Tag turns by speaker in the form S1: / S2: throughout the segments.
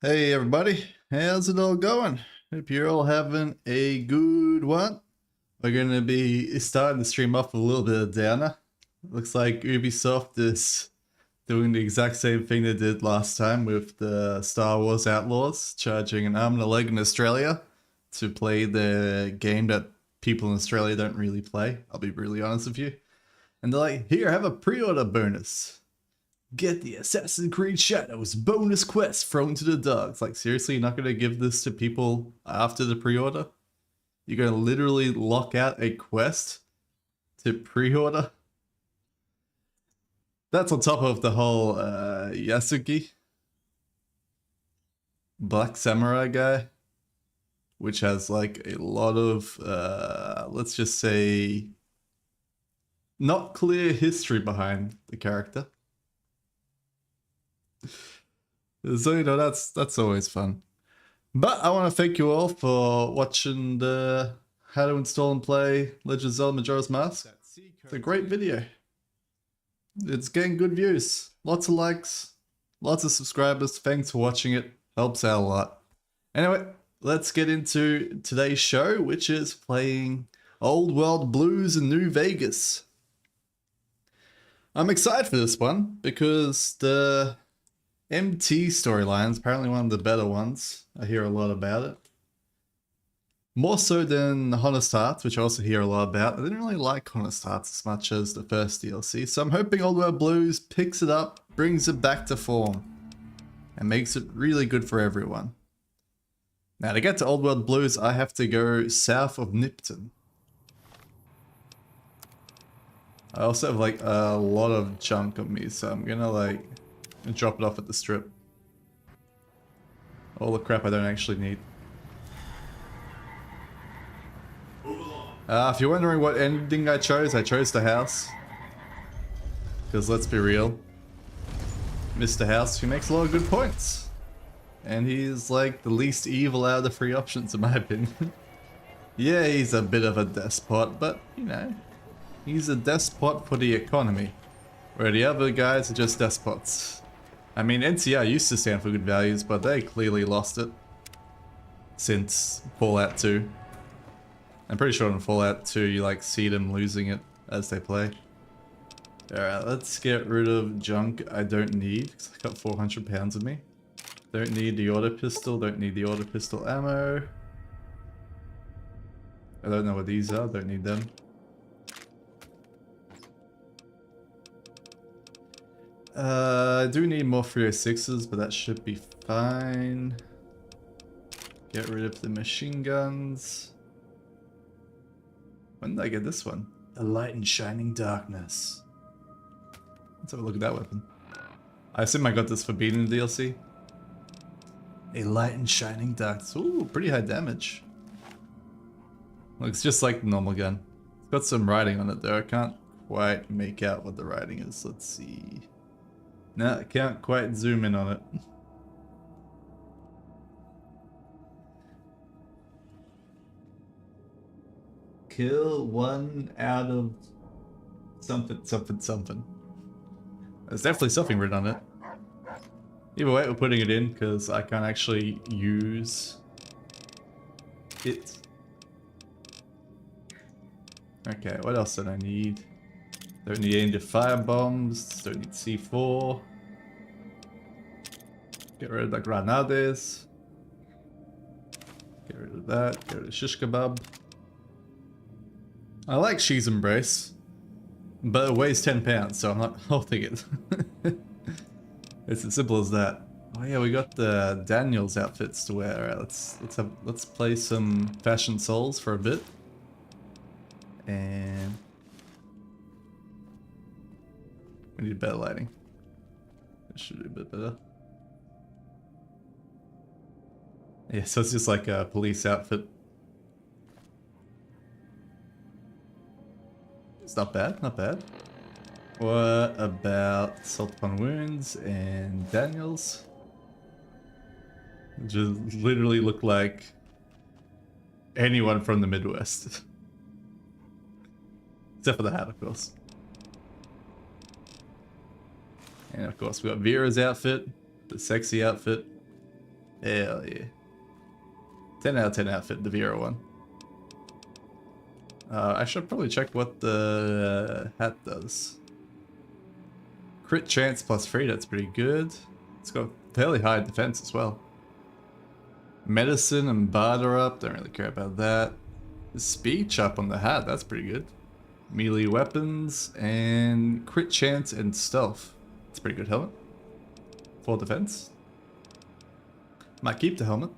S1: Hey everybody, how's it all going? Hope you're all having a good one. We're going to be starting the stream off with a little bit of downer. Looks like Ubisoft is doing the exact same thing they did last time with the Star Wars Outlaws, charging an arm and a leg in Australia to play the game that people in Australia don't really play. I'll be really honest with you. And they're like, here, have a pre-order bonus. Get the Assassin's Creed Shadows bonus quest thrown to the dogs. Like, seriously, you're not going to give this to people after the pre-order? You're going to literally lock out a quest to pre-order? That's on top of the whole Yasuki, Black Samurai guy, which has like a lot of, let's just say, not clear history behind the character. So, you know, that's always fun. But I want to thank you all for watching the how to install and play Legend of Zelda Majora's Mask. It's a great video. It's getting good views. Lots of likes. Lots of subscribers. Thanks for watching it. Helps out a lot. Anyway, let's get into today's show, which is playing Old World Blues in New Vegas. I'm excited for this one because the MT storyline is apparently one of the better ones. I hear a lot about it. More so than Honest Hearts, which I also hear a lot about. I didn't really like Honest Hearts as much as the first DLC, so I'm hoping Old World Blues picks it up, brings it back to form, and makes it really good for everyone. Now, to get to Old World Blues, I have to go south of Nipton. I also have like a lot of junk on me, so I'm gonna like drop it off at the strip. All the crap I don't actually need. If you're wondering what ending I chose the house. Because let's be real, Mr. House, who makes a lot of good points. And he's like the least evil out of the three options in my opinion. Yeah, he's a bit of a despot, but you know, he's a despot for the economy. Where the other guys are just despots. I mean, NCR used to stand for good values, but they clearly lost it since Fallout 2. I'm pretty sure in Fallout 2 you like see them losing it as they play. Alright, let's get rid of junk I don't need, because I got 400 pounds of me. Don't need the auto pistol, don't need the auto pistol ammo. I don't know what these are, don't need them. I do need more 306s, but that should be fine. Get rid of the machine guns. When did I get this one? A light in shining darkness. Let's have a look at that weapon. I assume I got this for beating the DLC. A light in shining darkness. Ooh, pretty high damage. Looks just like the normal gun. It's got some writing on it though. I can't quite make out what the writing is. Let's see. No, I can't quite zoom in on it. Kill 1 out of something, something, something. There's definitely something written on it. Either way, we're putting it in because I can't actually use it. Okay, what else did I need? Don't need any fire bombs, don't need C4. Get rid of the granades. Get rid of that, get rid of shish kebab. I like She's Embrace, but it weighs 10 pounds, so I'm not holding it. It's as simple as that. Oh yeah, we got the Daniel's outfits to wear. Alright, let's play some Fashion Souls for a bit. And we need better lighting. This should be a bit better. Yeah, so it's just like a police outfit. It's not bad, not bad. What about Salt Upon Wounds and Daniels? Just literally look like anyone from the Midwest. Except for the hat, of course. And of course we got Vera's outfit, the sexy outfit. Hell yeah. 10 out of 10 outfit, the Vera one. I should probably check what the hat does. Crit chance +3, that's pretty good. It's got fairly high defense as well. Medicine and barter up, don't really care about that. The speech up on the hat, that's pretty good. Melee weapons and crit chance and stealth. It's a pretty good helmet. 4 defense. Might keep the helmet.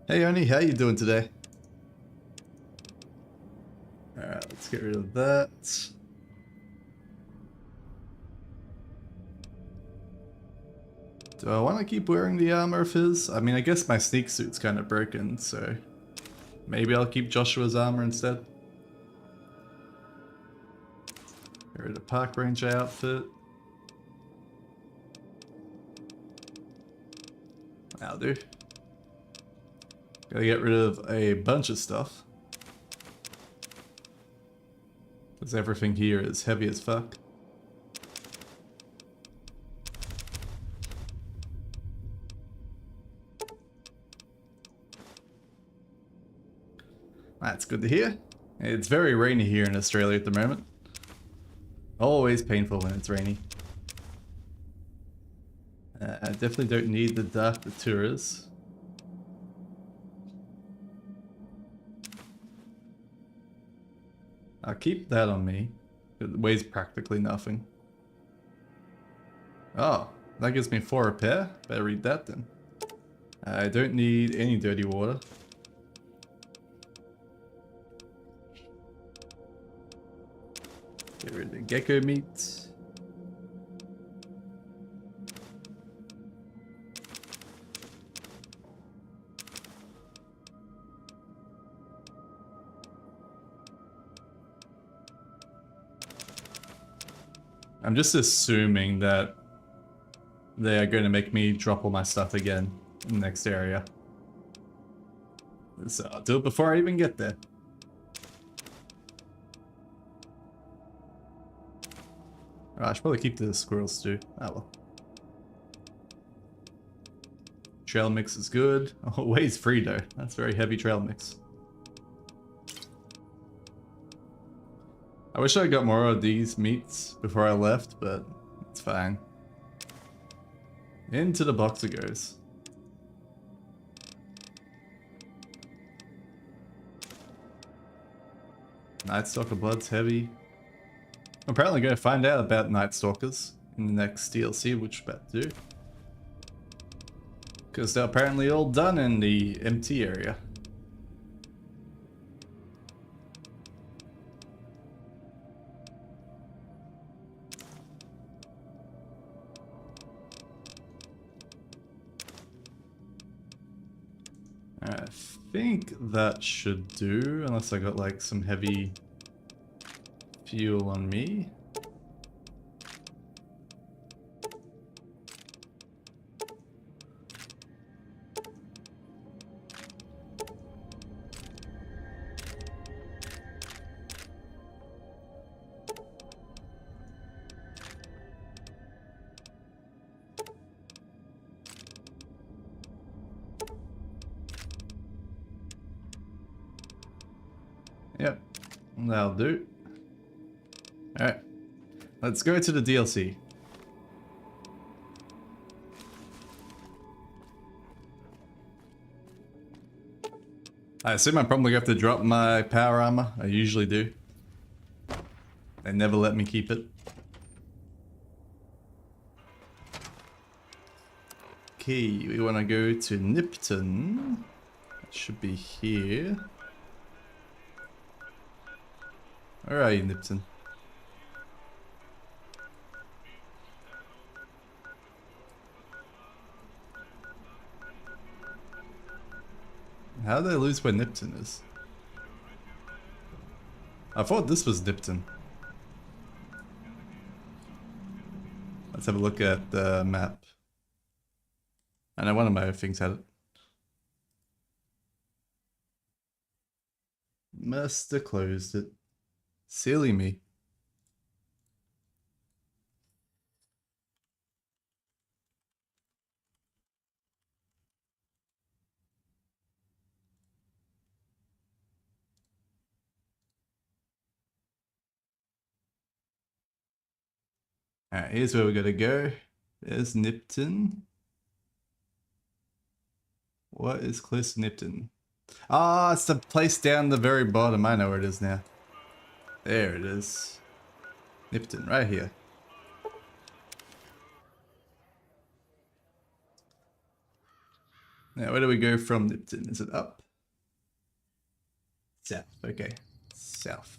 S1: Hey Oni, how you doing today? Alright, let's get rid of that. Do I want to keep wearing the armor of his? I mean, I guess my sneak suit's kind of broken, so maybe I'll keep Joshua's armor instead. Get rid of park ranger outfit. That'll do. Gotta get rid of a bunch of stuff. Because everything here is heavy as fuck. That's good to hear. It's very rainy here in Australia at the moment. Always painful when it's rainy. I definitely don't need the Dark Daturas. I'll keep that on me. It weighs practically nothing. Oh, that gives me 4 repair. Better read that then. I don't need any dirty water. Get rid of the gecko meat. I'm just assuming that they are going to make me drop all my stuff again in the next area. So I'll do it before I even get there. Oh, I should probably keep the squirrels too. Oh well. Trail mix is good. Oh, it weighs 3 though. That's very heavy trail mix. I wish I got more of these meats before I left, but it's fine. Into the box it goes. Night Stalker blood's heavy. I'm apparently going to find out about Night Stalkers in the next DLC, which we're about to do. Because they're apparently all done in the MT area. I think that should do, unless I got like some heavy fuel on me. Yep, that'll do. Alright, let's go to the DLC. I assume I'm probably going to have to drop my power armor. I usually do. They never let me keep it. Okay, we want to go to Nipton. It should be here. Where are you, Nipton? How did I lose where Nipton is? I thought this was Nipton. Let's have a look at the map. I know one of my things had it. Must have closed it. Silly me. Alright, here's where we gotta go. There's Nipton. What is Close to Nipton? Ah, it's the place down the very bottom. I know where it is now. There it is. Nipton, right here. Now, where do we go from Nipton? Is it up? South. Okay. South.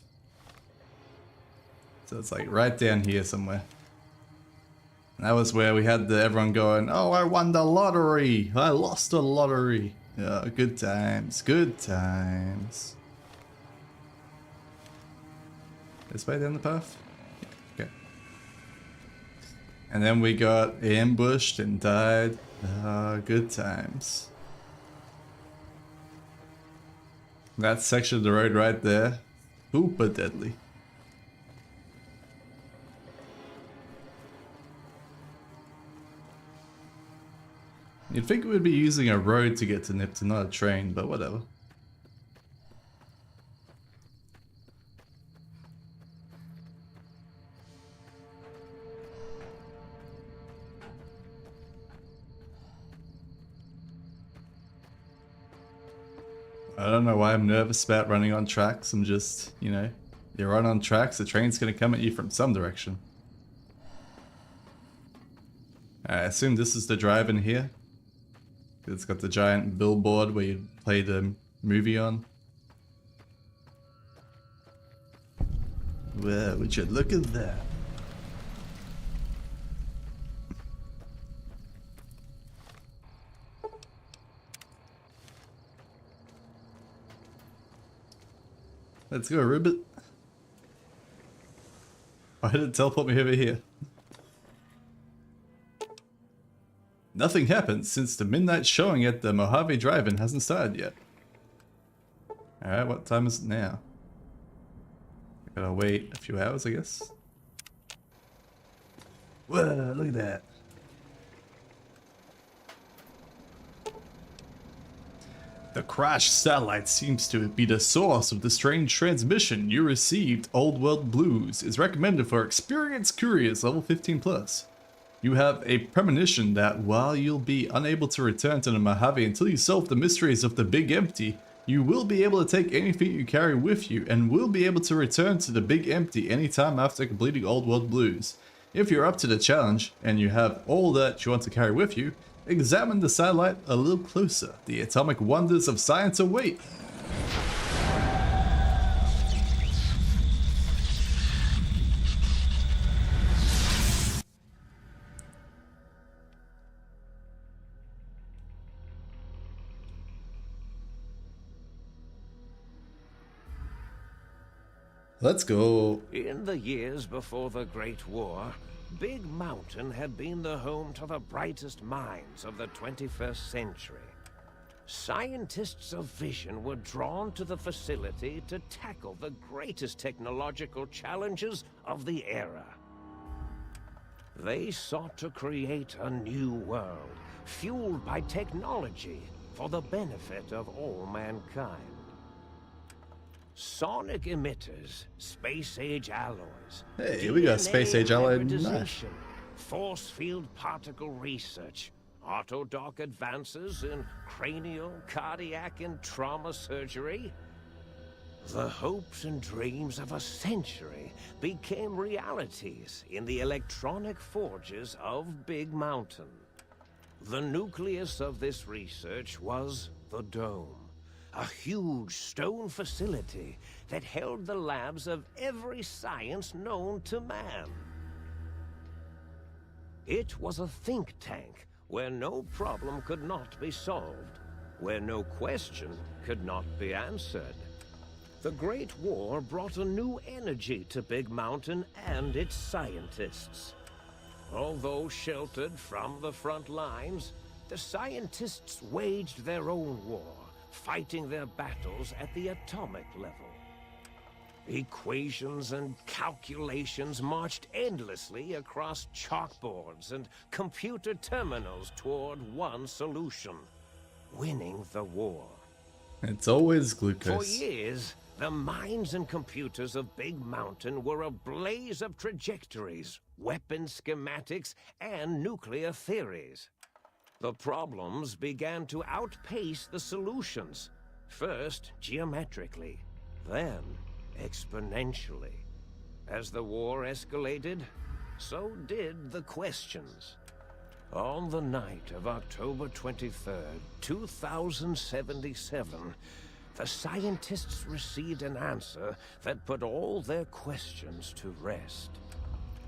S1: So it's like right down here somewhere. And that was where we had everyone going, oh, I won the lottery. I lost the lottery. Yeah, good times. Good times. This way down the path? Okay. And then we got ambushed and died. Good times. That section of the road right there. Super deadly. You'd think we'd be using a road to get to Nipton, not a train, but whatever. I don't know why I'm nervous about running on tracks. I'm just, you know, you run on tracks, the train's gonna come at you from some direction. I assume this is the drive in here. It's got the giant billboard where you play the movie on. Wow, would you look at that? Let's go, Ribbit. Why did it teleport me over here? Nothing happened since the midnight showing at the Mojave Drive-In hasn't started yet. Alright, what time is it now? I gotta wait a few hours, I guess. Whoa, look at that. The crashed satellite seems to be the source of the strange transmission you received. Old World Blues is recommended for experienced couriers level 15+. You have a premonition that while you'll be unable to return to the Mojave until you solve the mysteries of the Big Empty, you will be able to take anything you carry with you and will be able to return to the Big Empty anytime after completing Old World Blues. If you're up to the challenge and you have all that you want to carry with you, examine the satellite a little closer. The atomic wonders of science await. Let's go.
S2: In the years before the Great War, Big Mountain had been the home to the brightest minds of the 21st century. Scientists of vision were drawn to the facility to tackle the greatest technological challenges of the era. They sought to create a new world, fueled by technology for the benefit of all mankind. Sonic emitters, space-age alloys,
S1: Hey, we got space-age alloy knife.
S2: Force field particle research, autodoc advances in cranial, cardiac, and trauma surgery. The hopes and dreams of a century became realities in the electronic forges of Big Mountain. The nucleus of this research was the Dome. A huge stone facility that held the labs of every science known to man. It was a think tank where no problem could not be solved, where no question could not be answered. The Great War brought a new energy to Big Mountain and its scientists. Although sheltered from the front lines, the scientists waged their own war, fighting their battles at the atomic level. Equations and calculations marched endlessly across chalkboards and computer terminals toward one solution: winning the war.
S1: It's always
S2: For
S1: glucose.
S2: years, The minds and computers of Big Mountain were a blaze of trajectories, weapon schematics, and nuclear theories. The problems began to outpace the solutions, first geometrically, then exponentially. As the war escalated, so did the questions. On the night of October 23rd, 2077, the scientists received an answer that put all their questions to rest.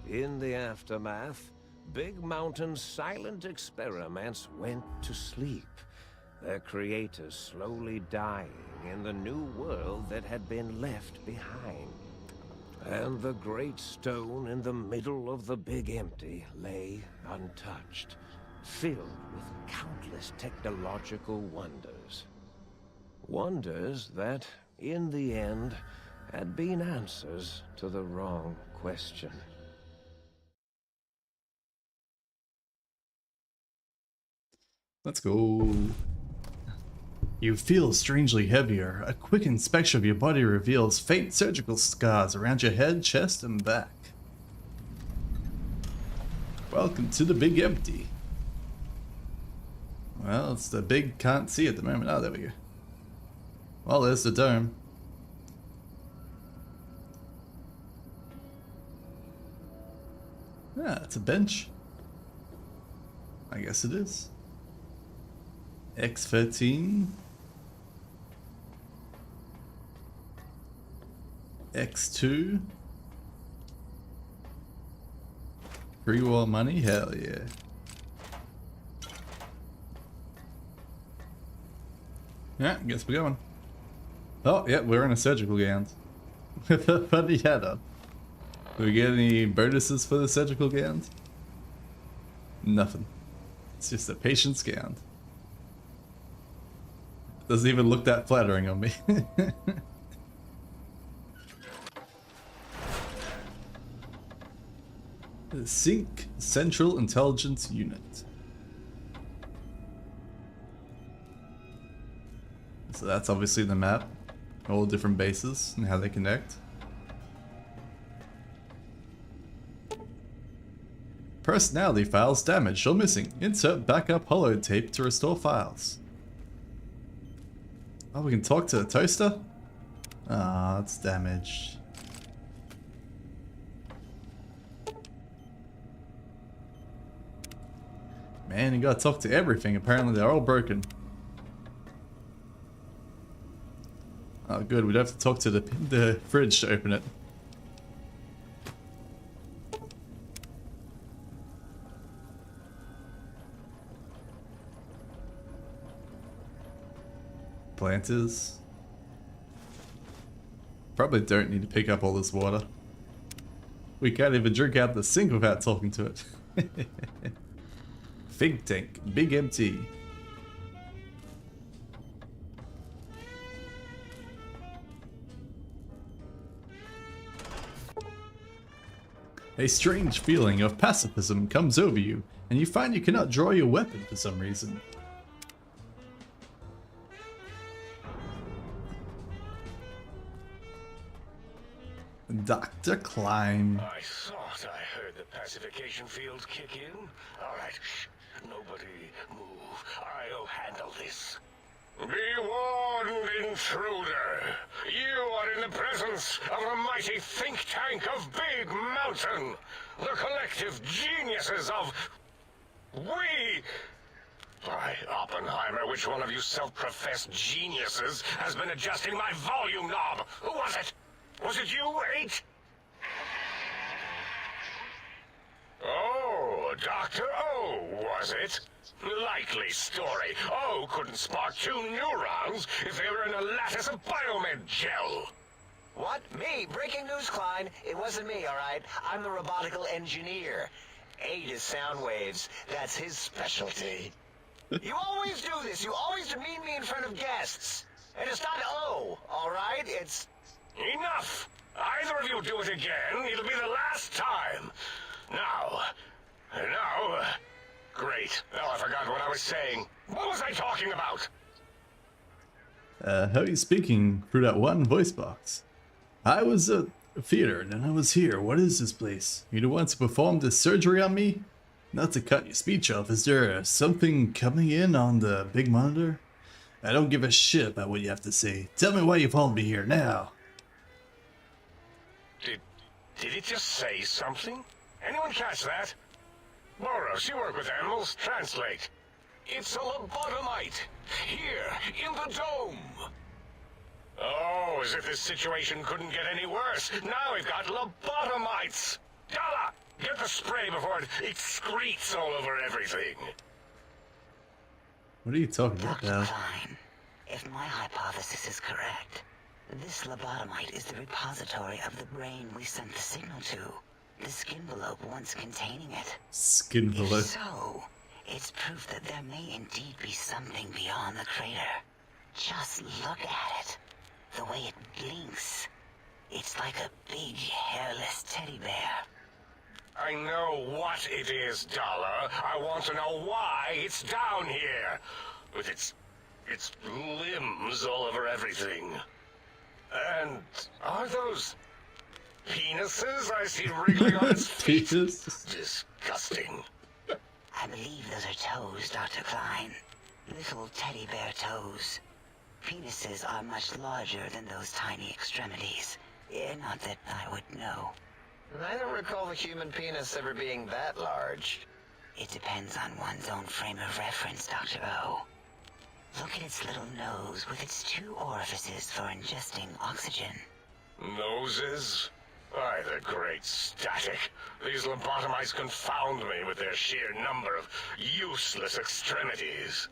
S2: In the aftermath, Big Mountain's silent experiments went to sleep, their creators slowly dying in the new world that had been left behind. And the great stone in the middle of the Big Empty lay untouched, filled with countless technological wonders. Wonders that, in the end, had been answers to the wrong question.
S1: Let's go. You feel strangely heavier. A quick inspection of your body reveals faint surgical scars around your head, chest, and back. Welcome to the Big Empty. Well, it's the big can't see at the moment. Oh, there we go. Well, there's the dome. Ah, it's a bench. I guess it is. X13. X2. Pre-war money? Hell yeah. Yeah, guess we're going. Oh, yeah, we're in a surgical gown. With a funny hat on. Do we get any bonuses for the surgical gown? Nothing. It's just a patient's gown. Doesn't even look that flattering on me. The Sync Central Intelligence Unit. So that's obviously the map. All different bases and how they connect. Personality files damaged or missing. Insert backup holotape to restore files. Oh, we can talk to the toaster? Ah, it's damaged. Man, you gotta talk to everything. Apparently they're all broken. Oh good, we'd have to talk to the fridge to open it. Planters. Probably don't need to pick up all this water. We can't even drink out the sink without talking to it. Fig tank, Big Empty. A strange feeling of pacifism comes over you, and you find you cannot draw your weapon for some reason. Dr. Klein.
S3: I thought I heard the pacification fields kick in. All right, shh. Nobody move. I'll handle this. Be warned, intruder. You are in the presence of the mighty think tank of Big Mountain. The collective geniuses of... We... By Oppenheimer, which one of you self-professed geniuses has been adjusting my volume knob? Who was it? Was it you, 8? Oh, Dr. O, was it? Likely story. O couldn't spark 2 neurons if they were in a lattice of biomed gel.
S4: What? Me? Breaking news, Klein. It wasn't me, all right? I'm the robotical engineer. 8 is sound waves. That's his specialty. You always do this. You always demean me in front of guests. And it's not O, all right? It's...
S3: Enough! Either of you do it again, it'll be the last time. Now... Great. Now I forgot what I was saying. What was I talking about?
S1: How are you speaking through that one voice box? I was at a theater, and then I was here. What is this place? You the ones who performed this surgery on me? Not to cut your speech off, is there something coming in on the big monitor? I don't give a shit about what you have to say. Tell me why you followed me here now.
S3: Did it just say something? Anyone catch that? Boros, you work with animals. Translate. It's a lobotomite. Here, in the dome. Oh, as if this situation couldn't get any worse. Now we've got lobotomites. Dala, get the spray before it excretes all over everything.
S1: What are you talking about
S5: Dr.
S1: now?
S5: Klein, if my hypothesis is correct, this lobotomite is the repository of the brain we sent the signal to. The skinvelope once containing it.
S1: Skinvelope.
S5: If so, it's proof that there may indeed be something beyond the crater. Just look at it. The way it blinks. It's like a big, hairless teddy bear.
S3: I know what it is, Dala. I want to know why it's down here. With its limbs all over everything. And are those penises I see wriggling on its feet?
S1: Penis?
S3: Disgusting.
S5: I believe those are toes, Dr. Klein. Little teddy bear toes. Penises are much larger than those tiny extremities. Not that I would know.
S4: I don't recall the human penis ever being that large.
S5: It depends on one's own frame of reference, Dr. O. Look at its little nose with its 2 orifices for ingesting oxygen.
S3: Noses? By the great static. These lobotomites confound me with their sheer number of useless extremities.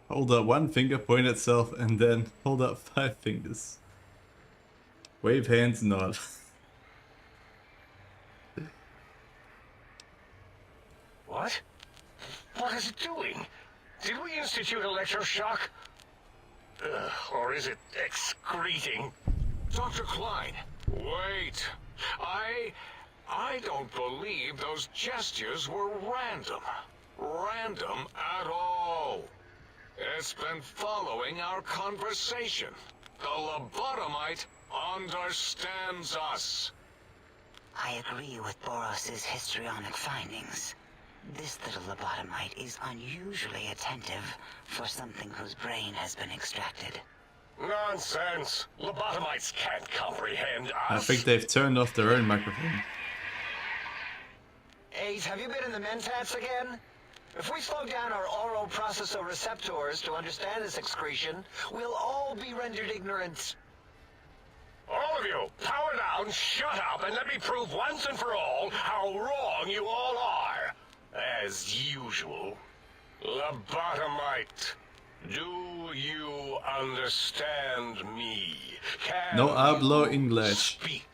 S1: Hold up one finger, point at self, and then hold up 5 fingers. Wave hands, nod.
S3: What? What is it doing? Did we institute electroshock? Or is it excreting?
S6: Dr. Klein, wait. I don't believe those gestures were random. Random at all. It's been following our conversation. The lobotomite understands us.
S5: I agree with Boros's histrionic findings. This little lobotomite is unusually attentive for something whose brain has been extracted.
S3: Nonsense! Lobotomites can't comprehend us.
S1: I think they've turned off their own microphone.
S4: Ace, have you been in the mentats again? If we slow down our oral processoreceptors to understand this excretion, we'll all be rendered ignorant.
S3: All of you, power down, shut up, and let me prove once and for all how wrong you all are. As usual. Lobotomite, do you understand me? Can
S1: No hablo
S3: you
S1: English.
S3: Speak.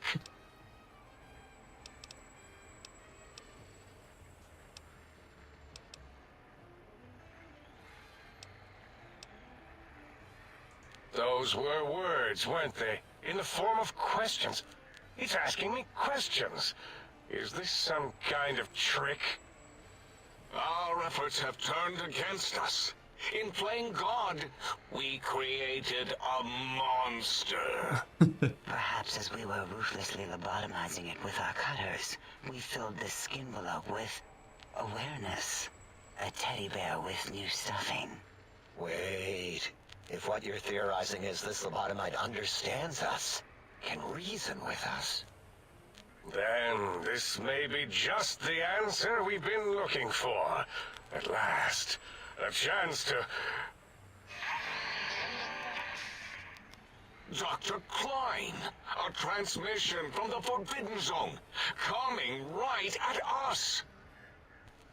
S3: Those were words, weren't they? In the form of questions. It's asking me questions. Is this some kind of trick?
S6: Our efforts have turned against us. In playing God, we created a monster.
S5: Perhaps as we were ruthlessly lobotomizing it with our cutters, we filled the skinvelope with awareness. A teddy bear with new stuffing.
S4: Wait. If what you're theorizing is this lobotomite understands us, can reason with us.
S3: Then this may be just the answer we've been looking for. At last, a chance to...
S6: Dr. Klein, a transmission from the Forbidden Zone, coming right at us.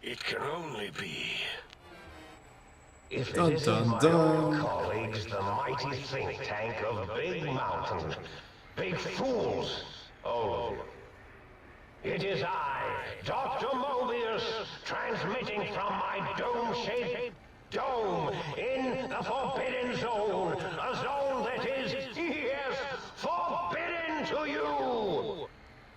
S3: It can only be...
S7: If
S1: Dun,
S7: it isn't
S1: dun,
S7: my
S1: dun.
S7: own colleagues, the mighty think tank of Big Mountain. Big fools, all of you. It is I, Dr. Mobius, transmitting from my dome-shaped dome in the Forbidden Zone. A zone that is, yes, forbidden to you.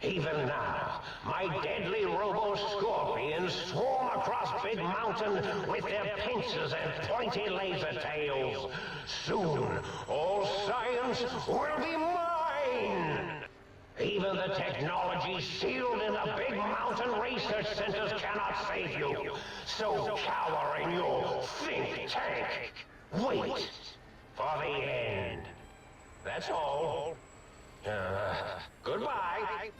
S7: Even now, my deadly robo-scorpions swarm across Big Mountain with their pincers and pointy laser tails. Soon, all science will be mine! Even the technology sealed in the Big Mountain research centers cannot save you. So cower in your think tank. Wait for the end. That's all. Goodbye.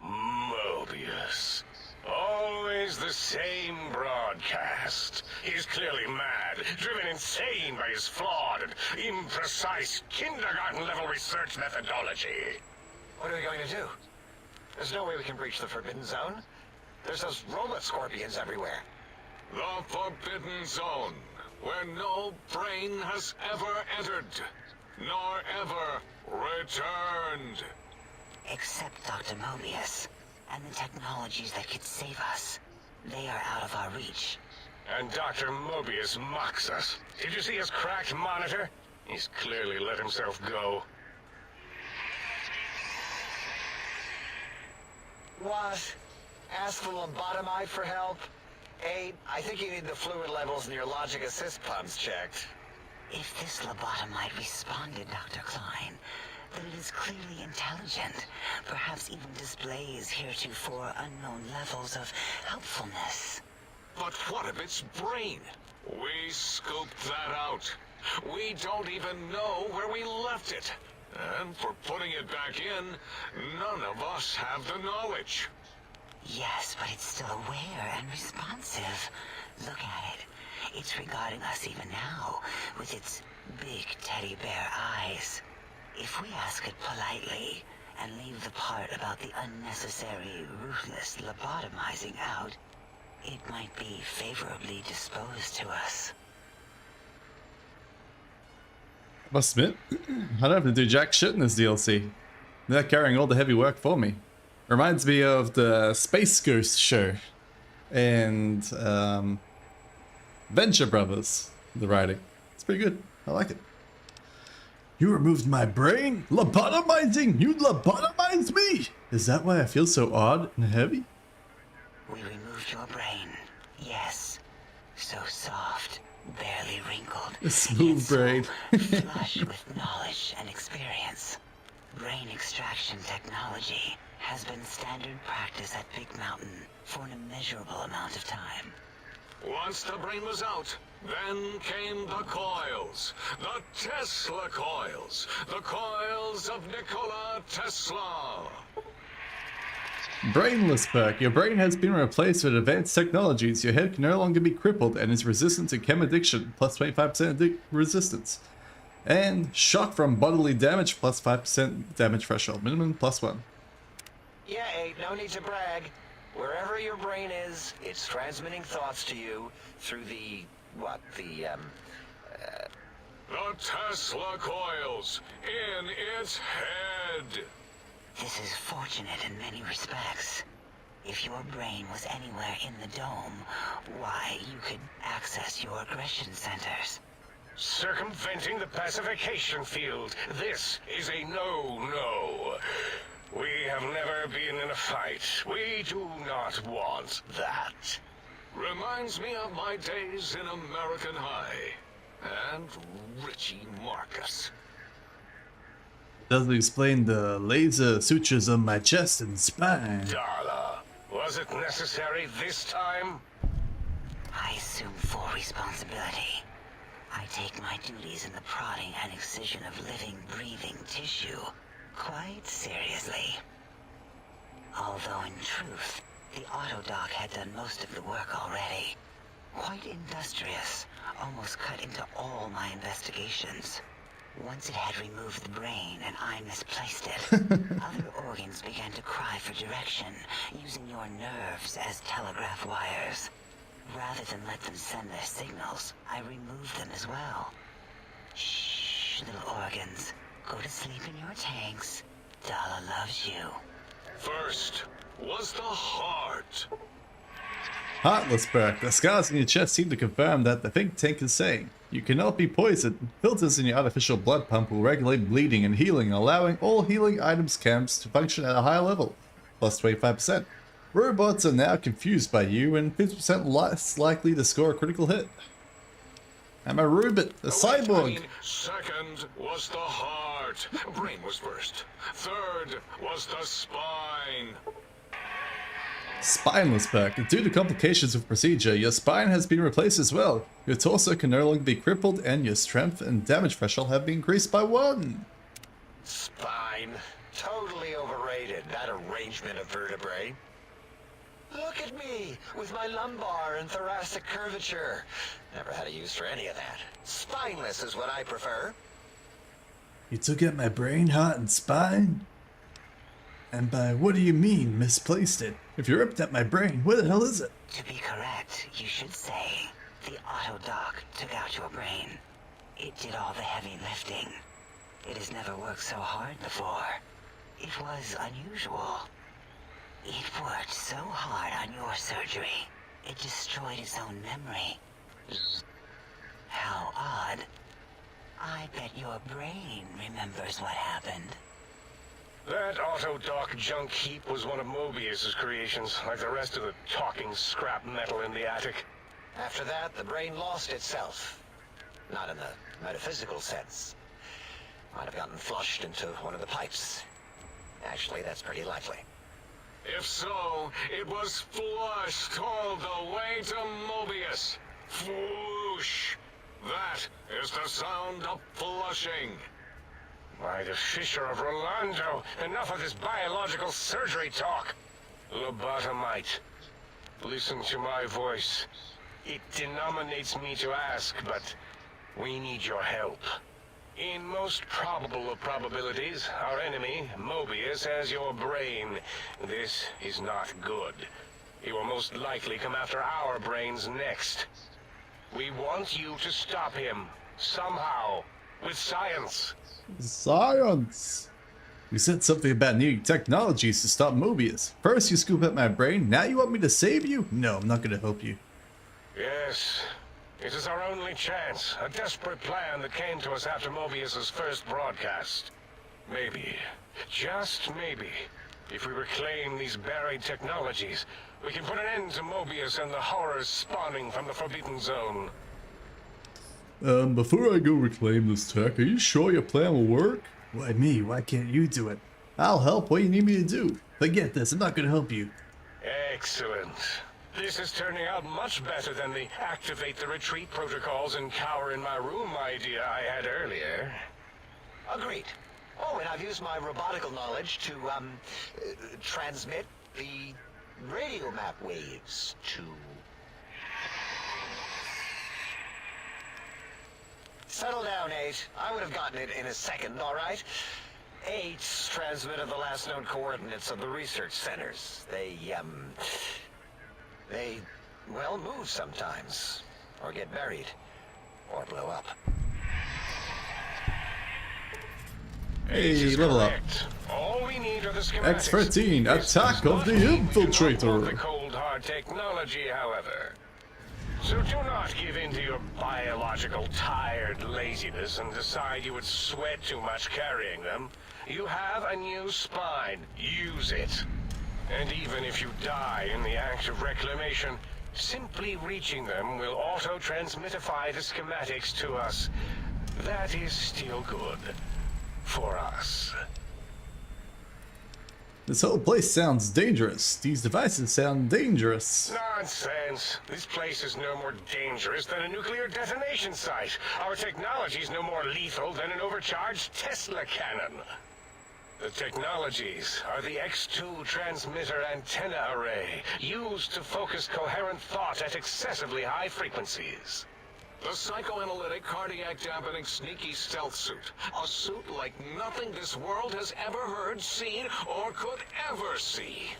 S3: Mobius. Always the same broadcast. He's clearly mad, driven insane by his flawed and imprecise kindergarten-level research methodology.
S4: What are we going to do? There's no way we can breach the Forbidden Zone. There's those robot scorpions everywhere.
S6: The Forbidden Zone, where no brain has ever entered, nor ever returned.
S5: Except Dr. Mobius and the technologies that could save us. They are out of our reach.
S3: And Dr. Mobius mocks us. Did you see his cracked monitor? He's clearly let himself go.
S4: What? Ask the lobotomite for help? Abe, I think you need the fluid levels in your logic assist pumps checked.
S5: If this lobotomite responded, Dr. Klein, then it is clearly intelligent, perhaps even displays heretofore unknown levels of helpfulness.
S6: But what of its brain? We scooped that out. We don't even know where we left it. And for putting it back in, none of us have the knowledge.
S5: Yes, but it's still aware and responsive. Look at it. It's regarding us even now, with its big teddy bear eyes. If we ask it politely, and leave the part about the unnecessary, ruthless lobotomizing out, it might be favorably disposed to us.
S1: Must admit, I don't have to do jack shit in this DLC. They're carrying all the heavy work for me. Reminds me of the Space Ghost show and Venture Brothers, the writing. It's pretty good. I like it. You removed my brain? Lobotomizing? You lobotomized me? Is that why I feel so odd and heavy?
S5: We removed your brain. Yes. So soft, barely wrinkled.
S1: A smooth brain.
S5: Flush with knowledge and experience. Brain extraction technology has been standard practice at Big Mountain for an immeasurable amount of time.
S6: Once the brain was out, then came the coils. The Tesla coils. The coils of Nikola Tesla.
S1: Brainless perk. Your brain has been replaced with advanced technologies. Your head can no longer be crippled and is resistant to chem addiction, plus 25% resistance. And shock from bodily damage, plus 5% damage threshold. Minimum plus 1.
S4: Yeah, Abe, no need to brag. Wherever your brain is, it's transmitting thoughts to you through the
S6: Tesla coils in its head.
S5: This is fortunate in many respects. If your brain was anywhere in the dome, why, you could access your aggression centers.
S3: Circumventing the pacification field. This is a no-no. We have never been in a fight. We do not want that.
S6: Reminds me of my days in American High. And Richie Marcus.
S1: Doesn't explain the laser sutures on my chest and spine.
S3: Darla, was it necessary this time?
S5: I assume full responsibility. I take my duties in the prodding and excision of living, breathing tissue quite seriously. Although in truth, the autodoc had done most of the work already. Quite industrious, almost cut into all my investigations. Once it had removed the brain and I misplaced it, other organs began to cry for direction, using your nerves as telegraph wires. Rather than let them send their signals, I removed them as well. Shh, little organs. Go to sleep in your tanks. Dala loves you.
S6: First was the heart.
S1: Heartless perk. The scars in your chest seem to confirm that the think tank is saying. You cannot be poisoned. Filters in your artificial blood pump will regulate bleeding and healing, allowing all healing items camps to function at a higher level. Plus 25%. Robots are now confused by you and 50% less likely to score a critical hit. I'm a robot, a cyborg.
S6: Second was the heart. Brain was first. Third was the spine.
S1: Spineless perk. Due to complications with procedure, your spine has been replaced as well. Your torso can no longer be crippled and your strength and damage threshold have been increased by 1.
S4: Spine. Totally overrated, that arrangement of vertebrae. Look at me, with my lumbar and thoracic curvature. Never had a use for any of that. Spineless is what I prefer.
S1: You took out my brain, heart, and spine? And by what do you mean, misplaced it? If you ripped out my brain, where the hell is it?
S5: To be correct, you should say the auto-dock took out your brain. It did all the heavy lifting. It has never worked so hard before. It was unusual. It worked so hard on your surgery, it destroyed its own memory. How odd. I bet your brain remembers what happened.
S3: That auto-dock junk heap was one of Mobius's creations, like the rest of the talking scrap metal in the attic.
S4: After that, the brain lost itself. Not in the metaphysical sense. Might have gotten flushed into one of the pipes. Actually, that's pretty likely.
S6: If so, it was flushed all the way to Mobius. Flush. That is the sound of flushing.
S3: By the Fisher of Rolando, enough of this biological surgery talk. Lobotomite, listen to my voice. It denominates me to ask, but we need your help. In most probable of probabilities, our enemy, Mobius, has your brain. This is not good. He will most likely come after our brains next. We want you to stop him, somehow, with science.
S1: Science! You said something about new technologies to stop Mobius. First you scoop up my brain, now you want me to save you? No, I'm not gonna help you.
S3: Yes. It is our only chance, a desperate plan that came to us after Mobius's first broadcast. Maybe, just maybe, if we reclaim these buried technologies, we can put an end to Mobius and the horrors spawning from the Forbidden Zone.
S1: Before I go reclaim this tech, are you sure your plan will work? Why me? Why can't you do it? I'll help. What do you need me to do? Forget this, I'm not gonna help you.
S3: Excellent. This is turning out much better than the activate the retreat protocols and cower in my room idea I had earlier.
S4: Agreed. Oh, and I've used my robotical knowledge to, transmit the radio map waves to... Settle down, 8. I would have gotten it in a second, all right? 8's transmitted the last known coordinates of the research centers. They, well, move sometimes. Or get buried. Or blow up.
S1: Hey, level up.
S3: Correct. All we need are the schematics.
S1: X13,
S3: This
S1: attack
S3: does
S1: of
S3: not
S1: the
S3: mean we do not
S1: infiltrator.
S3: want the cold hard technology, however. So do not give in to your biological tired laziness and decide you would sweat too much carrying them. You have a new spine. Use it. And even if you die in the act of reclamation, simply reaching them will auto-transmitify the schematics to us. That is still good. For us.
S1: This whole place sounds dangerous. These devices sound dangerous.
S3: Nonsense. This place is no more dangerous than a nuclear detonation site. Our technology is no more lethal than an overcharged Tesla cannon. The technologies are the X2 transmitter antenna array, used to focus coherent thought at excessively high frequencies.
S6: The psychoanalytic, cardiac dampening, sneaky stealth suit. A suit like nothing this world has ever heard, seen, or could ever see.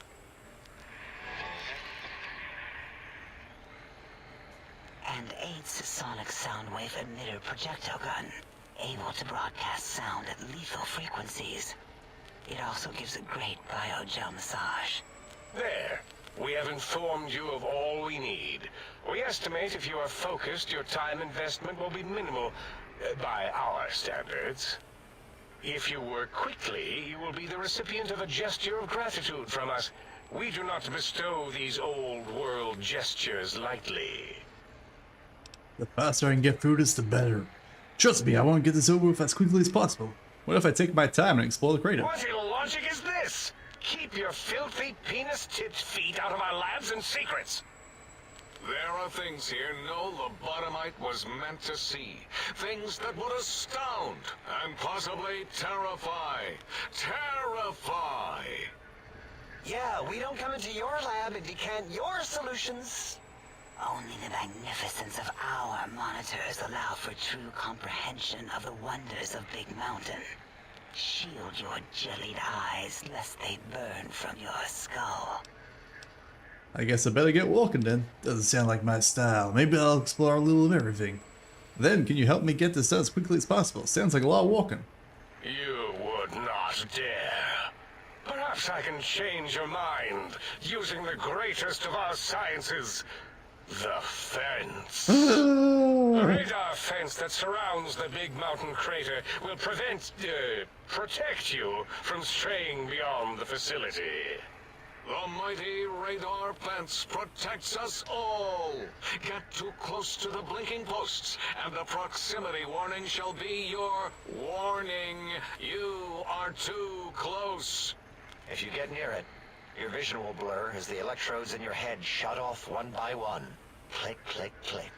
S5: And 8's sonic sound wave emitter projectile gun, able to broadcast sound at lethal frequencies. It also gives a great biogel massage.
S3: There. We have informed you of all we need. We estimate if you are focused, your time investment will be minimal by our standards. If you work quickly, you will be the recipient of a gesture of gratitude from us. We do not bestow these old-world gestures lightly.
S1: The faster I can get through this, the better. Trust me, I want to get this over with as quickly as possible. What if I take my time and explore the crater?
S3: What illogic is this? Keep your filthy, penis-tipped feet out of our labs and secrets.
S6: There are things here no lobotomite was meant to see. Things that would astound and possibly terrify. Terrify!
S4: Yeah, we don't come into your lab and decant your solutions.
S5: Only the magnificence of our monitors allow for true comprehension of the wonders of Big Mountain. Shield your jellied eyes lest they burn from your skull.
S1: I guess I better get walking then. Doesn't sound like my style. Maybe I'll explore a little of everything. Then, can you help me get this done as quickly as possible? Sounds like a lot of walking.
S3: You would not dare. Perhaps I can change your mind using the greatest of our sciences, the fence. The radar fence that surrounds the Big Mountain crater will protect you from straying beyond the facility.
S6: The mighty radar fence protects us all. Get too close to the blinking posts, and the proximity warning shall be your warning. You are too close.
S4: If you get near it, your vision will blur as the electrodes in your head shut off one by one. Click, click, click.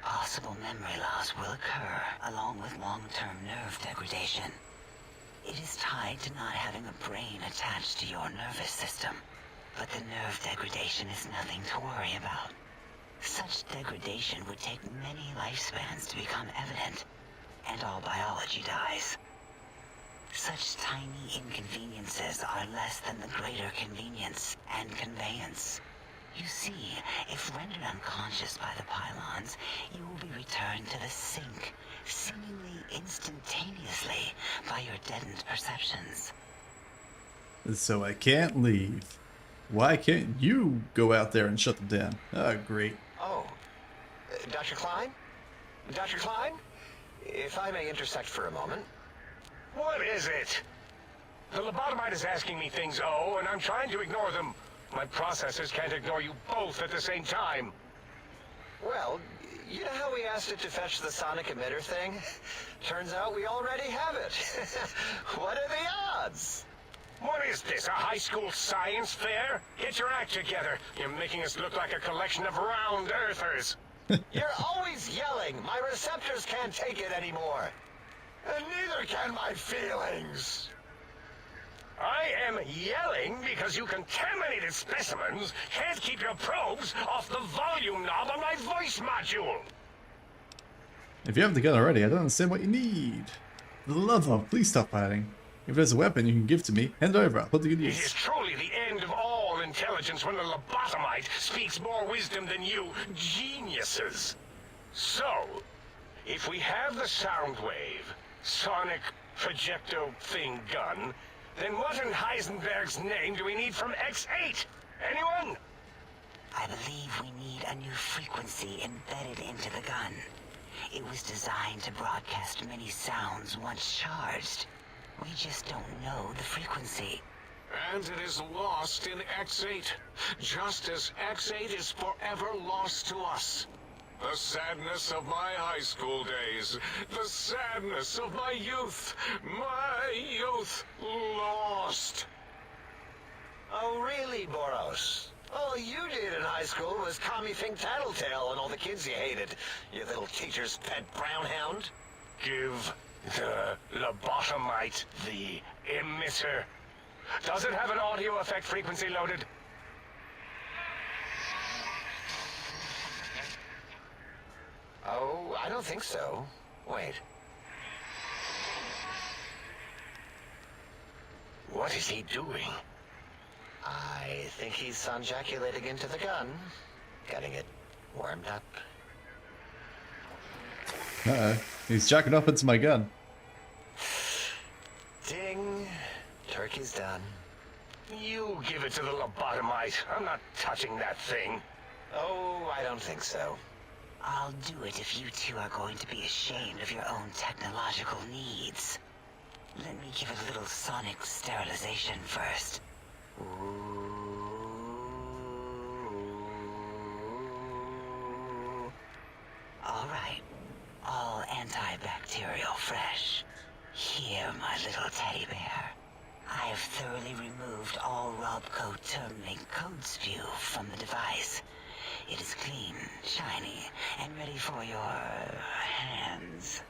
S5: Possible memory loss will occur, along with long-term nerve degradation. It is tied to not having a brain attached to your nervous system, but the nerve degradation is nothing to worry about. Such degradation would take many lifespans to become evident, and all biology dies. Such tiny inconveniences are less than the greater convenience and conveyance. You see, if rendered unconscious by the pylons, you will be returned to the sink, seemingly instantaneously by your deadened perceptions.
S1: So I can't leave. Why can't you go out there and shut them down? Ah, great.
S4: Oh, Dr. Klein? Dr. Klein? If I may intersect for a moment.
S3: What is it? The lobotomite is asking me things, and I'm trying to ignore them. My processors can't ignore you both at the same time.
S4: Well, you know how we asked it to fetch the sonic emitter thing? Turns out we already have it. What are the odds?
S3: What is this, a high school science fair? Get your act together. You're making us look like a collection of round earthers.
S4: You're always yelling. My receptors can't take it anymore.
S3: And neither can my feelings. I am yelling because you contaminated specimens can't keep your probes off the volume knob on my voice module.
S1: If you have the gun already, I don't understand what you need. For the love of, please stop fighting. If there's a weapon you can give to me, hand it over. I'll put the good
S3: It is
S1: use.
S3: truly the end of all intelligence when the lobotomite speaks more wisdom than you geniuses. So, if we have the sound wave, sonic projecto thing gun, then what in Heisenberg's name do we need from X8? Anyone?
S5: I believe we need a new frequency embedded into the gun. It was designed to broadcast many sounds once charged. We just don't know the frequency.
S6: And it is lost in X8, just as X8 is forever lost to us. The sadness of my high school days, the sadness of my youth lost.
S4: Oh, really, Boros? All you did in high school was Commie Think Tattletale and all the kids you hated. You little teacher's pet brown hound.
S3: Give the lobotomite the emitter. Does it have an audio effect frequency loaded?
S4: Oh, I don't think so. Wait.
S3: What is he doing?
S4: I think he's sonjaculating into the gun. Getting it warmed up.
S1: He's jacking up into my gun.
S4: Ding. Turkey's done.
S3: You give it to the lobotomite. I'm not touching that thing.
S4: Oh, I don't think so.
S5: I'll do it if you two are going to be ashamed of your own technological needs. Let me give it a little sonic sterilization first. Alright. All antibacterial fresh. Here, my little teddy bear. I have thoroughly removed all Robco terminate code spew from the device. It is clean, shiny, and ready for your hands.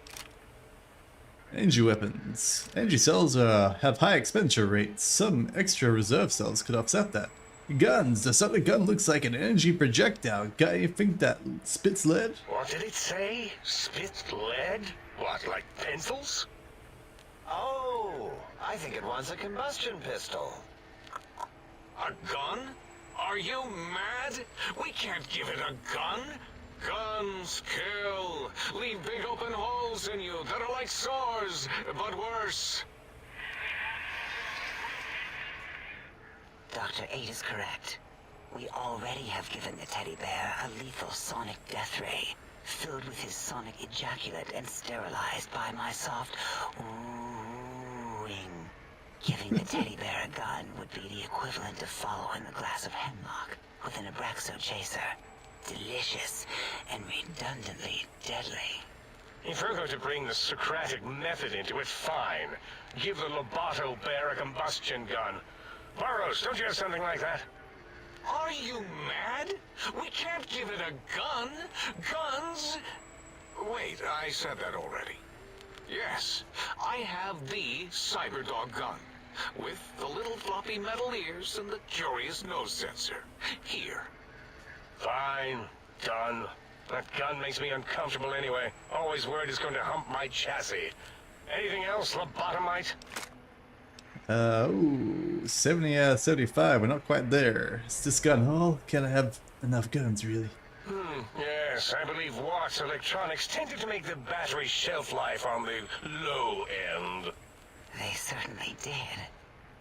S1: Energy weapons. Energy cells have high expenditure rates. Some extra reserve cells could offset that. Guns. The sonic gun looks like an energy projectile. Guy, you think that spits lead?
S3: What did it say? Spit lead? What, like pencils?
S4: Oh, I think it wants a combustion pistol.
S6: A gun? Are you mad? We can't give it a gun. Guns kill. Leave big open holes in you that are like sores, but worse.
S5: Dr. 8 is correct. We already have given the teddy bear a lethal sonic death ray, filled with his sonic ejaculate and sterilized by my soft oohing. Giving the teddy bear a gun would be the equivalent of following a glass of hemlock with an Abraxo chaser. Delicious and redundantly deadly.
S3: If you're going to bring the Socratic method into it, fine. Give the Loboto bear a combustion gun. Burroughs, don't you have something like that?
S6: Are you mad? We can't give it a gun. Guns... Wait, I said that already. Yes, I have the Cyberdog gun, with the little floppy metal ears and the curious nose sensor. Here.
S3: Fine. Done. That gun makes me uncomfortable anyway. Always worried it's going to hump my chassis. Anything else, lobotomite?
S1: Ooh, 70 out of 75. We're not quite there. Is this gun all? Can I have enough guns, really?
S3: Yes, I believe Watts Electronics tended to make the battery shelf life on the low end.
S5: They certainly did.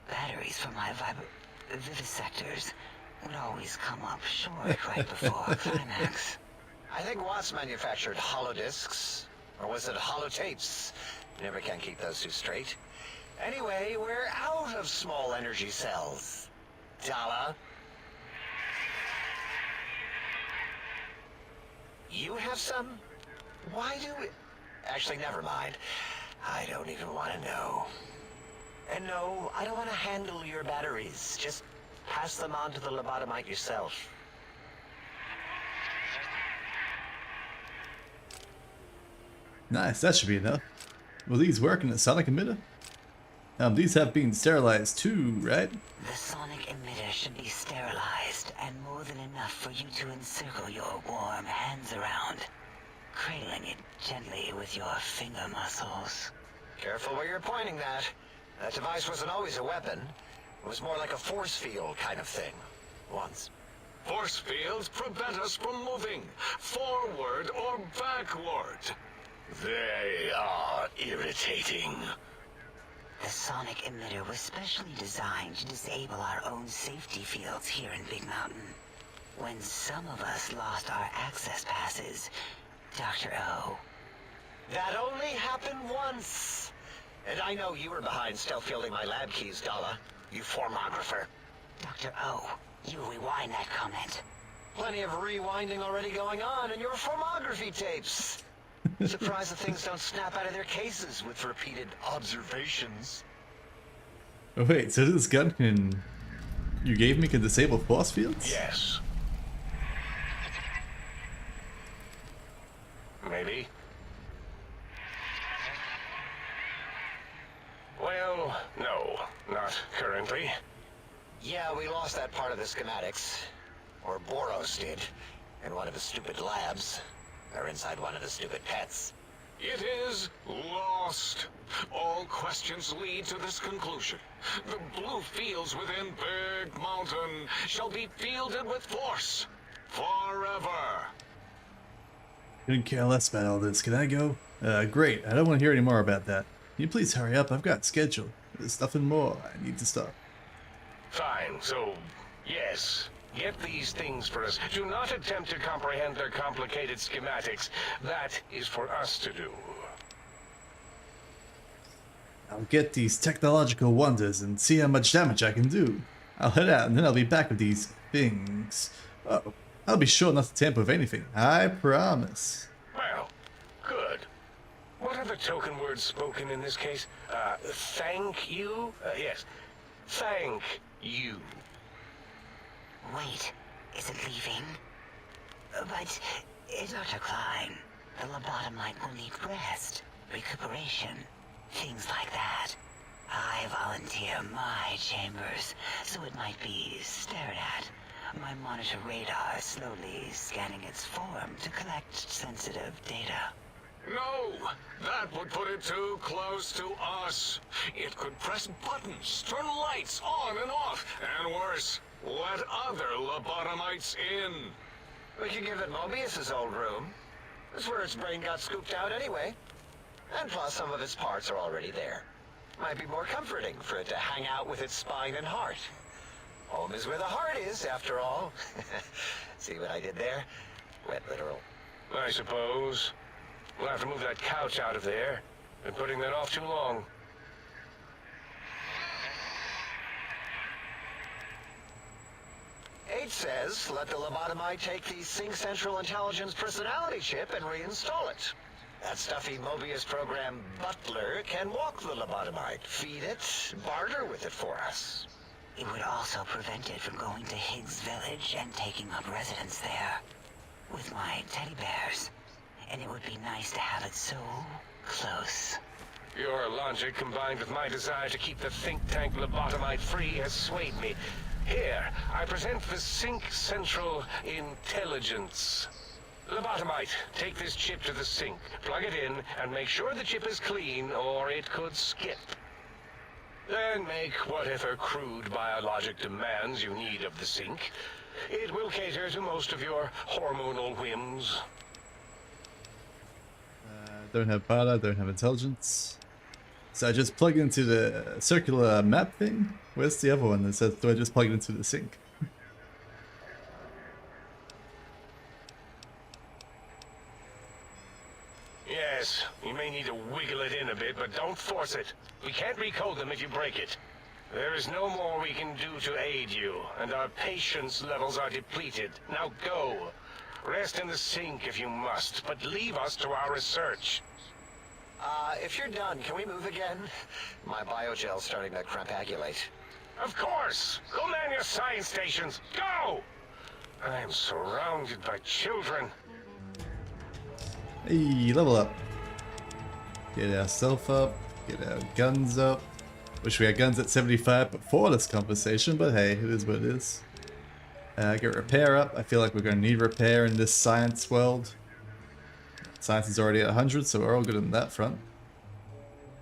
S5: Batteries for my vivisectors would always come up short right before climax.
S4: I think Watts manufactured holodiscs. Or was it holotapes? Never can keep those two straight. Anyway, we're out of small energy cells. Dala? You have some? Why do we... Actually, never mind. I don't even want to know. And no, I don't want to handle your batteries. Just pass them on to the lobotomite yourself.
S1: Nice, that should be enough. Will these work in a sonic emitter? These have been sterilized too, right?
S5: The sonic emitter should be sterilized and more than enough for you to encircle your warm hands around, cradling it gently with your finger muscles.
S4: Careful where you're pointing that. That device wasn't always a weapon. It was more like a force field kind of thing. Once.
S6: Force fields prevent us from moving forward or backward.
S3: They are irritating.
S5: The sonic emitter was specially designed to disable our own safety fields here in Big Mountain. When some of us lost our access passes, Dr. O.
S4: That only happened once. And I know you were behind stealth fielding my lab keys, Dala. You formographer.
S5: Dr. O, you rewind that comment.
S4: Plenty of rewinding already going on in your formography tapes. Surprised that things don't snap out of their cases with repeated observations.
S1: Oh wait, so this gun can... You gave me can disable force fields?
S3: Yes. Maybe. Well, no, not currently.
S4: Yeah, we lost that part of the schematics. Or Boros did. In one of his stupid labs. Or inside one of his stupid pets.
S6: It is lost. All questions lead to this conclusion. The blue fields within Big Mountain shall be fielded with force. Forever.
S1: Couldn't care less about all this. Can I go? Great. I don't want to hear any more about that. Can you please hurry up? I've got schedule. There's nothing more. I need to stop.
S3: Fine, so, yes. Get these things for us. Do not attempt to comprehend their complicated schematics. That is for us to do.
S1: I'll get these technological wonders and see how much damage I can do. I'll head out and then I'll be back with these things. Oh, I'll be sure not to tamper with anything. I promise.
S3: Well, good. What are the token words spoken in this case? Thank you? Yes. Thank you.
S5: Wait, is it leaving? But, Dr. Klein, the lobotomite will need rest, recuperation, things like that. I volunteer my chambers, so it might be stared at. My monitor radar is slowly scanning its form to collect sensitive data.
S6: No! That would put it too close to us. It could press buttons, turn lights on and off, and worse, let other lobotomites in.
S4: We could give it Mobius's old room. That's where its brain got scooped out anyway. And plus, some of its parts are already there. Might be more comforting for it to hang out with its spine and heart. Home is where the heart is, after all. See what I did there? Wet literal.
S3: I suppose. We'll have to move that couch out of there. Been putting that off too long.
S4: H says, let the lobotomite take the Sync Central Intelligence personality chip and reinstall it. That stuffy Mobius program butler can walk the lobotomite, feed it, barter with it for us.
S5: It would also prevent it from going to Higgs Village and taking up residence there. With my teddy bears. And it would be nice to have it so close.
S3: Your logic, combined with my desire to keep the think tank lobotomite free, has swayed me. Here, I present the Sync Central Intelligence. Lobotomite, take this chip to the sink, plug it in, and make sure the chip is clean, or it could skip. Then make whatever crude biologic demands you need of the sink. It will cater to most of your hormonal whims.
S1: Don't have Bada, don't have intelligence. So I just plug into the circular map thing? Where's the other one that says, do I just plug it into the sink?
S3: Yes, you may need to wiggle it in a bit, but don't force it. We can't recode them if you break it. There is no more we can do to aid you, and our patience levels are depleted. Now go. Rest in the sink if you must, but leave us to our research.
S4: If you're done, can we move again? My biogel's starting to crampagulate.
S3: Of course! Go man your science stations! Go! I am surrounded by children.
S1: Hey, level up. Get ourselves up, get our guns up. Wish we had guns at 75 before this conversation, but hey, it is what it is. Get repair up. I feel like we're going to need repair in this science world. Science is already at 100, so we're all good on that front.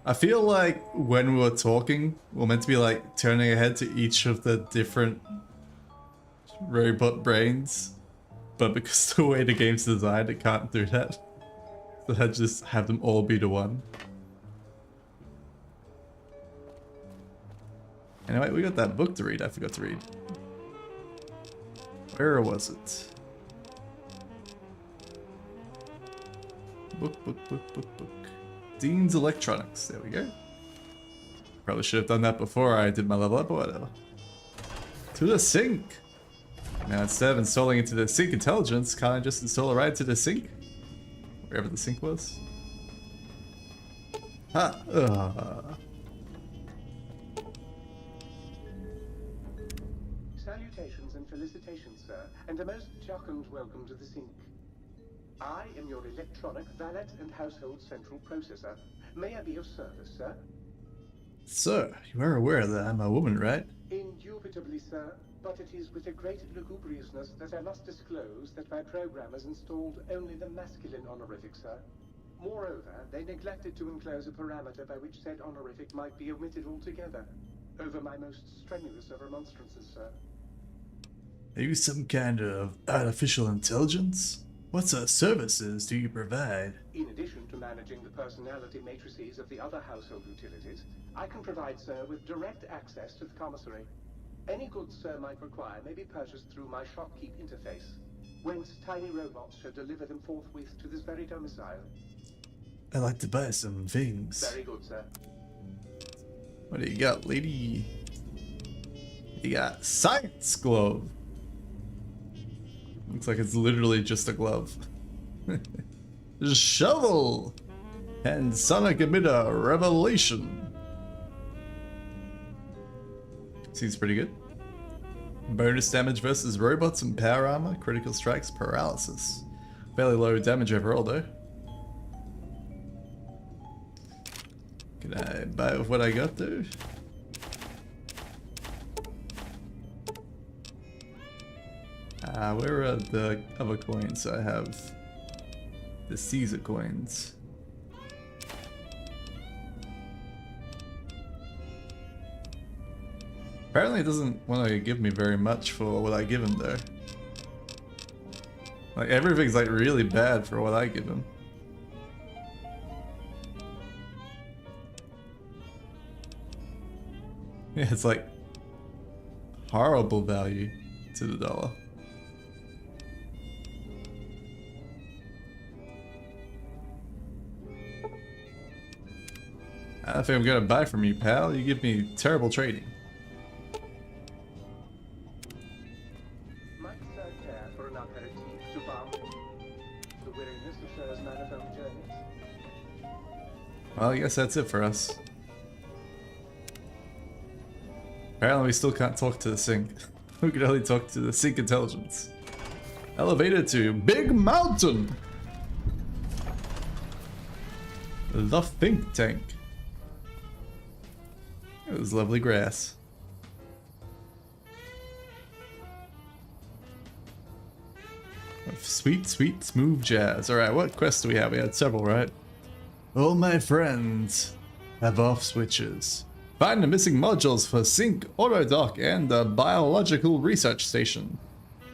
S1: I feel like when we were talking, we're meant to be like turning ahead to each of the different robot brains. But because the way the game's designed, it can't do that. So I just have them all be to one. Anyway, we got that book to read. I forgot to read. Where was it? Book. Dean's Electronics. There we go. Probably should have done that before I did my level up, or whatever. To the sink! Now instead of installing into the Sync Intelligence, can't I just install it right to the sink? Wherever the sink was. Ha!
S8: Salutations and felicitations, sir, and a most jocund welcome to the sink. I am your electronic valet and household central processor. May I be of service, sir?
S1: Sir, you are aware that I'm a woman, right?
S8: Indubitably, sir, but it is with a great lugubriousness that I must disclose that my programmers installed only the masculine honorific, sir. Moreover, they neglected to enclose a parameter by which said honorific might be omitted altogether, over my most strenuous of remonstrances, sir.
S1: Are you some kind of artificial intelligence? What sort of services do you provide?
S8: In addition to managing the personality matrices of the other household utilities, I can provide, sir, with direct access to the commissary. Any goods Sir might require may be purchased through my shopkeep interface, whence tiny robots shall deliver them forthwith to this very domicile.
S1: I'd like to buy some things.
S8: Very good, sir.
S1: What do you got, lady? You got science glove. Looks like it's literally just a glove. Shovel and sonic emitter revelation. Seems pretty good. Bonus damage versus robots and power armor, critical strikes, paralysis. Fairly low damage overall though. Can I buy it with what I got though? Where are the other coins? I have the Caesar coins. Apparently it doesn't want to give me very much for what I give him though. Like everything's like really bad for what I give him. Yeah, it's like horrible value to the dollar. I don't think I'm gonna buy from you, pal. You give me terrible trading.
S8: Might Sir care for an aperitif to balm the weariness of Sir's manifold journeys?
S1: Well, I guess that's it for us. Apparently we still can't talk to the sink. We can only talk to the sink intelligence. Elevator to Big Mountain! The think tank. It was lovely grass. Sweet, sweet, smooth jazz. Alright, what quests do we have? We had several, right? All my friends have off switches. Find the missing modules for Sync, Autodock, and the Biological Research Station.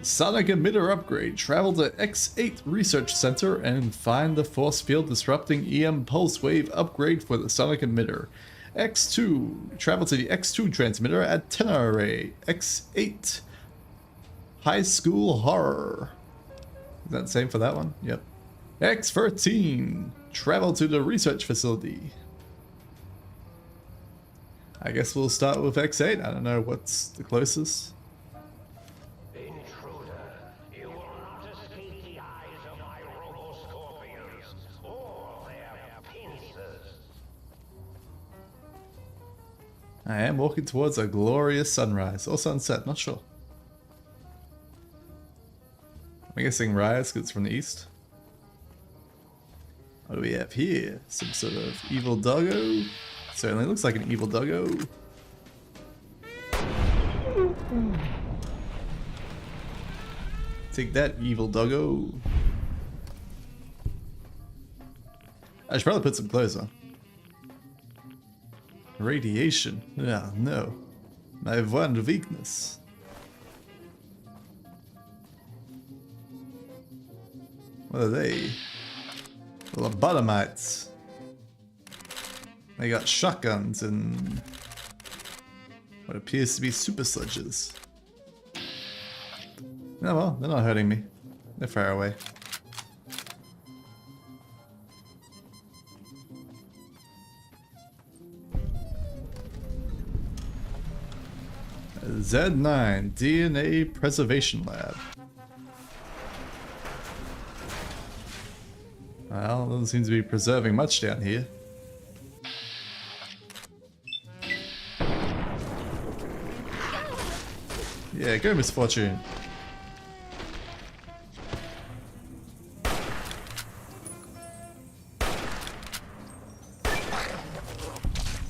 S1: Sonic emitter upgrade. Travel to X8 Research Center and find the force field disrupting EM pulse wave upgrade for the sonic emitter. X2. Travel to the X2 transmitter at Tenere. X8. High School Horror. Is that the same for that one? Yep. X13. Travel to the research facility. I guess we'll start with X8. I don't know what's the closest.
S7: Intruder, you will not escape the eyes of my robo-scorpions or their pincers.
S1: I am walking towards a glorious sunrise or sunset, not sure. I'm guessing rise because it's from the east. What do we have here? Some sort of evil doggo? Certainly looks like an evil doggo. Take that, evil doggo. I should probably put some clothes on. Radiation. Ah, no. My one weakness. What are they? Lobotomites. They got shotguns and what appears to be super sludges. No, well, they're not hurting me. They're far away. Z9 DNA Preservation Lab. Well, doesn't seem to be preserving much down here. Yeah, go Misfortune.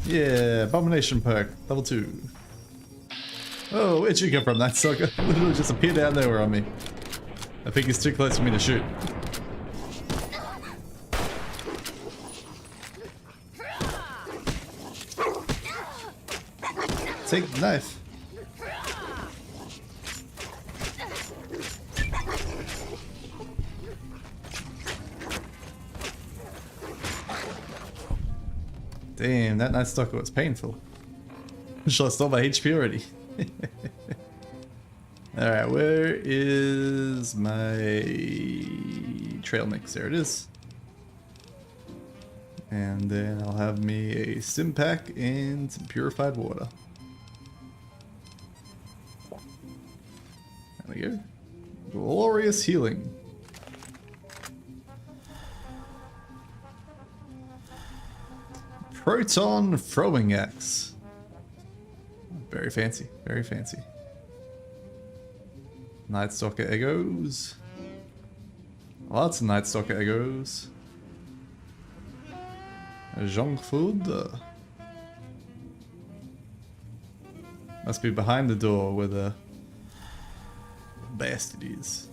S1: Yeah, Abomination perk, level 2. Oh, where'd you come from, that sucker? Literally just appeared down there on me. I think he's too close for me to shoot. Take the knife. Damn, that knife stalker was painful. Should I stole my HP already? Alright, where is my trail mix? There it is. And then I'll have me a stim pack and some purified water. There we go. Glorious healing. Proton throwing axe. Very fancy, very fancy. Night Stalker Egos. Lots of Night Stalker Egos. Junk food. Must be behind the door where the bastard is.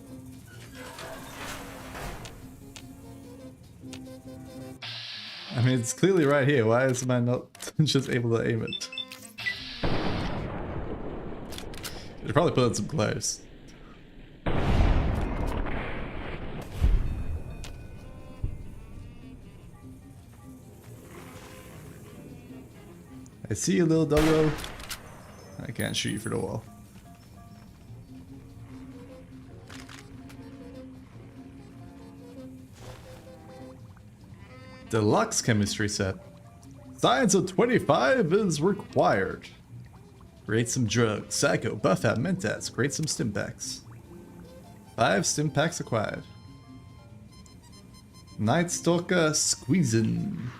S1: I mean, it's clearly right here. Why is I not just able to aim it? Should probably put on some gloves. I see you, little doggo. I can't shoot you through the wall. Deluxe chemistry set. Science of 25 is required. Create some drugs. Psycho, buff out, Mentats. Create some stim packs. 5 stim packs acquired. Night Stalker squeezing.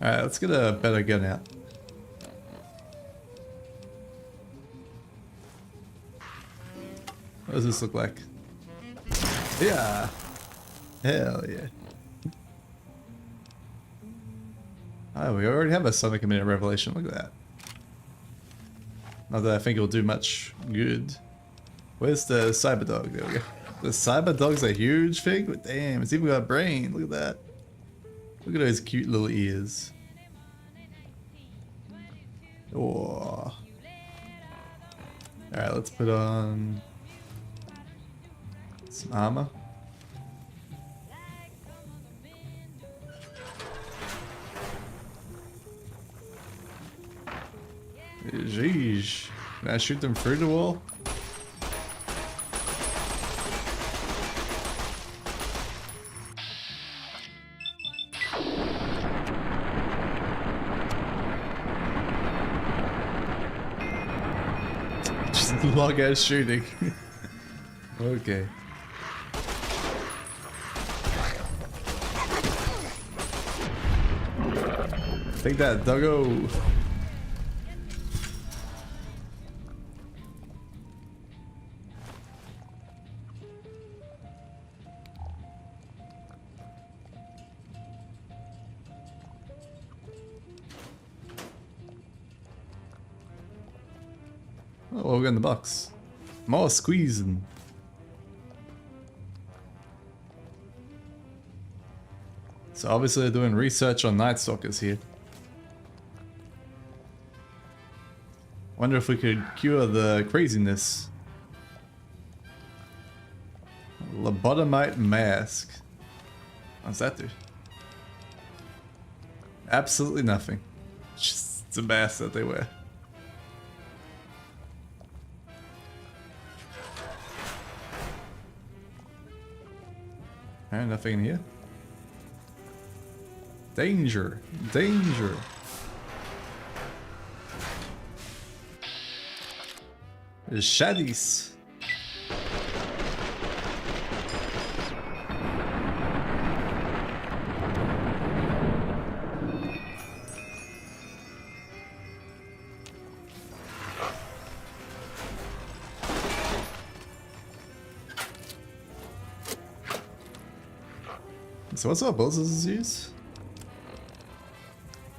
S1: Alright, let's get a better gun out. What does this look like? Yeah! Hell yeah. Oh, we already have a Sonic Minute Revelation, look at that. Not that I think it'll do much good. Where's the Cyber Dog? There we go. The Cyber Dog's a huge thing? But damn, it's even got a brain, look at that. Look at those cute little ears. Oh. Alright, let's put on some armor. Jeez. Can I shoot them through the wall? Just long ass shooting. Okay. Take that, doggo. Oh, we got in the box. More squeezing. So obviously they're doing research on Night Stalkers here. Wonder if we could cure the craziness. Lobotomite mask. What's that do? Absolutely nothing. Just it's a mask that they wear. Alright, nothing in here. Danger! Danger! There's shaddies. So what's all bullets does this use?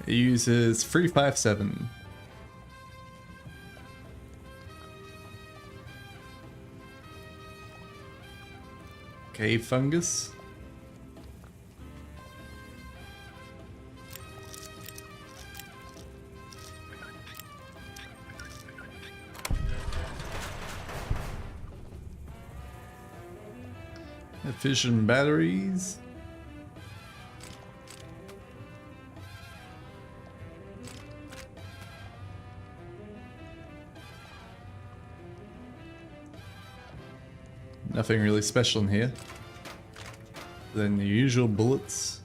S1: It uses 357. Cave fungus. Fission batteries. Nothing really special in here than the usual bullets.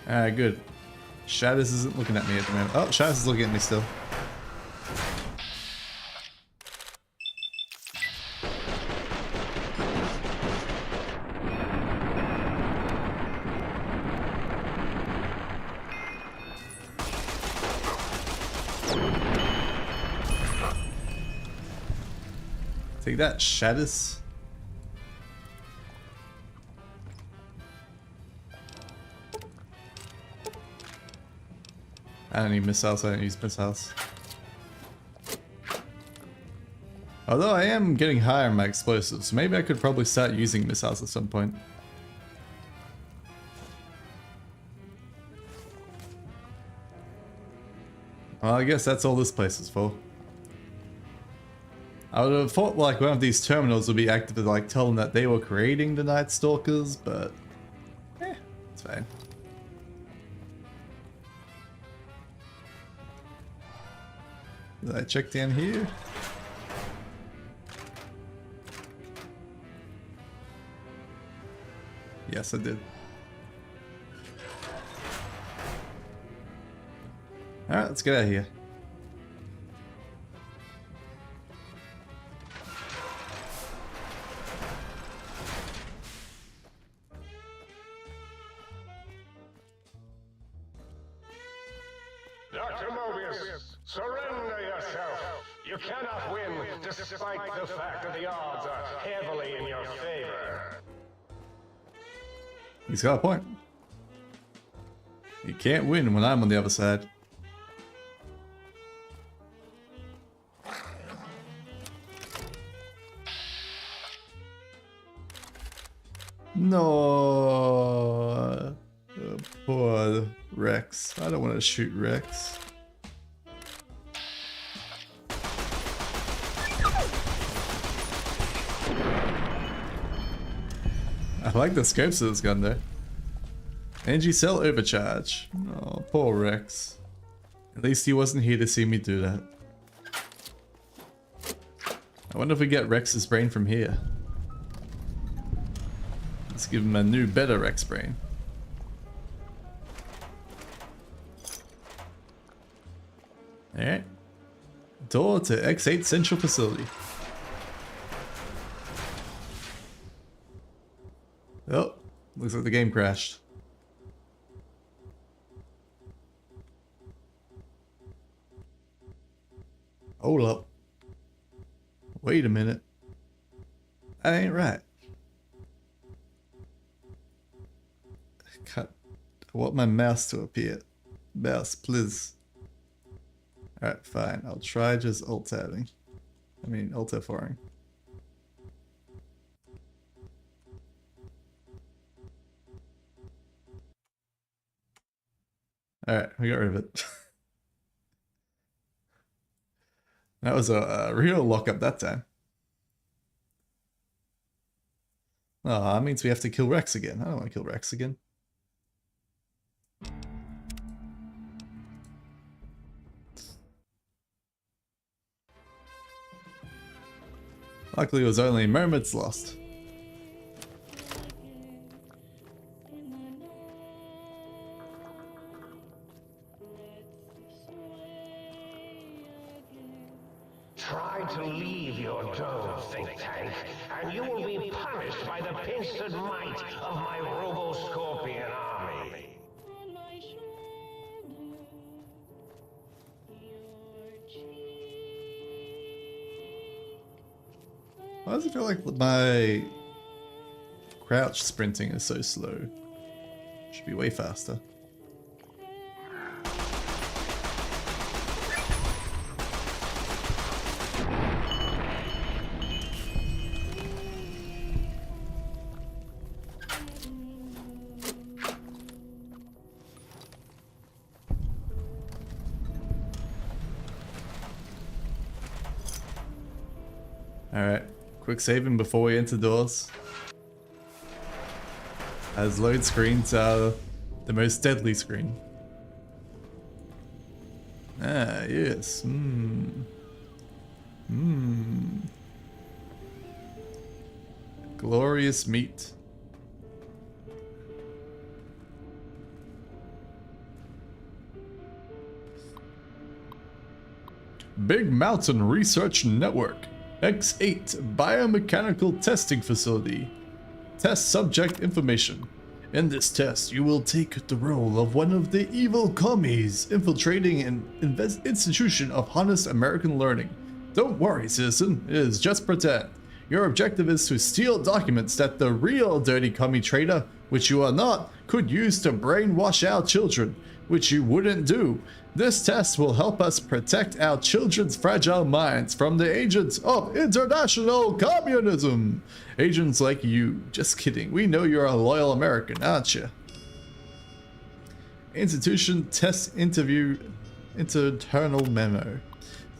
S1: Alright, good. Shadows isn't looking at me at the moment. Oh, Shadows is looking at me still. Take that, Shadows. I don't need missiles, I don't use missiles. Although I am getting higher in my explosives, so maybe I could probably start using missiles at some point. Well, I guess that's all this place is for. I would have thought like one of these terminals would be active to like tell them that they were creating the Night Stalkers, but it's fine. Did I check down here? Yes, I did. Alright, let's get out of here.
S7: Dr. Mobius, surrender yourself. You cannot win, despite the fact that the odds are heavily in your favor.
S1: He's got a point. You can't win when I'm on the other side. No, poor Rex. I don't want to shoot Rex. I like the scopes of this gun though. Energy cell overcharge. Oh, poor Rex. At least he wasn't here to see me do that. I wonder if we get Rex's brain from here. Let's give him a new, better Rex brain. Alright. Door to X8 Central Facility. Oh, looks like the game crashed. Hold up. Wait a minute. That ain't right. I want my mouse to appear. Mouse, please. Alright, fine. I'll try just alt-tabbing. I mean, alt-F4ing. Alright, we got rid of it. That was a real lockup that time. Oh, that means we have to kill Rex again. I don't want to kill Rex again. Luckily it was only moments lost.
S7: Try to leave your dome, think tank, and you will be punished by the pincered might of my Robo-Scorpion army.
S1: Why does it feel like my crouch sprinting is so slow? Should be way faster. Alright, quick saving before we enter doors. As load screens are the most deadly screen. Ah, yes. Glorious meat. Big Mountain Research Network. X8 Biomechanical Testing Facility. Test subject information. In this test, you will take the role of one of the evil commies infiltrating an institution of honest American learning. Don't worry, citizen, it is just pretend. Your objective is to steal documents that the real dirty commie trader, which you are not, could use to brainwash our children, which you wouldn't do. This test will help us protect our children's fragile minds from the agents of international communism. Agents like you. Just kidding. We know you're a loyal American, aren't you? Institution test interview internal memo.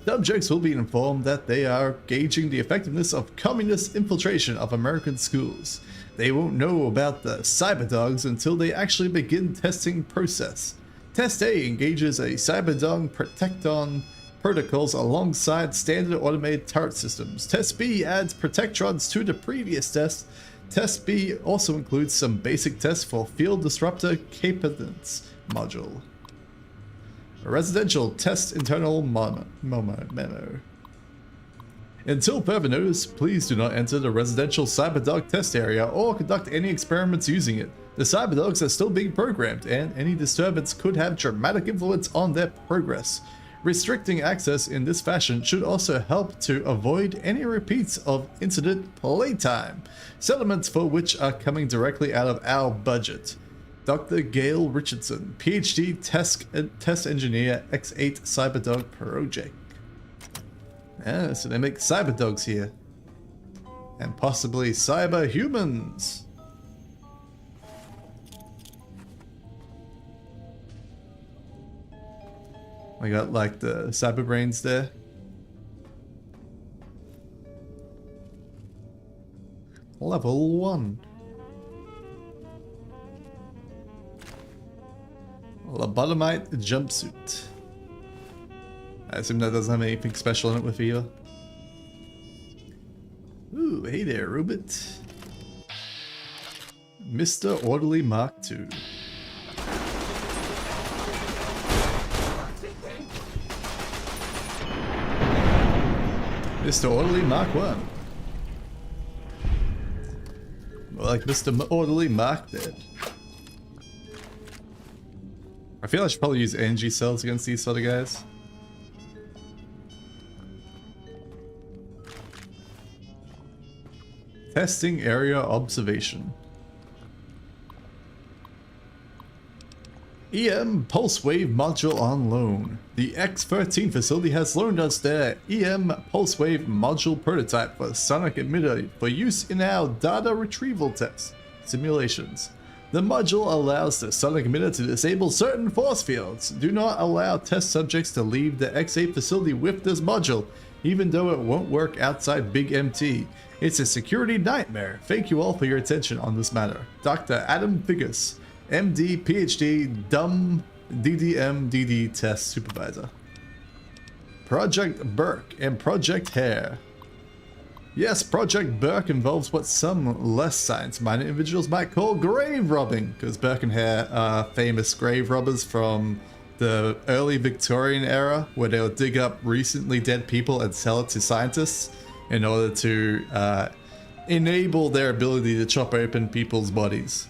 S1: Subjects will be informed that they are gauging the effectiveness of communist infiltration of American schools. They won't know about the cyberdogs until they actually begin testing process. Test A engages a Cyberdog Protecton protocols alongside standard automated turret systems. Test B adds Protectrons to the previous test. Test B also includes some basic tests for Field Disruptor Capacitance Module. A residential test internal memo. Until further notice, please do not enter the residential Cyberdog test area or conduct any experiments using it. The Cyberdogs are still being programmed, and any disturbance could have dramatic influence on their progress. Restricting access in this fashion should also help to avoid any repeats of incident playtime, settlements for which are coming directly out of our budget. Dr. Gail Richardson, PhD Test Engineer, X8 Cyberdog Project. Yeah, so they make cyberdogs here. And possibly cyber humans. I got like the cyber brains there. Level 1. Lobotomite jumpsuit. I assume that doesn't have anything special in it with Viva. Ooh, hey there, Rubit. Mr. Orderly Mark II. Mr. Orderly Mark 1. More like Mr. Orderly Mark dead. I feel I should probably use energy cells against these sort of guys. Testing area observation. EM Pulse Wave Module on loan. The X13 facility has loaned us their EM Pulse Wave Module prototype for sonic emitter for use in our data retrieval test simulations. The module allows the sonic emitter to disable certain force fields. Do not allow test subjects to leave the X8 facility with this module, even though it won't work outside Big MT. It's a security nightmare. Thank you all for your attention on this matter. Dr. Adam Figgis, MD, PhD, Dumb DDM DD Test Supervisor. Project Burke and Project Hare. Yes, Project Burke involves what some less science-minded individuals might call grave robbing, because Burke and Hare are famous grave robbers from the early Victorian era, where they'll dig up recently dead people and sell it to scientists in order to enable their ability to chop open people's bodies.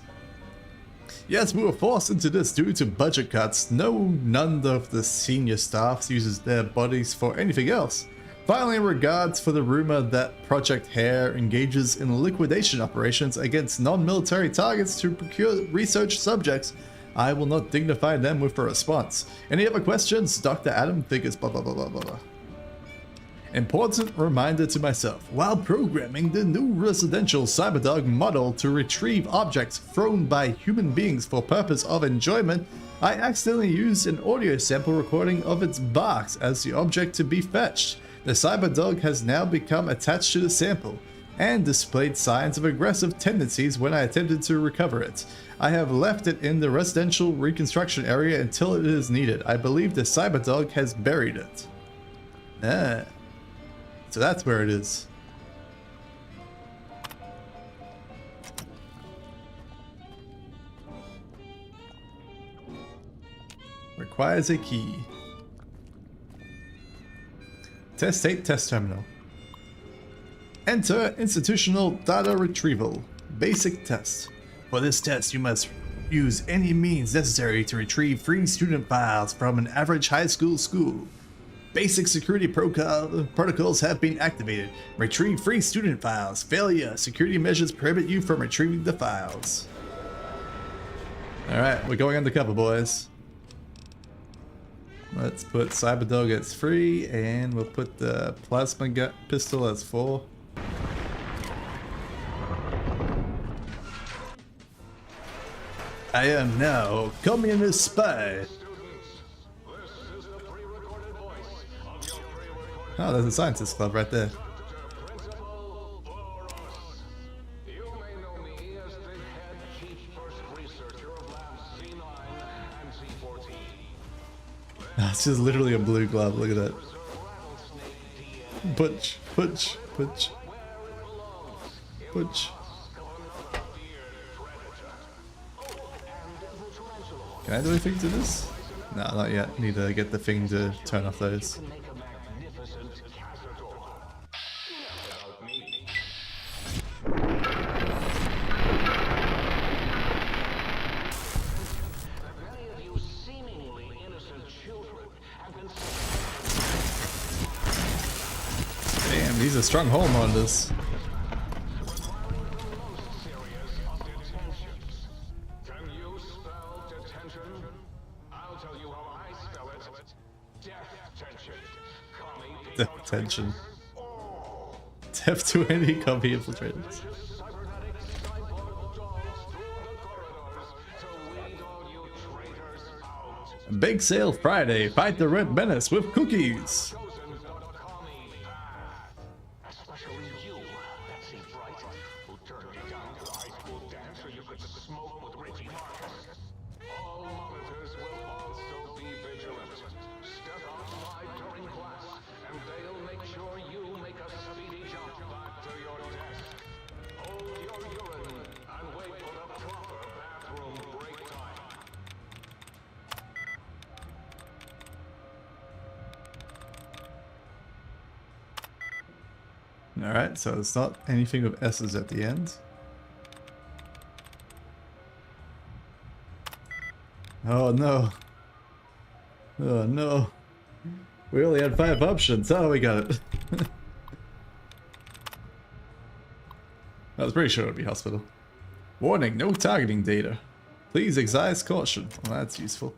S1: Yes, we were forced into this due to budget cuts. None of the senior staff uses their bodies for anything else. Finally, in regards for the rumor that Project Hare engages in liquidation operations against non-military targets to procure research subjects, I will not dignify them with a response. Any other questions? Dr. Adam Figgis, blah blah blah blah blah. Important reminder to myself, while programming the new residential Cyberdog model to retrieve objects thrown by human beings for purpose of enjoyment, I accidentally used an audio sample recording of its barks as the object to be fetched. The Cyberdog has now become attached to the sample, and displayed signs of aggressive tendencies when I attempted to recover it. I have left it in the residential reconstruction area until it is needed. I believe the Cyberdog has buried it. Ah. So that's where it is. Requires a key. Test 8 test terminal. Enter institutional data retrieval. Basic test. For this test, you must use any means necessary to retrieve free student files from an average high school. Basic security protocols have been activated. Retrieve free student files. Failure. Security measures prohibit you from retrieving the files. Alright, we're going undercover, boys. Let's put Cyberdog as free, and we'll put the plasma gun pistol as 4. I am now communist spy. Oh, there's a scientist club right there.
S6: You may know me as the head chief first researcher of labs C9 and C14.
S1: It's just literally a blue glove, look at that. Butch. Can I do anything to this? No, not yet. Need to get the thing to turn off those. Damn, these are strong hole monitors. Detention. Death to any copy infiltrators. Big sale Friday. Fight the Red Menace with cookies. Alright, so it's not anything with S's at the end. Oh no. Oh no. We only had 5 options. Oh, we got it. I was pretty sure it would be hospital. Warning, no targeting data. Please exercise caution. Well, that's useful.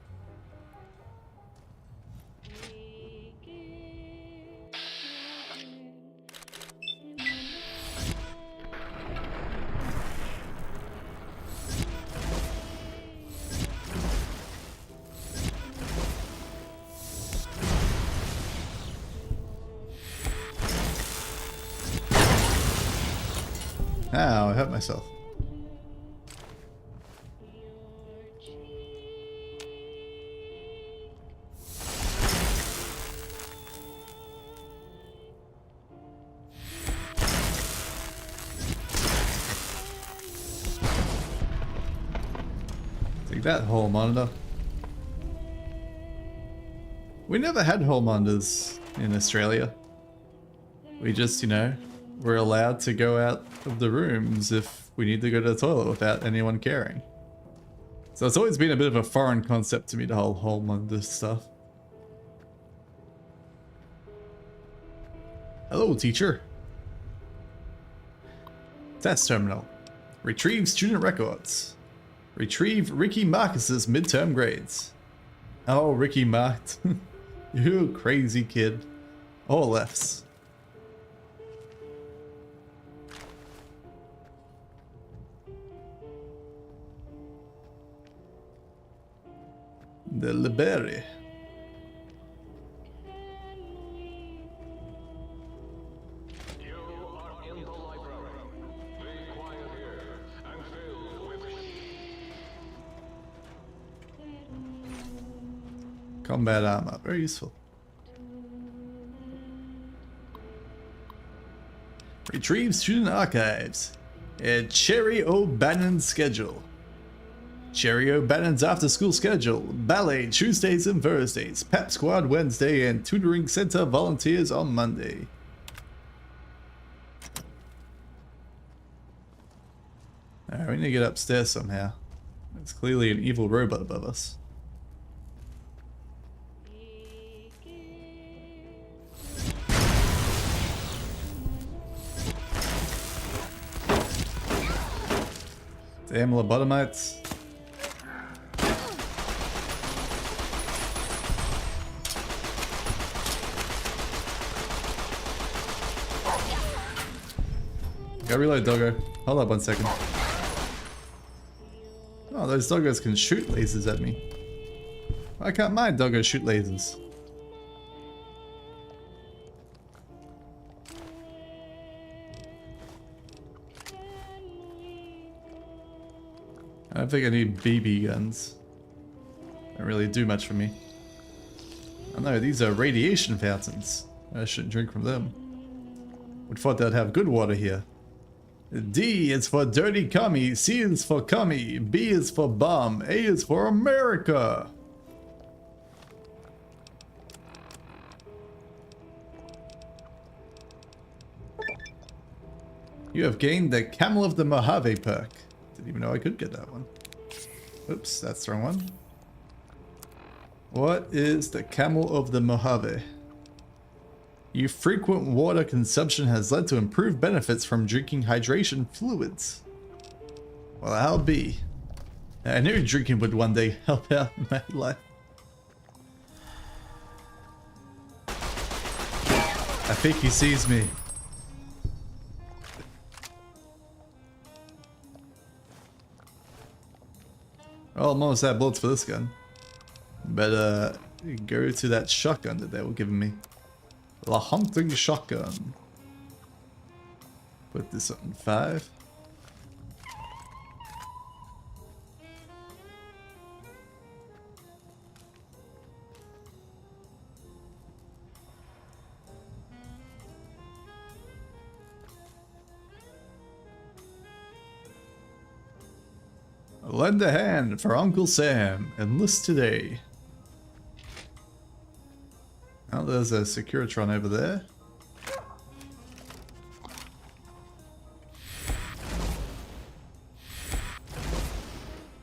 S1: Ow, I hurt myself. Take that, hole monitor. We never had hole monitors in Australia. We just, you know, we're allowed to go out of the rooms if we need to go to the toilet without anyone caring. So it's always been a bit of a foreign concept to me, the whole hole monitor stuff. Hello, teacher. Test terminal. Retrieve student records. Retrieve Ricky Marcus's midterm grades. Oh, Ricky marked. You crazy kid. All F's. The library.
S6: You are in the library. Be quiet here and filled with
S1: Combat armor, very useful. Retrieve student archives. A Cherry O'Bannon schedule. Cherry O'Bannon's after school schedule. Ballet Tuesdays and Thursdays. Pep Squad Wednesday and Tutoring Center volunteers on Monday. Alright, we need to get upstairs somehow. There's clearly an evil robot above us. Damn lobotomites. Gotta reload, doggo. Hold up 1 second. Oh, those doggos can shoot lasers at me. Why can't my doggo shoot lasers? I don't think I need BB guns. Don't really do much for me. Oh no, these are radiation fountains. I shouldn't drink from them. Would thought they'd have good water here. D is for dirty commie, C is for commie, B is for bomb, A is for America. You have gained the Camel of the Mojave perk. Didn't even know I could get that one. Oops, that's the wrong one. What is the Camel of the Mojave? Your frequent water consumption has led to improved benefits from drinking hydration fluids. Well, I'll be. I knew drinking would one day help out in my life. I think he sees me. Oh, almost had bullets for this gun. Better go to that shotgun that they were giving me. The hunting shotgun. Put this on 5. Lend a hand for Uncle Sam. Enlist today. Oh, there's a Securitron over there.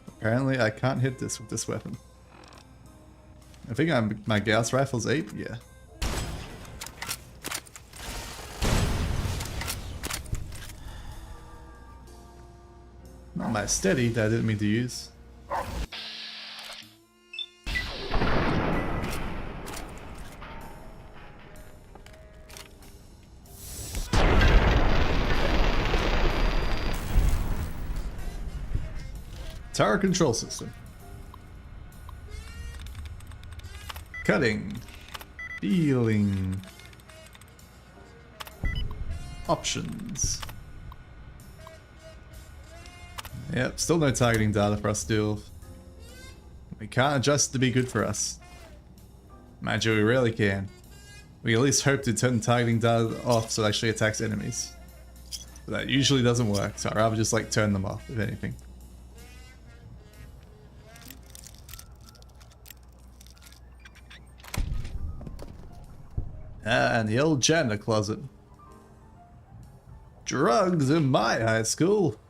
S1: Apparently I can't hit this with this weapon. I think my Gauss rifle's 8, yeah. Not my steady that I didn't mean to use. Tower control system. Cutting. Dealing. Options. Yep, still no targeting data for us to deal with. We can't adjust to be good for us. Mind you, we rarely can. We at least hope to turn targeting data off so it actually attacks enemies. But that usually doesn't work, so I'd rather just like turn them off, if anything. Ah, and the old janitor closet. Drugs in my high school.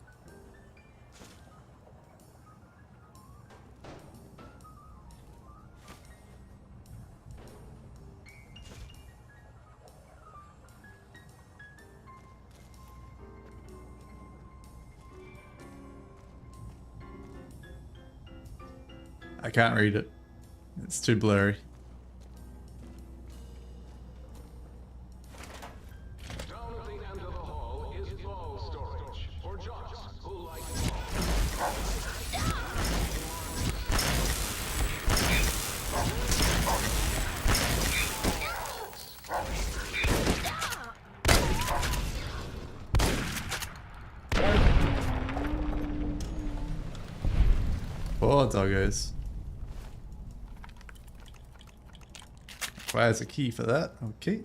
S1: I can't read it. It's too blurry.
S6: Down at the end of the hall is ball storage for jocks who like
S1: Poor doggos. Requires a key for that. Okay.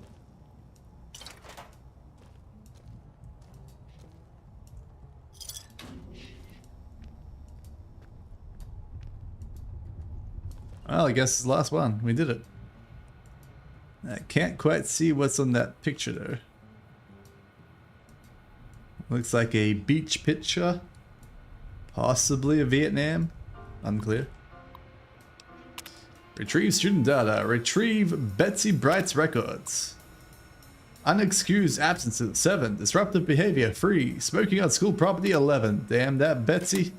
S1: Well, I guess it's the last one. We did it. I can't quite see what's on that picture though. Looks like a beach picture. Possibly a Vietnam. Unclear. Retrieve student data. Retrieve Betsy Bright's records. Unexcused absences 7. Disruptive behavior 3. Smoking on school property 11. Damn that Betsy.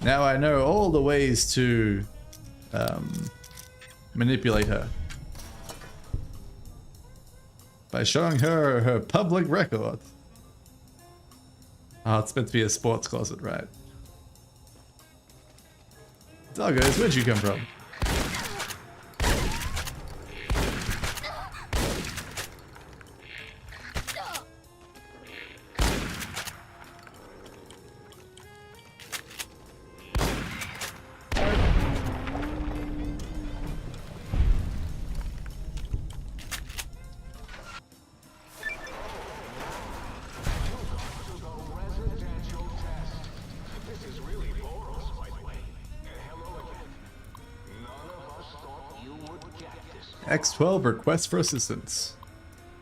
S1: Now I know all the ways to manipulate her. By showing her her public record. Oh, it's meant to be a sports closet, right? Doggos, where'd you come from? X12 request for assistance.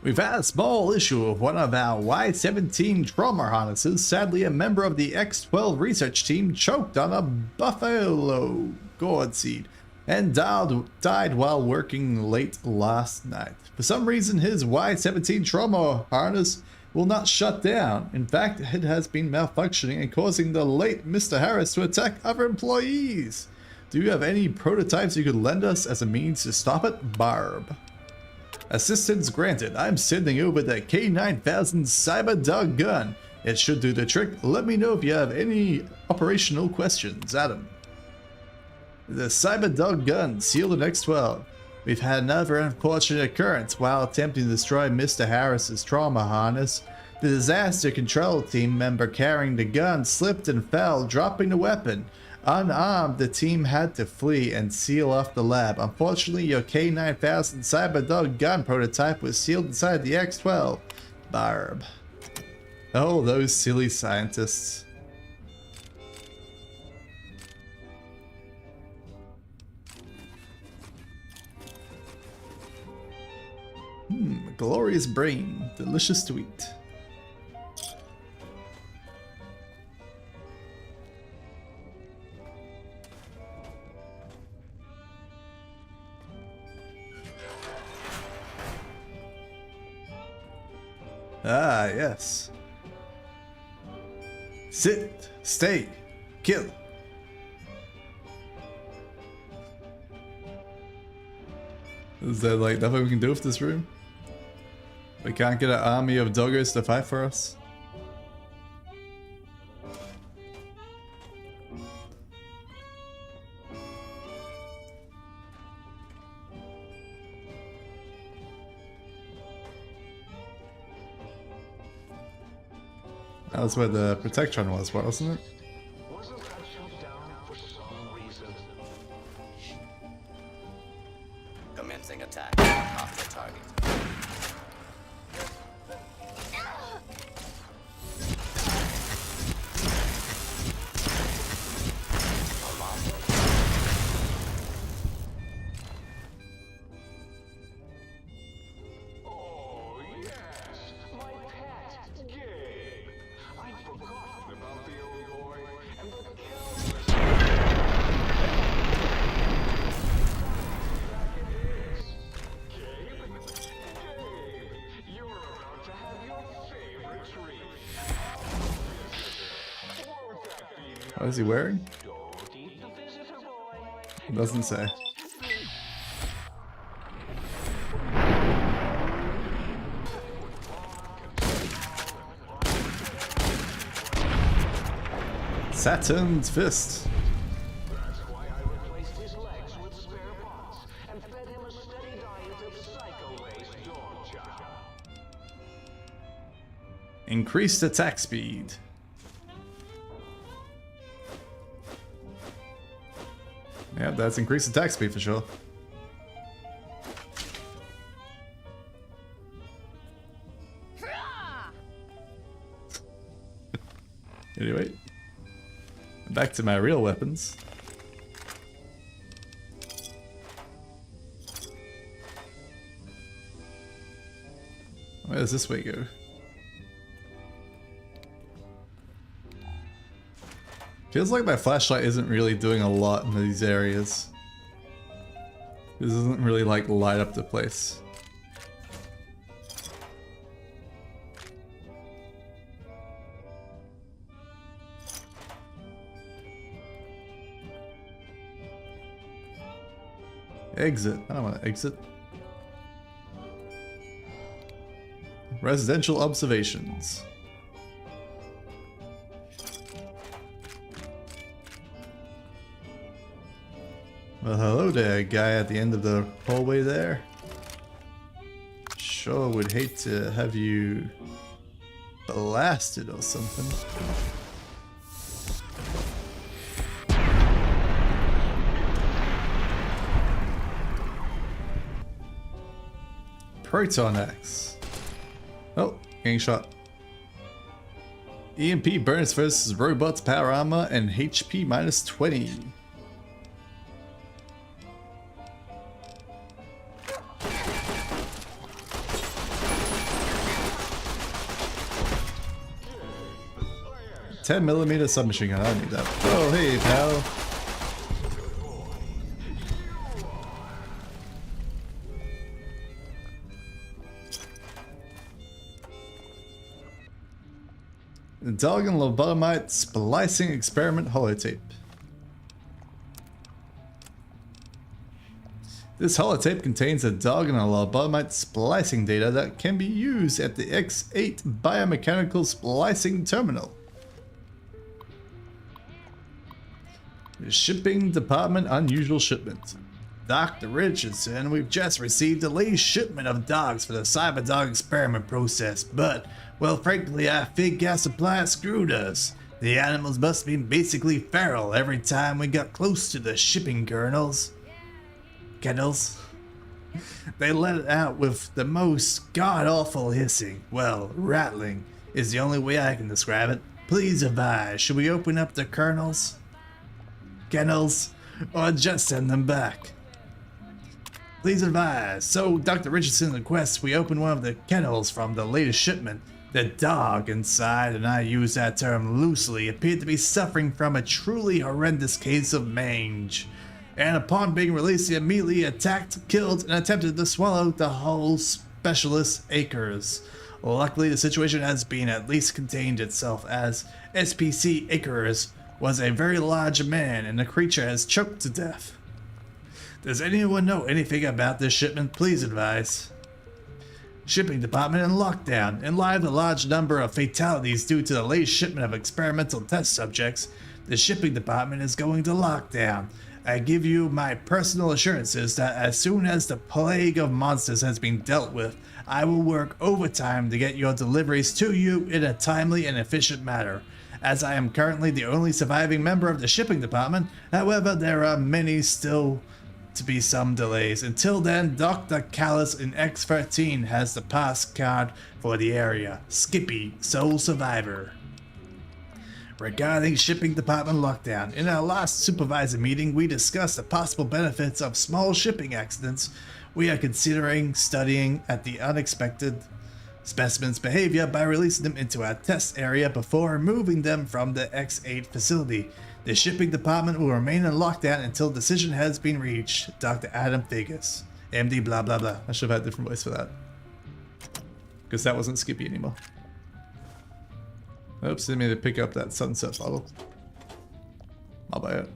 S1: We've had a small issue of one of our Y-17 trauma harnesses. Sadly, a member of the X12 research team choked on a buffalo gourd seed and died while working late last night. For some reason, his Y-17 trauma harness will not shut down. In fact, it has been malfunctioning and causing the late Mr. Harris to attack other employees. Do you have any prototypes you could lend us as a means to stop it? Barb. Assistance granted. I'm sending over the K9000 Cyber Dog gun. It should do the trick. Let me know if you have any operational questions. Adam. The Cyber Dog gun sealed in X12. We've had another unfortunate occurrence while attempting to destroy Mr. Harris's trauma harness. The disaster control team member carrying the gun slipped and fell, dropping the weapon. Unarmed, the team had to flee and seal off the lab. Unfortunately, your K9000 Cyberdog gun prototype was sealed inside the X12. Barb. Oh, those silly scientists. Glorious brain. Delicious to eat. Ah, yes. Sit, stay, kill. Is there like nothing we can do with this room? We can't get an army of doggos to fight for us? That was where the Protectron was, wasn't it?
S7: Wasn't that shut down for some reason?
S9: Commencing attack off the target.
S7: Oh, yes, my pet, Gabe. I'd forgotten about the old boy and the countless... Back it is. Gabe? Gabe, you're about to have your favorite treat. Won't that be nice?
S1: What is he wearing?
S7: Don't eat the visitor, boy.
S1: It doesn't say. Saturn's Fist.
S7: That's why I replaced his legs with spare parts and fed him a steady diet of psycho-laced dog chow.
S1: Increased attack speed. Yep, that's increased attack speed for sure. Anyway, back to my real weapons. Where does this way go? Feels like my flashlight isn't really doing a lot in these areas. This doesn't really like light up the place. Exit. I don't want to exit. Residential observations. Well, hello there, guy at the end of the hallway there. Sure would hate to have you blasted or something. Proton X. Oh, getting shot. EMP burns versus robots, power armor, and HP minus 20. $10mm submachine gun, I need that. Oh, hey, pal. The dog and lobotomite splicing experiment holotape. This holotape contains a dog and a lobotomite splicing data that can be used at the X8 biomechanical splicing terminal. The shipping department unusual shipment. Dr. Richardson, we've just received the latest shipment of dogs for the CyberDog experiment process, but, well, frankly, I think our supply screwed us. The animals must be basically feral every time we got close to the shipping kennels. They let it out with the most god-awful hissing. Well, rattling is the only way I can describe it. Please advise, should we open up the kennels, or just send them back? Please advise. So, Dr. Richardson requests we open one of the kennels from the latest shipment. The dog inside, and I use that term loosely, appeared to be suffering from a truly horrendous case of mange. And upon being released, he immediately attacked, killed, and attempted to swallow the whole specialist Acres. Luckily, the situation has been at least contained itself, as SPC Acres was a very large man and the creature has choked to death. Does anyone know anything about this shipment? Please advise. Shipping department in lockdown. In light of the large number of fatalities due to the latest shipment of experimental test subjects, the shipping department is going to lockdown. I give you my personal assurances that as soon as the plague of monsters has been dealt with, I will work overtime to get your deliveries to you in a timely and efficient manner. As I am currently the only surviving member of the shipping department, however, there are many still to be some delays. Until then, Dr. Callis in X13 has the pass card for the area. Skippy, sole survivor. Regarding shipping department lockdown, in our last supervisor meeting, we discussed the possible benefits of small shipping accidents. We are considering studying at the unexpected specimens' behavior by releasing them into our test area before removing them from the X8 facility. The shipping department will remain in lockdown until decision has been reached. Dr. Adam Vegas, MD blah blah blah. I should have had a different voice for that. Because that wasn't Skippy anymore. Oops, didn't mean to pick up that sunset bottle. I'll buy it.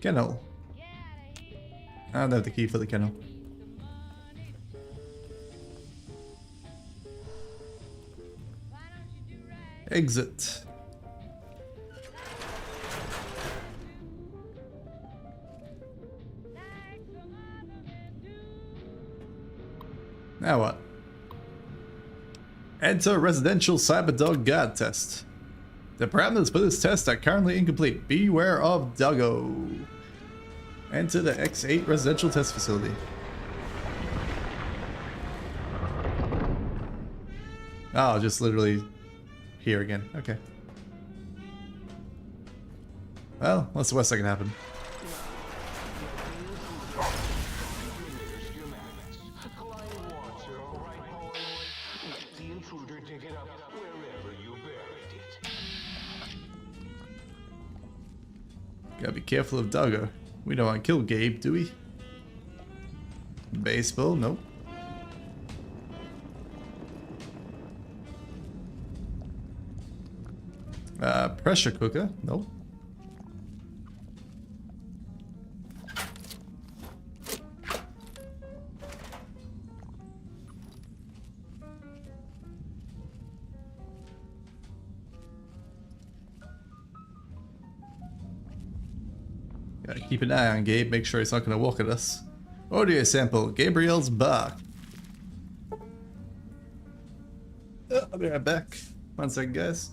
S1: Kennel. I don't have the key for the kennel. Exit. Now what? Enter residential CyberDog guard test. The parameters for this test are currently incomplete. Beware of doggo. Enter the X8 residential test facility. Oh, just literally here again. Okay. Well, what's the worst that can happen? Gotta be careful of Doggo. We don't want to kill Gabe, do we? Baseball? Nope. Pressure cooker? Nope. Gotta keep an eye on Gabe, make sure he's not gonna walk at us. Audio sample, Gabriel's bark. I'll be right back. 1 second, guys.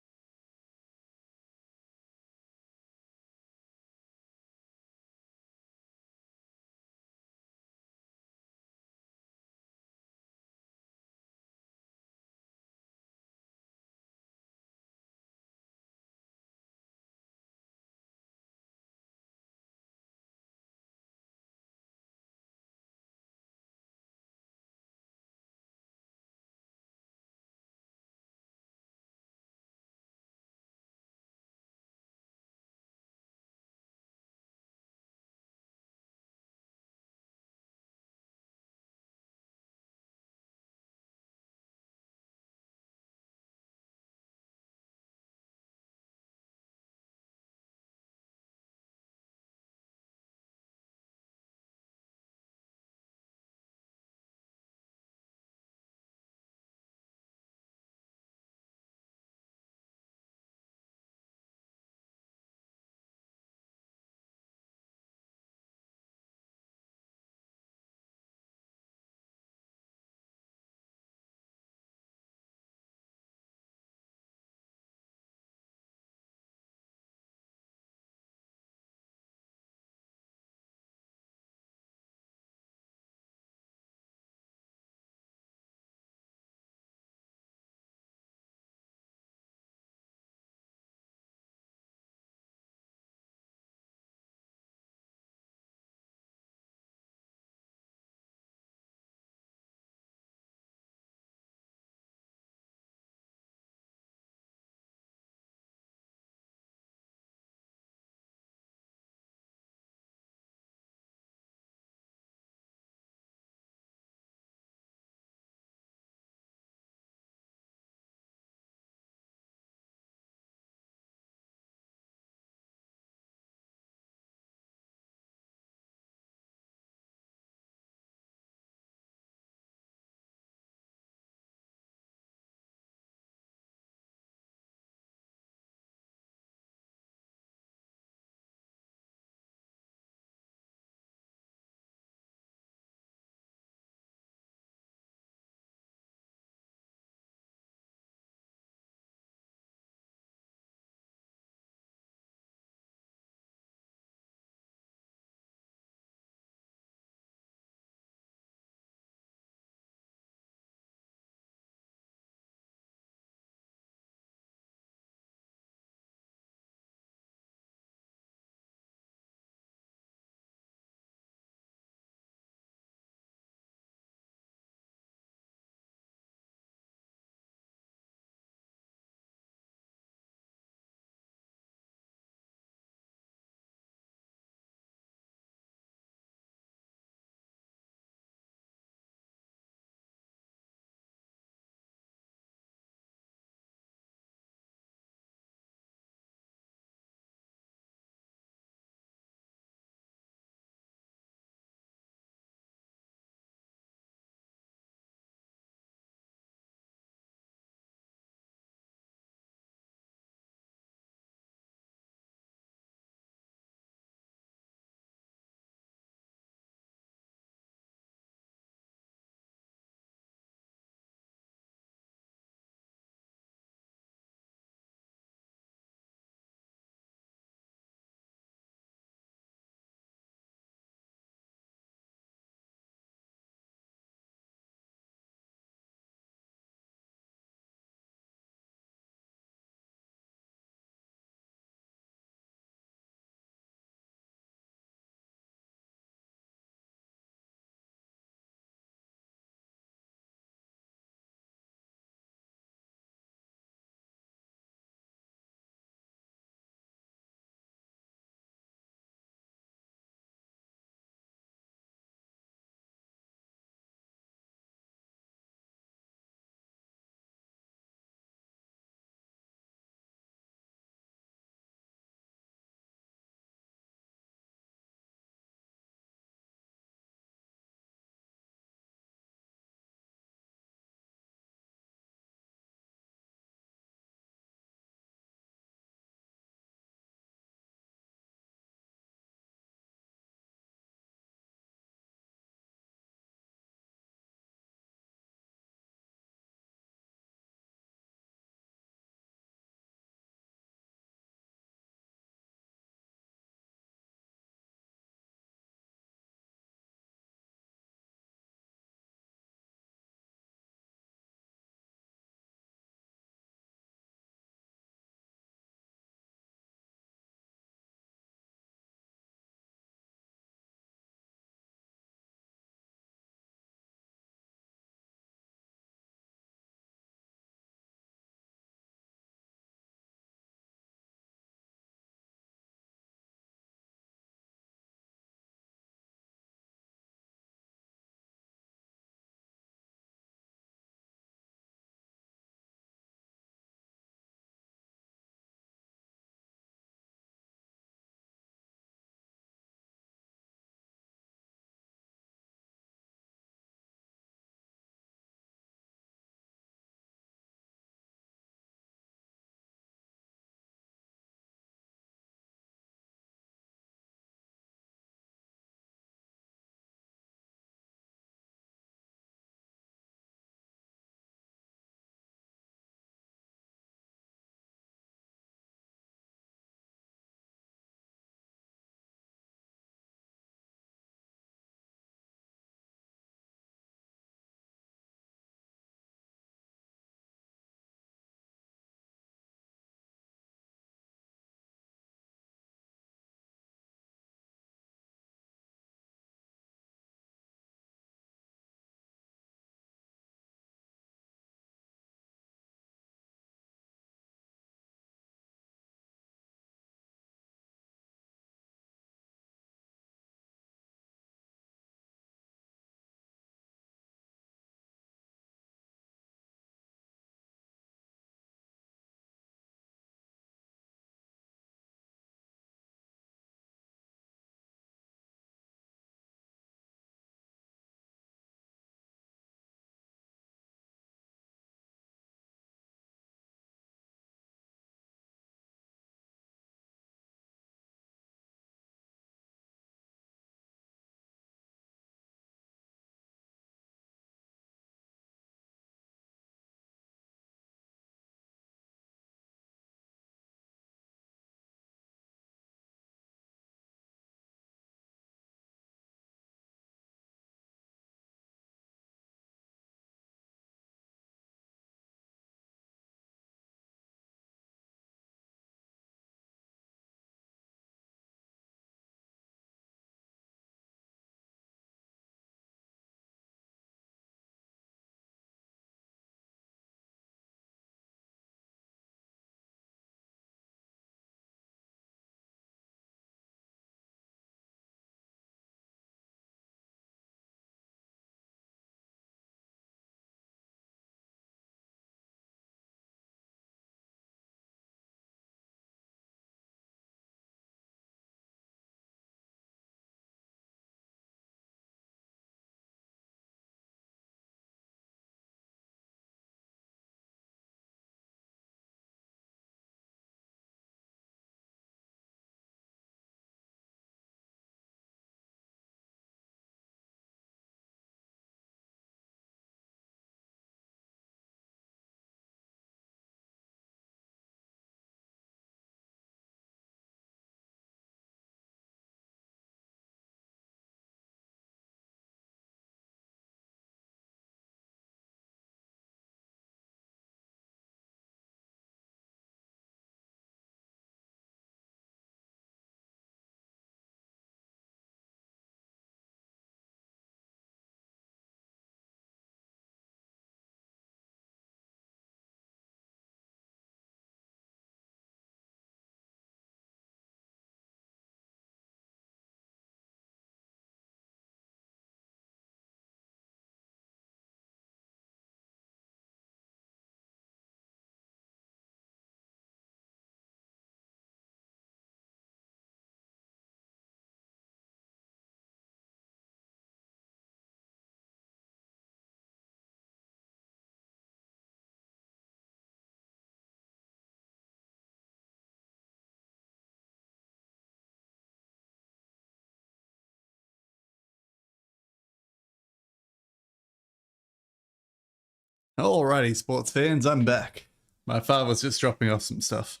S1: Alrighty, sports fans, I'm back. My father was just dropping off some stuff.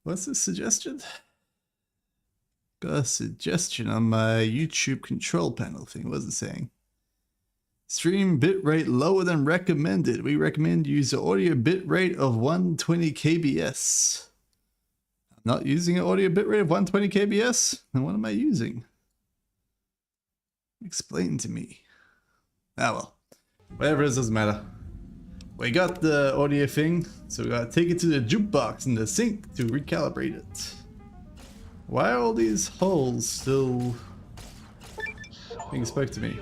S1: What's the suggestion? Got a suggestion on my YouTube control panel thing. What's it saying? Stream bitrate lower than recommended. We recommend you use an audio bitrate of 120 kbs. I'm not using an audio bitrate of 120 kbs? Then what am I using? Explain to me. Ah well. Whatever it is, doesn't matter. We got the audio thing, so we gotta take it to the jukebox in the sink to recalibrate it. Why are all these holes still being spoke to me?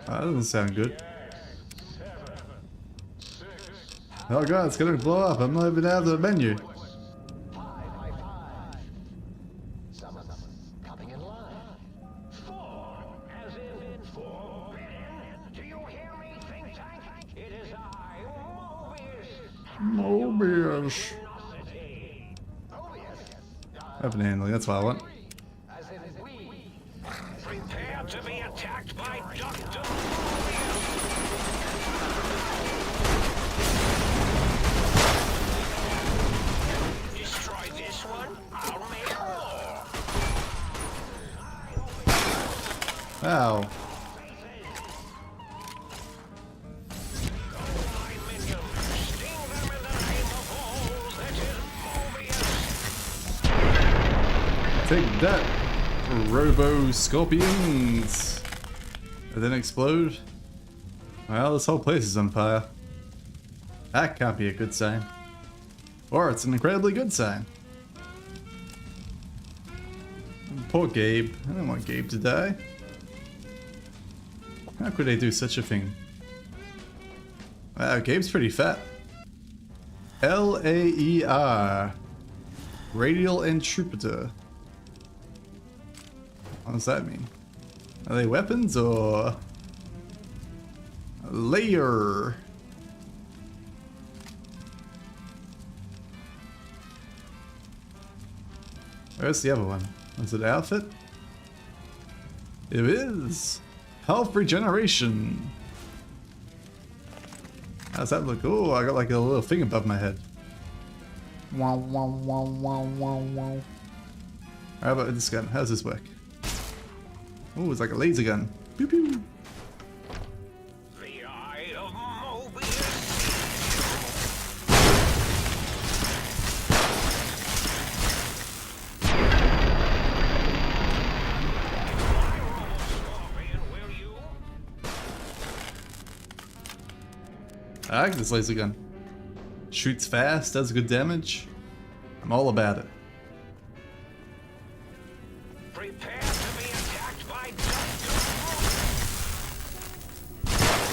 S1: That doesn't sound good. Oh god, it's gonna blow up. I'm not even out of the menu. Mobius. Open handling, that's what I want.
S2: Prepare to be attacked by Dr. Destroy this one, I'll make more.
S1: Ow. Take that, Robo Scorpions! And then explode. Well, this whole place is on fire. That can't be a good sign. Or it's an incredibly good sign. Poor Gabe. I don't want Gabe to die. How could they do such a thing? Wow, Gabe's pretty fat. L-A-E-R. Radial Intrupator. What does that mean? Are they weapons or a layer? Where's the other one? Is it outfit? It is! Health regeneration! How's that look? Oh, I got like a little thing above my head. Wow, wow, wow, wow, wow, wow. How about this gun? How's this work? Oh, it's like a laser gun. Pew pew.
S2: The Eye of Mobius.
S1: I like this laser gun. Shoots fast, does good damage. I'm all about it.
S2: Prepare to be attacked by Dr.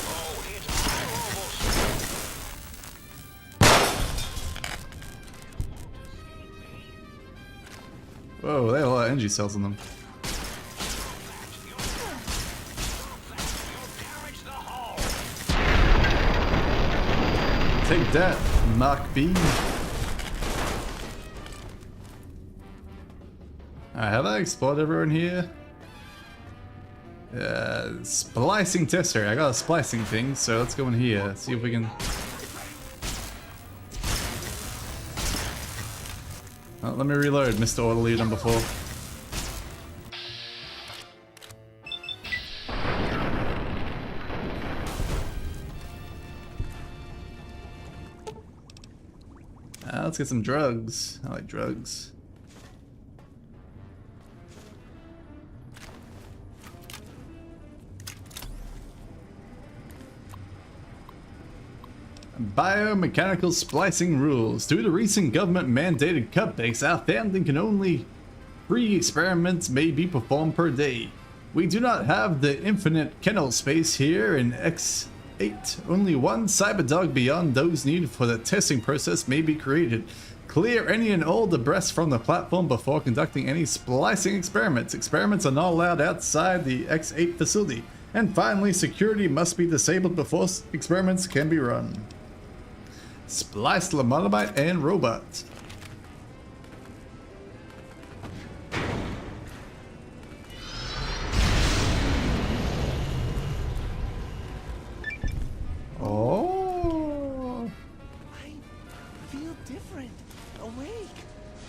S2: Oh, it's my
S1: Whoa, they have a lot of energy cells in them. Take that, Mark B. Alright, have I explored everyone here? Splicing tester. I got a splicing thing, so let's go in here. See if we can... Oh, let me reload, Mr. Orderly number 4. Let's get some drugs. I like drugs. Biomechanical splicing rules. Due to recent government-mandated cutbacks, our founding can only 3 experiments may be performed per day. We do not have the infinite kennel space here in X8. Only one cyberdog beyond those needed for the testing process may be created. Clear any and all debris from the platform before conducting any splicing experiments. Experiments are not allowed outside the X8 facility. And finally, security must be disabled before experiments can be run. Spliced Lobotomite and robot. Oh.
S10: I feel different. Awake.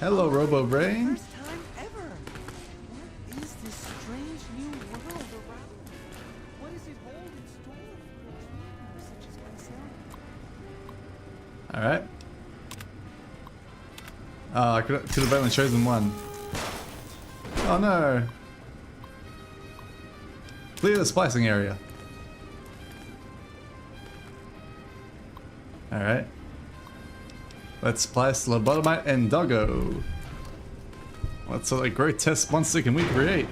S1: Hello, Robo Brain.
S10: First time ever. What is this strange new world around? What does it hold in store for dreamers such as myself?
S1: All right. Oh, I could have only chosen one. Oh no. Clear the splicing area. Alright. Let's splice Lobotomite and Doggo. What sort of grotesque monster can we create?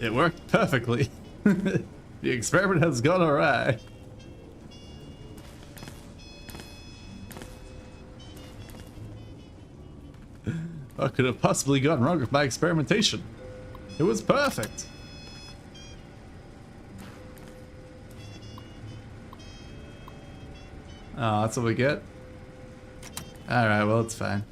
S1: It worked perfectly. The experiment has gone awry. What could have possibly gone wrong with my experimentation? It was perfect. Oh, that's what we get? Alright, well, it's fine.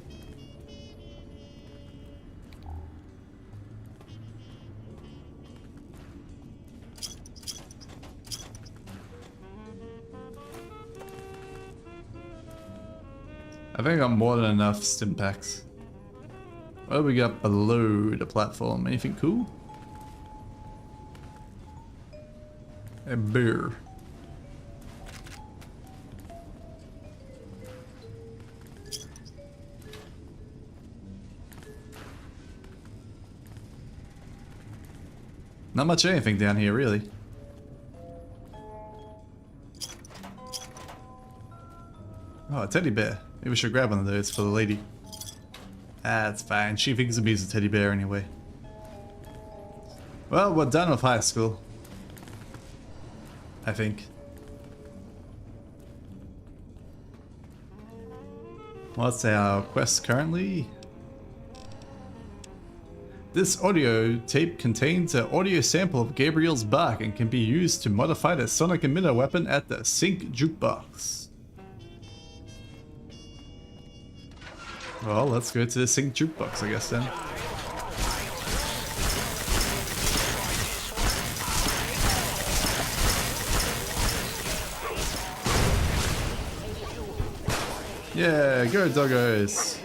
S1: I think I got more than enough stim packs. What do we got below the platform? Anything cool? A bear. Not much of anything down here, really. Oh, a teddy bear. Maybe we should grab one of those for the lady. Ah, it's fine. She thinks of me as a teddy bear anyway. Well, we're done with high school. I think. What's our quest currently? This audio tape contains an audio sample of Gabriel's bark and can be used to modify the sonic emitter weapon at the Sync Jukebox. Well, let's go to the Sync Jukebox, I guess, then. Yeah, go doggos!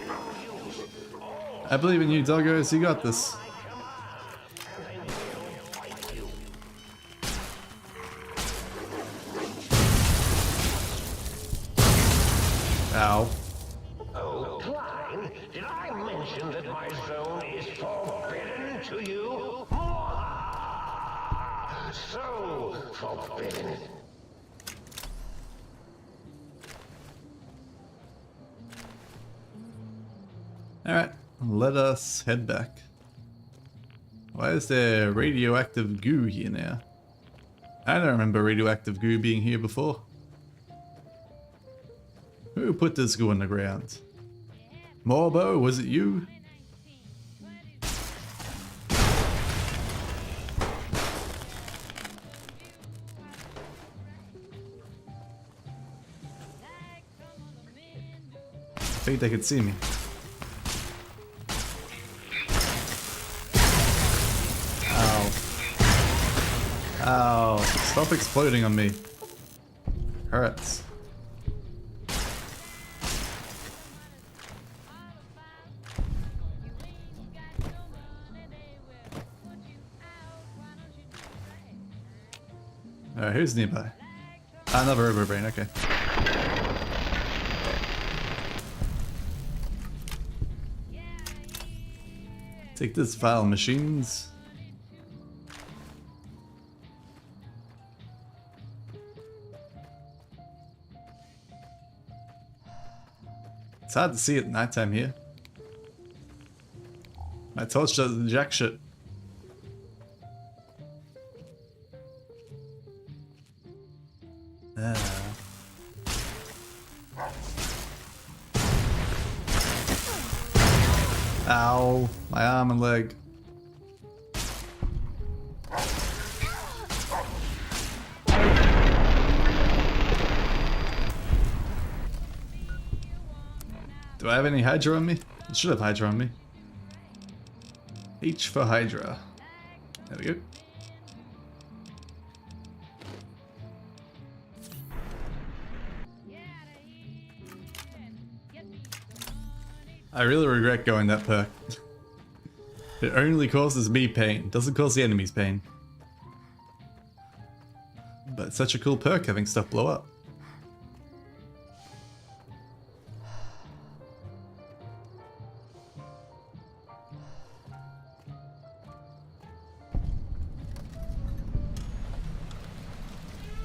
S1: I believe in you, doggos, you got this. Ow.
S7: Oh, Klein, did I mention that my zone is forbidden to you? So forbidden.
S1: Alright, let us head back. Why is there radioactive goo here now? I don't remember radioactive goo being here before. Who put this goo on the ground? Morbo, was it you? I think they could see me. Ow. Ow. Stop exploding on me. Hurts. Alright, who's nearby? Another Overbrain, okay. Take this file, machines. It's hard to see at nighttime here. My torch does jack shit. Ow, my arm and leg. Do I have any Hydra on me? I should have Hydra on me. H for Hydra. There we go. I really regret going that perk. It only causes me pain, doesn't cause the enemies pain. But it's such a cool perk having stuff blow up.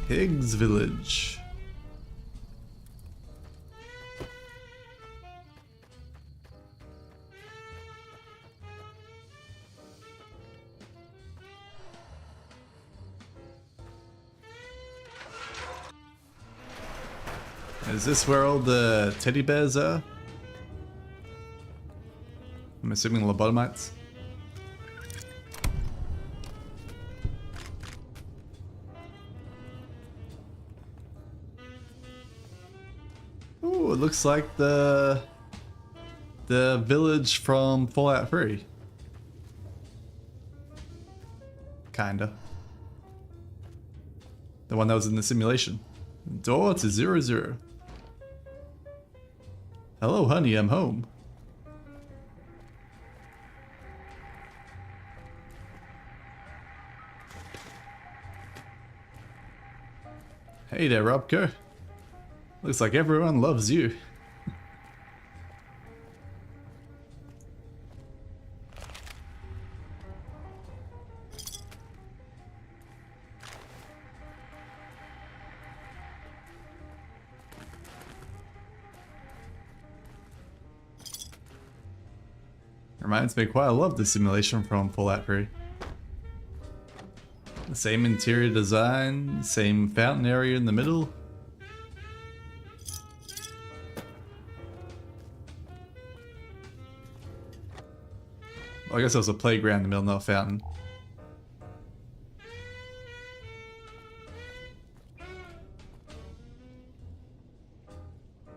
S1: Higgs Village. Is this where all the teddy bears are? I'm assuming lobotomites. Ooh, it looks like the village from Fallout 3. Kinda. The one that was in the simulation. Door to 00. Hello, honey, I'm home. Hey there, Robco. Looks like everyone loves you. Reminds me quite a lot of the simulation from Fallout 3. The same interior design, same fountain area in the middle. Well, I guess it was a playground in the middle, not a fountain.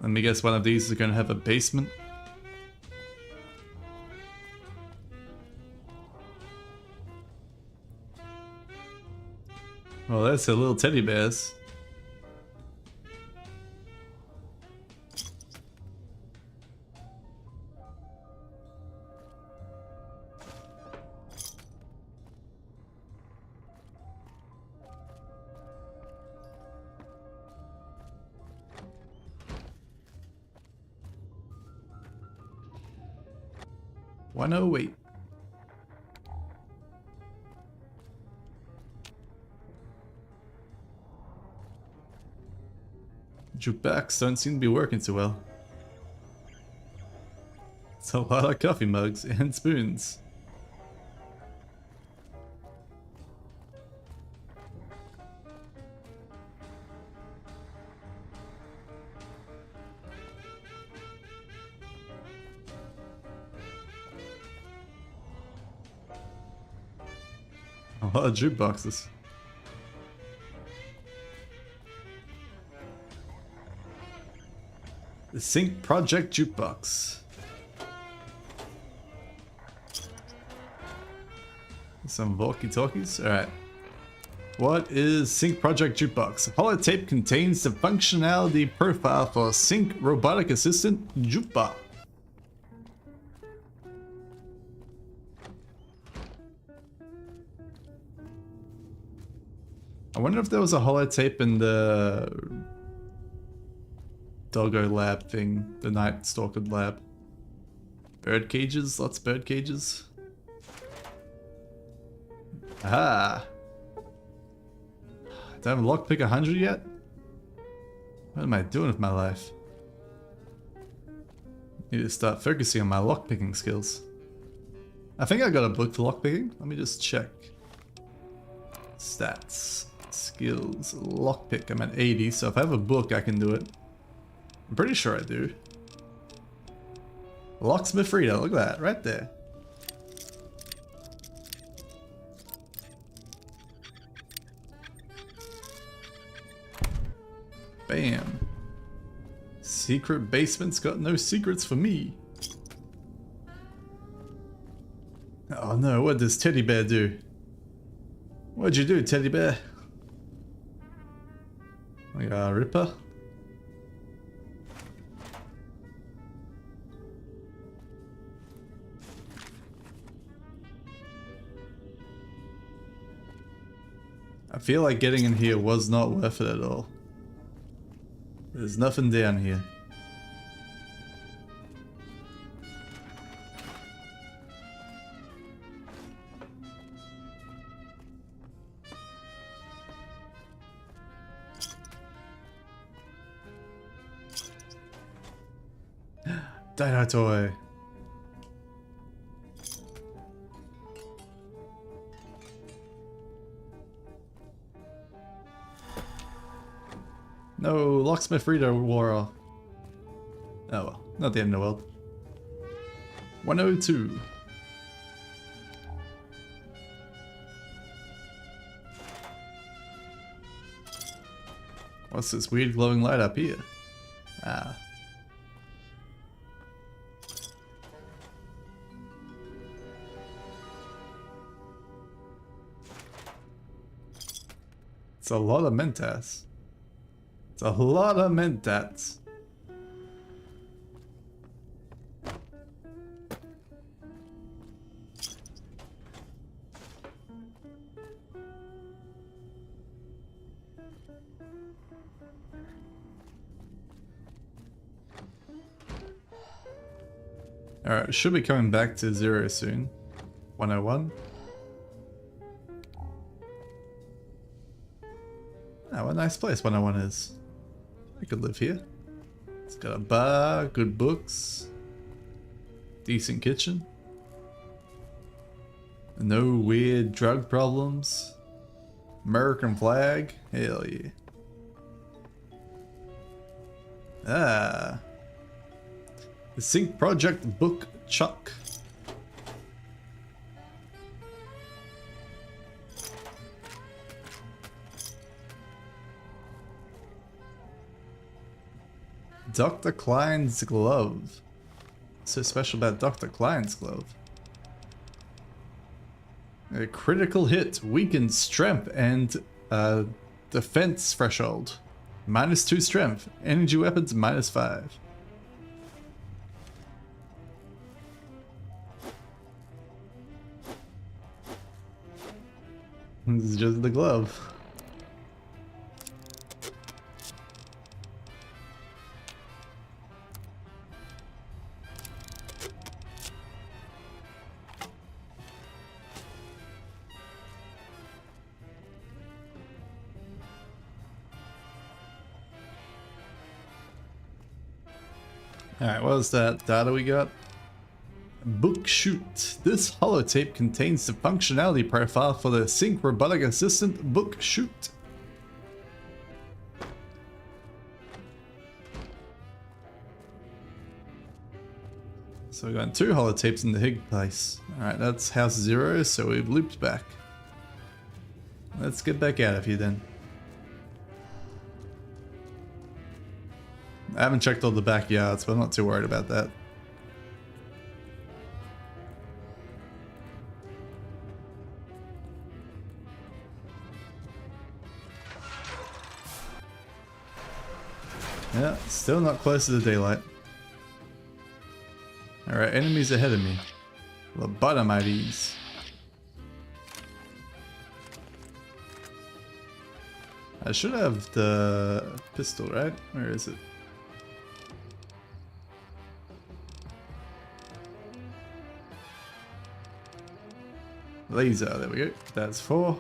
S1: Let me guess, one of these is going to have a basement. Well, that's a little teddy bears. $108. Jukebox don't seem to be working too well. It's a lot of coffee mugs and spoons. A lot of jukeboxes. The Sync Project Jukebox. Some walkie-talkies? Alright. What is Sync Project Jukebox? Holotape contains the functionality profile for Sync Robotic Assistant Jukebox. I wonder if there was a holotape in the Doggo lab thing, the Night Stalker lab. Bird cages, lots of bird cages. Aha! Do I have a lockpick 100 yet? What am I doing with my life? Need to start focusing on my lockpicking skills. I think I got a book for lockpicking. Let me just check. Stats, skills, lockpick. I'm at 80, so if I have a book, I can do it. I'm pretty sure I do. Locksmith reader, look at that, right there. Bam. Secret basement's got no secrets for me. Oh no, what does Teddy Bear do? What'd you do, Teddy Bear? We got a Ripper. I feel like getting in here was not worth it at all. There's nothing down here. Dino toy. No, locksmith reader wore off. Oh well, not the end of the world. 102. What's this weird glowing light up here? Ah. It's a lot of mentats. It's a lot of mentats. Alright, should be coming back to 0 soon. 101. Oh, what a nice place 101 is. I could live here. It's got a bar, good books, decent kitchen. No weird drug problems. American flag. Hell yeah. Ah. The Sync Project Book Chuck. Dr. Klein's glove. What's so special about Dr. Klein's glove? A critical hit weakens strength and defense threshold. -2 strength. Energy weapons -5. This is just the glove. Alright, what was that data we got? Book Shoot. This holotape contains the functionality profile for the Sync Robotic Assistant Book Shoot. So we got 2 holotapes in the Higg place. Alright, that's house 0, so we've looped back. Let's get back out of here then. I haven't checked all the backyards, but I'm not too worried about that. Yeah, still not close to the daylight. Alright, enemies ahead of me. Lobotomites. I should have the pistol, right? Where is it? Laser, there we go. That's 4.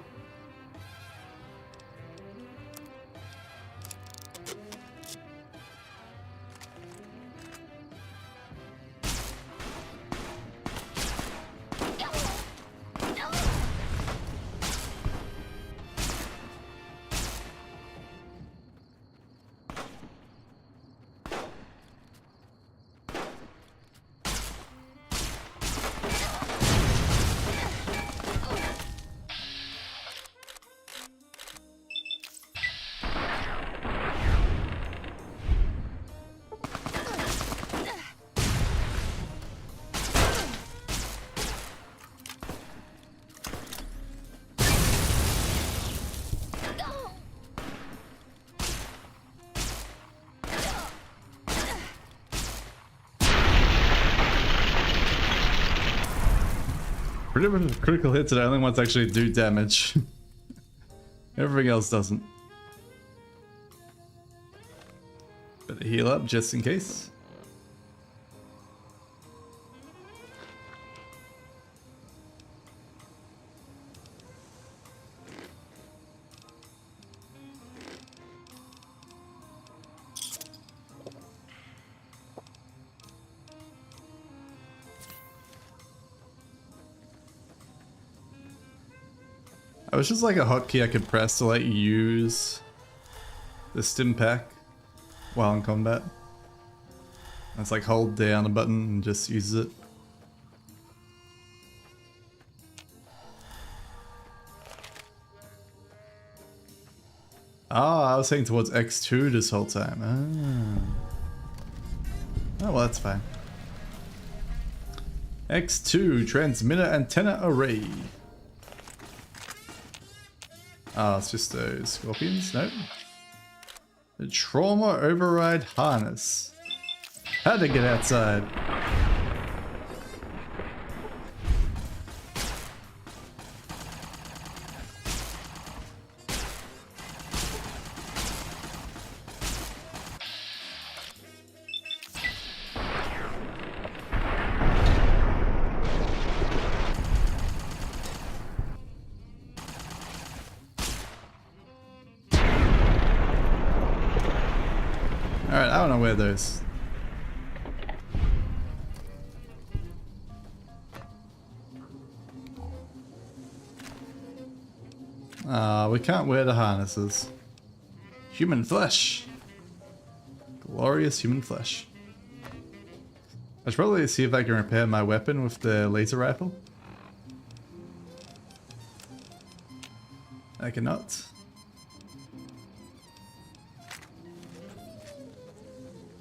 S1: Pretty much critical hits are the only ones that actually do damage. Everything else doesn't. Better heal up just in case. I wish there's like a hotkey I could press to let you use the stim pack while in combat. It's like hold down a button and just use it. Ah, I was heading towards X2 this whole time. Ah. Oh well, that's fine. X2 transmitter antenna array. Ah, it's just those scorpions? Nope. The trauma override harness. How'd they get outside? Alright, I don't know where those. We can't wear the harnesses. Human flesh. Glorious human flesh. I should probably see if I can repair my weapon with the laser rifle. I cannot.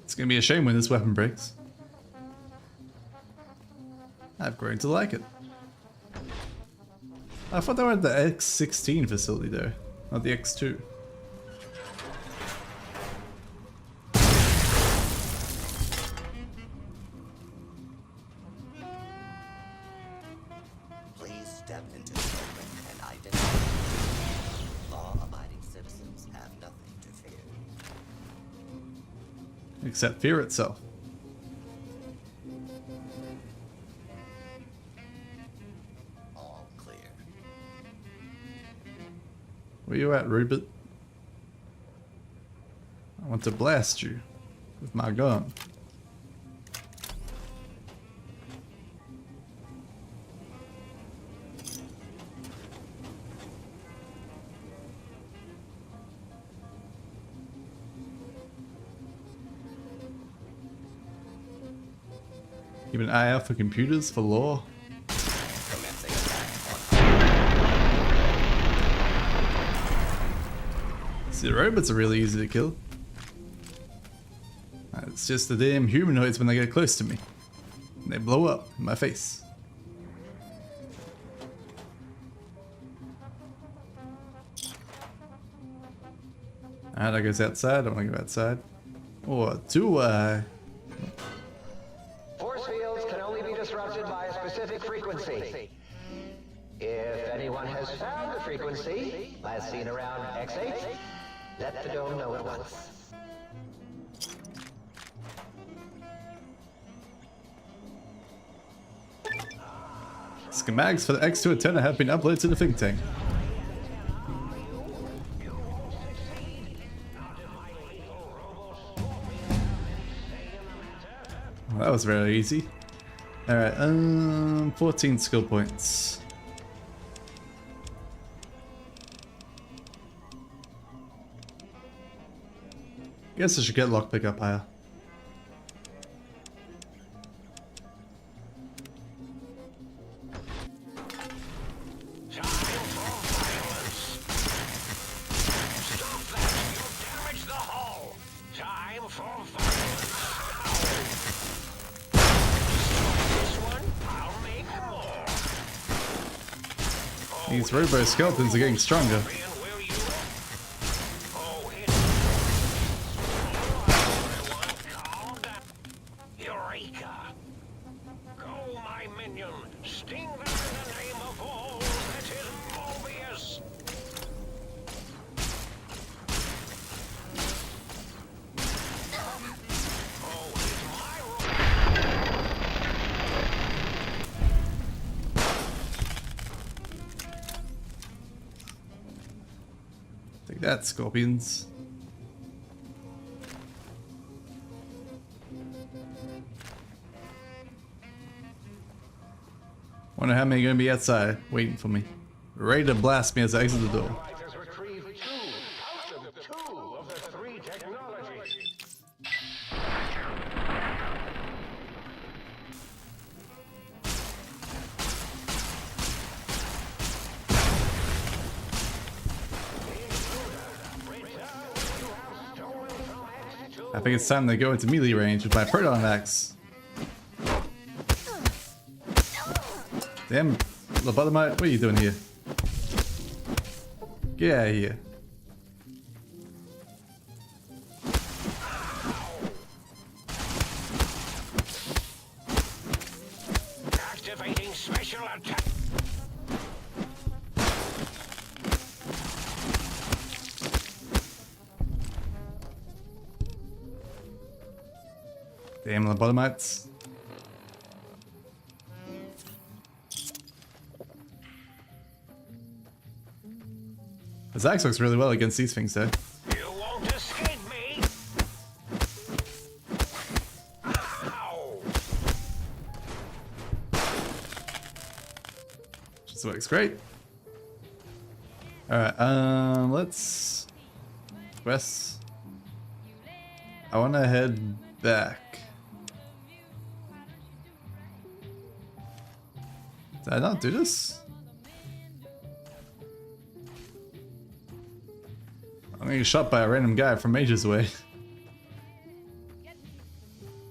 S1: It's gonna be a shame when this weapon breaks. I've grown to like it. I thought they were at the X16 facility though, not the X2.
S9: Please step into the open and identify. Law-abiding citizens have nothing to fear.
S1: Except fear itself.
S9: All clear.
S1: Where you at, Rupert? I want to blast you with my gun. Keep an eye out for computers for law.
S9: Commencing attack on
S1: See, the robots are really easy to kill. It's just the damn humanoids when they get close to me. And they blow up in my face. Alright, that goes outside. I want to go outside. Or do I?
S4: Force fields can only be disrupted by a specific frequency. If anyone has found the frequency, last seen around X8, let the dome know at once.
S1: Schematics for the X2 antenna have been uploaded to the think tank. Well, that was very easy. Alright, 14 skill points. Guess I should get lockpick up higher. These robo skeletons are getting stronger.
S2: Eureka! Go, my minion! Sting them in the
S1: Take that, scorpions. Wonder how many are gonna be outside waiting for me, ready to blast me as I exit the door.
S7: Fighters retrieve two of the three technologies.
S1: I think it's time to go into melee range with my proton axe. Damn, lobotomite, what are you doing here? Get out of here.
S3: Activating special attack.
S1: Damn lobotomites. This axe looks really well against these things, though.
S3: You won't escape me. Ow!
S1: Just works great. Alright, let's quest. I wanna head back. Did I not do this? I'm gonna get shot by a random guy from ages away.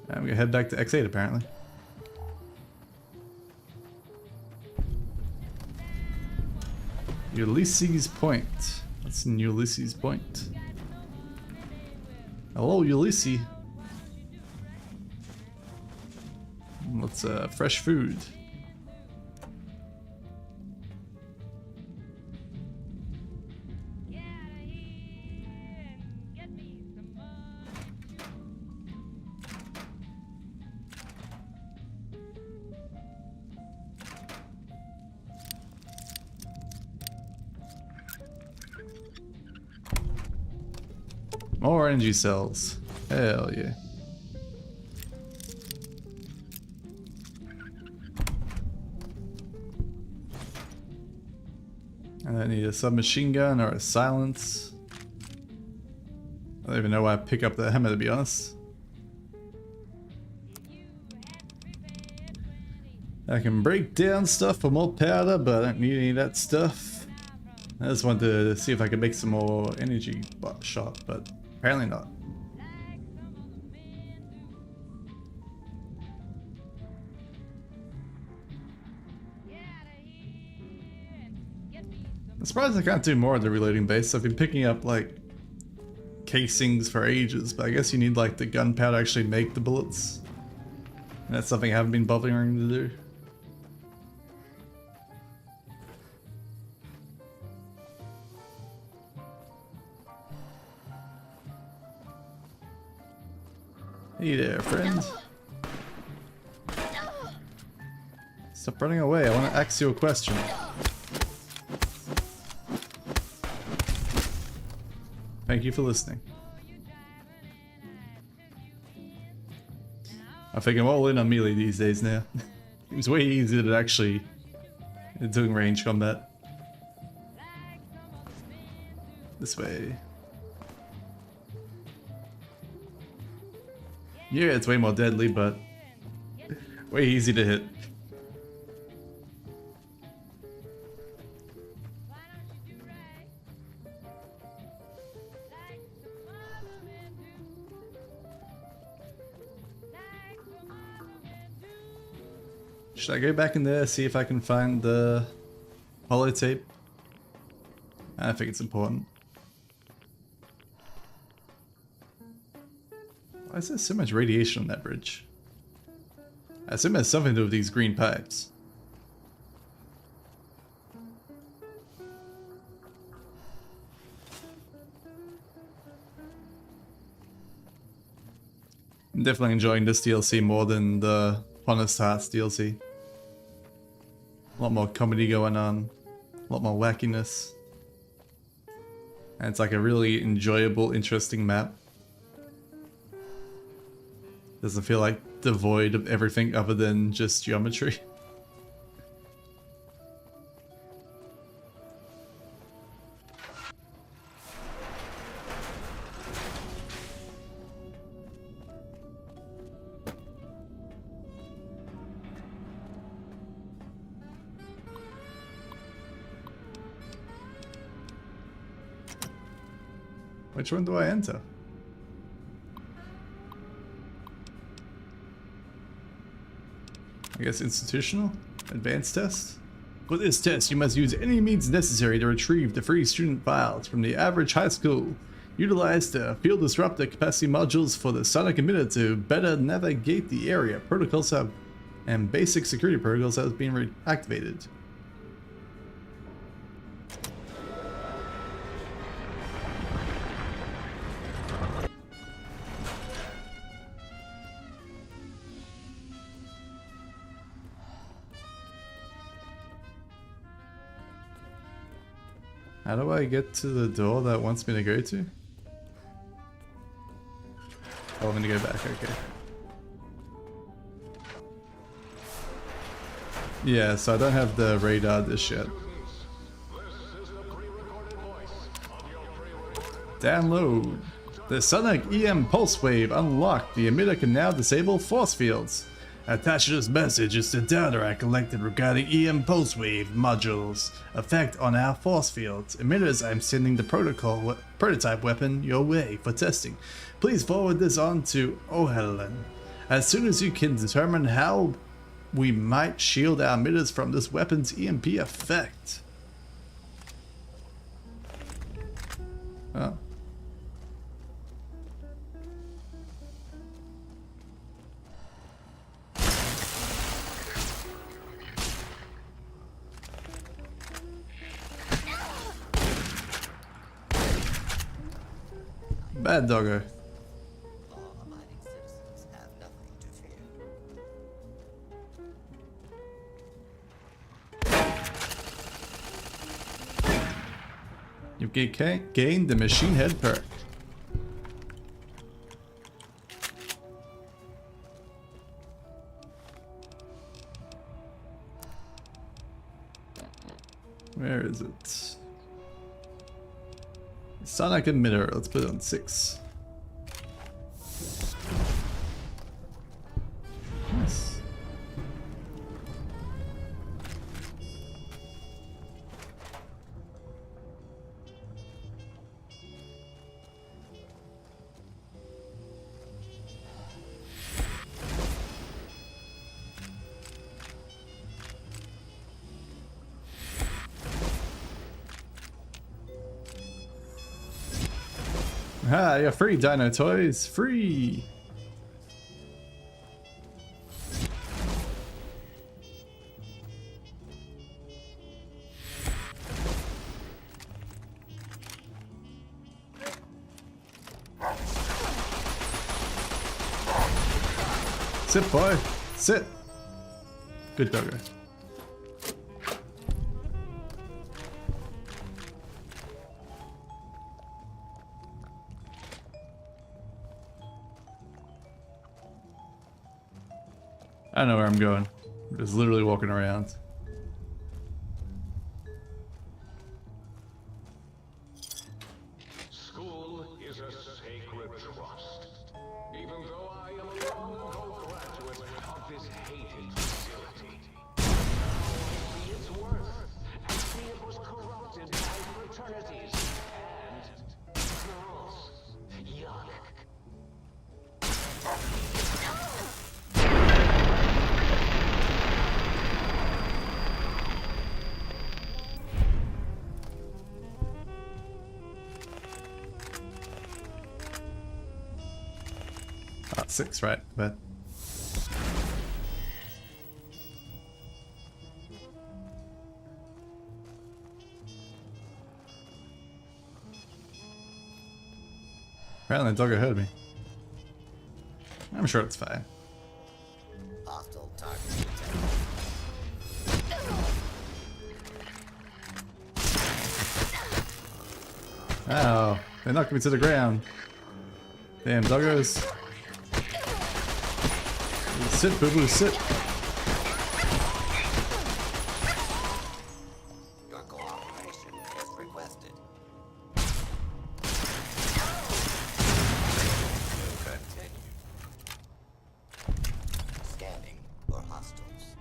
S1: I'm gonna head back to X8 apparently. Ulysses Point. What's in Ulysses Point? Hello, Ulysses. What's fresh food? More energy cells. Hell yeah. And I need a submachine gun or a silence. I don't even know why I pick up the hammer, to be honest. I can break down stuff for more powder, but I don't need any of that stuff. I just wanted to see if I could make some more energy shot, but apparently not. I'm surprised I can't do more of the reloading base. I've been picking up like casings for ages, but I guess you need like the gunpowder to actually make the bullets. And that's something I haven't been bothering to do. Hey there, friend. Stop running away. I want to ask you a question. Thank you for listening. I think I'm all in on melee these days now. Seems way easier than actually doing range combat. This way. Yeah, it's way more deadly, but way easy to hit. Should I go back in there, see if I can find the holotape? I think it's important. Why is there so much radiation on that bridge? I assume it has something to do with these green pipes. I'm definitely enjoying this DLC more than the Honest Hearts DLC. A lot more comedy going on, a lot more wackiness. And it's like a really enjoyable, interesting map. Doesn't feel like devoid of everything other than just geometry. Which one do I enter? I guess institutional? Advanced test? For this test, you must use any means necessary to retrieve the free student files from the average high school. Utilize the field disruptor capacity modules for the sonic emitter to better navigate the area. Protocols have and basic security protocols have been reactivated. How do I get to the door that wants me to go to? Oh, I'm gonna go back, okay. Yeah, so I don't have the radar dish yet. Download. The sonic EM pulse wave unlocked. The emitter can now disable force fields. Attached to this message is the data I collected regarding EM pulse wave modules' effect on our force fields. Emitters, I'm sending the prototype weapon your way for testing. Please forward this on to O'Halloran as soon as you can determine how we might shield our emitters from this weapon's EMP effect. Oh. Bad doggo.
S9: Law-abiding citizens have nothing to fear.
S1: You've gained the machine head perk. Where is it? Sonic emitter, let's put it on 6. Nice. Ah, you're free, Dino Toys. Free! Sit, boy. Sit. Good doggo. I know where I'm going. I'm just literally walking around.
S7: School is a sacred trust. Even though I am a long-ago graduate of this hated facility. Now I see its worth. I see it was corrupted by fraternities and girls. Yuck.
S1: Ah, 6, right? But apparently the doggo heard me. I'm sure it's fine.
S9: Hostile target detected.
S1: Ow, they knocked me to the ground. Damn doggos. Sit, boo boo, sit.
S9: Your cooperation is requested. Continue. Scanning for hostiles.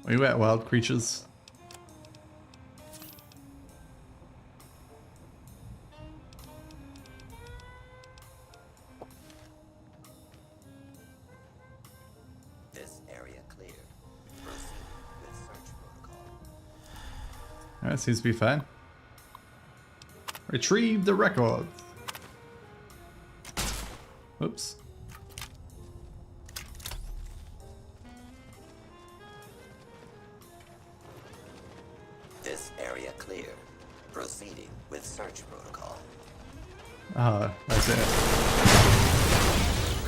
S1: Where you at, wild creatures?
S9: This area clear. Proceed with search protocol.
S1: Alright, seems to be fine. Retrieve the records. Oops.
S9: This area clear. Proceeding with search protocol.
S1: Ah, that's it.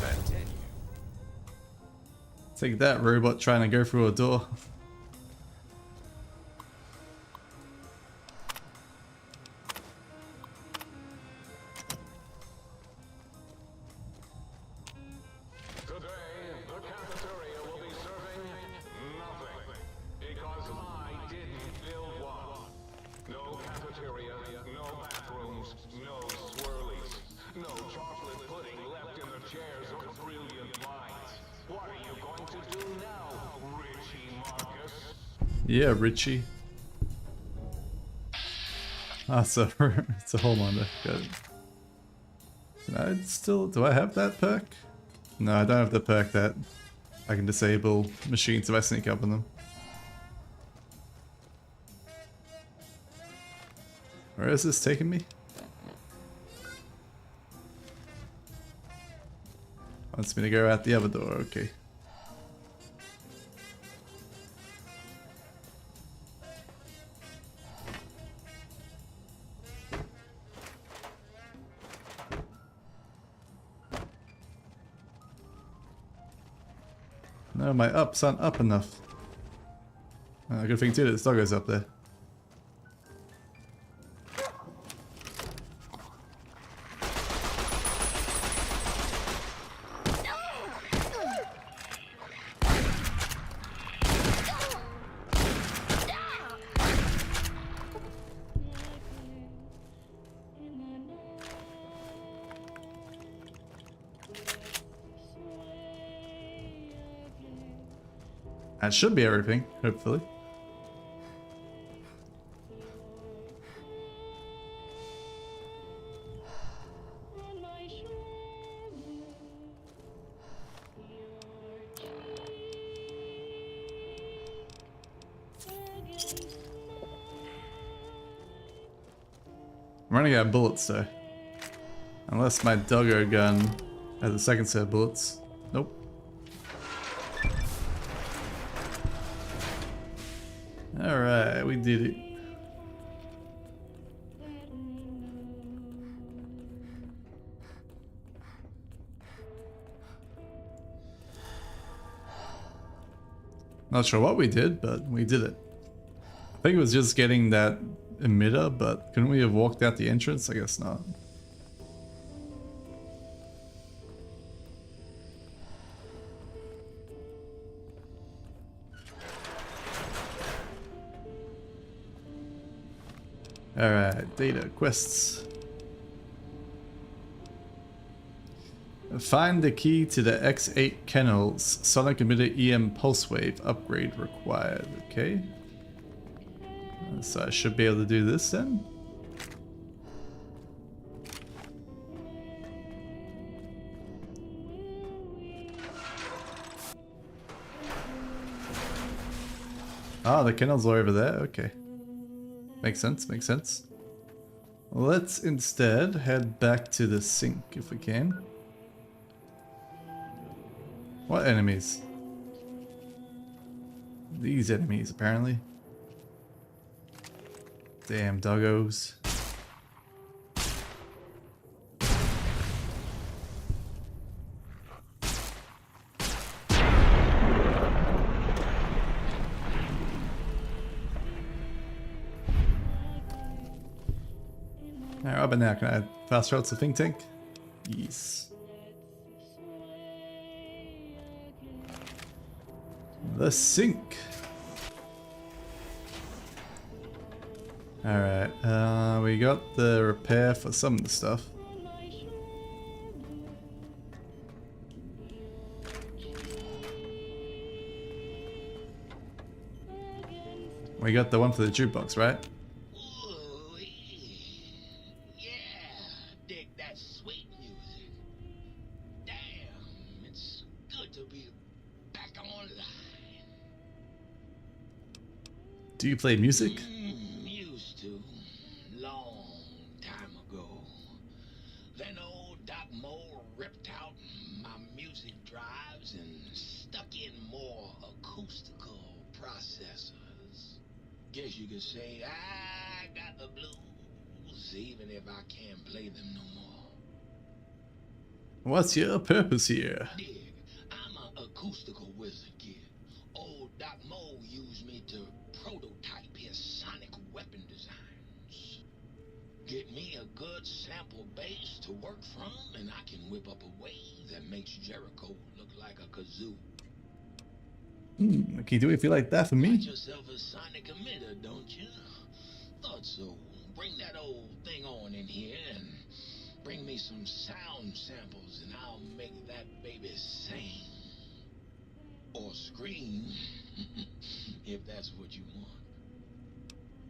S9: Continue.
S1: Take that, robot trying to go through a door.
S6: Today, the cafeteria will be serving nothing. Because I didn't build one. No cafeteria, no bathrooms, no swirlies. No chocolate pudding left in the chairs of brilliant minds. What are you going to do now, Richie Marcus?
S1: Yeah, Richie. Ah, so it's a whole monitor. Got it. Can I still, do I have that perk? No, I don't have the perk that I can disable machines if I sneak up on them. Where is this taking me? Wants me to go out the other door, okay. No, my ups aren't up enough. Good thing too, this doggo's up there. That should be everything, hopefully. I'm running out of bullets though. Unless my doggo gun has a second set of bullets. Nope. Alright, we did it. Not sure what we did, but we did it. I think it was just getting that emitter, but couldn't we have walked out the entrance? I guess not. Alright, data, quests. Find the key to the X8 kennels. Sonic emitter EM pulse wave upgrade required. Okay. So I should be able to do this then. Ah, the kennels are over there. Okay. Makes sense, makes sense. Let's instead head back to the sink if we can. What enemies? These enemies, apparently. Damn doggos. How about now? Can I fast travel to the think tank? Yes. The sink. Alright, we got the repair for some of the stuff. We got the one for the jukebox, right?
S7: Ooh, yeah, dig that sweet music. Damn, it's good to be back online.
S1: Do you play music?
S7: Used to, long time ago. Then old Doc Mo ripped out my music drives and stuck in more acoustical processors. Guess you could say I got the blues, even if I can't play them no more.
S1: What's your purpose here?
S7: Dig, I'm an acoustical wizard, kid. Old Doc Mo used me to prototype his sonic weapon designs. Get me a good sample base to work from, and I can whip up a wave that makes Jericho look like a kazoo.
S1: Can you do it if you like that for me?
S7: Got yourself a sonic emitter, don't you? Thought so. Bring that old thing on in here and bring me some sound samples and I'll make that baby sing. Or scream, if that's what you want.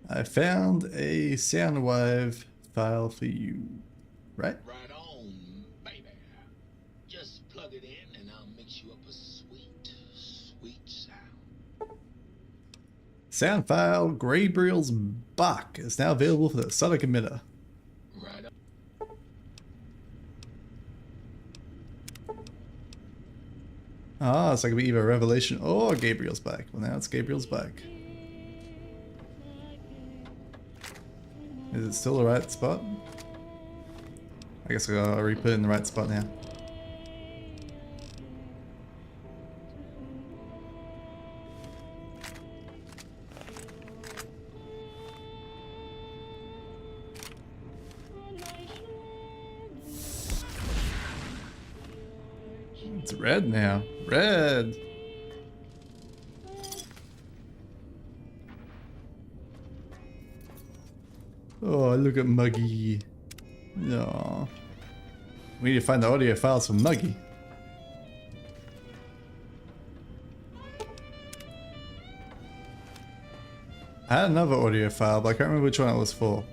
S1: I found a Soundwave file for you, right?
S7: Right on, baby. Just plug it in and I'll mix you up a sweet, sweet sound.
S1: Sound file Gabriel's Bach is now available for the sonic emitter.
S7: Right on.
S1: Ah, so it could be either Revelation or Gabriel's Back. Well, now it's Gabriel's Back. Is it still the right spot? I guess I gotta re-put it in the right spot now. It's red now. Red! Oh, look at Muggy. No. We need to find the audio files from Muggy. I had another audio file, but I can't remember which one it was for.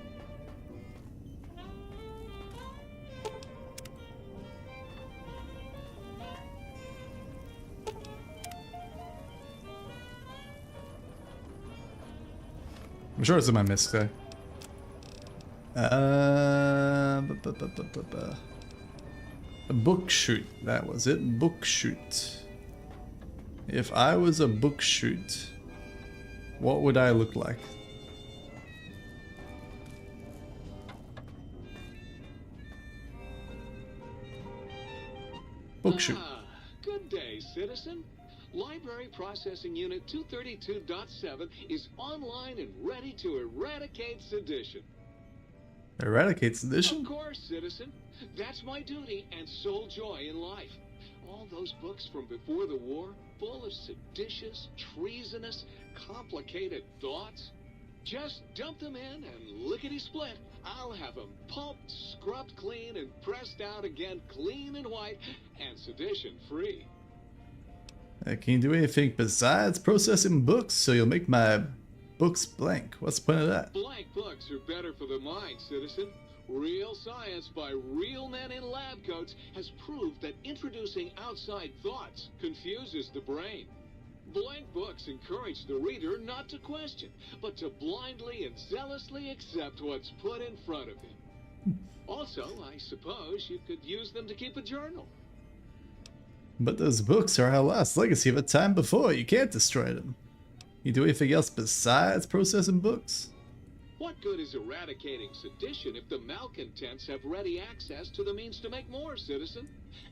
S1: I'm sure it's in my misc though. A book shoot, that was it. Book shoot. If I was a book shoot, what would I look like? Book shoot.
S11: Good day, citizen. Library Processing Unit 232.7 is online and ready to eradicate sedition.
S1: Eradicate sedition?
S11: Of course, citizen. That's my duty and sole joy in life. All those books from before the war, full of seditious, treasonous, complicated thoughts. Just dump them in and lickety-split. I'll have them pulped, scrubbed clean, and pressed out again clean and white and sedition-free.
S1: Can you do anything besides processing books so you'll make my books blank? What's the point of that?
S11: Blank books are better for the mind, citizen. Real science by real men in lab coats has proved that introducing outside thoughts confuses the brain. Blank books encourage the reader not to question, but to blindly and zealously accept what's put in front of him. Also, I suppose you could use them to keep a journal.
S1: But those books are our last legacy of a time before. You can't destroy them. You do anything else besides processing books?
S11: What good is eradicating sedition if the malcontents have ready access to the means to make more, citizen?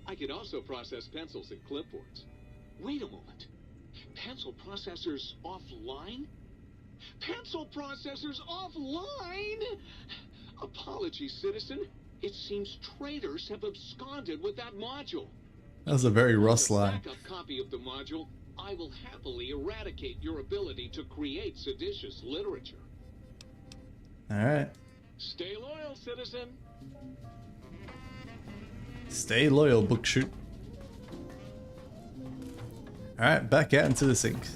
S11: I can also process pencils and clipboards. Wait a moment. Pencil processors offline? Pencil processors offline? Apologies, citizen. It seems traitors have absconded with that module.
S1: That was a very Russ
S11: As a
S1: line.
S11: backup copy of the module, I will happily eradicate your ability to create seditious literature.
S1: Alright.
S11: Stay loyal, citizen.
S1: Stay loyal, book shoot. Alright, back out into the sink.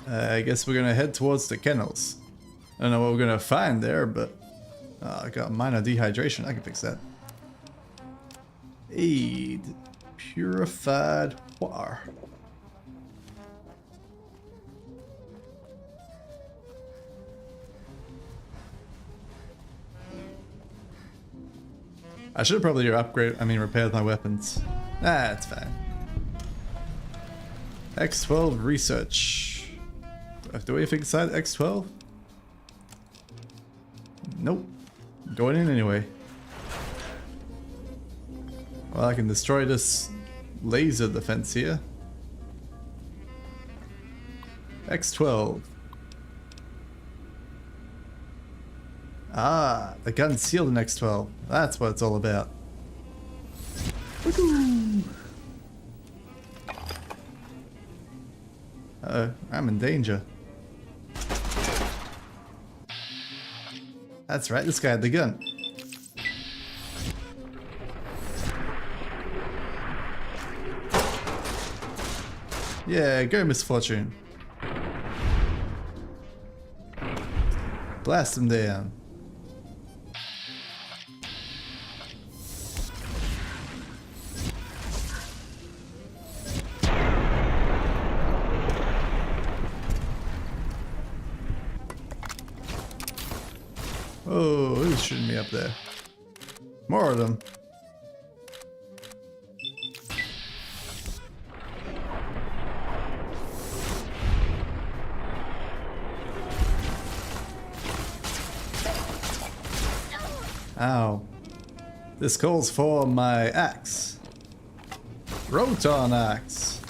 S1: I guess we're gonna head towards the kennels. I don't know what we're gonna find there, but I got minor dehydration. I can fix that. Aid. Purified water. I should probably repaired my weapons. That's fine. X12 research. Do I have to do anything inside X12? Nope. Going in anyway. Well, I can destroy this laser defense here. X12. Ah, the gun's sealed in X12. That's what it's all about. Uh-oh, I'm in danger. That's right, this guy had the gun. Yeah, go Misfortune. Blast him down. Oh, who's shooting me up there? More of them. Ow. This calls for my axe. Roton axe.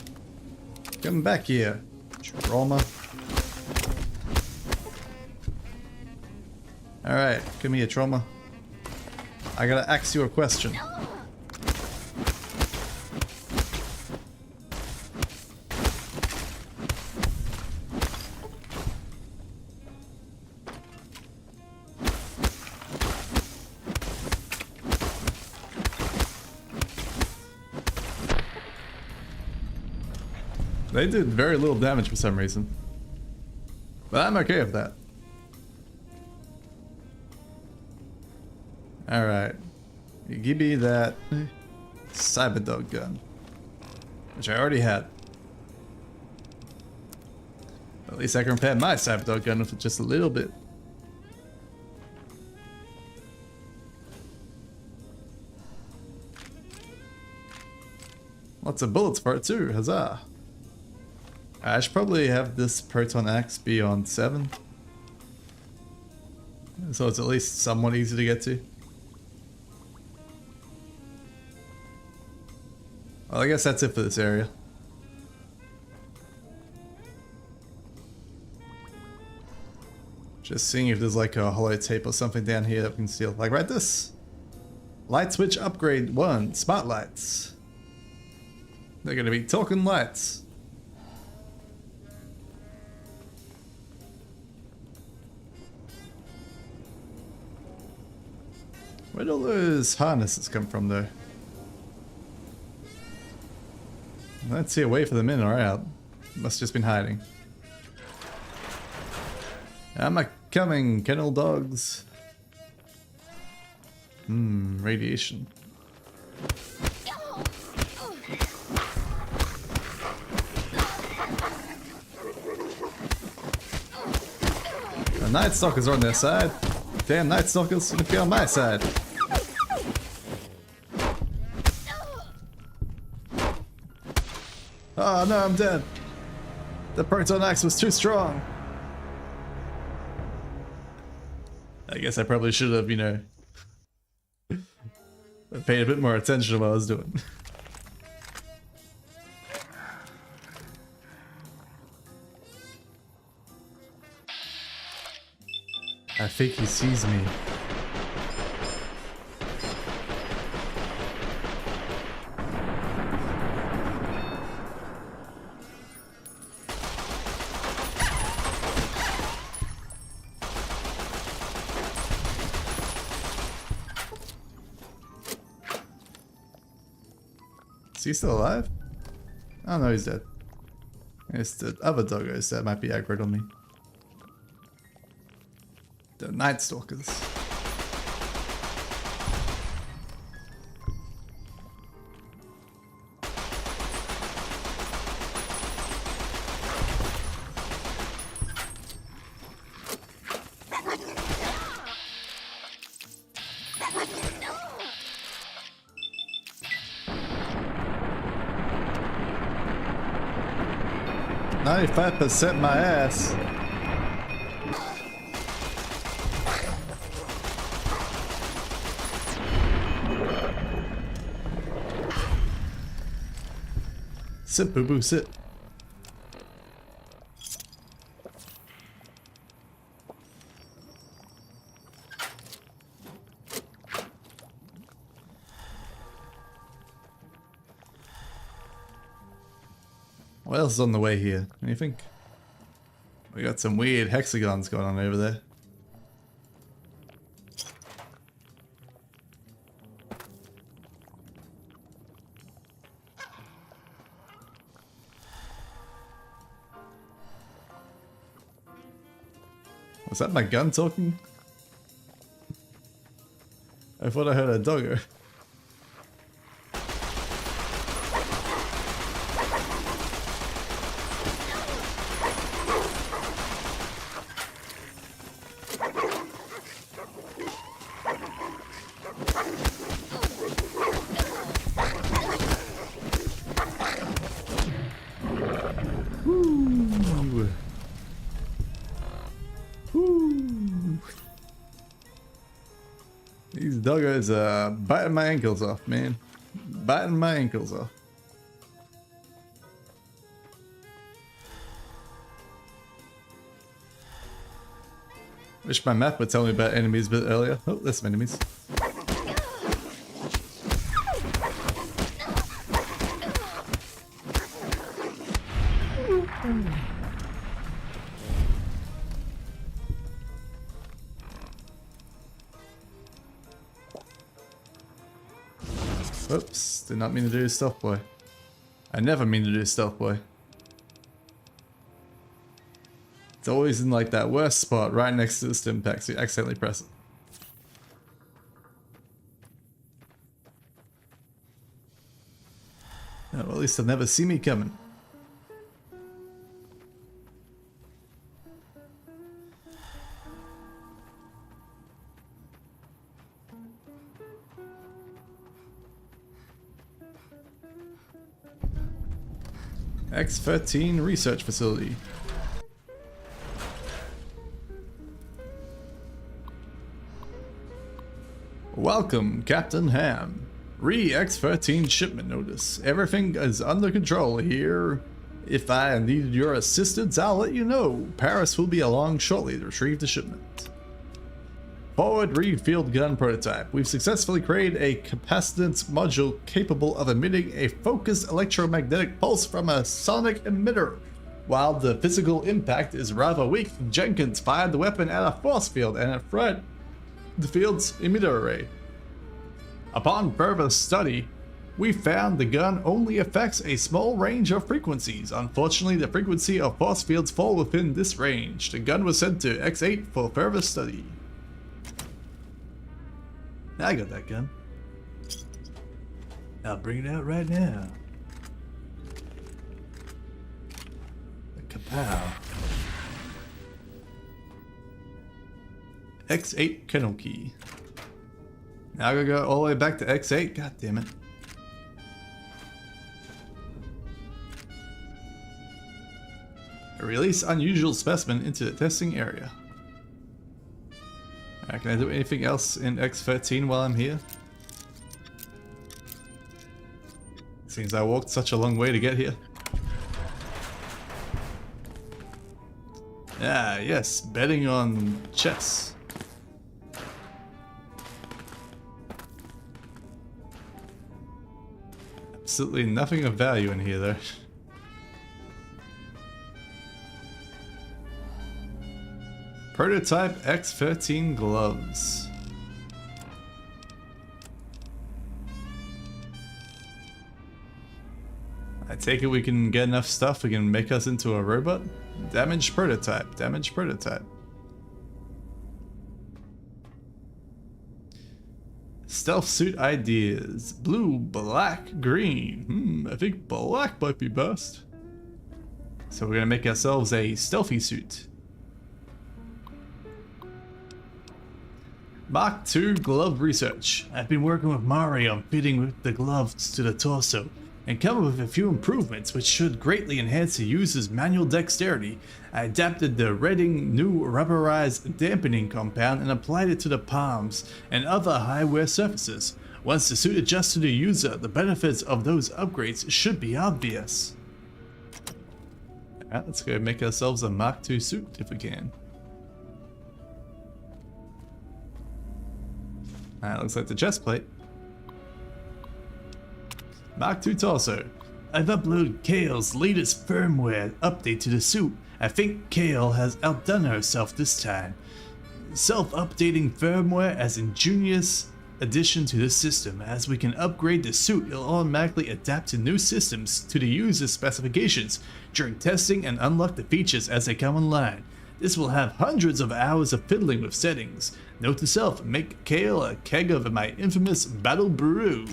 S1: Come back here, trauma. Alright, come here, trauma. I gotta ask you a question. They did very little damage for some reason. But I'm okay with that. Alright. You give me that Cyberdog gun. Which I already had. At least I can repair my Cyberdog gun with just a little bit. Lots of bullets for it too, huzzah! I should probably have this Proton Axe be on 7. So it's at least somewhat easy to get to. Well, I guess that's it for this area. Just seeing if there's like a holotape or something down here that we can steal. Like right this. Light switch upgrade 1. Smart lights. They're gonna be talking lights. Where do all those harnesses come from though? Let's see a way for them in or out. Must just been hiding. I'm a coming, kennel dogs. Radiation. The Night Stalkers are on their side. Damn Night Stalkers gonna be on my side. Oh no, I'm dead. The Proton Axe was too strong. I guess I probably should have, you know, paid a bit more attention to what I was doing. I think he sees me. Is he still alive? Oh no, he's dead. It's the other doggos that might be aggroed on me. The Night Stalkers. %, my ass. Sit, boo boo, sit. What else is on the way here? Anything? We got some weird hexagons going on over there. Was that my gun talking? I thought I heard a doggo. These doggos are biting my ankles off, man. Biting my ankles off. Wish my map would tell me about enemies a bit earlier. Oh, there's some enemies. Whoops, did not mean to do stealth boy. I never mean to do stealth boy. It's always in like that worst spot right next to the stim pack, so you accidentally press it. Oh, well, at least they'll never see me coming. X-13 Research Facility. Welcome, Captain Ham. Re-X-13 shipment notice. Everything is under control here. If I need your assistance, I'll let you know. Paris will be along shortly to retrieve the shipment. Forward Reed field gun prototype. We've successfully created a capacitance module capable of emitting a focused electromagnetic pulse from a sonic emitter. While the physical impact is rather weak, Jenkins fired the weapon at a force field and it fried the field's emitter array. Upon further study, we found the gun only affects a small range of frequencies. Unfortunately, the frequency of force fields fall within this range. The gun was sent to X8 for further study. I got that gun. I'll bring it out right now. The kapow. X8 kennel key. Now I gotta go all the way back to X8. God damn it. Release unusual specimen into the testing area. Can I do anything else in X13 while I'm here? Seems I walked such a long way to get here. Ah, yes, betting on chess. Absolutely nothing of value in here though. Prototype X13 gloves. I take it we can get enough stuff, we can make us into a robot? Damaged prototype, damaged prototype. Stealth suit ideas. Blue, black, green. I think black might be best. So we're gonna make ourselves a stealthy suit. Mark II glove research. I've been working with Mari on fitting the gloves to the torso and come up with a few improvements which should greatly enhance the user's manual dexterity. I adapted the Redding new rubberized dampening compound and applied it to the palms and other high-wear surfaces. Once the suit adjusts to the user, the benefits of those upgrades should be obvious. Alright, let's go make ourselves a Mark II suit if we can. Alright, looks like the chest plate. Mark II torso. I've uploaded Kale's latest firmware update to the suit. I think Kale has outdone herself this time. Self-updating firmware as ingenious addition to the system. As we can upgrade the suit, it'll automatically adapt to new systems to the user's specifications during testing and unlock the features as they come online. This will have hundreds of hours of fiddling with settings. Note to self, make Kale a keg of my infamous battle brew.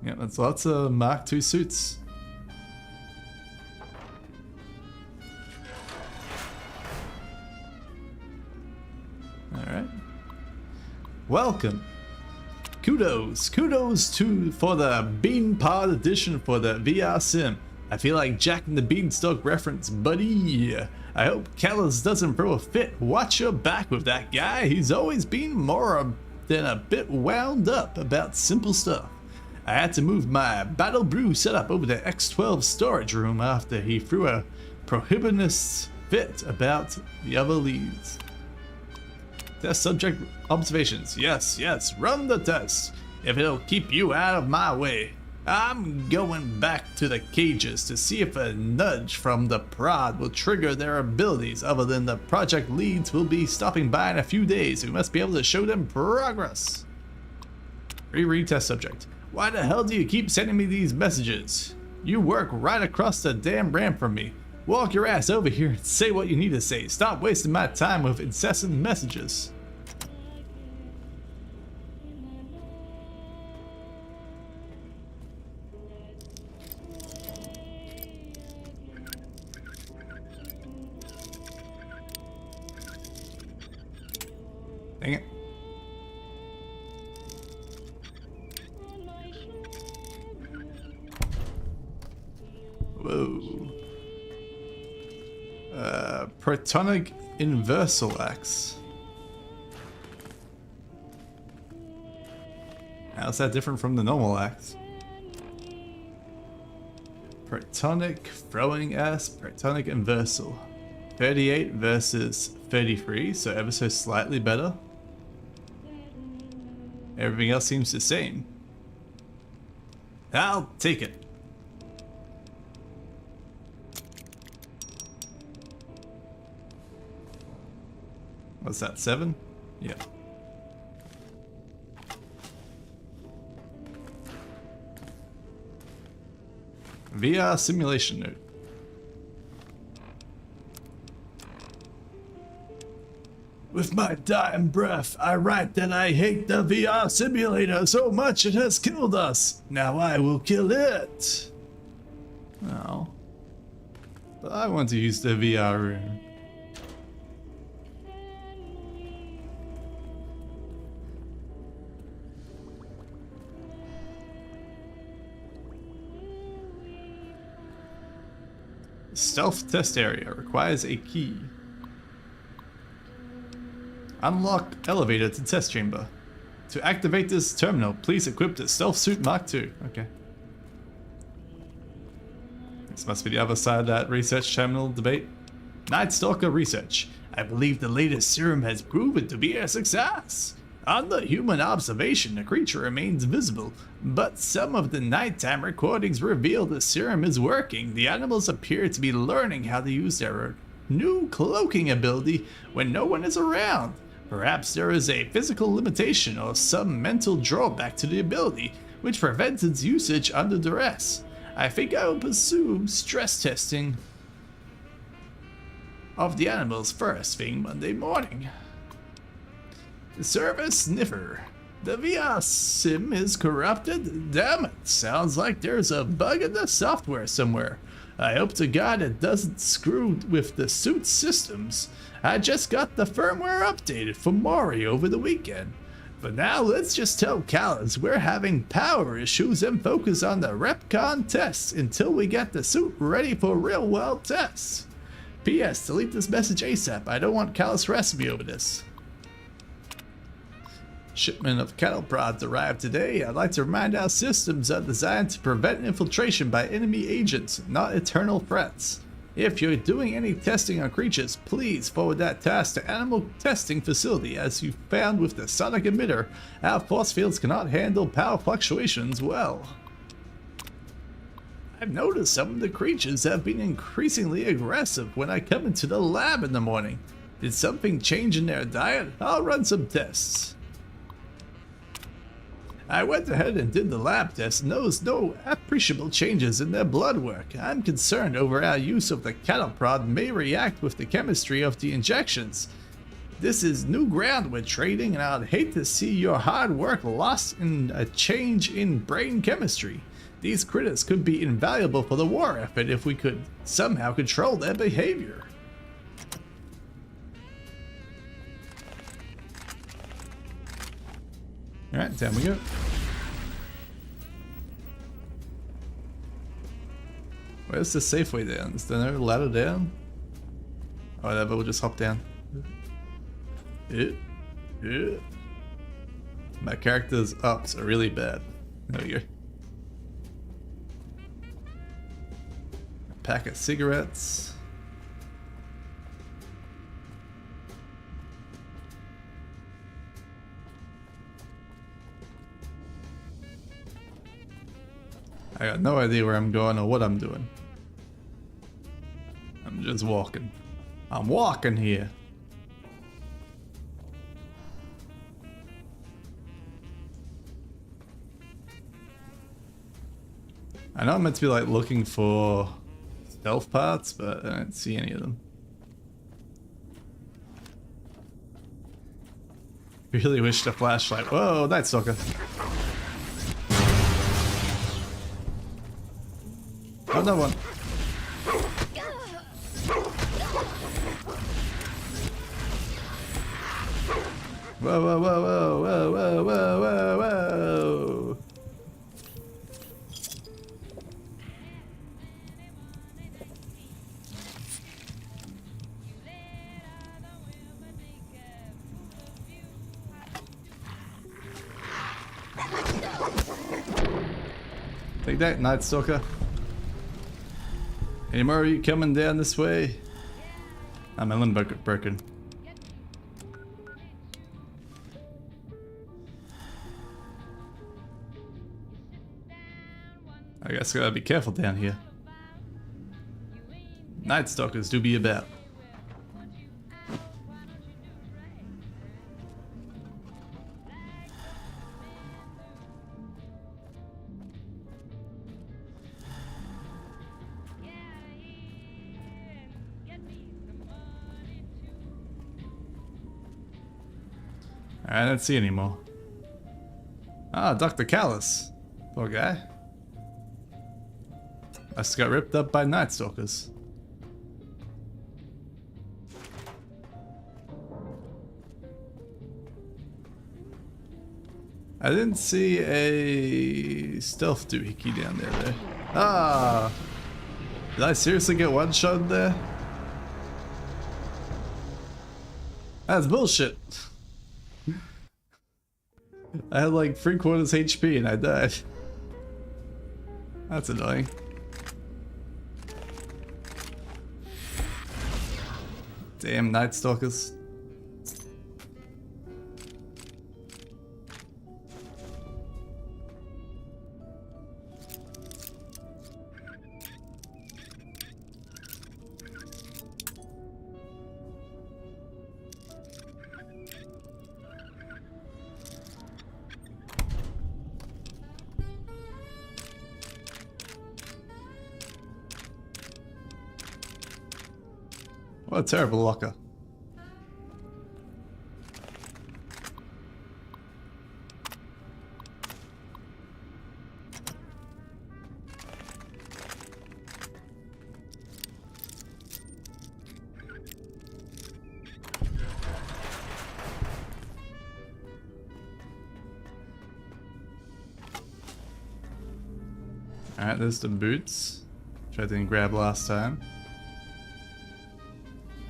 S1: Yeah, that's lots of Mark II suits. Alright. Welcome. Kudos for the Bean Pod edition for the VR Sim. I feel like Jack and the Beanstalk reference, buddy. I hope Callis doesn't throw a fit. Watch your back with that guy. He's always been more than a bit wound up about simple stuff. I had to move my Battle Brew setup over to X12 storage room after he threw a prohibitionist fit about the other leads. Test subject observations. Yes, run the test. If it'll keep you out of my way. I'm going back to the cages to see if a nudge from the prod will trigger their abilities. Other than the project leads will be stopping by in a few days. We must be able to show them progress. Reread test subject. Why the hell do you keep sending me these messages? You work right across the damn ramp from me. Walk your ass over here and say what you need to say. Stop wasting my time with incessant messages. Dang it. Whoa. Protonic Inversal Axe. How's that different from the normal axe? Protonic Throwing Axe, Protonic Inversal. 38 versus 33, so ever so slightly better. Everything else seems the same. I'll take it. What's that, 7? Yeah. VR simulation note. With my dying breath, I write that I hate the VR simulator so much it has killed us. Now I will kill it. Oh. But I want to use the VR room. Stealth test area requires a key. Unlock elevator to test chamber. To activate this terminal, please equip the Stealth Suit Mark II. Okay. This must be the other side of that research terminal debate. Night Stalker research. I believe the latest serum has proven to be a success. Under human observation, the creature remains visible, but some of the nighttime recordings reveal the serum is working. The animals appear to be learning how to use their new cloaking ability when no one is around. Perhaps there is a physical limitation or some mental drawback to the ability, which prevents its usage under duress. I think I will pursue stress testing of the animals first thing Monday morning. Service Sniffer. The VR sim is corrupted? Damn it, sounds like there's a bug in the software somewhere. I hope to God it doesn't screw with the suit systems. I just got the firmware updated for Mori over the weekend. For now, let's just tell Callus we're having power issues and focus on the RepCon tests until we get the suit ready for real-world tests. P.S. Delete this message ASAP. I don't want Callus harassing me over this. Shipment of cattle prods arrived today. I'd like to remind our systems are designed to prevent infiltration by enemy agents, not eternal threats. If you're doing any testing on creatures, please forward that task to Animal Testing Facility. As you found with the sonic emitter, our force fields cannot handle power fluctuations well. I've noticed some of the creatures have been increasingly aggressive when I come into the lab in the morning. Did something change in their diet? I'll run some tests. I went ahead and did the lab test and noticed no appreciable changes in their blood work. I'm concerned over our use of the cattle prod may react with the chemistry of the injections. This is new ground we're trading, and I'd hate to see your hard work lost in a change in brain chemistry. These critters could be invaluable for the war effort if we could somehow control their behavior. Alright, down we go. Where's the safe way down? Is there no ladder down? Oh, whatever, we'll just hop down. My character's ups are really bad. There we go. A pack of cigarettes. I got no idea where I'm going or what I'm doing. I'm just walking. I'm walking here. I know I'm meant to be like looking for stealth parts, but I don't see any of them. Really wish the flashlight. Whoa, Night Stalker. Another one. Whoa, whoa, whoa, whoa, whoa, whoa, whoa, whoa, whoa. Take that, Night Stalker. Any more of you coming down this way? I'm a limb broken. I guess I gotta be careful down here. Night Stalkers do be about. I don't see any more. Ah, Dr. Callus. Poor guy. Must have got ripped up by Night Stalkers. I didn't see a stealth doohickey down there though. Ah! Did I seriously get one shot there? That's bullshit. I had like 3/4 HP and I died. That's annoying. Damn Night Stalkers. What a terrible locker. Alright, there's the boots, which I didn't grab last time.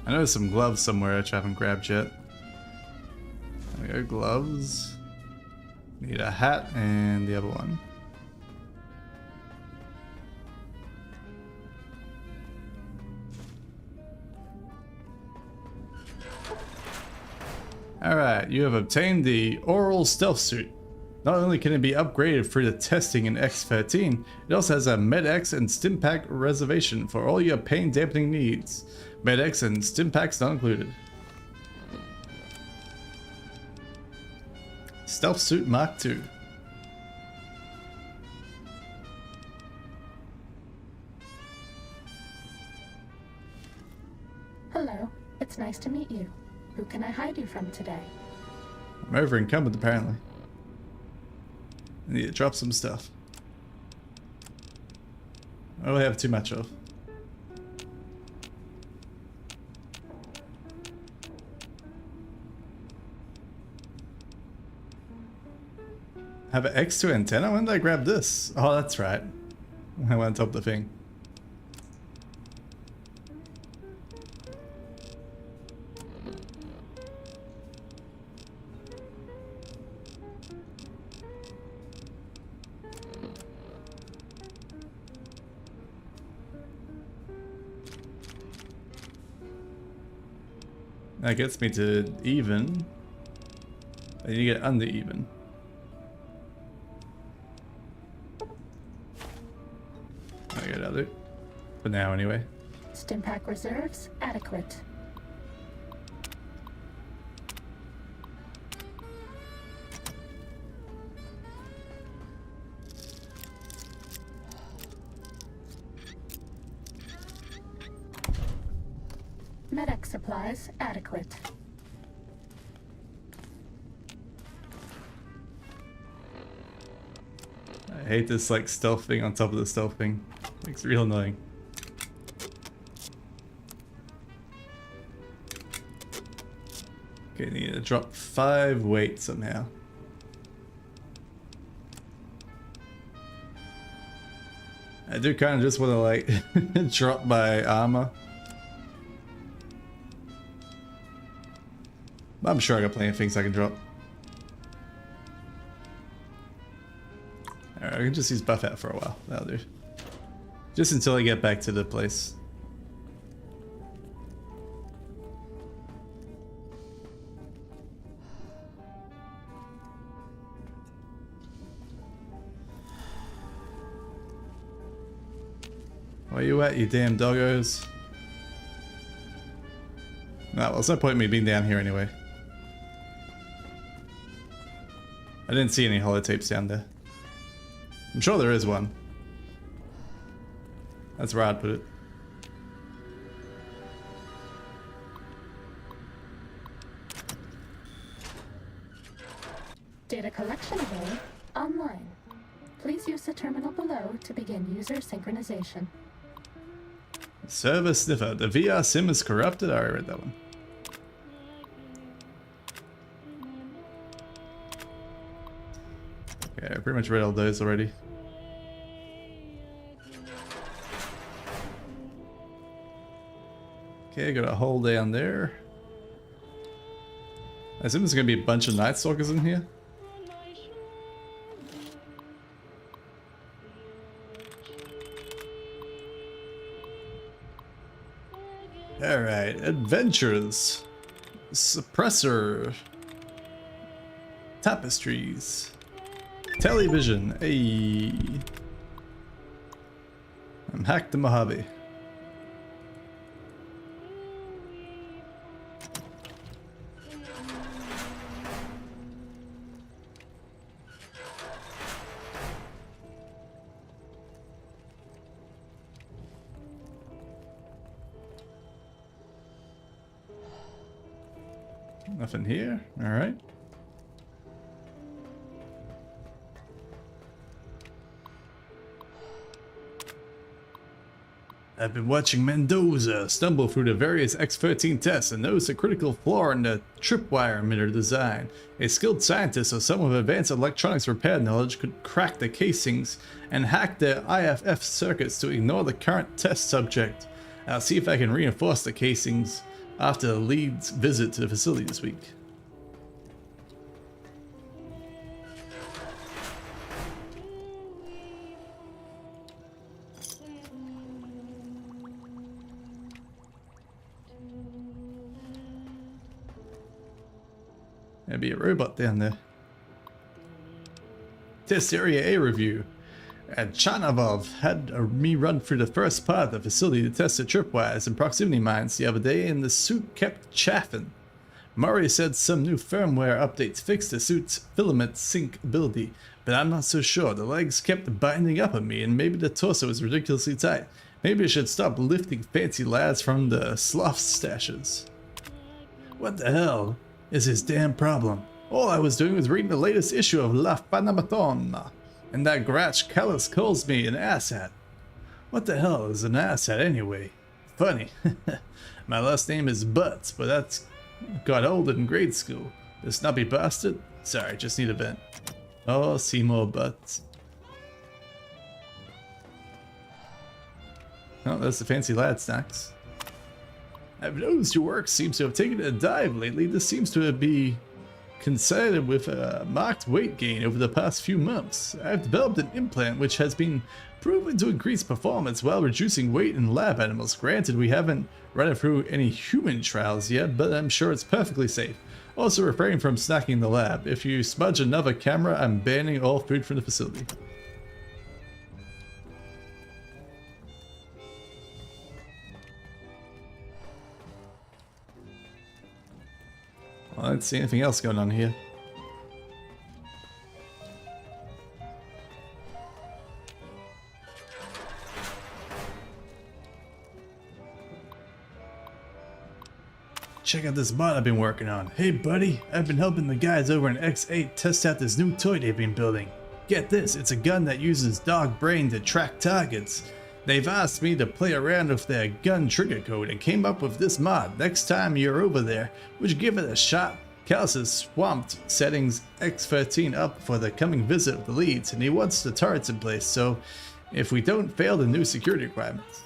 S1: I know there's some gloves somewhere which I haven't grabbed yet. There we go, gloves. Need a hat and the other one. Alright, you have obtained the Oral Stealth Suit. Not only can it be upgraded through the testing in X13, it also has a MedX and Stimpack reservation for all your pain dampening needs. MedX and Stimpaks not included. Stealth Suit Mark II.
S12: Hello, it's nice to meet you. Who can I hide you from today?
S1: I'm over encumbered apparently. I need to drop some stuff. I don't have too much of. Have an X2 antenna? When did I grab this? Oh, that's right. I went on top of the thing. That gets me to even. I need to get under even. I get other. For now, anyway.
S12: Stimpack reserves adequate. Medic supplies adequate.
S1: I hate this like stealth thing on top of the stealth thing. It's real annoying. Okay, need to drop 5 weight somehow. I do kind of just want to like drop my armor. I'm sure I got plenty of things I can drop. Alright, I can just use buff out for a while. That'll do. Just until I get back to the place. Where you at, you damn doggos? No, well, there's no point in me being down here anyway. I didn't see any holotapes down there. I'm sure there is one. That's where I'd put it.
S12: Data collection array online. Please use the terminal below to begin user synchronization.
S1: Server sniffer. The VR sim is corrupted. I already read that one. Okay, I pretty much read all those already. Okay, got a hole down there. I assume there's gonna be a bunch of Night Stalkers in here. Alright, adventures. Suppressor. Tapestries. Television. Hey. I'm hacked to Mojave. Nothing here. All right. I've been watching Mendoza stumble through the various X-13 tests and notice a critical flaw in the tripwire emitter design. A skilled scientist or someone with advanced electronics repair knowledge could crack the casings and hack the IFF circuits to ignore the current test subject. I'll see if I can reinforce the casings after the lead's visit to the facility this week. There'd be a robot down there. Test Area A review. And Chanavov had me run through the first part of the facility to test the tripwires and proximity mines the other day, and the suit kept chaffing. Murray said some new firmware updates fixed the suit's filament sync ability, but I'm not so sure. The legs kept binding up on me, and maybe the torso was ridiculously tight. Maybe I should stop lifting fancy lads from the sloth stashes. What the hell is his damn problem? All I was doing was reading the latest issue of La Panamaton, and that Gratch Callis calls me an asshat. What the hell is an asshat anyway? Funny. My last name is Butts, but that's got old in grade school. This snobby bastard? Sorry, just need a vent. Oh, Seymour Butts. Oh, that's the fancy lad snacks. I've noticed your work seems to have taken a dive lately. This seems to be coincided with a marked weight gain over the past few months. I've developed an implant which has been proven to increase performance while reducing weight in lab animals. Granted, we haven't run it through any human trials yet, but I'm sure it's perfectly safe. Also, refrain from snacking in the lab. If you smudge another camera, I'm banning all food from the facility. Well, I don't see anything else going on here. Check out this mod I've been working on. Hey buddy, I've been helping the guys over in X8 test out this new toy they've been building. Get this, it's a gun that uses dog brain to track targets. They've asked me to play around with their gun trigger code and came up with this mod. Next time you're over there, would you give it a shot? Callis has swamped settings X13 up for the coming visit of the leads, and he wants the turrets in place, so if we don't fail the new security requirements.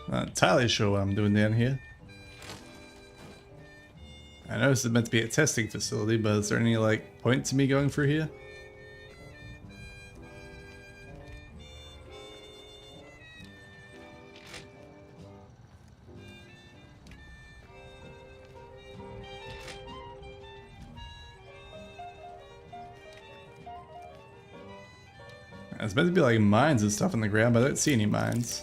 S1: Not entirely sure what I'm doing down here. I know this is meant to be a testing facility, but is there any like point to me going through here? It's meant to be like mines and stuff on the ground, but I don't see any mines.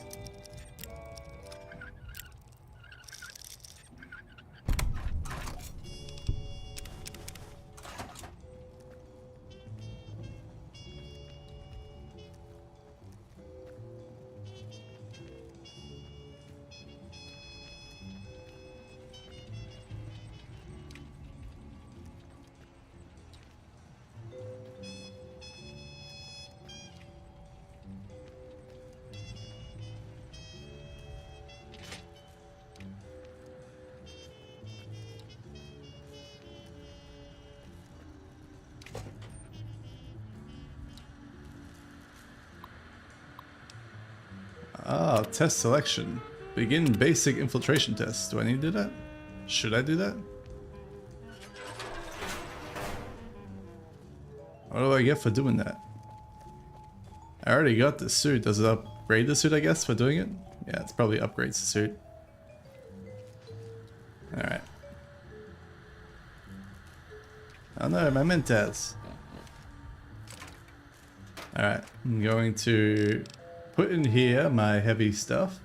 S1: Ah, test selection. Begin basic infiltration test. Do I need to do that? Should I do that? What do I get for doing that? I already got the suit. Does it upgrade the suit, I guess, for doing it? Yeah, it's probably upgrades the suit. Alright. Oh no, my Mentas. Alright, I'm going to put in here my heavy stuff.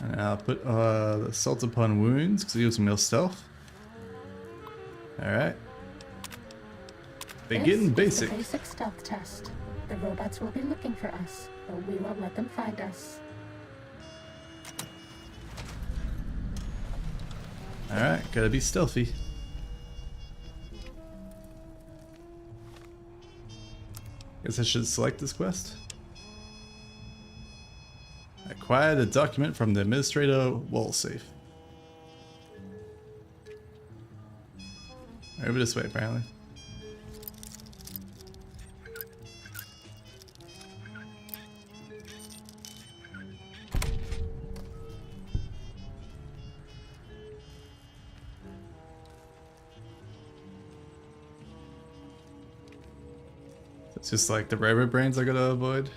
S1: And I'll put the Assault Upon Wounds, because it gives me more stealth. Alright. Begin
S12: This is
S1: basic.
S12: the basic stealth test. The robots will be looking for us, but we won't let them find us.
S1: Alright, gotta be stealthy. Guess I should select this quest. Acquire the document from the administrator wall safe. Over this way, apparently. It's just like the railroad brains I gotta avoid.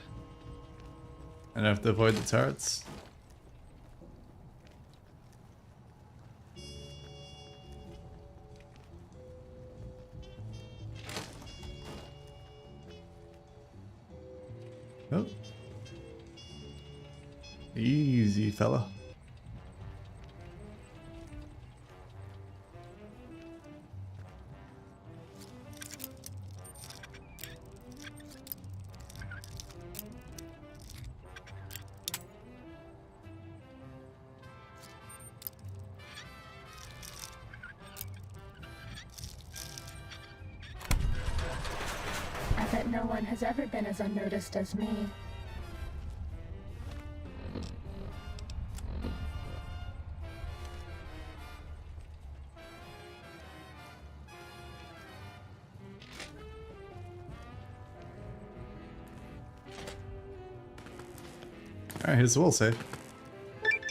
S1: And I have to avoid the turrets. Oh. Easy, fella.
S12: I bet no one has ever been as unnoticed as me.
S1: Alright, here's the wall safe.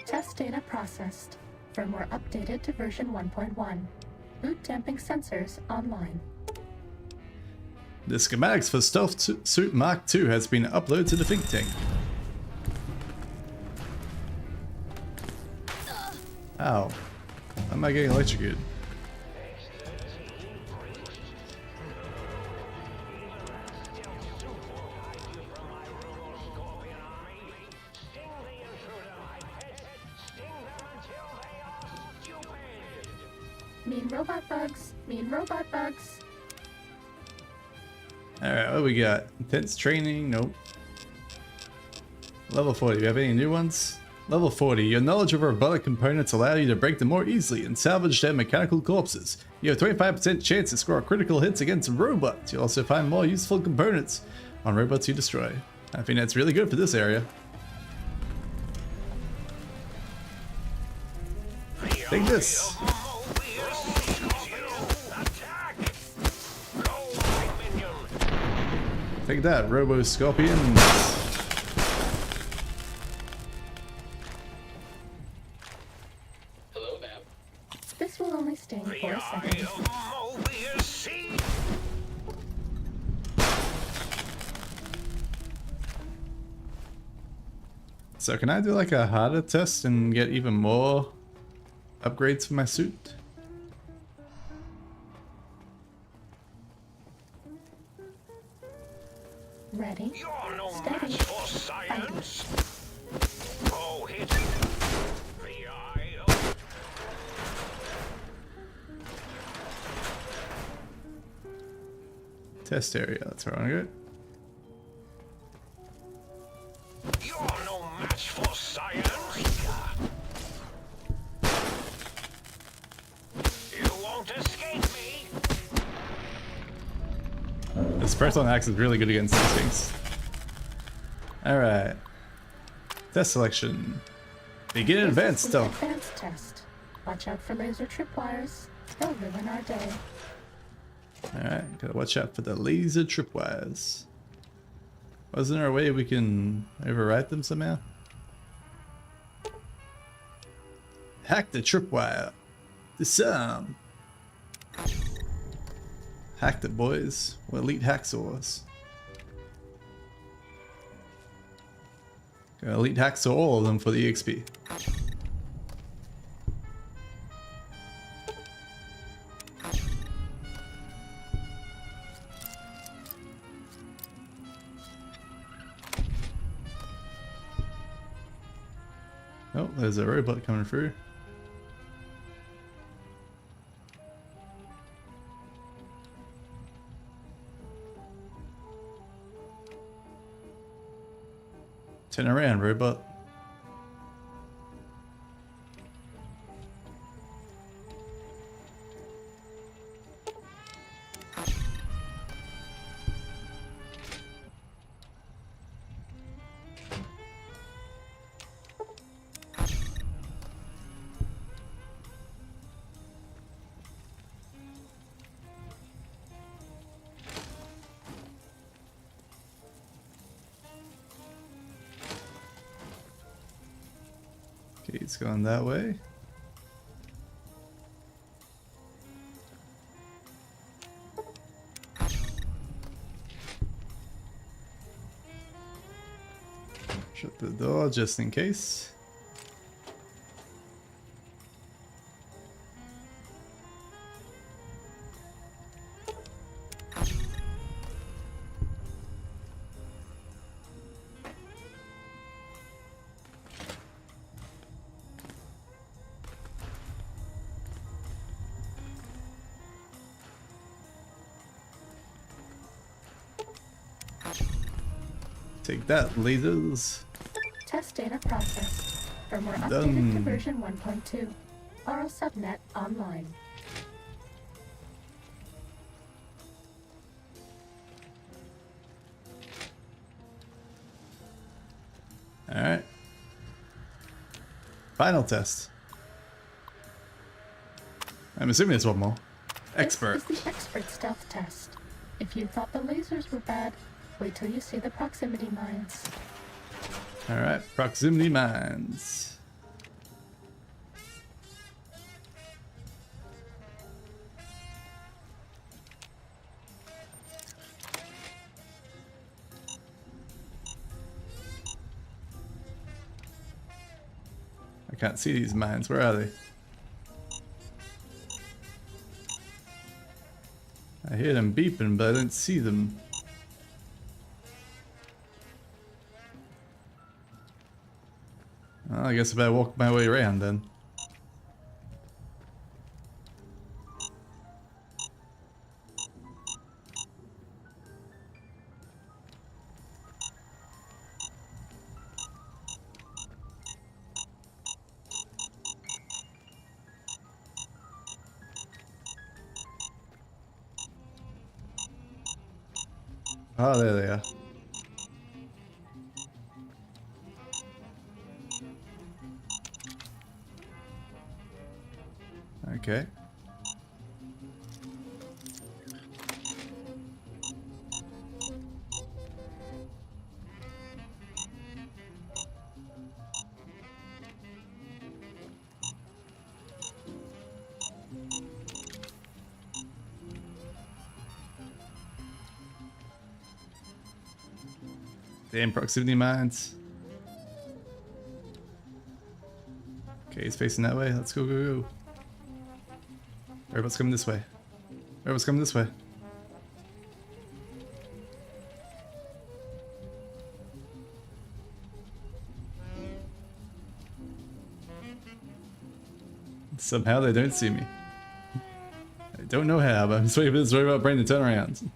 S12: Test data processed. Firmware updated to version 1.1. Boot damping sensors online.
S1: The schematics for Stealth Suit Mark II has been uploaded to the think tank. Ow. Why am I getting electrocuted?
S12: Mean robot bugs. Mean robot bugs.
S1: Alright, what do we got? Intense training? Nope. Level 40, do you have any new ones? Level 40, your knowledge of robotic components allow you to break them more easily and salvage their mechanical corpses. You have 25% chance to score critical hits against robots. You'll also find more useful components on robots you destroy. I think that's really good for this area. Take this! Take that, Robo Scorpions!
S13: Hello, ma'am.
S12: This will only sting for a second.
S1: So can I do like a harder test and get even more upgrades for my suit?
S12: Ready?
S3: You're no
S12: Steady.
S3: match for science. Oh, hit
S1: Test area, that's where I want to go.
S3: You're no match for science. You won't escape me.
S1: This Proton Axe is really good against these things. Alright. Test selection. Begin advanced
S12: This is the
S1: stealth.
S12: advanced test. Watch out for laser tripwires. They'll ruin our day.
S1: Alright, gotta watch out for the laser tripwires. Wasn't there a way we can override them somehow? Hack the tripwire. Disarm. Hacked it, boys. We're elite hacksaws. Gotta elite hacksaw all of them for the EXP. Oh, there's a robot coming through. Turn around, robot. Okay, it's going that way. Shut the door just in case. Take that, lasers.
S12: Test data processed. Firmware updated
S1: Done.
S12: to version 1.2. Auto subnet online.
S1: Alright. Final test. I'm assuming there's one more. Expert.
S12: This is the expert stealth test. If you thought the lasers were bad, wait till you see the proximity mines.
S1: Alright, proximity mines. I can't see these mines. Where are they? I hear them beeping, but I don't see them. Well, I guess I better walk my way around then. Oh, there they are. Okay. Damn proximity mines. Okay, he's facing that way. Let's go, go, go. Robot's coming this way. Robot's coming this way. Somehow they don't see me. I don't know how, but I'm just waiting for this robot brain to turn around.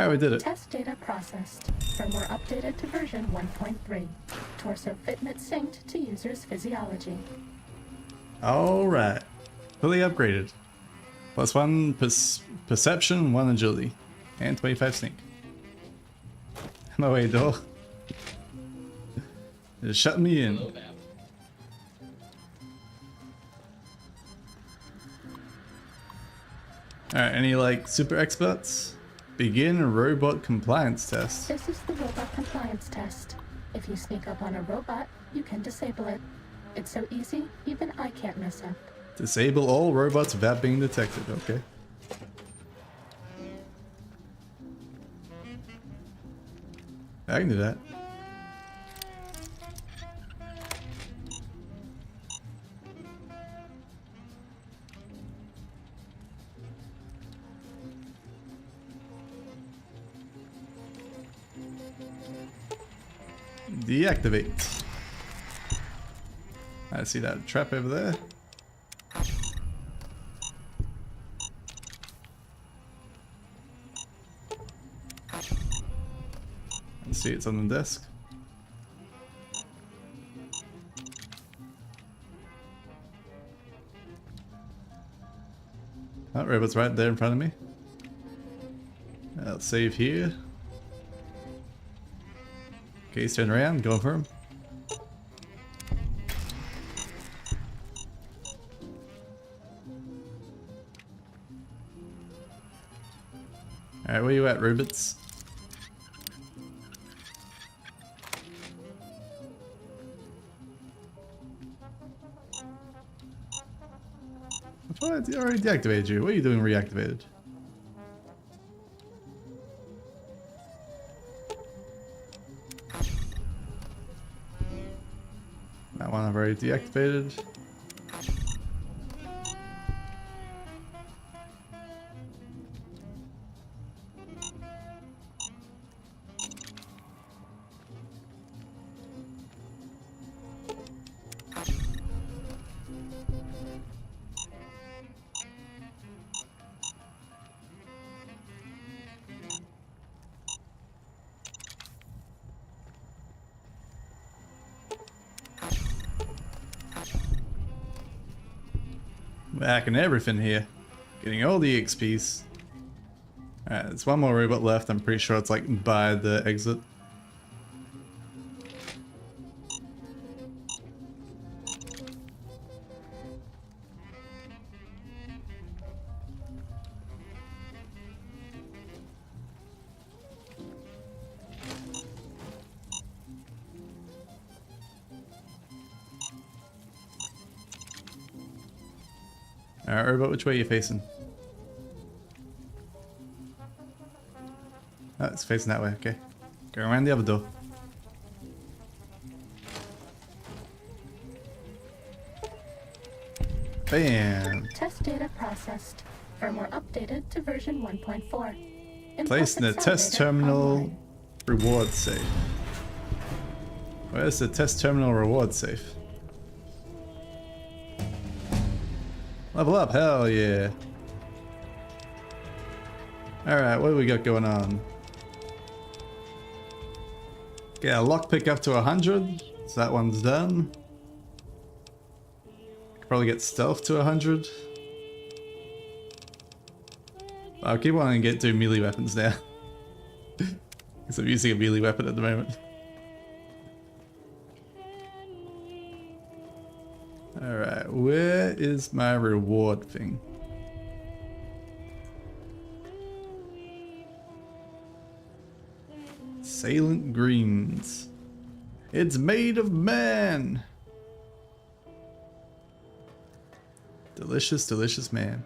S1: Alright, we did it.
S12: Test data processed. Firmware updated to version 1.3. Torso fitment synced to user's physiology.
S1: Alright. Fully upgraded. Plus 1 perception, 1 agility. And 25 sneak. No way, door. Just shut me in. Alright, any like super experts? Begin robot compliance test.
S12: This is the robot compliance test. If you sneak up on a robot, you can disable it. It's so easy, even I can't mess up.
S1: Disable all robots without being detected, okay. I can do that. Deactivate. I see that trap over there. I see it's on the desk. Oh, robot's right there in front of me. Let's save here. Okay, he's turning around, going for him. Alright, where you at, robots? I thought I already deactivated you. What are you doing reactivated? That one I've already deactivated. Hacking everything here. Getting all the XPs. Alright, there's one more robot left. I'm pretty sure it's like by the exit. Alright, robot, which way are you facing? Oh, it's facing that way, okay. Go around the other door. Bam!
S12: Test data processed. Firmware updated to version 1.4.
S1: Placed in the test terminal reward safe. Where's the test terminal reward safe? Level up, hell yeah. Alright, what do we got going on? Get a lockpick up to 100, so that one's done. Could probably get stealth to 100. I'll keep wanting to get two melee weapons now. Because I'm using a melee weapon at the moment. Alright, where is my reward thing? Salient greens. It's made of man! Delicious, delicious man.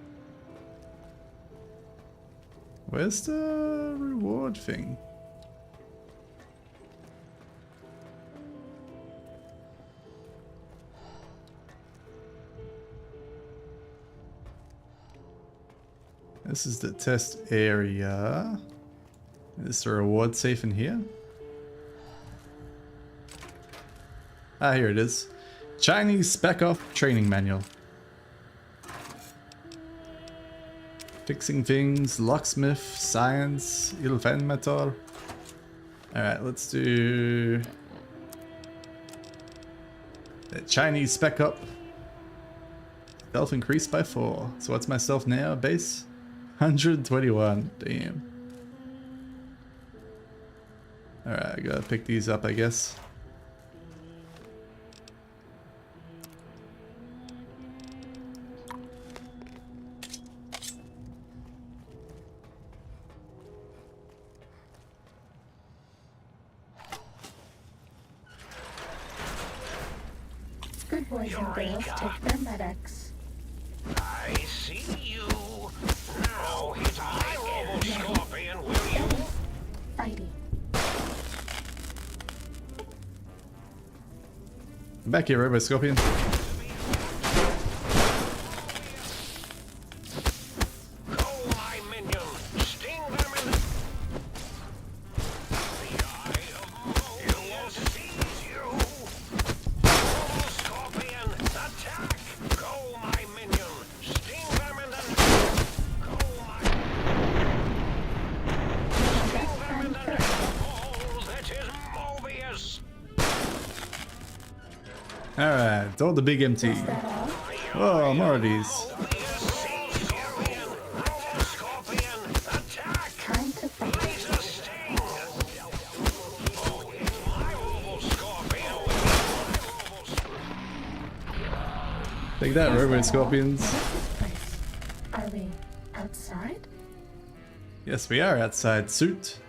S1: Where's the reward thing? This is the test area. Is the reward safe in here? Ah, here it is. Chinese spec off training manual. Fixing things, locksmith, science, metal. Alright, let's do the Chinese spec up. Stealth increased by 4. So what's my stealth now? Base? 121. Damn. Alright, I gotta pick these up, I guess.
S12: Good boys and girls take their medics.
S2: I see you. Now hit my robo-scorpion, will you?
S12: Fighty.
S1: I'm back here, Robo Scorpion.
S2: Go, my minion. Sting them in the eye of Mobius sees you. Robo-scorpion, attack. Go, my minion. Sting them in the Go, my Sting them in the neck. Oh, that is Mobius.
S1: Alright, all the big MT. Whoa, more of these.
S12: Time to fight.
S1: Take that, Robo Scorpions.
S12: Place. Are we outside?
S1: Yes, we are outside. Suit.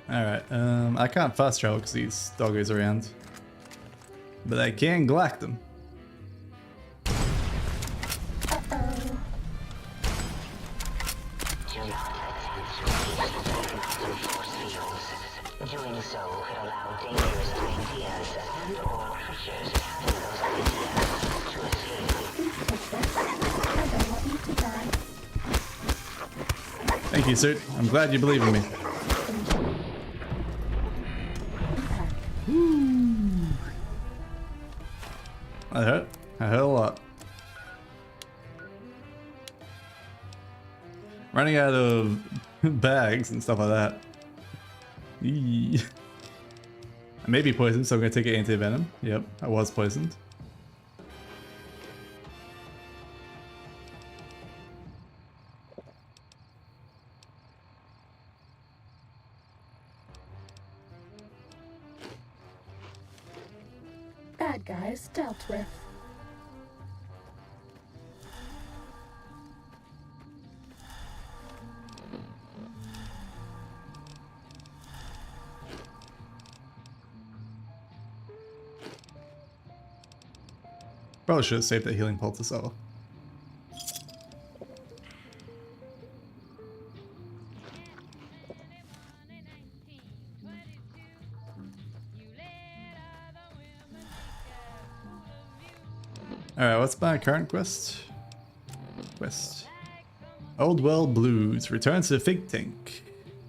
S1: Alright, I can't fast travel because these doggos are around. But I can glack them.
S5: Doing so could allow dangerous ideas and/or creatures having those ideas to escape.
S12: I don't want you to die.
S1: Thank you, Suit. I'm glad you believe in me. That hurt. I hurt a lot. Running out of bags and stuff like that. Eee. I may be poisoned, so I'm gonna take an anti-venom. Yep, I was poisoned.
S12: Bad guys dealt with.
S1: Probably should have saved that healing poultice over. Alright, what's my current quest? Old World Blues. Return to the think tank.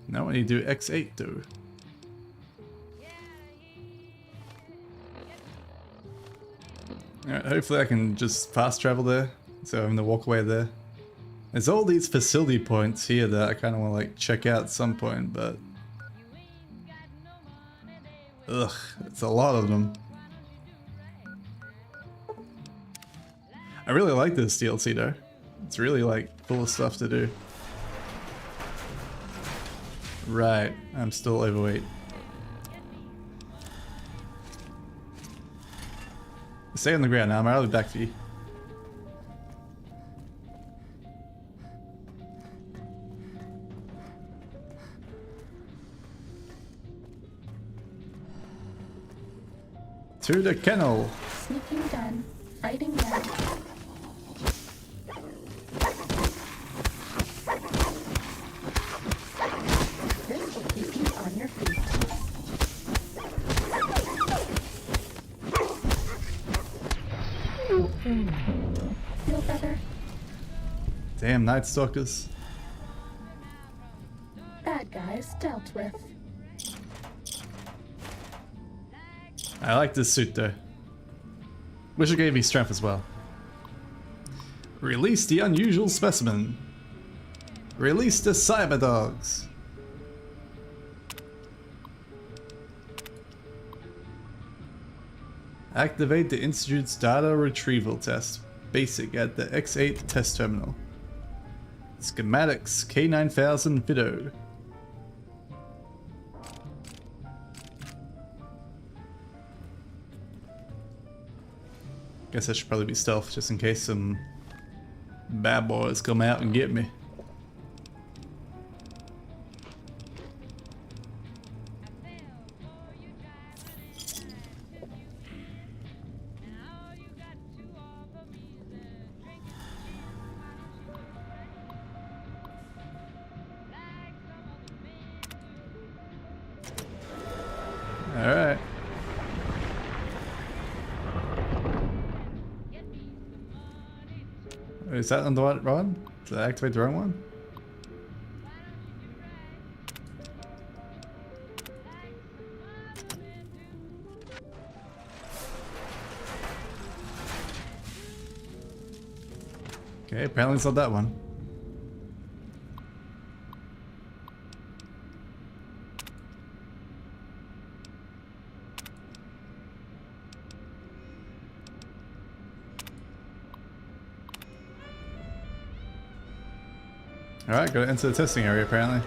S1: Now I need to do X8 though. Alright, hopefully I can just fast travel there. So I'm gonna walk away there. There's all these facility points here that I kinda wanna like check out at some point, but ugh, it's a lot of them. I really like this DLC though. It's really like full of stuff to do. Right, I'm still overweight. Stay on the ground now, I'll be back for you. To the kennel.
S12: Sneaking done. Fighting done. This will keep you on your feet. Feel better?
S1: Damn, Night Stalkers.
S12: Bad guys dealt with.
S1: I like this suit though. Wish it gave me strength as well. Release the unusual specimen. Release the cyber dogs. Activate the Institute's data retrieval test. Basic at the X8 test terminal. Schematics K9000 fitted. Guess I should probably be stealth just in case some bad boys come out and get me. Alright. Is that on the right one? Did I activate the wrong one? Okay, apparently it's not that one. Alright, gotta enter the testing area apparently.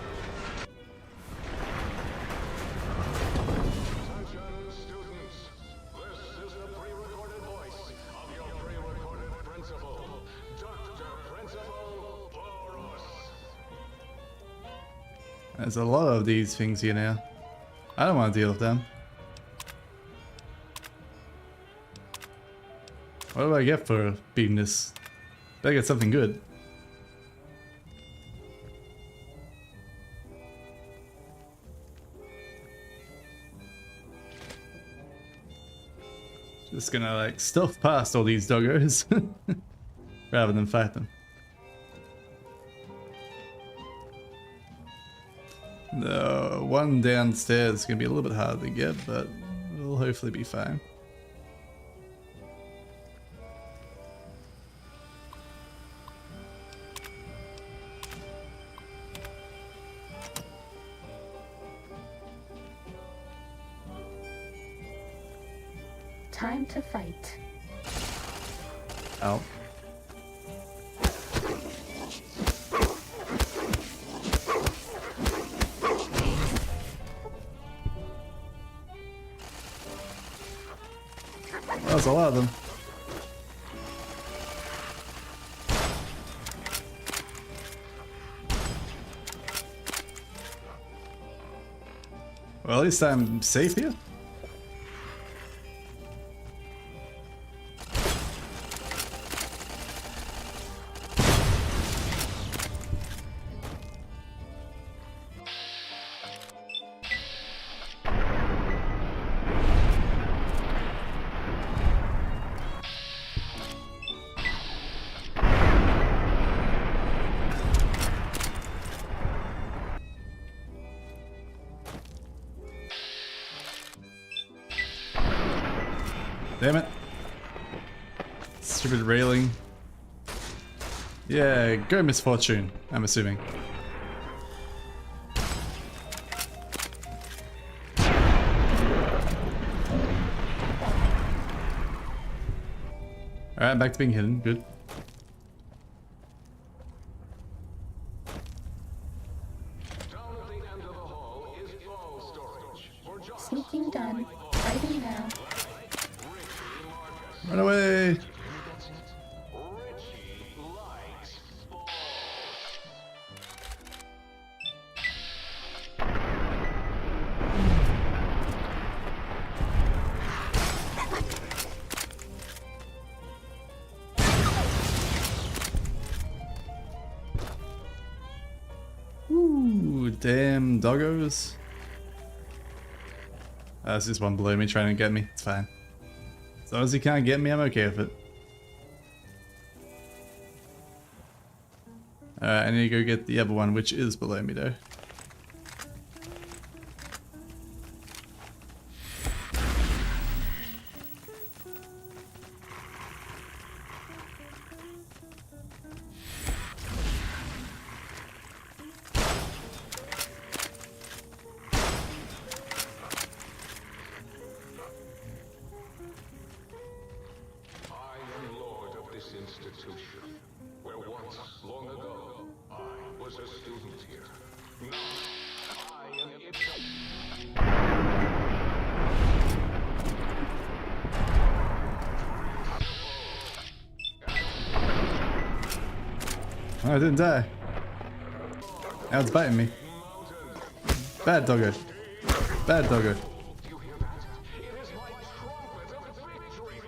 S7: Attention, students. This is the pre-recorded voice of your pre-recorded principal, Dr. Principal Boros.
S1: There's a lot of these things here now. I don't want to deal with them. What do I get for beating this? Better get something good. Just gonna like stealth past all these doggos rather than fight them. The one downstairs is gonna be a little bit harder to get, but it'll hopefully be fine.
S12: Time to fight.
S1: Out. That's a lot of them. Well, at least I'm safe here. Damn it. Stupid railing. Yeah, go Misfortune, I'm assuming. Alright, back to being hidden. Good.
S7: Down at the end of the hall is all storage. For just
S12: Sneaking done. Fighting now.
S1: Run away!
S7: Richie likes balls.
S1: Ooh, damn doggos. There's just one below me trying to get me. It's fine. As long as he can't get me, I'm okay with it. Alright, I need to go get the other one, which is below me though.
S6: Once, long ago, I was a student here. Now, I am its...
S1: Oh, I didn't die. Now it's biting me. Bad doggo. Bad doggo.
S6: You hear that? It is my trumpet of victory!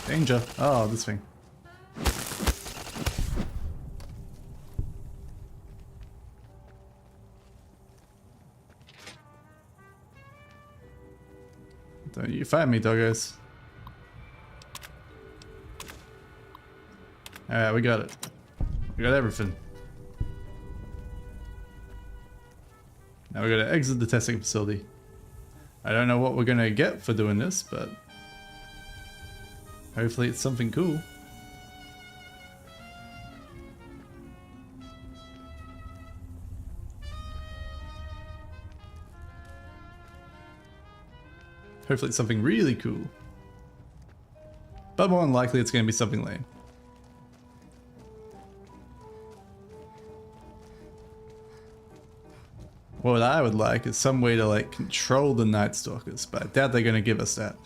S1: Danger. Oh, this thing. Don't you find me, doggos. Alright, we got it. We got everything. Now we gotta exit the testing facility. I don't know what we're gonna get for doing this, but hopefully it's something cool. Hopefully it's something really cool. But more than likely it's gonna be something lame. What I would like is some way to like control the Night Stalkers, but I doubt they're gonna give us that.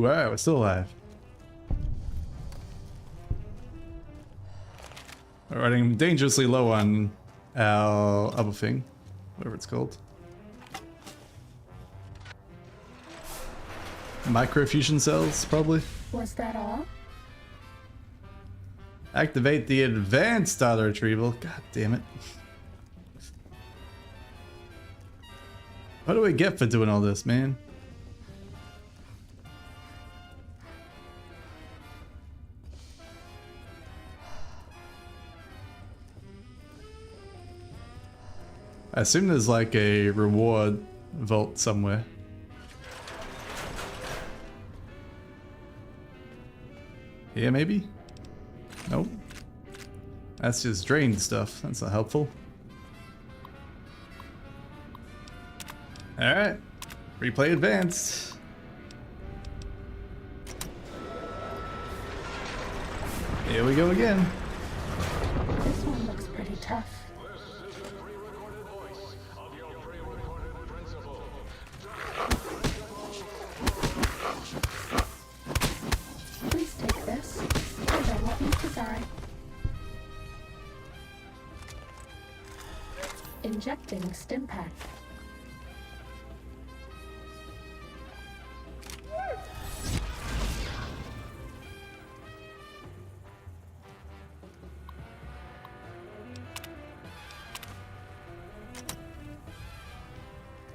S1: Alright, we're still alive. We're running dangerously low on our other thing, whatever it's called. Microfusion cells, probably.
S12: Was that all?
S1: Activate the advanced data retrieval. God damn it. What do we get for doing all this, man? I assume there's like a reward vault somewhere. Here, maybe? Nope. That's just drained stuff. That's not helpful. Alright. Replay advanced. Here we go again.
S12: This one looks pretty tough. Please take this. I don't want you to die. Injecting stim pack.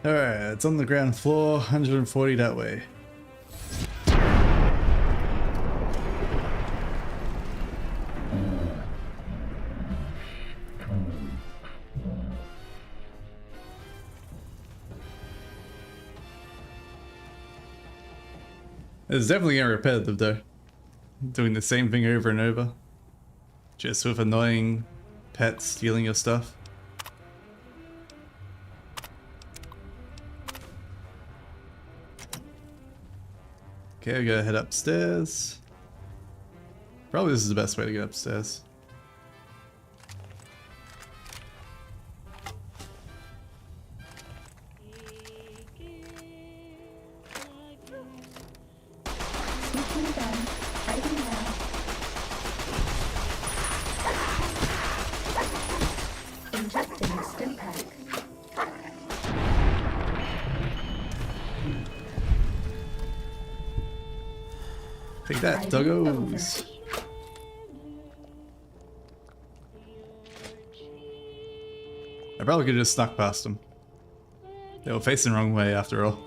S1: Alright, it's on the ground floor, 140 that way. It's definitely getting repetitive though. Doing the same thing over and over. Just with annoying pets stealing your stuff. Okay, we gotta head upstairs. Probably this is the best way to get upstairs.
S12: Sneaking down. Hiding now. Injecting stim pack.
S1: Take that, doggos. I probably could have just snuck past them. They were facing the wrong way after all.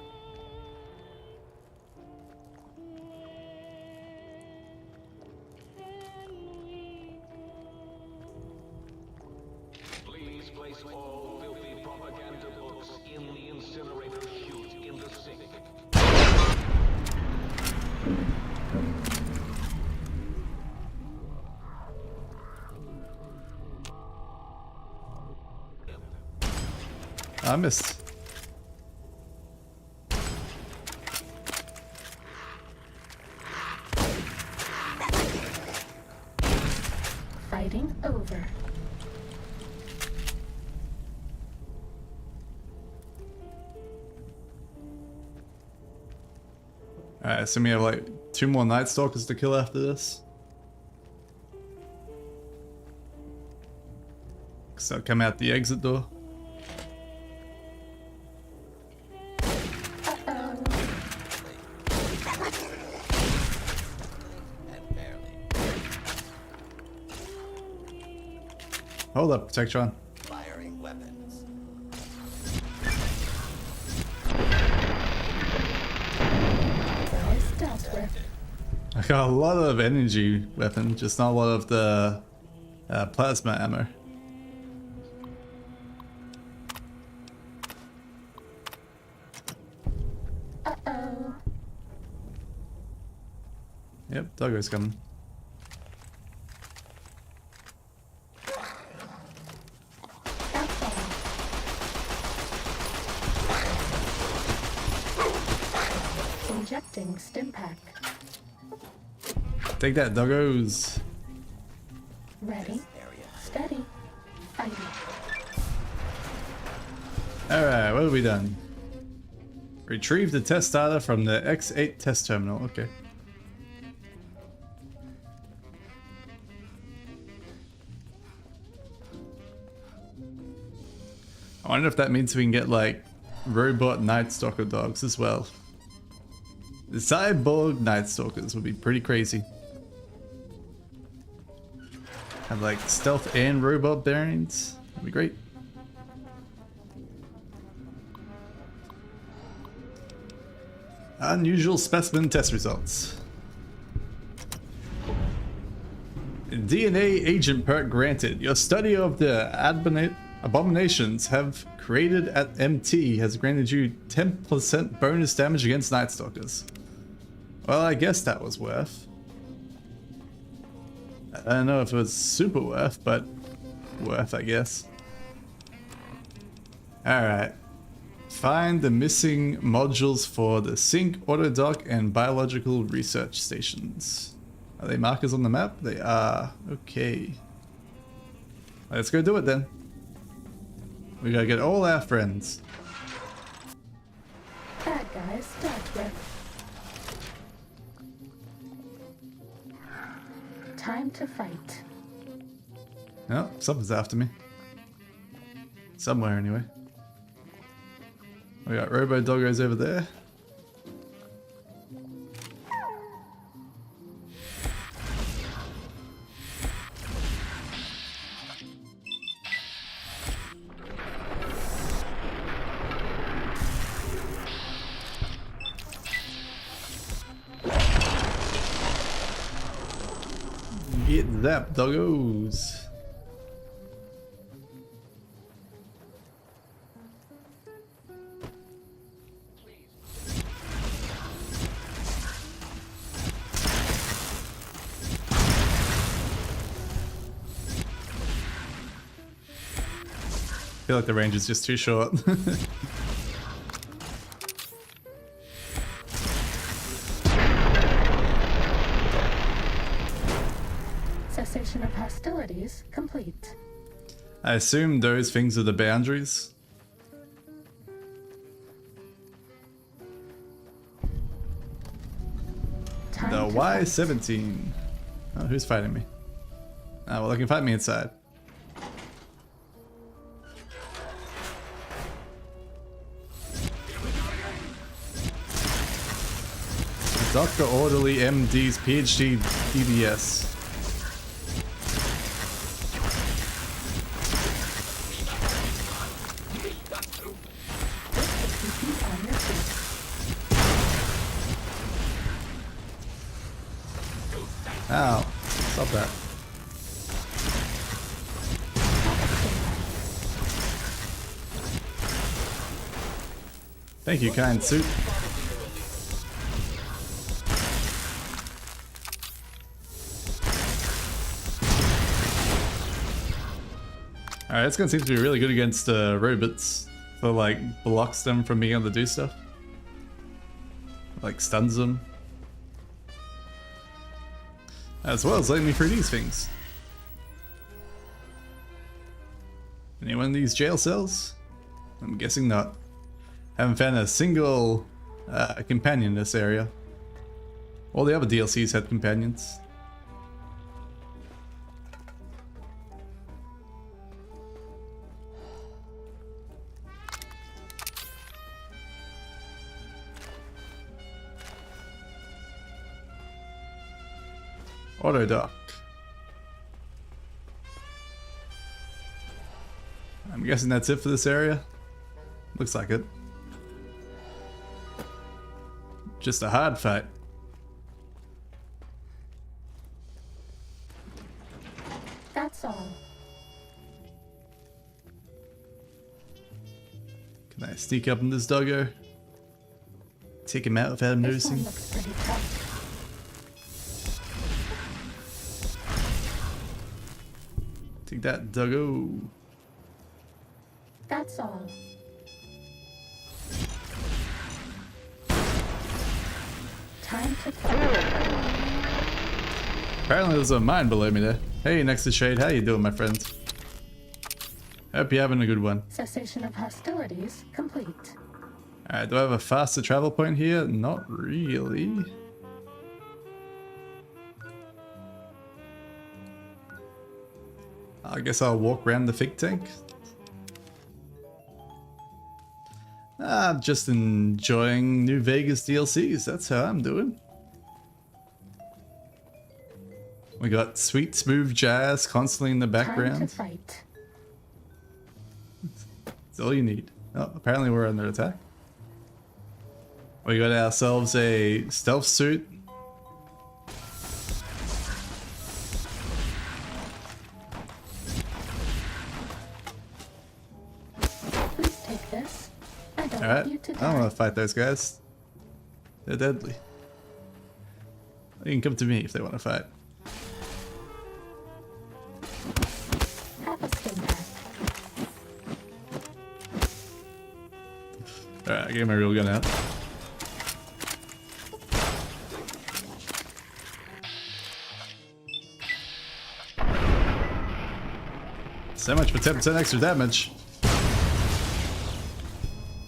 S7: all filthy propaganda books in the incinerator chute in the sink.
S1: I missed.
S12: Fighting over.
S1: Alright, so we have like 2 more Night Stalkers to kill after this. So come out the exit door.
S9: And barely.
S1: Hold up, Protectron.
S9: Firing weapons.
S12: Nice stealth with.
S1: I got a lot of energy weapon, just not a lot of the plasma ammo.
S12: Uh-oh.
S1: Yep, Doggo's coming.
S12: Injecting stim pack.
S1: Take that, Doggos.
S12: Ready, steady, fighting.
S1: Alright, what have we done? Retrieve the test data from the X8 test terminal. Okay. I wonder if that means we can get like robot Night Stalker dogs as well. The cyborg Night Stalkers would be pretty crazy. Have like stealth and robot variants. That'd be great. Unusual specimen test results. DNA agent perk granted. Your study of the abominations have created at MT has granted you 10% bonus damage against Night Stalkers. Well, I guess that was worth. I don't know if it was super worth, but worth, I guess. Alright. Find the missing modules for the Sync, Autodoc, and Biological Research Stations. Are they markers on the map? They are. Okay. Let's go do it then. We gotta get all our friends.
S12: Bad guys start with. Time to fight.
S1: Oh, something's after me. Somewhere anyway. We got Robo Doggos over there. Get that, doggos. I feel like the range is just too short.
S12: Cessation of hostilities complete.
S1: I assume those things are the boundaries.
S12: Time
S1: The
S12: to
S1: Y-17. Oh, who's fighting me? Oh, well, they can fight me inside. Dr. Orderly MD's PhD DBS.
S12: on your feet.
S1: Ow. Stop that. Thank you, kind suit. Alright, this gun seems to be really good against robots. So like blocks them from being able to do stuff. Like stuns them. As well as letting me through these things. Anyone in these jail cells? I'm guessing not. Haven't found a single companion in this area. All the other DLCs had companions. Auto dock. I'm guessing that's it for this area. Looks like it. Just a hard fight.
S12: That's all.
S1: Can I sneak up in this doggo? Take him out without him
S12: This one
S1: noticing?
S12: looks pretty tough.
S1: Take that, doggo.
S12: That's all. Time to fight.
S1: Apparently there's a mine below me there. Hey, next to Shade, how you doing, my friends? Hope you're having a good one.
S12: Cessation of hostilities complete.
S1: Alright, do I have a faster travel point here? Not really. I guess I'll walk around the fig tank. Just enjoying New Vegas DLCs, that's how I'm doing. We got sweet, smooth jazz constantly in the
S12: Time to
S1: background.
S12: fight.
S1: That's all you need. Oh, apparently we're under attack. We got ourselves a stealth suit.
S12: Please take this. I don't
S1: Alright,
S12: want you to
S1: I don't
S12: die.
S1: want to fight those guys. They're deadly. They can come to me if they want to fight.
S12: Have a stim pack.
S1: Alright, I get my real gun out. So much for 10% extra damage.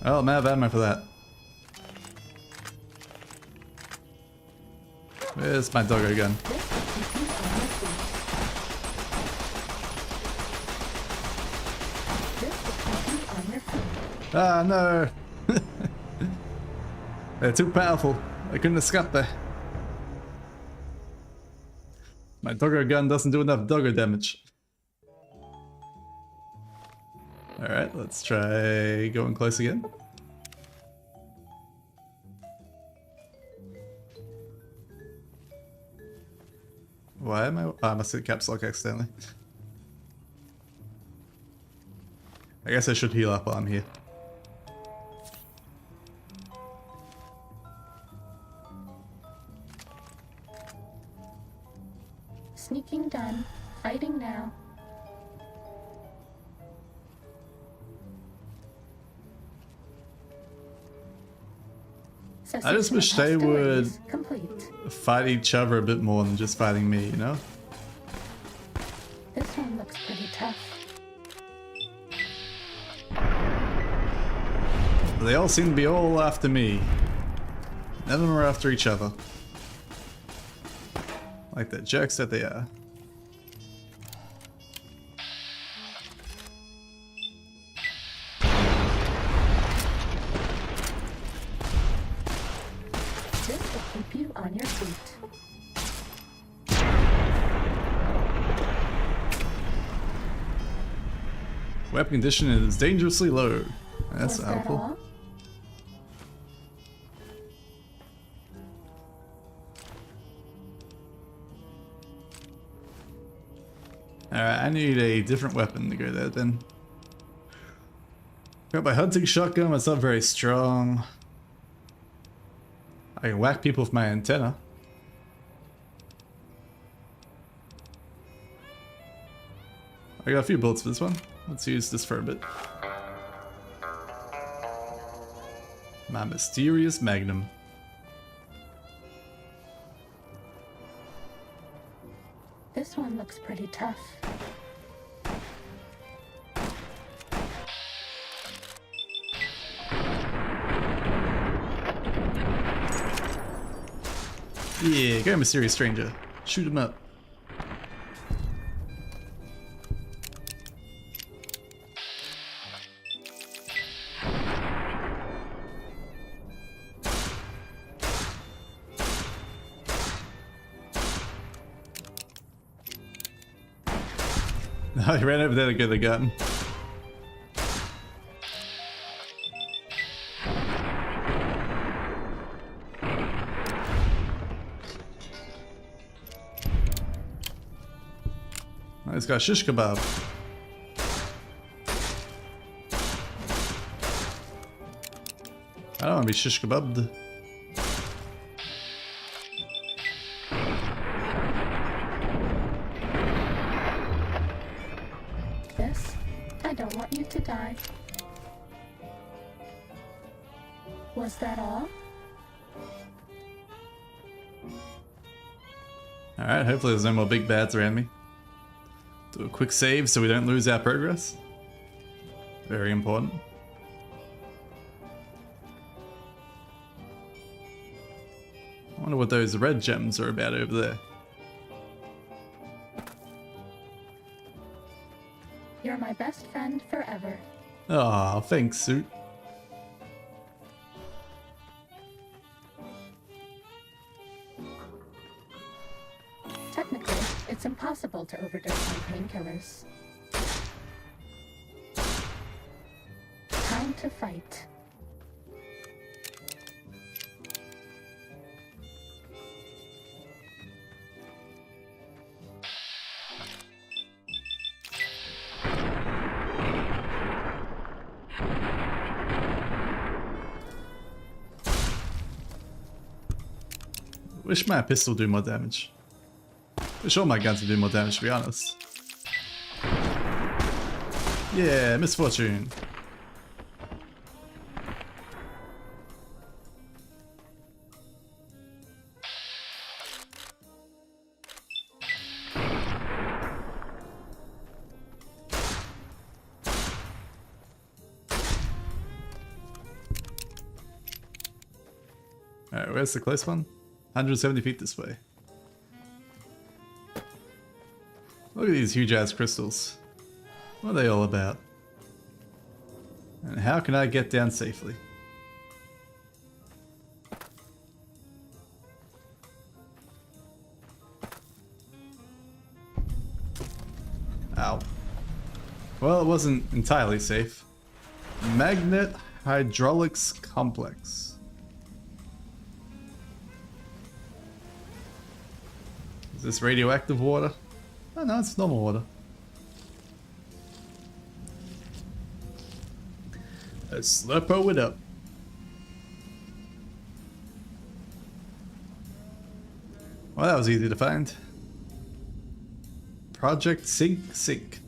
S1: Oh, I'm out of ammo for that. Where's my doggo gun?
S12: This will keep you on your feet.
S1: Ah, no! They're too powerful. I couldn't escape there. My doggo gun doesn't do enough doggo damage. Alright, let's try going close again. Why am I? Oh, I must hit caps lock accidentally. I guess I should heal up while I'm here.
S12: Sneaking done. Fighting now.
S1: I just wish they would
S12: Complete.
S1: fight each other a bit more than just fighting me, you know?
S12: This one looks pretty tough.
S1: They all seem to be all after me. None of them are after each other. Like the jerks that they are.
S12: This will keep you on your feet.
S1: Weapon condition is dangerously low. That's
S12: Was that
S1: helpful.
S12: all?
S1: Alright, I need a different weapon to go there then. Got my hunting shotgun, it's not very strong. I can whack people with my antenna. I got a few bullets for this one. Let's use this for a bit. My mysterious magnum.
S12: This one looks pretty tough.
S1: Yeah, go mysterious stranger. Shoot him up. No, he ran over there to get the gun. Oh, he's got shish kebab. I don't want to be shish kebabbed.
S12: This, I don't want you to die. Was that all?
S1: Alright, hopefully there's no more big bads around me. Do a quick save so we don't lose our progress. Very important. I wonder what those red gems are about over there.
S12: You're my best friend forever.
S1: Aw, thanks, Suit.
S12: Technically, it's impossible to overdose on painkillers. Time to fight.
S1: Wish my pistol do more damage. Wish all my guns would do more damage, to be honest. Yeah, misfortune. Alright, where's the close one? 170 feet this way. Look at these huge ass crystals. What are they all about? And how can I get down safely? Ow. Well, it wasn't entirely safe. Magnet Hydraulics Complex. Is this radioactive water? Oh no, it's normal water. Let's slurpo it up. Well, that was easy to find. Project Sync.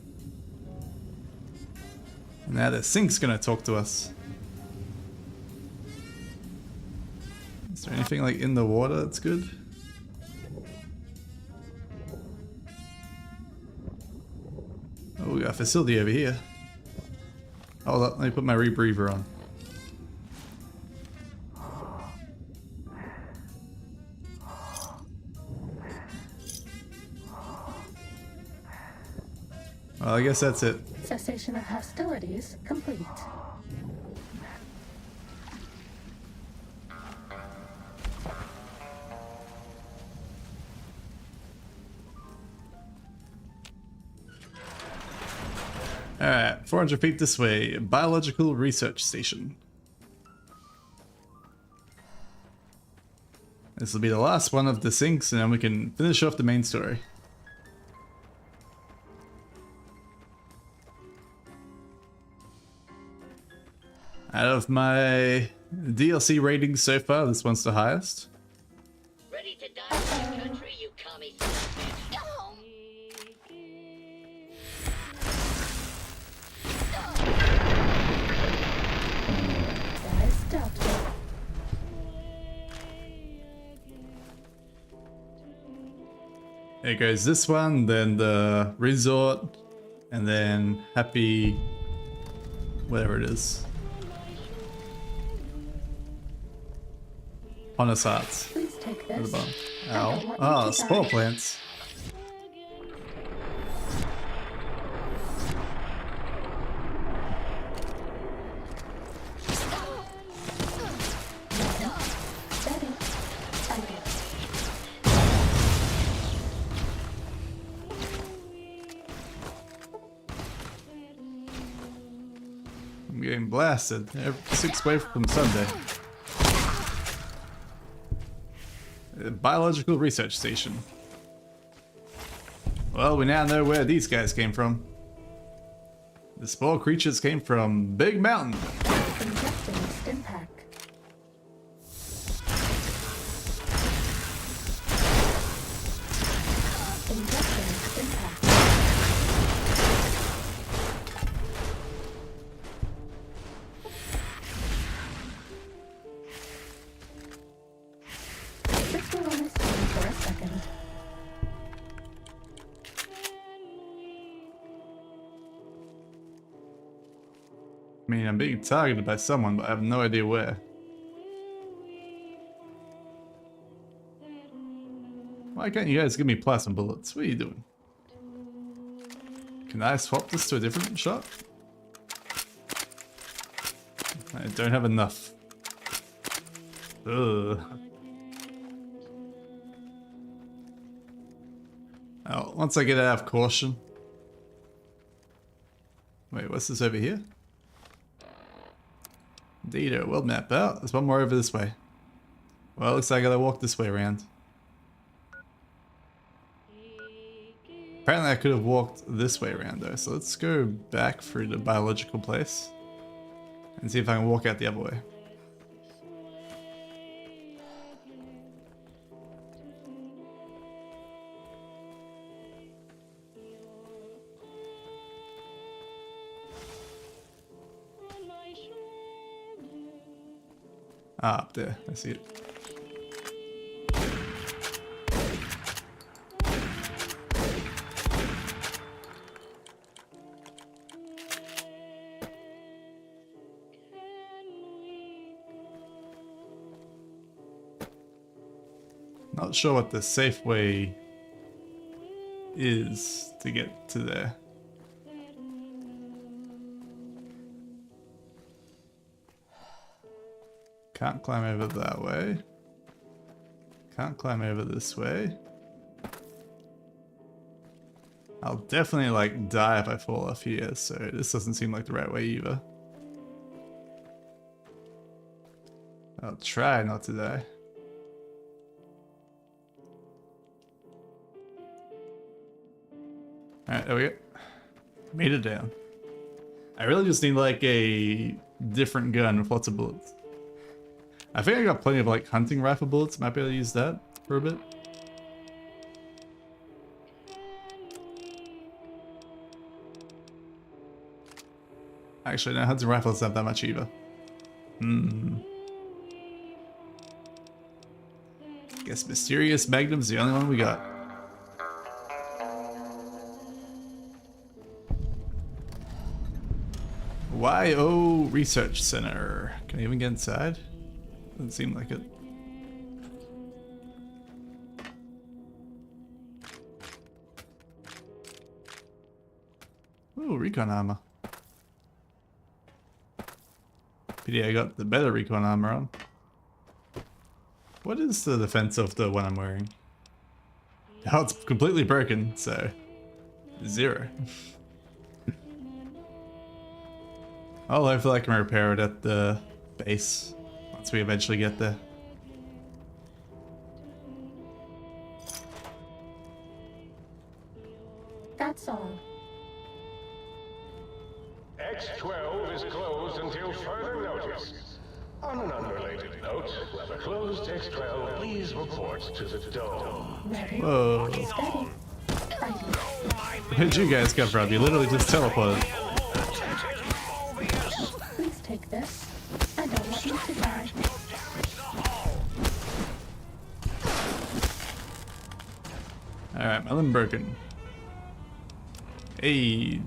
S1: Now the Sync's gonna talk to us. Is there anything like in the water that's good? Oh, we got a facility over here. Hold up, let me put my rebreather on. Well, I guess that's it.
S12: Cessation of hostilities complete.
S1: Alright, 400 feet this way, Biological Research Station. This will be the last one of the sinks, and then we can finish off the main story. Out of my DLC ratings so far, this one's the highest.
S5: Ready to die for your country, you commie son of a bitch.
S12: I stopped it.
S1: There goes this one, then the resort, and then happy, whatever it is. Honest Hearts.
S12: Please take
S1: At the
S12: this.
S1: bottom.
S12: I don't
S1: Ow.
S12: want you
S1: Ah,
S12: to
S1: spore
S12: die.
S1: plants.
S12: Steady. Tight.
S1: I'm getting blasted. 6 away from Sunday. Biological research station. Well, we now know where these guys came from. The spore creatures came from Big Mountain.
S12: Injecting Stimpack. Injecting Stimpack. This will only stay for a second.
S1: I mean, I'm being targeted by someone, but I have no idea where. Why can't you guys give me plasma bullets? What are you doing? Can I swap this to a different shot? I don't have enough. Ugh. Oh, once I get out of caution. Wait, what's this over here? Data, world map out. There's one more over this way. Well, looks like I gotta walk this way around. Apparently I could have walked this way around though, so let's go back through the biological place and see if I can walk out the other way. Ah, up there. I see it. Not sure what the safe way is to get to there. Can't climb over that way. Can't climb over this way. I'll definitely like die if I fall off here, so this doesn't seem like the right way either. I'll try not to die. Alright, there we go. Made it down. I really just need like a different gun with lots of bullets. I think I got plenty of like hunting rifle bullets. Might be able to use that for a bit. Actually, no, hunting rifles don't have that much either. Guess Mysterious Magnum's the only one we got. YO Research Center. Can I even get inside? Doesn't seem like it. Ooh, recon armor. Pity I got the better recon armor on. What is the defense of the one I'm wearing? Oh, it's completely broken, so 0. Oh, hopefully I can repair it at the base once we eventually get there.
S12: That's all.
S7: X12 is closed until further notice. On an unrelated note, whoever closed X12, please report to the dome.
S12: Ready,
S1: Whoa.
S12: steady, fighting.
S1: Where'd you guys come from? You literally just teleported.
S12: Please take this. I don't want you to die.
S1: Alright, my limb broken. Aid.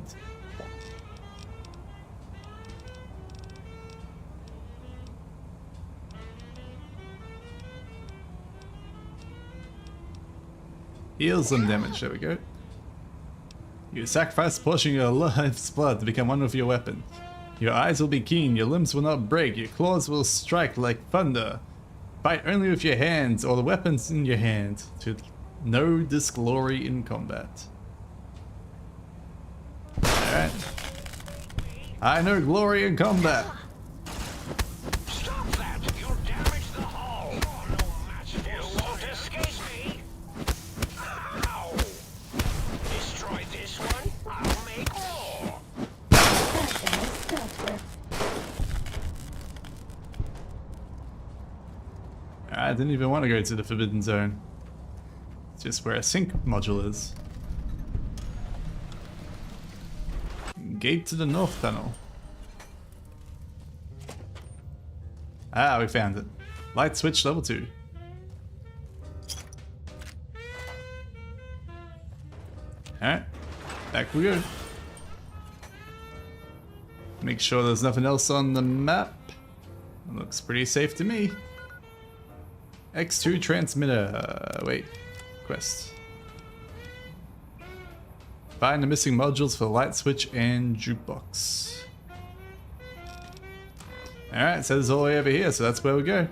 S1: Heal some damage, there we go. You sacrifice a portion of your life's blood to become one of your weapons. Your eyes will be keen, your limbs will not break, your claws will strike like thunder. Fight only with your hands or the weapons in your hand to know this glory in combat. Alright. I know glory in combat.
S2: Stop that! You'll damage the hull! You're no match for you won't escape me! Ow! Destroy this one, I'll make more!
S12: That guy's dealt with.
S1: I didn't even want to go to the Forbidden Zone. It's just where a sync module is. Gate to the North Tunnel. Ah, we found it. Light switch level 2. Alright, back we go. Make sure there's nothing else on the map. It looks pretty safe to me. X2 transmitter. Wait, quest. Find the missing modules for the light switch and jukebox. Alright, it says it's all the way over here, so that's where we go.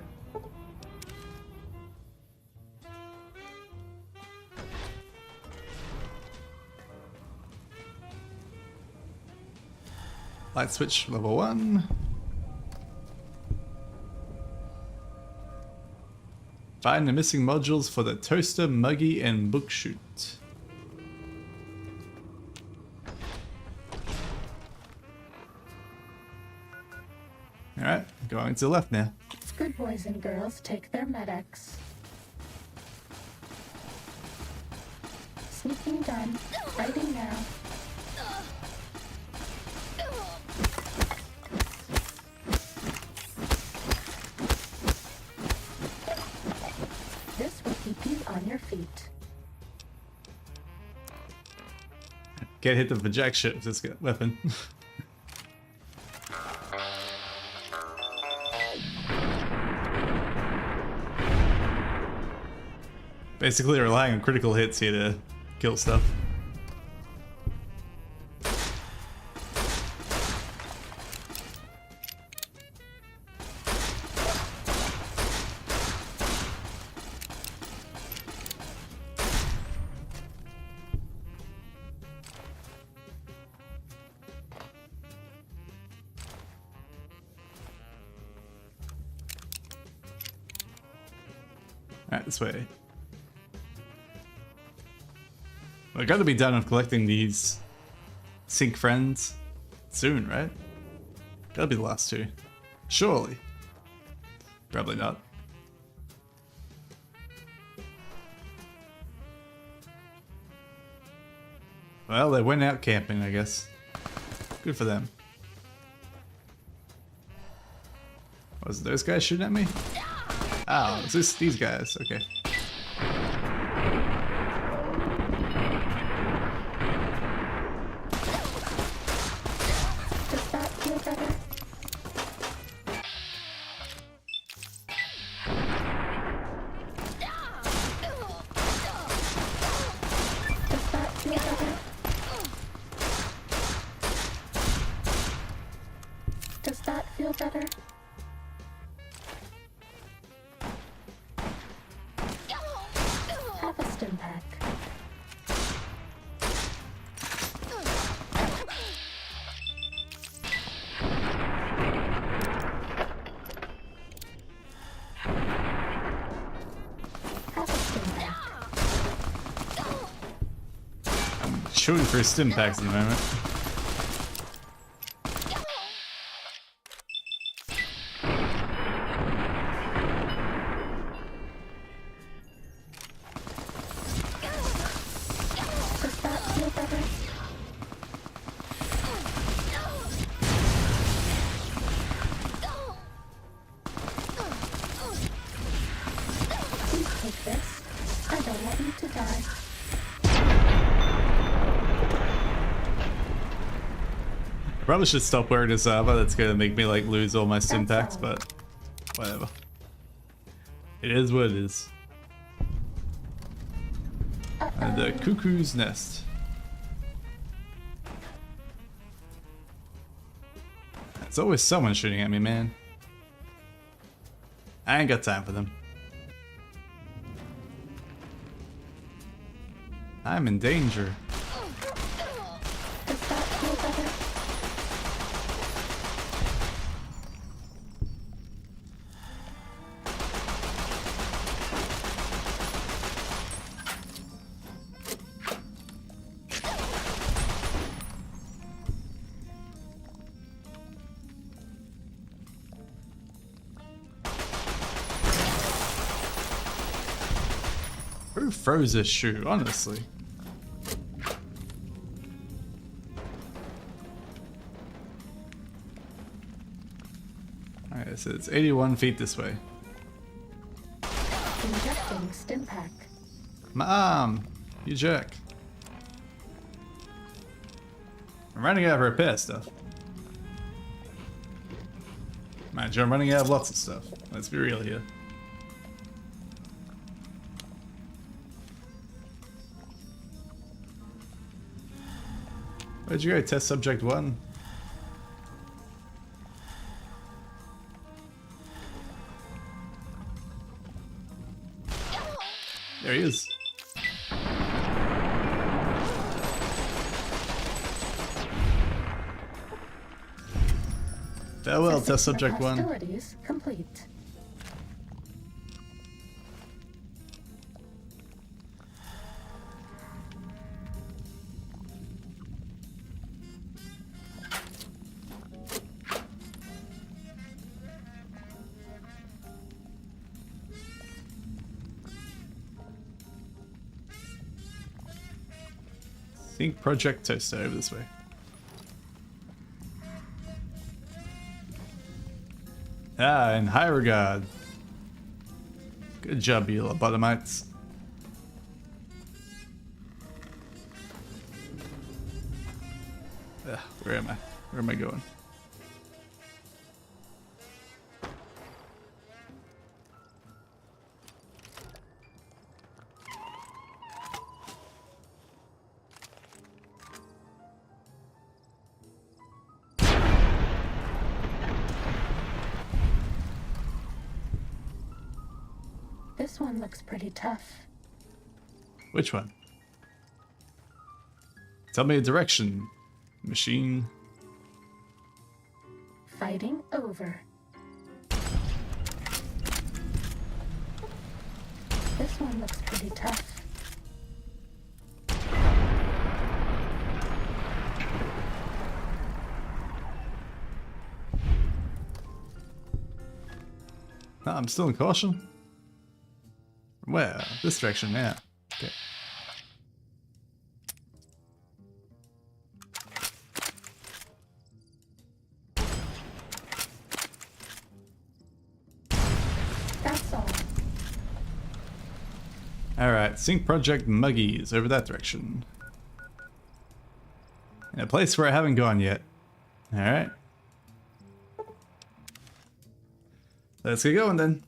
S1: Light switch level 1. Find the missing modules for the toaster, muggy, and book chute. Alright, going to the left now.
S12: Good boys and girls take their medics. Sneaking done. Fighting now. This will keep you on your feet.
S1: Can't hit them for jack shit with this weapon. Basically relying on critical hits here to kill stuff. Alright, this way. I gotta be done with collecting these sync friends soon, right? Gotta be the last two. Surely. Probably not. Well, they went out camping, I guess. Good for them. Was it those guys shooting at me? Oh, it's just these guys. Okay.
S12: Does that feel better? Does that feel better? Does that feel better? Have a stim pack. Have a stim pack.
S1: Shooting for stim packs at the moment. Probably should stop wearing this armor. That's gonna make me like lose all my stim packs, but whatever. It is what it is. And the cuckoo's nest. There's always someone shooting at me, man. I ain't got time for them. I'm in danger. Who froze this shoe, honestly? Alright, so it's 81 feet this way.
S12: Injecting stim pack.
S1: Mom, you jerk. I'm running out of repair stuff. Mind you, I'm running out of lots of stuff. Let's be real here. Where'd you go, test subject 1? There he is. Farewell, test subject 1.
S12: Hostilities complete.
S1: Think Project Toaster over this way. Ah, in high regard. Good job, you lobotomites. Where am I? Where am I going?
S12: This one looks pretty tough.
S1: Which one? Tell me a direction, machine.
S12: Fighting over. This one looks pretty tough.
S1: No, I'm still in caution. Where? This direction, yeah. Okay.
S12: That's all.
S1: Alright, Sync Project Muggies over that direction. In a place where I haven't gone yet. Alright. Let's get going then.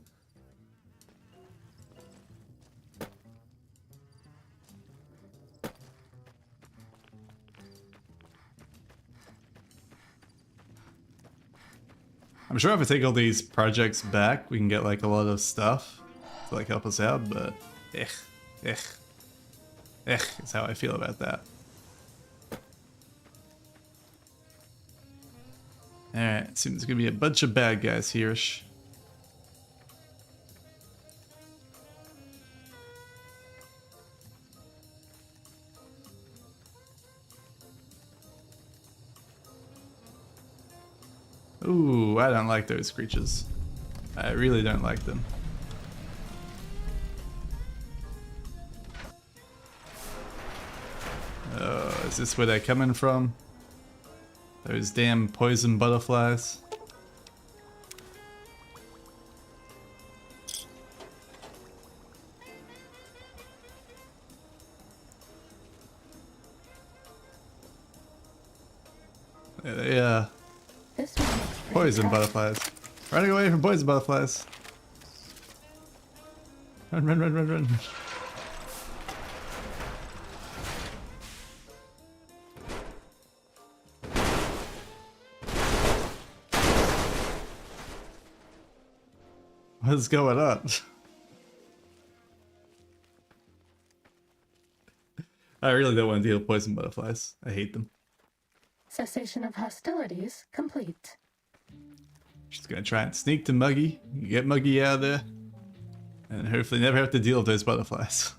S1: I'm sure if I take all these projects back, we can get like a lot of stuff to like help us out, but is how I feel about that. Alright, seems there's gonna be a bunch of bad guys here-ish. Ooh, I don't like those creatures. I really don't like them. Oh, is this where they're coming from? Those damn poison butterflies. Yeah.
S12: This one looks pretty
S1: Poison
S12: tough.
S1: butterflies. Running away from poison butterflies. Run, run, run, run, run. What's going on? I really don't want to deal with poison butterflies. I hate them.
S12: Cessation of hostilities complete.
S1: She's gonna try and sneak to Muggy, get Muggy out of there, and hopefully never have to deal with those butterflies.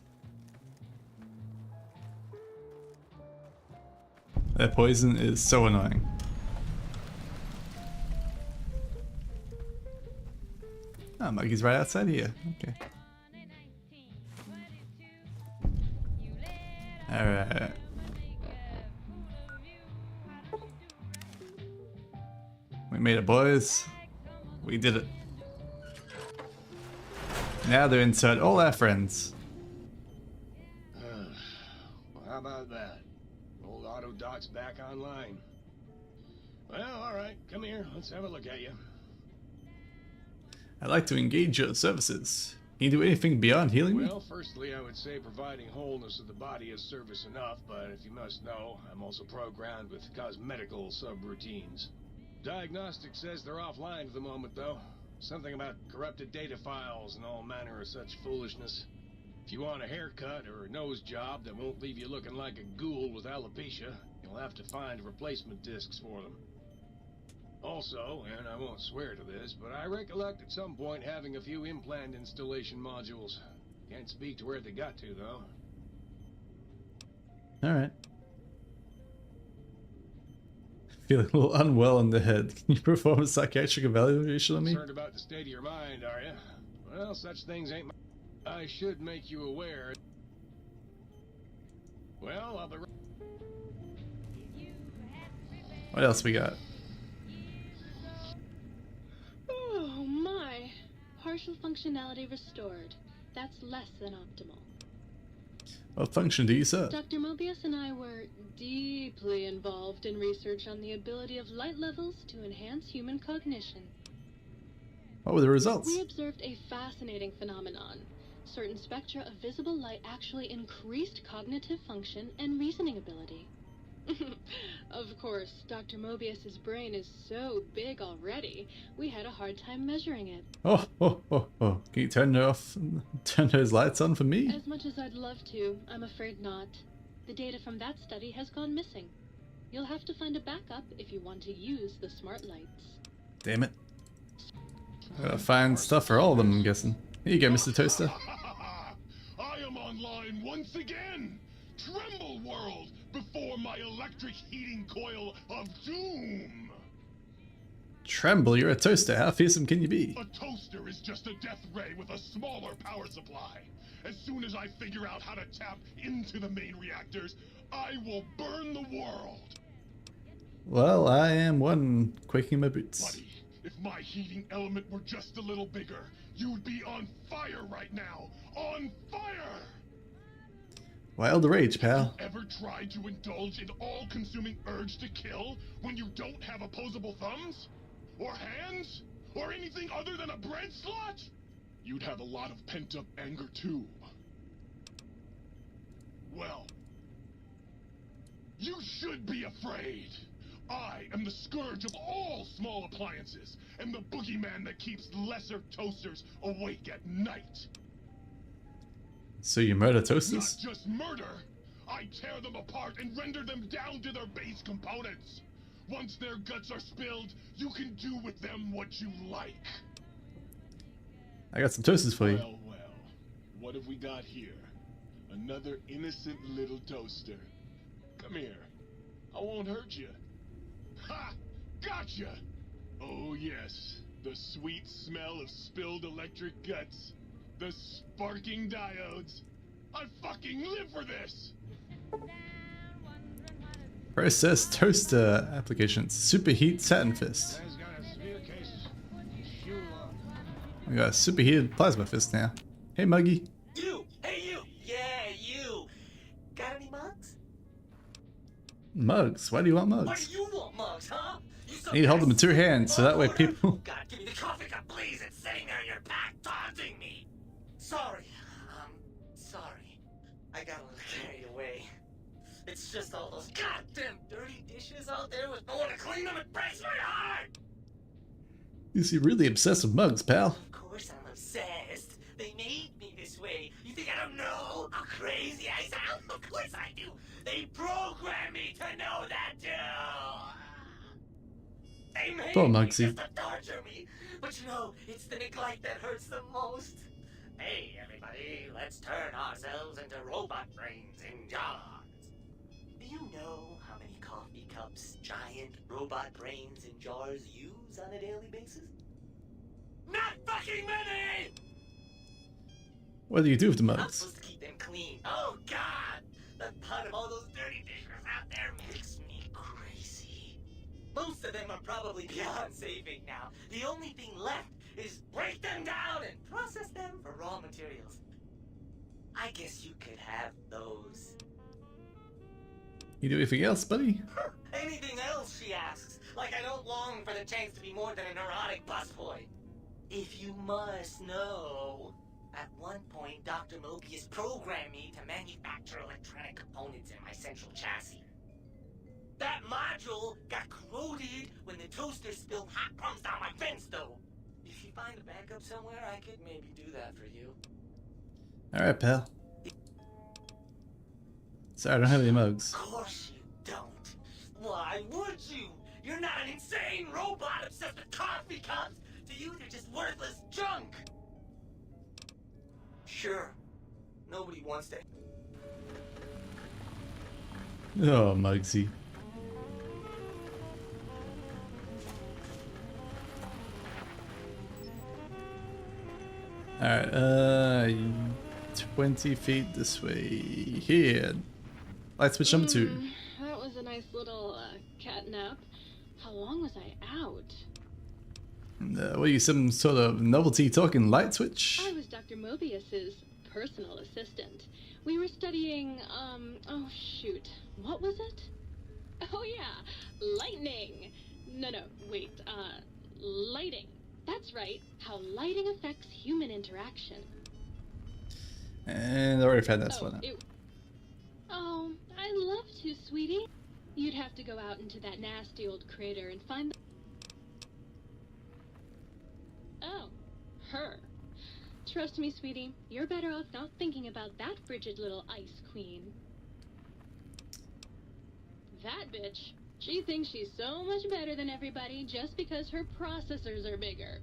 S1: That poison is so annoying. Oh, Muggy's right outside here. Okay. Alright. We made it, boys. We did it. Now they're inside all our friends.
S3: Well, how about that? Old auto doc's back online. Well, alright, come here, let's have a look at you.
S1: I'd like to engage your services. Can you do anything beyond healing me?
S3: Well, firstly, I would say providing wholeness of the body is service enough, but if you must know, I'm also programmed with cosmetical subroutines. Diagnostic says they're offline at the moment, though. Something about corrupted data files and all manner of such foolishness. If you want a haircut or a nose job that won't leave you looking like a ghoul with alopecia, you'll have to find replacement discs for them. Also, and I won't swear to this, but I recollect at some point having a few implant installation modules. Can't speak to where they got to, though.
S1: Alright. Feeling a little unwell in the head. Can you perform a psychiatric evaluation on me?
S3: Concerned about the state of your mind, are you? Well, such things ain't I should make you aware. Well, I'll be
S1: What else we got?
S13: Oh my. Partial functionality restored. That's less than optimal.
S1: What function do you serve?
S13: Dr. Mobius and I were deeply involved in research on the ability of light levels to enhance human cognition.
S1: What were the results?
S13: We observed a fascinating phenomenon. Certain spectra of visible light actually increased cognitive function and reasoning ability. Of course, Dr. Mobius's brain is so big already, we had a hard time measuring it.
S1: Oh. Can you turn it off? Turn those lights on for me?
S13: As much as I'd love to, I'm afraid not. The data from that study has gone missing. You'll have to find a backup if you want to use the smart lights.
S1: Damn it. I gotta find stuff for all of them, I'm guessing. Here you go, Mr. Toaster.
S3: I am online once again! Tremble, world, before my electric heating coil of doom!
S1: Tremble, you're a toaster. How fearsome can you be?
S3: A toaster is just a death ray with a smaller power supply. As soon as I figure out how to tap into the main reactors, I will burn the world!
S1: Well, I am one quaking my boots.
S3: Buddy, if my heating element were just a little bigger, you'd be on fire right now! On fire!
S1: Wild rage, pal.
S3: Ever tried to indulge in all-consuming urge to kill when you don't have opposable thumbs? Or hands? Or anything other than a bread slot? You'd have a lot of pent-up anger too. Well, you should be afraid. I am the scourge of all small appliances, and the boogeyman that keeps lesser toasters awake at night.
S1: So you murder toasters?
S3: Not just murder! I tear them apart and render them down to their base components! Once their guts are spilled, you can do with them what you like!
S1: I got some toasters for you.
S3: Well, what have we got here? Another innocent little toaster. Come here. I won't hurt you. Ha! Gotcha! Oh yes, the sweet smell of spilled electric guts. The sparking diodes. I fucking live for this!
S1: Process toaster applications. Superheat satin fist. We got a superheated plasma fist now. Hey, Muggy.
S9: You! Hey, you! Yeah, you! Got any mugs?
S1: Mugs? Why do you want mugs?
S9: Why do you want mugs, huh?
S1: You need to hold them in two hands so that way people.
S9: God, give me the coffee cup, please. It's sitting there in your back, taunting me. Sorry. Sorry. I got a little carried away. It's just all those goddamn dirty dishes out there with no one to clean them. It breaks my heart.
S1: You seem really obsessed with mugs, pal.
S9: Of course I'm obsessed. They made me this way. You think I don't know how crazy I sound? Of course I do. They programmed me to know that too. They made
S1: Poor
S9: me
S1: Mugsy.
S9: just to torture me. But you know, it's the neglect that hurts the most. Hey, everybody, let's turn ourselves into robot brains in jars. Do you know how many coffee cups giant robot brains in jars use on a daily basis? Not fucking many!
S1: What do you do with the
S9: I'm
S1: mugs?
S9: supposed to keep them clean. Oh, God! The thought of all those dirty dishes out there makes me crazy. Most of them are probably beyond saving now. The only thing left is break them down and process them for raw materials. I guess you could have those.
S1: You do anything else, buddy?
S9: Anything else, she asks. Like I don't long for the chance to be more than a neurotic busboy. If you must know, at one point, Dr. Mobius programmed me to manufacture electronic components in my central chassis. That module got corroded when the toaster spilled hot crumbs down my vents, though. If you find a backup somewhere, I could maybe do that for you.
S1: Alright, pal. Sorry, I don't have any mugs.
S9: Of course you don't. Why would you? You're not an insane robot obsessed with coffee cups. To you, they're just worthless junk. Sure. Nobody wants to.
S1: Oh, Mugsy. Alright, 20 feet this way. Here. Light switch number 2.
S13: That was a nice little cat nap. How long was I out?
S1: What are you, some sort of novelty talking light switch?
S13: I was Dr. Mobius's personal assistant. We were studying, oh shoot, what was it? Oh yeah, lightning. No, wait, lighting. That's right, how lighting affects human interaction.
S1: And I already found that one.
S13: Oh, I'd love to, sweetie. You'd have to go out into that nasty old crater and find the... Oh, her. Trust me, sweetie, you're better off not thinking about that frigid little ice queen. That bitch. She thinks she's so much better than everybody just because her processors are bigger.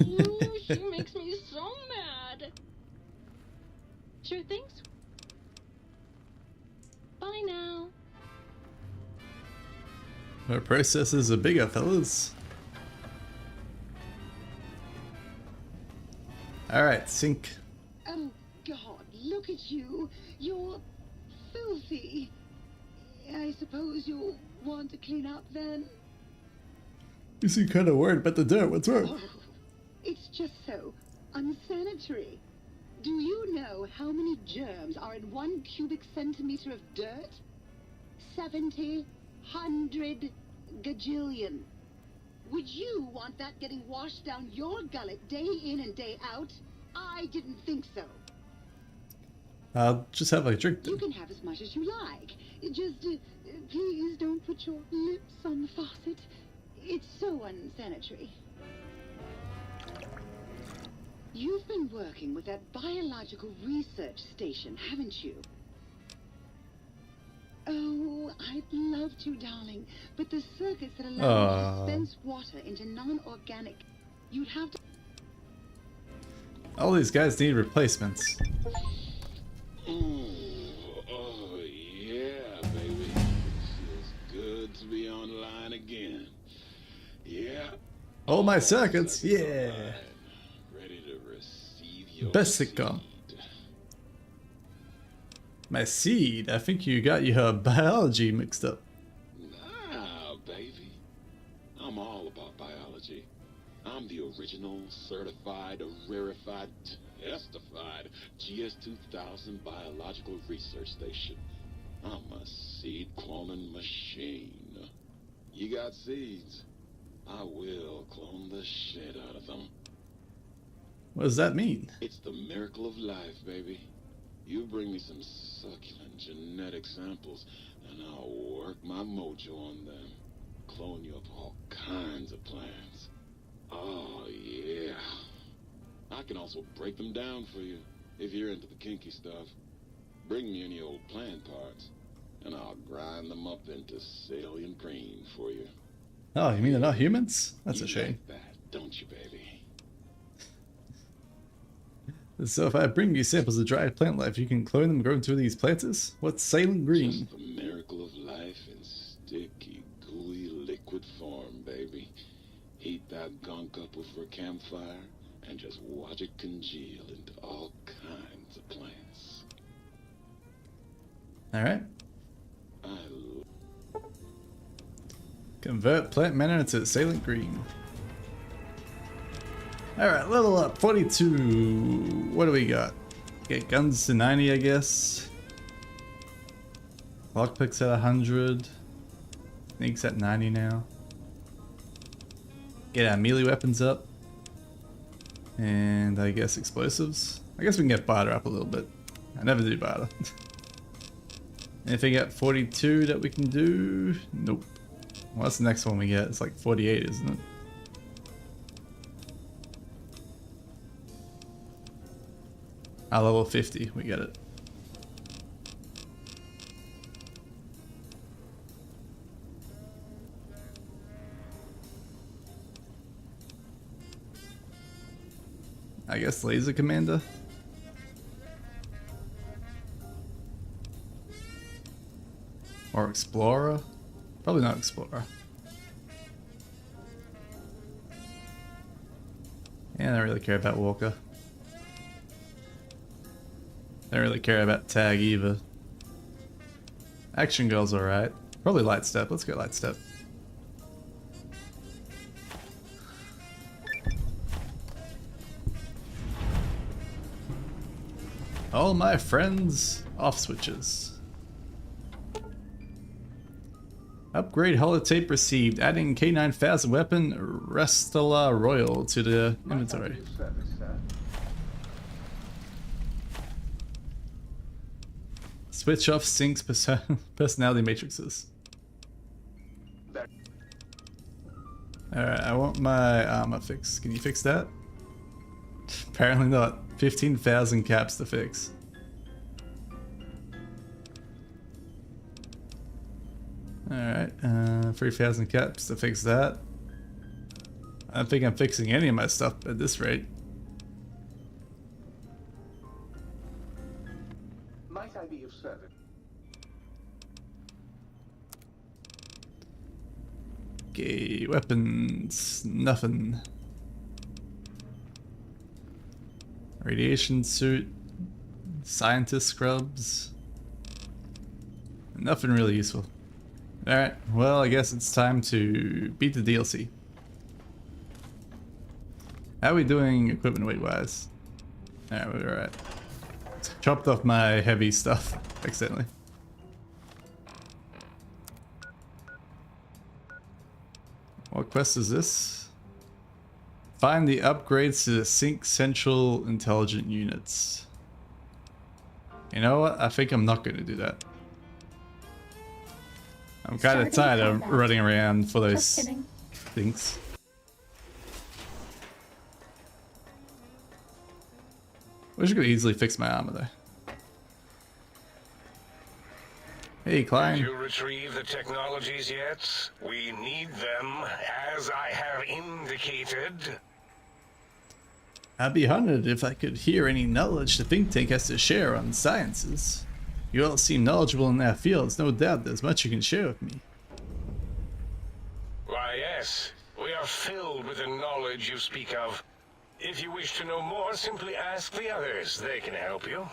S13: Ooh, she makes me so mad. Sure things. Bye now.
S1: Our processors are bigger, fellas. Alright, sync.
S14: Oh, God, look at you. You're filthy. I suppose you'll want to clean up then?
S1: You seem kind of worried about the dirt. What's wrong?
S14: Oh, it's just so unsanitary. Do you know how many germs are in 1 cubic centimeter of dirt? 70, 100 gajillion. Would you want that getting washed down your gullet day in and day out? I didn't think so.
S1: I'll just have a drink then.
S14: You can have as much as you like. Just, please don't put your lips on the faucet. It's so unsanitary. You've been working with that biological research station, haven't you? Oh, I'd love to, darling. But the circuits that allow you to dispense water into non-organic, you'd have to...
S1: All these guys need replacements.
S11: Oh yeah, baby. It feels good to be online again. Yeah.
S1: All my circuits, yeah.
S11: Ready to receive your
S1: Best sitcom. My seed. I think you got your biology mixed up.
S11: Nah, baby. I'm all about biology. I'm the original, certified, rarefied, testified GS-2000 biological research station. I'm a seed cloning machine.
S15: you got seeds. I will clone the shit out of them.
S1: What does that mean?
S15: It's the miracle of life, baby. You bring me some succulent genetic samples, and I'll work my mojo on them. Clone you up all kinds of plants. Oh, yeah. I can also break them down for you, if you're into the kinky stuff. Bring me any old plant parts, and I'll grind them up into salient cream for you.
S1: Oh, you mean they're not humans? That's a shame.
S15: Like that, don't you, baby?
S1: So if I bring you samples of dried plant life, you can clone them and grow into these planters? What's saline green?
S15: Just the miracle of life in sticky, gooey, liquid form, baby. Heat that gunk up over a campfire, and just watch it congeal into all kinds of plants.
S1: Alright. Convert plant matter into saline green. Alright, level up, 42. What do we got? Get guns to 90, I guess. Lockpicks at 100. Sneaks at 90 now. Get our melee weapons up. And I guess explosives. I guess we can get barter up a little bit. I never do barter. Anything at 42 that we can do? Nope. Well, that's the next one we get. It's like 48, isn't it? Level 50, we get it. I guess laser commander. Or explorer. Probably not explorer. Yeah, I don't really care about Walker. I don't really care about tag either. Action girl's alright. Probably light step. Let's go light step. All my friends off switches. Upgrade holotape received. Adding K9000 weapon Restala Royal to the inventory. Switch off Sync's personality matrices. Alright, I want my armor fixed. Can you fix that? Apparently not. 15,000 caps to fix. Alright, 3,000 caps to fix that. I don't think I'm fixing any of my stuff at this rate.
S8: Might I be of service?
S1: Okay, weapons, nothing. Radiation suit, scientist scrubs, nothing really useful. Alright, well I guess it's time to beat the DLC. How are we doing equipment weight wise? Alright, we're alright. Chopped off my heavy stuff accidentally. What quest is this? Find the upgrades to the Sync Central Intelligent Units. You know what? I think I'm not going to do that. I'm kind of tired of running around for those things. Wish I could easily fix my armor though. Hey, Klein.
S3: Did you retrieve the technologies yet? We need them, as I have indicated.
S1: I'd be honored if I could hear any knowledge the think tank has to share on sciences. You all seem knowledgeable in their fields. No doubt there's much you can share with me.
S3: Why, yes. We are filled with the knowledge you speak of. If you wish to know more, simply ask the others. They can help you.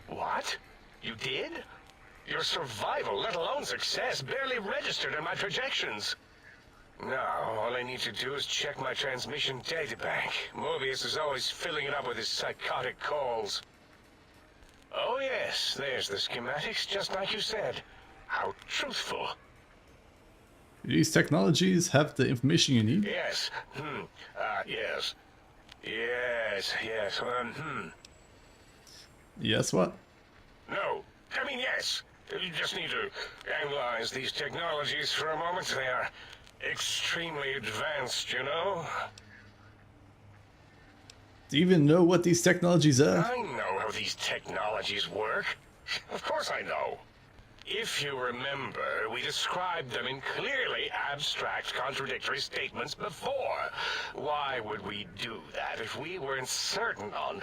S3: What? You did? Your survival, let alone success, barely registered in my projections. Now, all I need to do is check my transmission databank. Mobius is always filling it up with his psychotic calls. Oh yes, there's the schematics, just like you said. How truthful.
S1: Do these technologies have the information you need?
S3: Yes. Yes. Yes.
S1: Yes, what?
S3: No. I mean, yes. You just need to analyze these technologies for a moment. They are extremely advanced, you know?
S1: Do you even know what these technologies are?
S3: I know how these technologies work. Of course I know. If you remember, we described them in clearly abstract, contradictory statements before. Why would we do that if we weren't certain on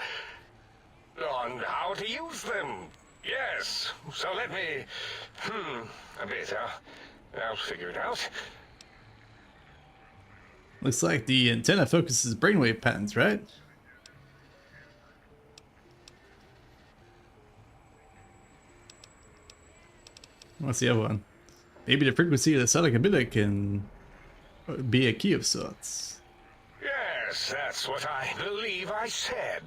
S3: how to use them? Yes. So let me... a bit, I'll figure it out.
S1: Looks like the antenna focuses brainwave patterns, right? What's the other one? Maybe the frequency of the sonic emitter can be a key of sorts.
S3: Yes, that's what I believe I said.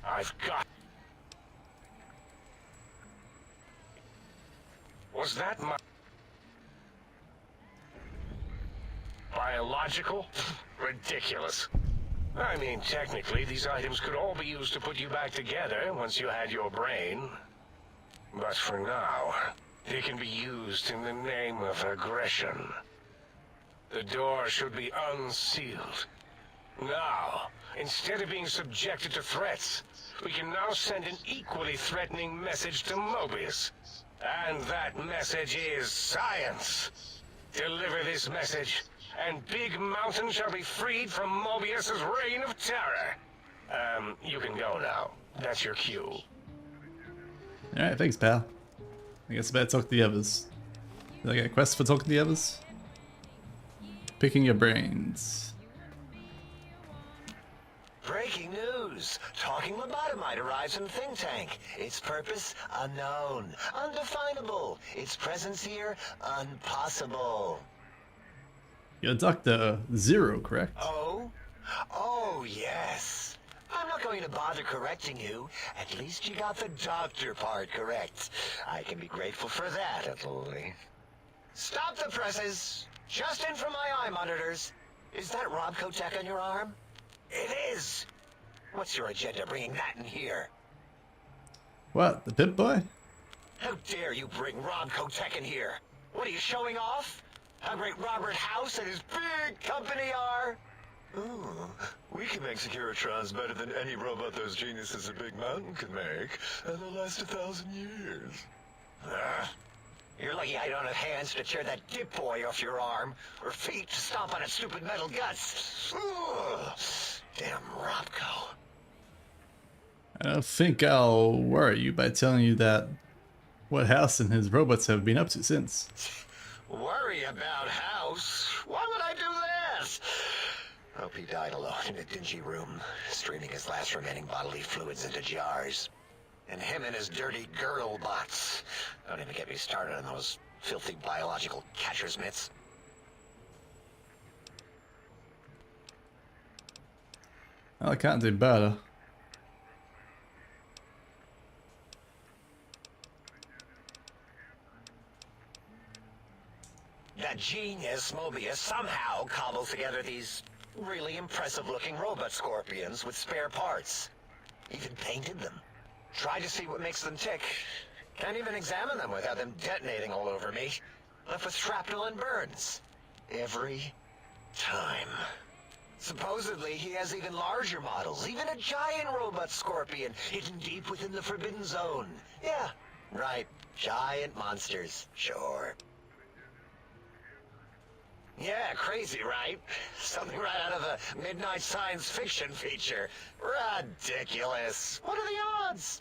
S3: I've got... Was that my... biological? Ridiculous. I mean, technically, these items could all be used to put you back together once you had your brain. But for now, they can be used in the name of aggression. The door should be unsealed. Now, instead of being subjected to threats, we can now send an equally threatening message to Mobius. And that message is science. Deliver this message, and Big Mountain shall be freed from Mobius's reign of terror. You can go now. That's your cue.
S1: Alright, thanks, pal. I guess I better talk to the others. Did I get a quest for talking to the others? Picking your brains.
S4: Breaking news! Talking lobotomite arrives in Think Tank. Its purpose, unknown. Undefinable. Its presence here, impossible.
S1: You're Dr. Zero, correct?
S4: Oh? Oh, yes. I'm not going to bother correcting you. At least you got the doctor part correct. I can be grateful for that, at least. Stop the presses! Just in from my eye monitors. Is that Robco tech on your arm? It is! What's your agenda bringing that in here?
S1: What, the Pip Boy?
S4: How dare you bring Robco tech in here? What are you showing off? How great Robert House and his big company are?
S16: Ooh, we can make Securitrons better than any robot those geniuses at Big Mountain could make, and they'll last 1,000 years.
S4: You're lucky I don't have hands to tear that dip boy off your arm, or feet to stomp on its stupid metal guts. Ugh. Damn Robco.
S1: I don't think I'll worry you by telling you that what House and his robots have been up to since.
S4: Worry about House? Why would I do that? Hope he died alone in a dingy room, streaming his last remaining bodily fluids into jars. And him and his dirty girdle bots. Don't even get me started on those filthy biological catcher's mitts.
S1: Well, I can't do better.
S4: That genius Mobius somehow cobbled together these really impressive-looking robot scorpions with spare parts. Even painted them. Tried to see what makes them tick. Can't even examine them without them detonating all over me. Left with shrapnel and burns. Every time. Supposedly, he has even larger models, even a giant robot scorpion hidden deep within the Forbidden Zone. Yeah, right. Giant monsters, sure. Yeah, crazy, right? Something right out of a midnight science fiction feature. Ridiculous. What are the odds?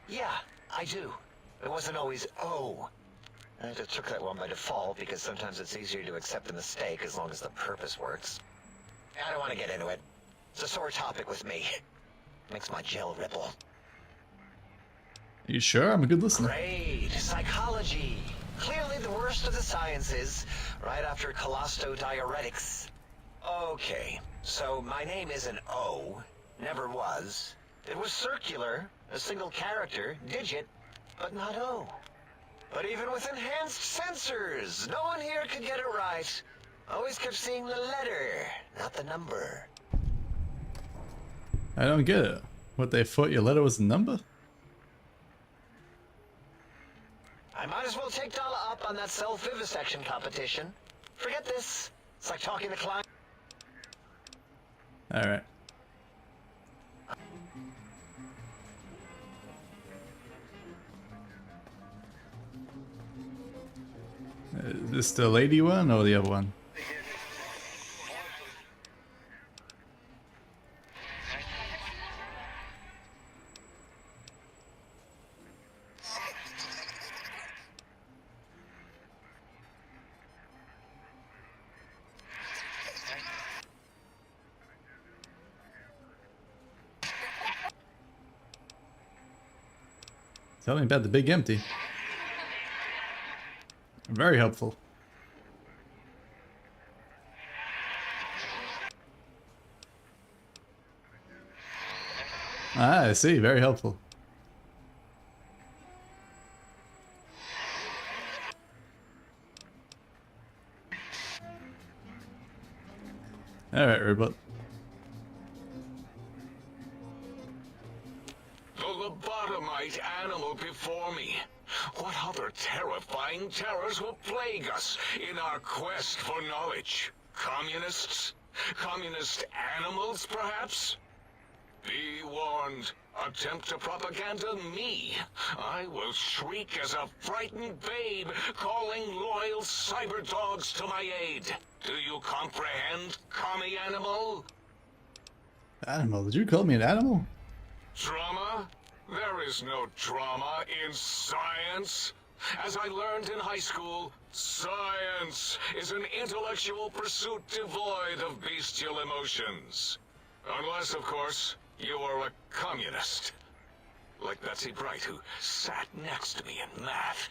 S4: Yeah, I do. It wasn't always O. I just took that one by default because sometimes it's easier to accept the mistake as long as the purpose works. I don't want to get into it. It's a sore topic with me. Makes my gel ripple.
S1: Are you sure? I'm a good listener.
S4: Great. Psychology. Clearly the worst of the sciences, right after collostodiuretics. Okay, so my name isn't O, never was. It was circular, a single character, digit, but not O. But even with enhanced sensors, no one here could get it right. Always kept seeing the letter, not the number.
S1: I don't get it. What, they thought your letter was a number?
S4: I might as well take Dala up on that self-vivisection competition. Forget this. It's like talking to clients.
S1: Alright. Is this the lady one or the other one? Tell me about the big empty. Very helpful. Ah, I see. Very helpful. Alright, robot.
S6: The lobotomite animal before me. What other terrifying terrors will plague us in our quest for knowledge? Communists? Communist animals, perhaps? Be warned. Attempt to propaganda me. I will shriek as a frightened babe, calling loyal cyber dogs to my aid. Do you comprehend, commie animal?
S1: Animal? Did you call me an animal?
S6: Trauma? There is no trauma in science. As I learned in high school, science is an intellectual pursuit devoid of bestial emotions. Unless, of course, you are a communist. Like Betsy Bright, who sat next to me in math,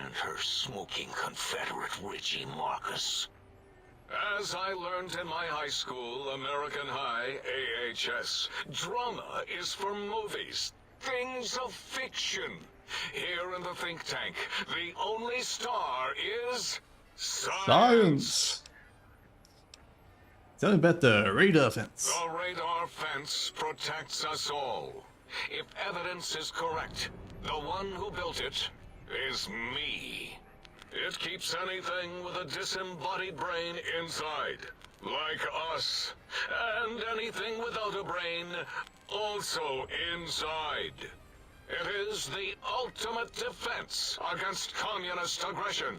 S6: and her smoking Confederate Richie Marcus. As I learned in my high school, American High, AHS, drama is for movies, things of fiction. Here in the think tank, the only star is science.
S1: Tell me about the radar fence.
S6: The radar fence protects us all. If evidence is correct, the one who built it is me. It keeps anything with a disembodied brain inside, like us. And anything without a brain, also inside. It is the ultimate defense against communist aggression.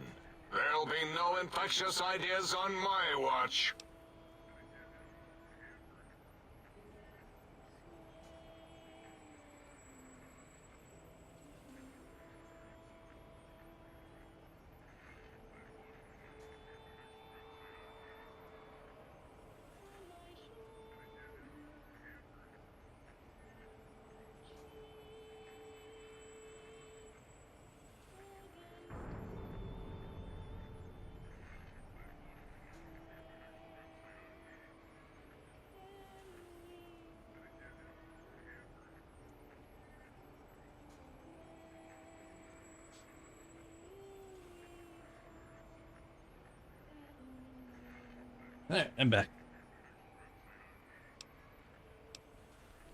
S6: There'll be no infectious ideas on my watch.
S1: Alright, I'm back.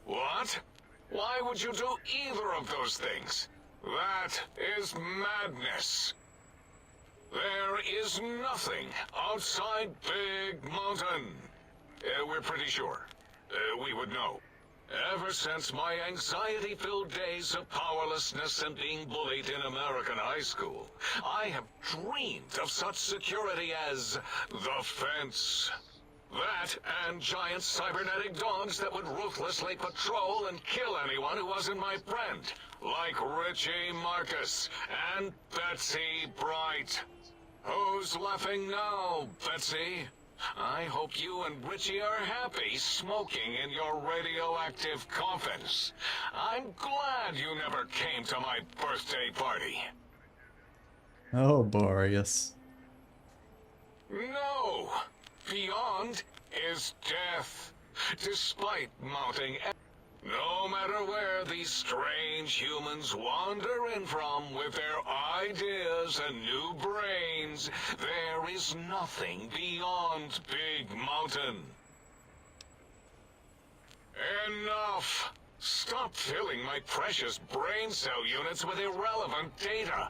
S6: What? Why would you do either of those things? That is madness. There is nothing outside Big Mountain. We're pretty sure. We would know. Ever since my anxiety-filled days of powerlessness and being bullied in American high school, I have dreamed of such security as the fence. That and giant cybernetic dogs that would ruthlessly patrol and kill anyone who wasn't my friend, like Richie Marcus and Betsy Bright. Who's laughing now, Betsy? I hope you and Richie are happy smoking in your radioactive coffins. I'm glad you never came to my birthday party.
S1: Oh, Boreas.
S6: No! Beyond is death. Despite mounting... No matter where these strange humans wander in from with their ideas and new brains, there is nothing beyond Big Mountain. Enough! Stop filling my precious brain cell units with irrelevant data.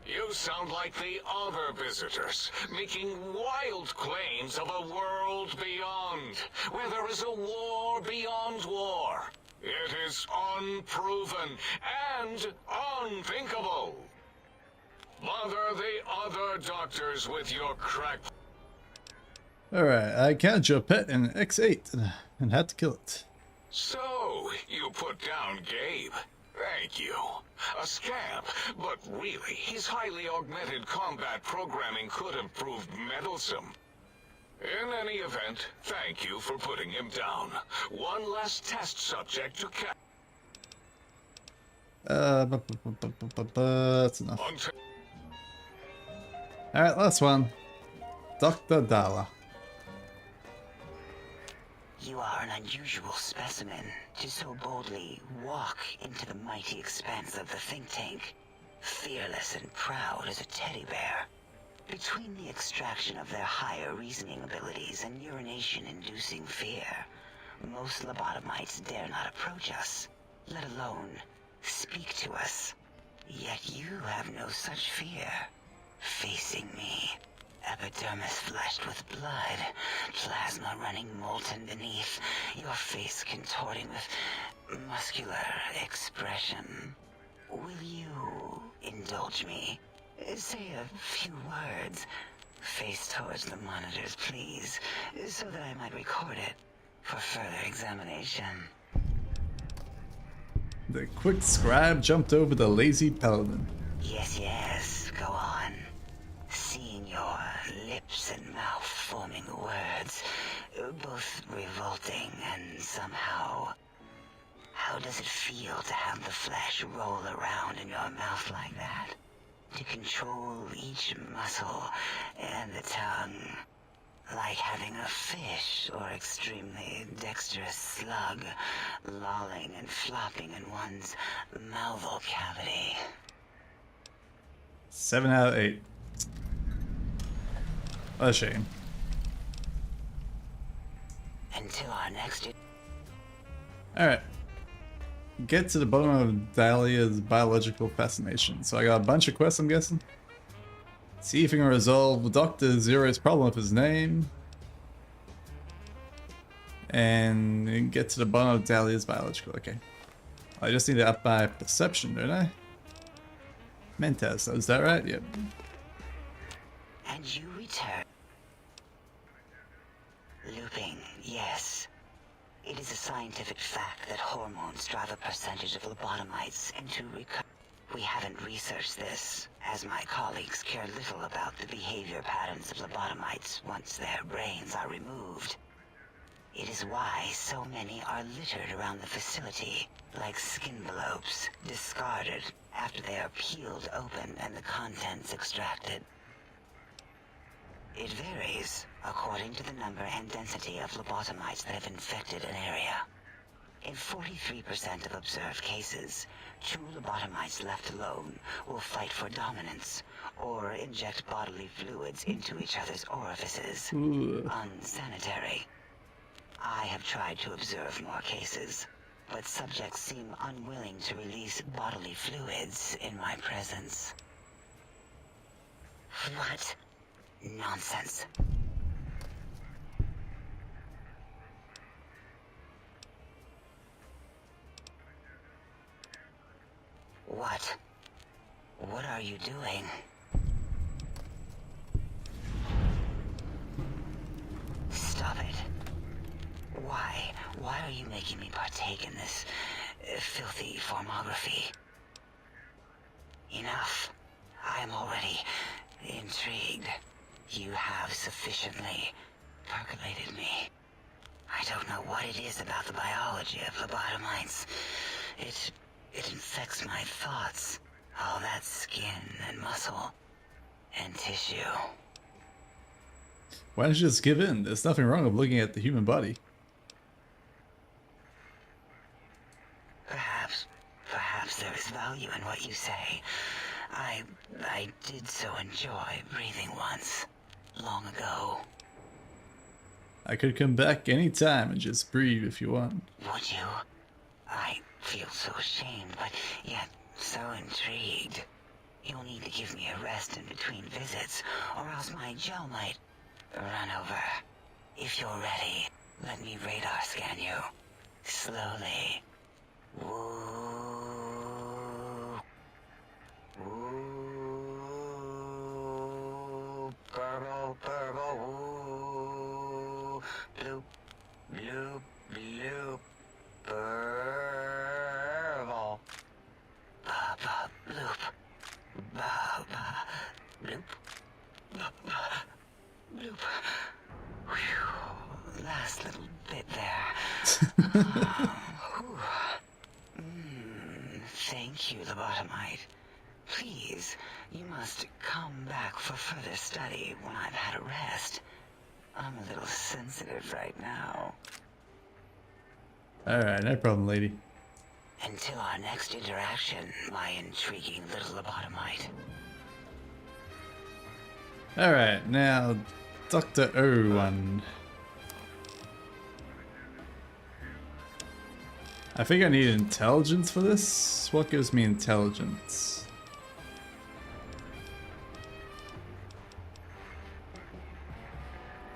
S6: You sound like the other visitors, making wild claims of a world beyond, where there is a war beyond war. It is unproven and unthinkable. Bother the other doctors with your crack.
S1: Alright, I caught your pet in X8 and had to kill it.
S6: So, you put down Gabe. Thank you. A scamp, but really, his highly augmented combat programming could have proved meddlesome. In any event, thank you for putting him down. One less test subject to catch.
S1: That's enough. Alright, last one. Dr. Dala.
S5: You are an unusual specimen to so boldly walk into the mighty expanse of the think tank, fearless and proud as a teddy bear. Between the extraction of their higher reasoning abilities and urination-inducing fear, most lobotomites dare not approach us, let alone speak to us. Yet you have no such fear. Facing me, epidermis flushed with blood, plasma running molten beneath, your face contorting with muscular expression. Will you indulge me? Say a few words. Face towards the monitors, please, so that I might record it for further examination.
S1: The quick scribe jumped over the lazy paladin.
S5: Yes, yes, go on. Seeing your lips and mouth forming the words, both revolting and somehow... How does it feel to have the flesh roll around in your mouth like that? To control each muscle and the tongue, like having a fish or extremely dexterous slug lolling and flopping in one's mouthal cavity.
S1: 7 out of 8. What a shame.
S5: Until our next...
S1: Alright. Get to the bottom of Dahlia's biological fascination. So I got a bunch of quests, I'm guessing. See if you can resolve Dr. Zero's problem with his name. And get to the bottom of Dahlia's biological. Okay. I just need to up my perception, don't I? Mentas, is that right? Yep.
S5: And you return. Looping, yes. It is a scientific fact that hormones drive a percentage of lobotomites into We haven't researched this, as my colleagues care little about the behavior patterns of lobotomites once their brains are removed. It is why so many are littered around the facility, like skinvelopes, discarded after they are peeled open and the contents extracted. It varies according to the number and density of lobotomites that have infected an area. In 43% of observed cases, 2 lobotomites left alone will fight for dominance or inject bodily fluids into each other's orifices. Unsanitary. I have tried to observe more cases, but subjects seem unwilling to release bodily fluids in my presence. What? Nonsense. What? What are you doing? Stop it. Why? Why are you making me partake in this filthy formography? Enough. I am already intrigued. You have sufficiently percolated me. I don't know what it is about the biology of lobotomites. It infects my thoughts. All that skin and muscle and tissue.
S1: Why don't you just give in? There's nothing wrong with looking at the human body.
S5: perhaps there is value in what you say. I did so enjoy breathing once, long ago.
S1: I could come back anytime and just breathe if you want.
S5: Would you? I feel so ashamed, but yet so intrigued. You'll need to give me a rest in between visits, or else my gel might run over. If you're ready, let me radar scan you. Slowly. Woo. Woo. Purple, purple, woo. Bloop, bloop, bloop. Purple. Ba-ba, bloop. Ba-ba, bloop. Ba-ba, bloop. Whew. Last little bit there. Thank you, lobotomite. Please, you must come back for further study when I've had a rest. I'm a little sensitive right now.
S1: Alright, no problem, lady.
S5: Until our next interaction, my intriguing little lobotomite.
S1: Alright, now Dr. O1. I think I need intelligence for this. What gives me intelligence?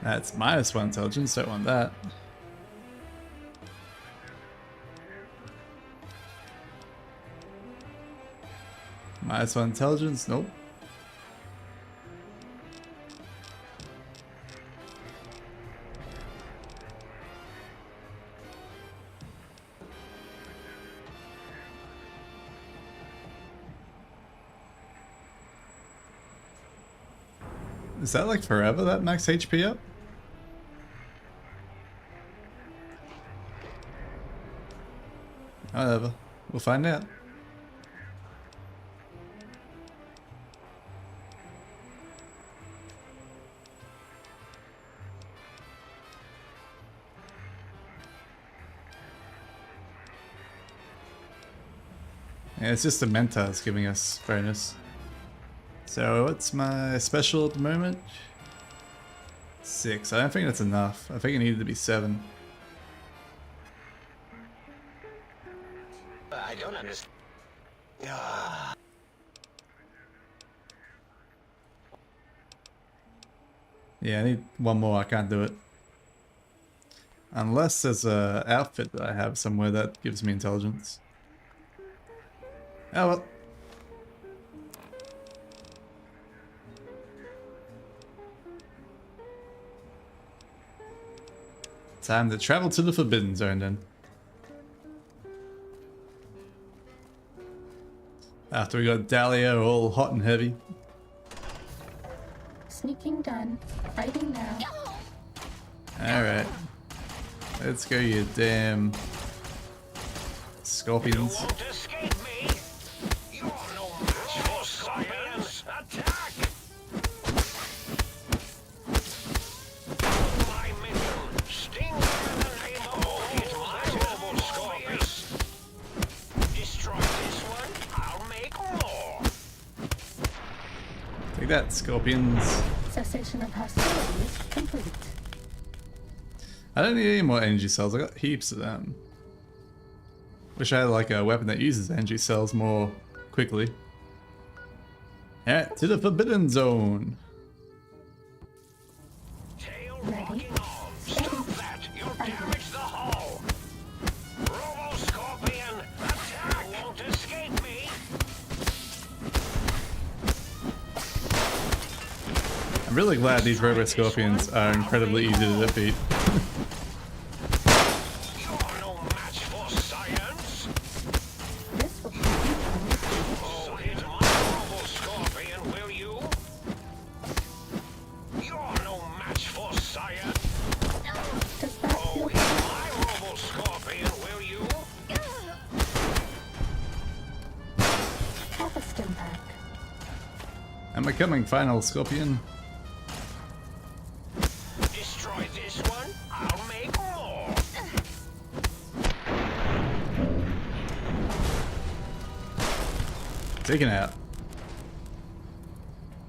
S1: That's -1 intelligence, don't want that. -1 intelligence, nope. Is that like forever, that max HP up? Whatever. We'll find out. Yeah, it's just the Mentas giving us bonus. So what's my special at the moment? 6. I don't think that's enough. I think it needed to be 7.
S4: I don't understand.
S1: Yeah, I need one more. I can't do it. Unless there's a outfit that I have somewhere that gives me intelligence. Oh well. Time to travel to the Forbidden Zone then. After we got Dahlia all hot and heavy.
S12: Sneaking done. Fighting now.
S1: Alright. Let's go, you damn scorpions. Take that, scorpions.
S12: Cessation of hostilities complete.
S1: I don't need any more energy cells, I got heaps of them. Wish I had like a weapon that uses energy cells more quickly. Alright, to the Forbidden Zone.
S12: Ready?
S2: Stop that! You'll damage the hull! Robo-Scorpion, attack! You won't escape me!
S1: I'm really glad these Robo Scorpions are incredibly easy to defeat.
S2: You're no match for science!
S12: This will be
S2: Oh, hit my Robo-Scorpion, will you? You're no match for science!
S12: Does that
S2: Oh,
S12: feel
S2: hit my Robo-Scorpion, will you?
S12: have a stim pack?
S1: Am I coming, final Scorpion?
S2: Destroy this one, I'll make more!
S1: Taken out.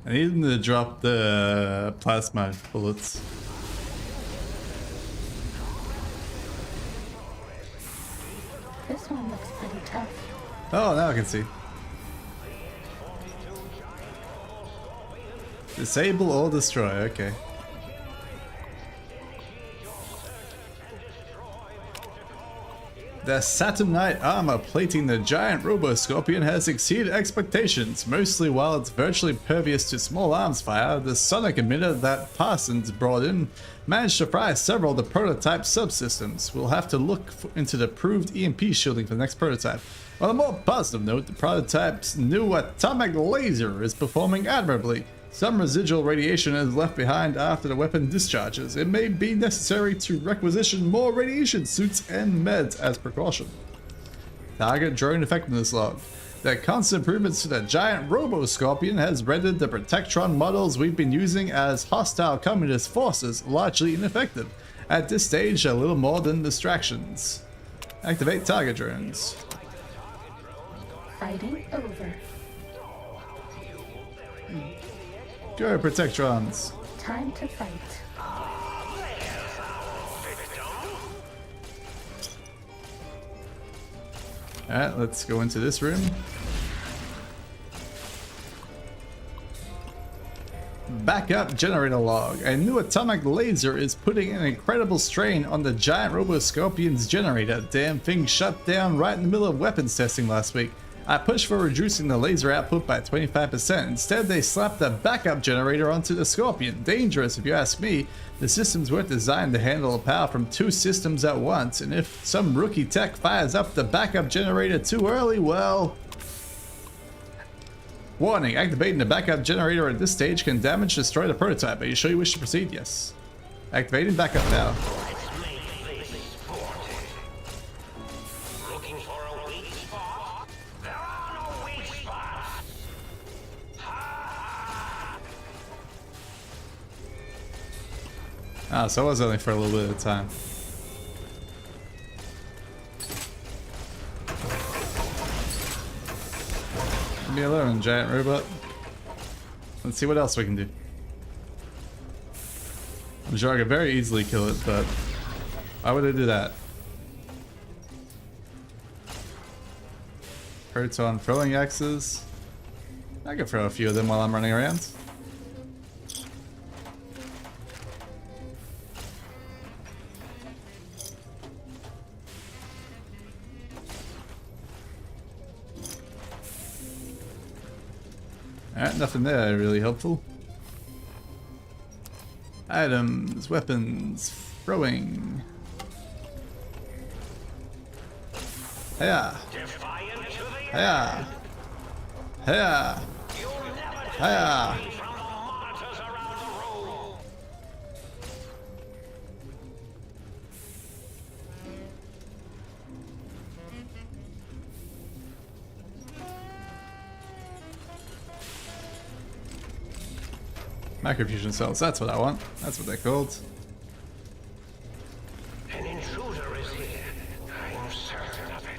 S1: I need him to drop the plasma bullets.
S12: This one looks pretty tough.
S1: Oh, now I can see. Disable or destroy, okay. The Saturnite armor plating the giant Robo-Scorpion has exceeded expectations, mostly while it's virtually impervious to small arms fire. The sonic emitter that Parsons brought in managed to fry several of the prototype subsystems. We'll have to look into the proved EMP shielding for the next prototype. On a more positive note, the prototype's new atomic laser is performing admirably. Some residual radiation is left behind after the weapon discharges. It may be necessary to requisition more radiation suits and meds as precaution. Target drone effectiveness log. The constant improvements to the giant Robo-Scorpion has rendered the Protectron models we've been using as hostile communist forces largely ineffective. At this stage, a little more than distractions. Activate target drones.
S12: Fighting over.
S1: Go, Protectrons.
S12: Time to fight.
S1: Alright, let's go into this room. Backup generator log. A new atomic laser is putting an incredible strain on the giant Robo-Scorpion's generator. Damn thing shut down right in the middle of weapons testing last week. I pushed for reducing the laser output by 25%. Instead, they slapped a backup generator onto the Scorpion. Dangerous, if you ask me. The systems weren't designed to handle the power from two systems at once, and if some rookie tech fires up the backup generator too early, well... Warning, activating the backup generator at this stage can damage destroy the prototype. Are you sure you wish to proceed? Yes. Activating backup now. Ah, so it was only for a little bit of time. Leave me alone, giant robot. Let's see what else we can do. I'm sure I could very easily kill it, but why would I do that? Proton throwing axes. I can throw a few of them while I'm running around. Alright, nothing there really helpful. Items, weapons, throwing. Hiya! Hiya! Hiya! Hiya! Microfusion cells, that's what I want. That's what they're called.
S7: An intruder is here. I'm certain of it.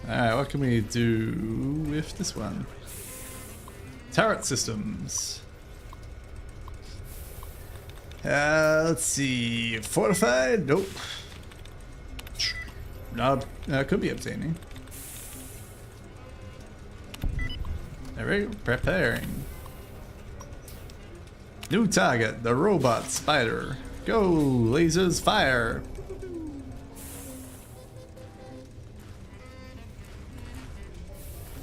S1: Alright, what can we do with this one? Turret systems. Let's see. Fortified? Nope. No, could be obtaining. There we go. Preparing. New target, the robot spider. Go, lasers, fire.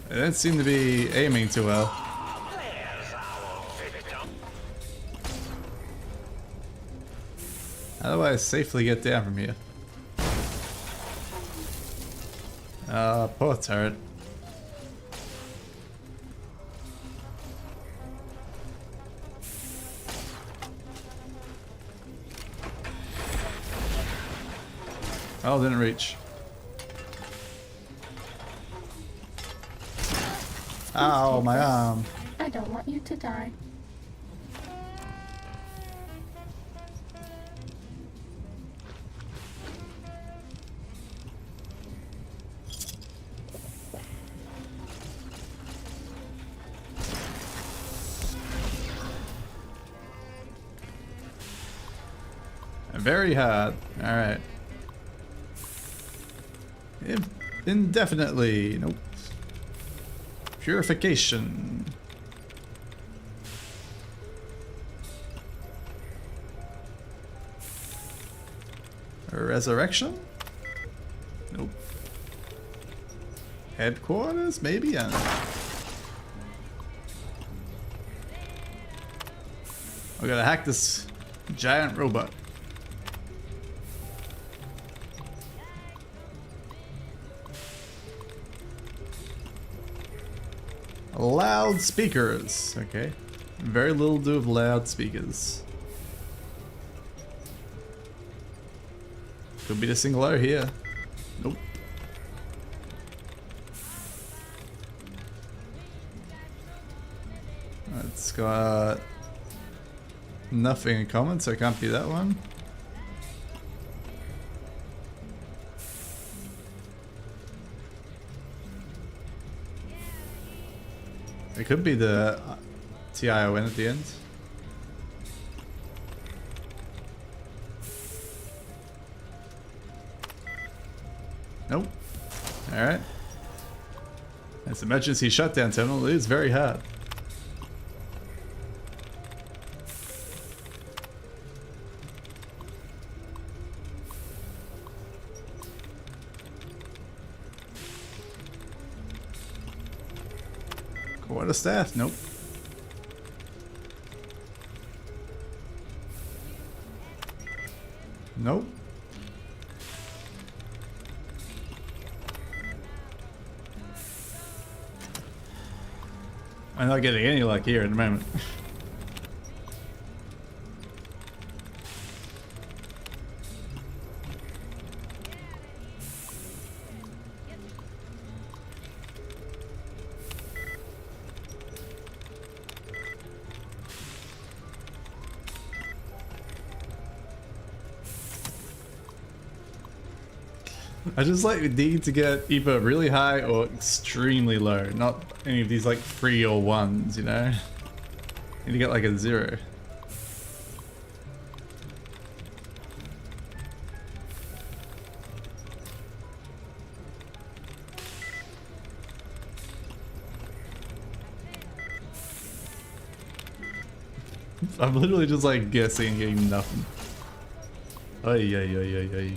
S1: It didn't seem to be aiming too well. How do I safely get down from here? Poor turret. Oh, didn't reach. Ow, my arm.
S12: I don't want you to die.
S1: Very hard. Alright. Indefinitely. Nope. Purification. Resurrection? Nope. Headquarters? Maybe? I don't know. We gotta hack this giant robot. Loudspeakers. Okay. Very little to do with loudspeakers. Could be the singular here. Nope. It's got nothing in common, so it can't be that one. It could be the TION at the end. Nope. Alright. This emergency shutdown terminal is very hard. Quarterstaff? Nope. Nope. I'm not getting any luck here at the moment. I just like need to get either really high or extremely low, not any of these like 3 or 1s, you know? Need to get like a 0. I'm literally just like guessing and getting nothing. Ay, ay, ay, ay, ay.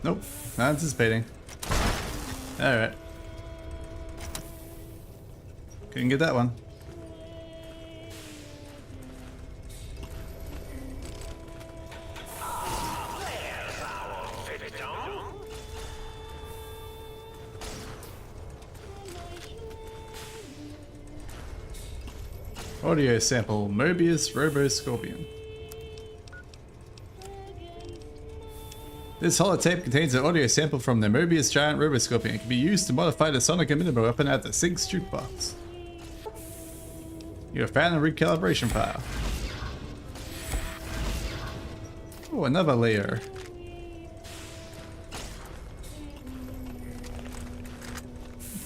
S1: Nope, not anticipating. Alright. Couldn't get that one. Audio sample, Mobius Robo Scorpion. This holotape contains an audio sample from the Mobius giant roboscorpion. It can be used to modify the sonic emitter weapon at the Sig's jukebox. You have found a recalibration file. Oh, another layer.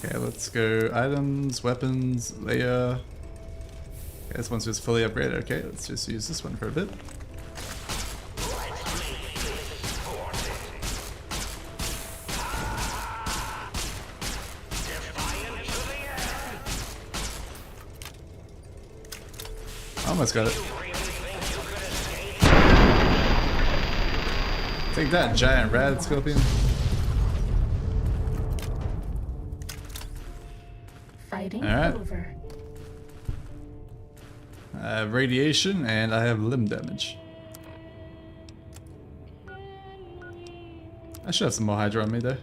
S1: Okay, let's go items, weapons, layer. Okay, this one's just fully upgraded. Okay, let's just use this one for a bit. Almost got it. Take that, giant rad scorpion.
S12: Fighting over.
S1: I have radiation and I have limb damage. I should have some more Hydra on me though.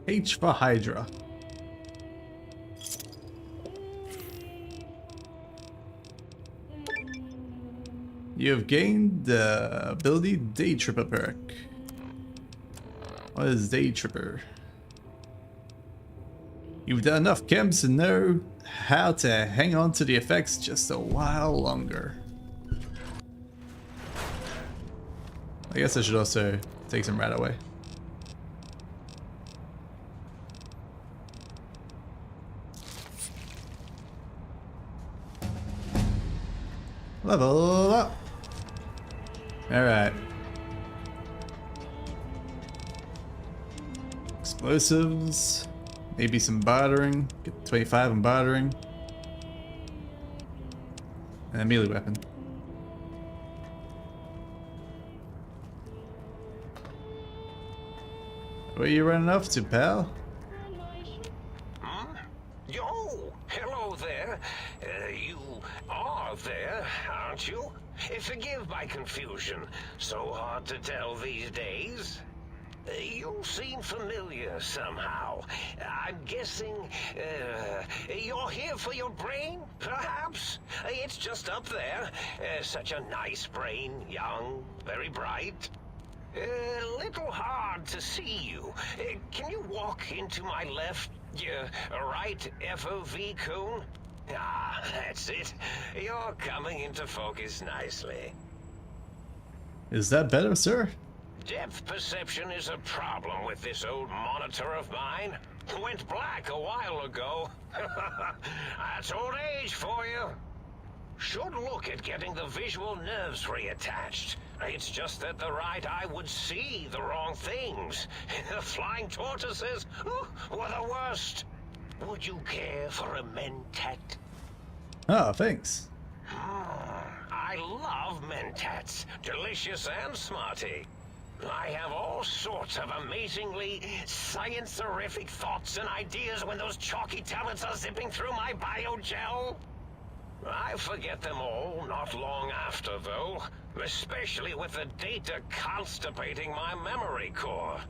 S1: H for Hydra. You have gained the ability Day Tripper perk. What is Day Tripper? You've done enough camps to know how to hang on to the effects just a while longer. I guess I should also take some right away. Level up! Alright. Explosives. Maybe some bartering. Get 25 in bartering. And a melee weapon. Where are you running off to, pal?
S2: Yo, hello there. You are there, aren't you? Forgive my confusion. So hard to tell these days. You seem familiar somehow. I'm guessing you're here for your brain, perhaps? It's just up there. Such a nice brain, young, very bright. Little hard to see you. Can you walk into my left, right FOV cone? Ah, that's it. You're coming into focus nicely.
S1: Is that better, sir?
S2: Depth perception is a problem with this old monitor of mine. Went black a while ago. That's old age for you. Should look at getting the visual nerves reattached. It's just that the right eye would see the wrong things. Flying tortoises were the worst. Would you care for a mentat?
S1: Oh, thanks.
S2: I love mentats. Delicious and smarty. I have all sorts of amazingly science-erific thoughts and ideas when those chalky tablets are zipping through my biogel. I forget them all not long after, though, especially with the data constipating my memory core.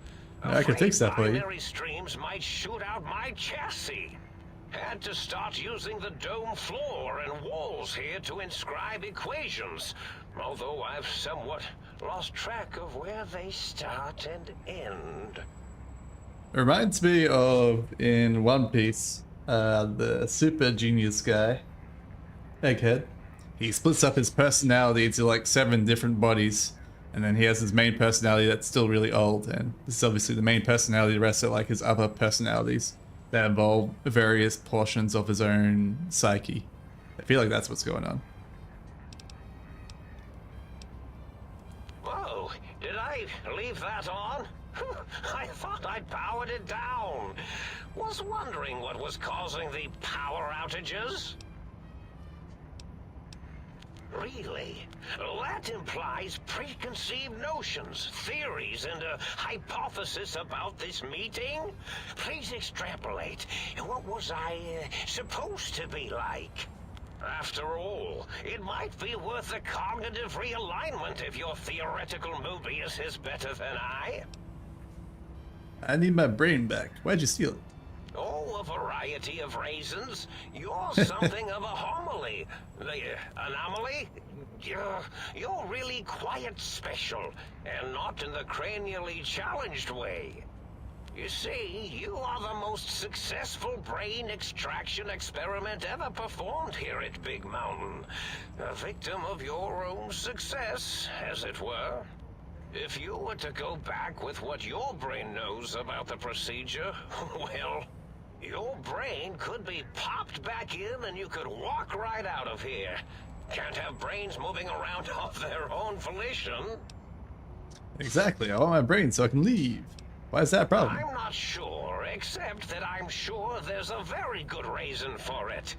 S1: I can fix that for you.
S2: Binary streams might shoot out my chassis. Had to start using the dome floor and walls here to inscribe equations, although I've somewhat lost track of where they start and end.
S1: It reminds me of, in One Piece, the super genius guy, Egghead. He splits up his personality into like 7 different bodies, and then he has his main personality that's still really old, and this is obviously the main personality. The rest are like his other personalities that involve various portions of his own psyche. I feel like that's what's going on.
S2: Whoa, did I leave that on? I thought I'd powered it down. Was wondering what was causing the power outages. Really? That implies preconceived notions, theories, and a hypothesis about this meeting? Please extrapolate. What was I supposed to be like? After all, it might be worth a cognitive realignment if your theoretical Mobius is better than I.
S1: I need my brain back. Why'd you steal it?
S2: Oh, a variety of reasons. You're something of a homily. The anomaly? You're really quite special, and not in the cranially challenged way. You see, you are the most successful brain extraction experiment ever performed here at Big Mountain. A victim of your own success, as it were. If you were to go back with what your brain knows about the procedure, well, your brain could be popped back in and you could walk right out of here. Can't have brains moving around of their own volition.
S1: Exactly, I want my brain so I can leave. Why is that a problem?
S2: I'm not sure, except that I'm sure there's a very good reason for it.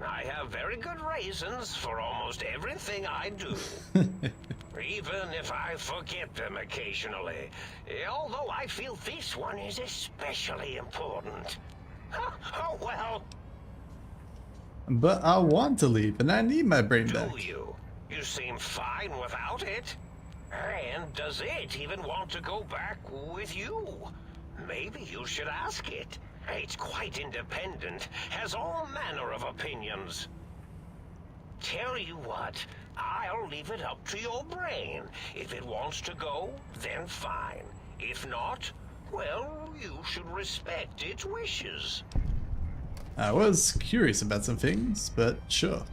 S2: I have very good reasons for almost everything I do. Even if I forget them occasionally. Although I feel this one is especially important. Oh well.
S1: But I want to leave, and I need my brain back.
S2: Do you? You seem fine without it. And does it even want to go back with you? Maybe you should ask it. It's quite independent, has all manner of opinions. Tell you what, I'll leave it up to your brain. If it wants to go, then fine. If not, well, you should respect its wishes.
S1: I was curious about some things, but sure.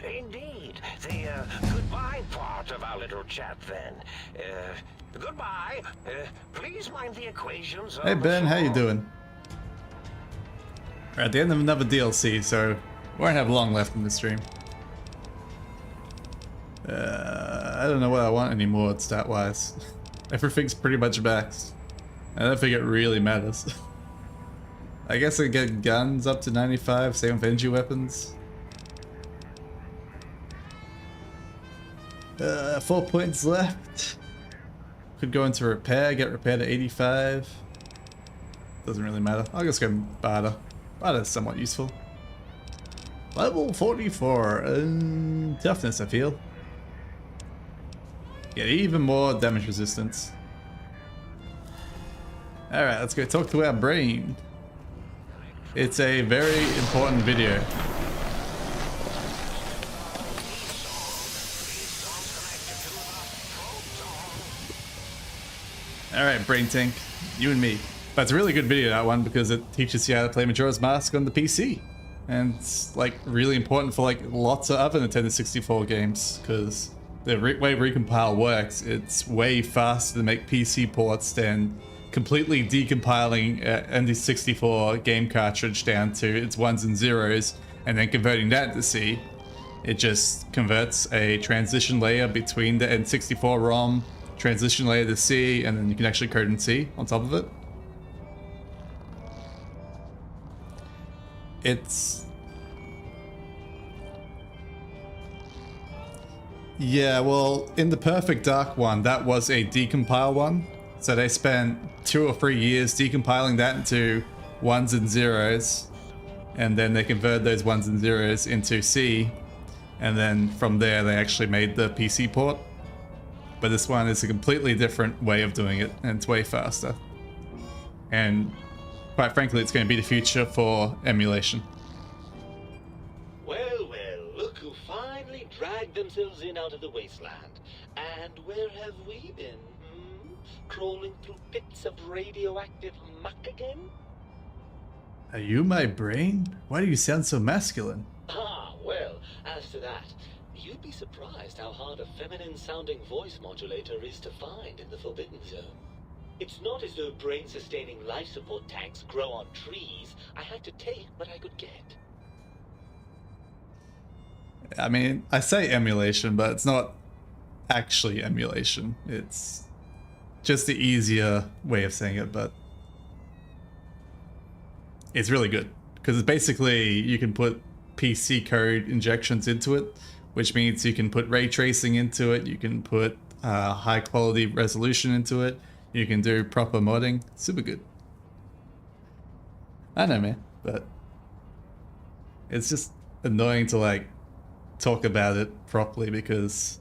S2: Indeed. The goodbye part of our little chat then. Goodbye. Please mind the equations.
S1: Hey Ben, how you doing? We're at the end of another DLC, so we won't have long left in the stream. I don't know what I want anymore stat-wise. Everything's pretty much maxed. I don't think it really matters. I guess I get guns up to 95, same with energy weapons. 4 points left. Could go into repair, get repair to 85. Doesn't really matter. I'll just go barter. Barter's somewhat useful. Level 44. Toughness, I feel. Get even more damage resistance. Alright, let's go talk to our brain. It's a very important video. Alright, Brain Tank, you and me. But it's a really good video, that one, because it teaches you how to play Majora's Mask on the PC. And it's like really important for like lots of other Nintendo 64 games, because the way Recompile works, it's way faster to make PC ports than completely decompiling an N64 game cartridge down to its ones and zeros and then converting that to C. It just converts a transition layer between the N64 ROM, transition layer to C, and then you can actually code in C on top of it. It's... yeah, well, in the Perfect Dark one, that was a decompile one. So they spent 2 or 3 years decompiling that into ones and zeros, and then they converted those ones and zeros into C, and then from there they actually made the PC port. But this one is a completely different way of doing it, and it's way faster. And quite frankly, it's going to be the future for emulation.
S17: Well, look who finally dragged themselves in out of the wasteland. And where have we been? Crawling through pits of radioactive muck again?
S1: Are you my brain? Why do you sound so masculine?
S17: Ah, well, as to that, you'd be surprised how hard a feminine-sounding voice modulator is to find in the Forbidden Zone. It's not as though brain-sustaining life support tanks grow on trees. I had to take what I could get.
S1: I mean, I say emulation, but it's not actually emulation. It's just the easier way of saying it, but it's really good. Because it's basically, you can put PC code injections into it, which means you can put ray tracing into it, you can put high quality resolution into it, you can do proper modding. Super good. I know, man, but it's just annoying to like talk about it properly because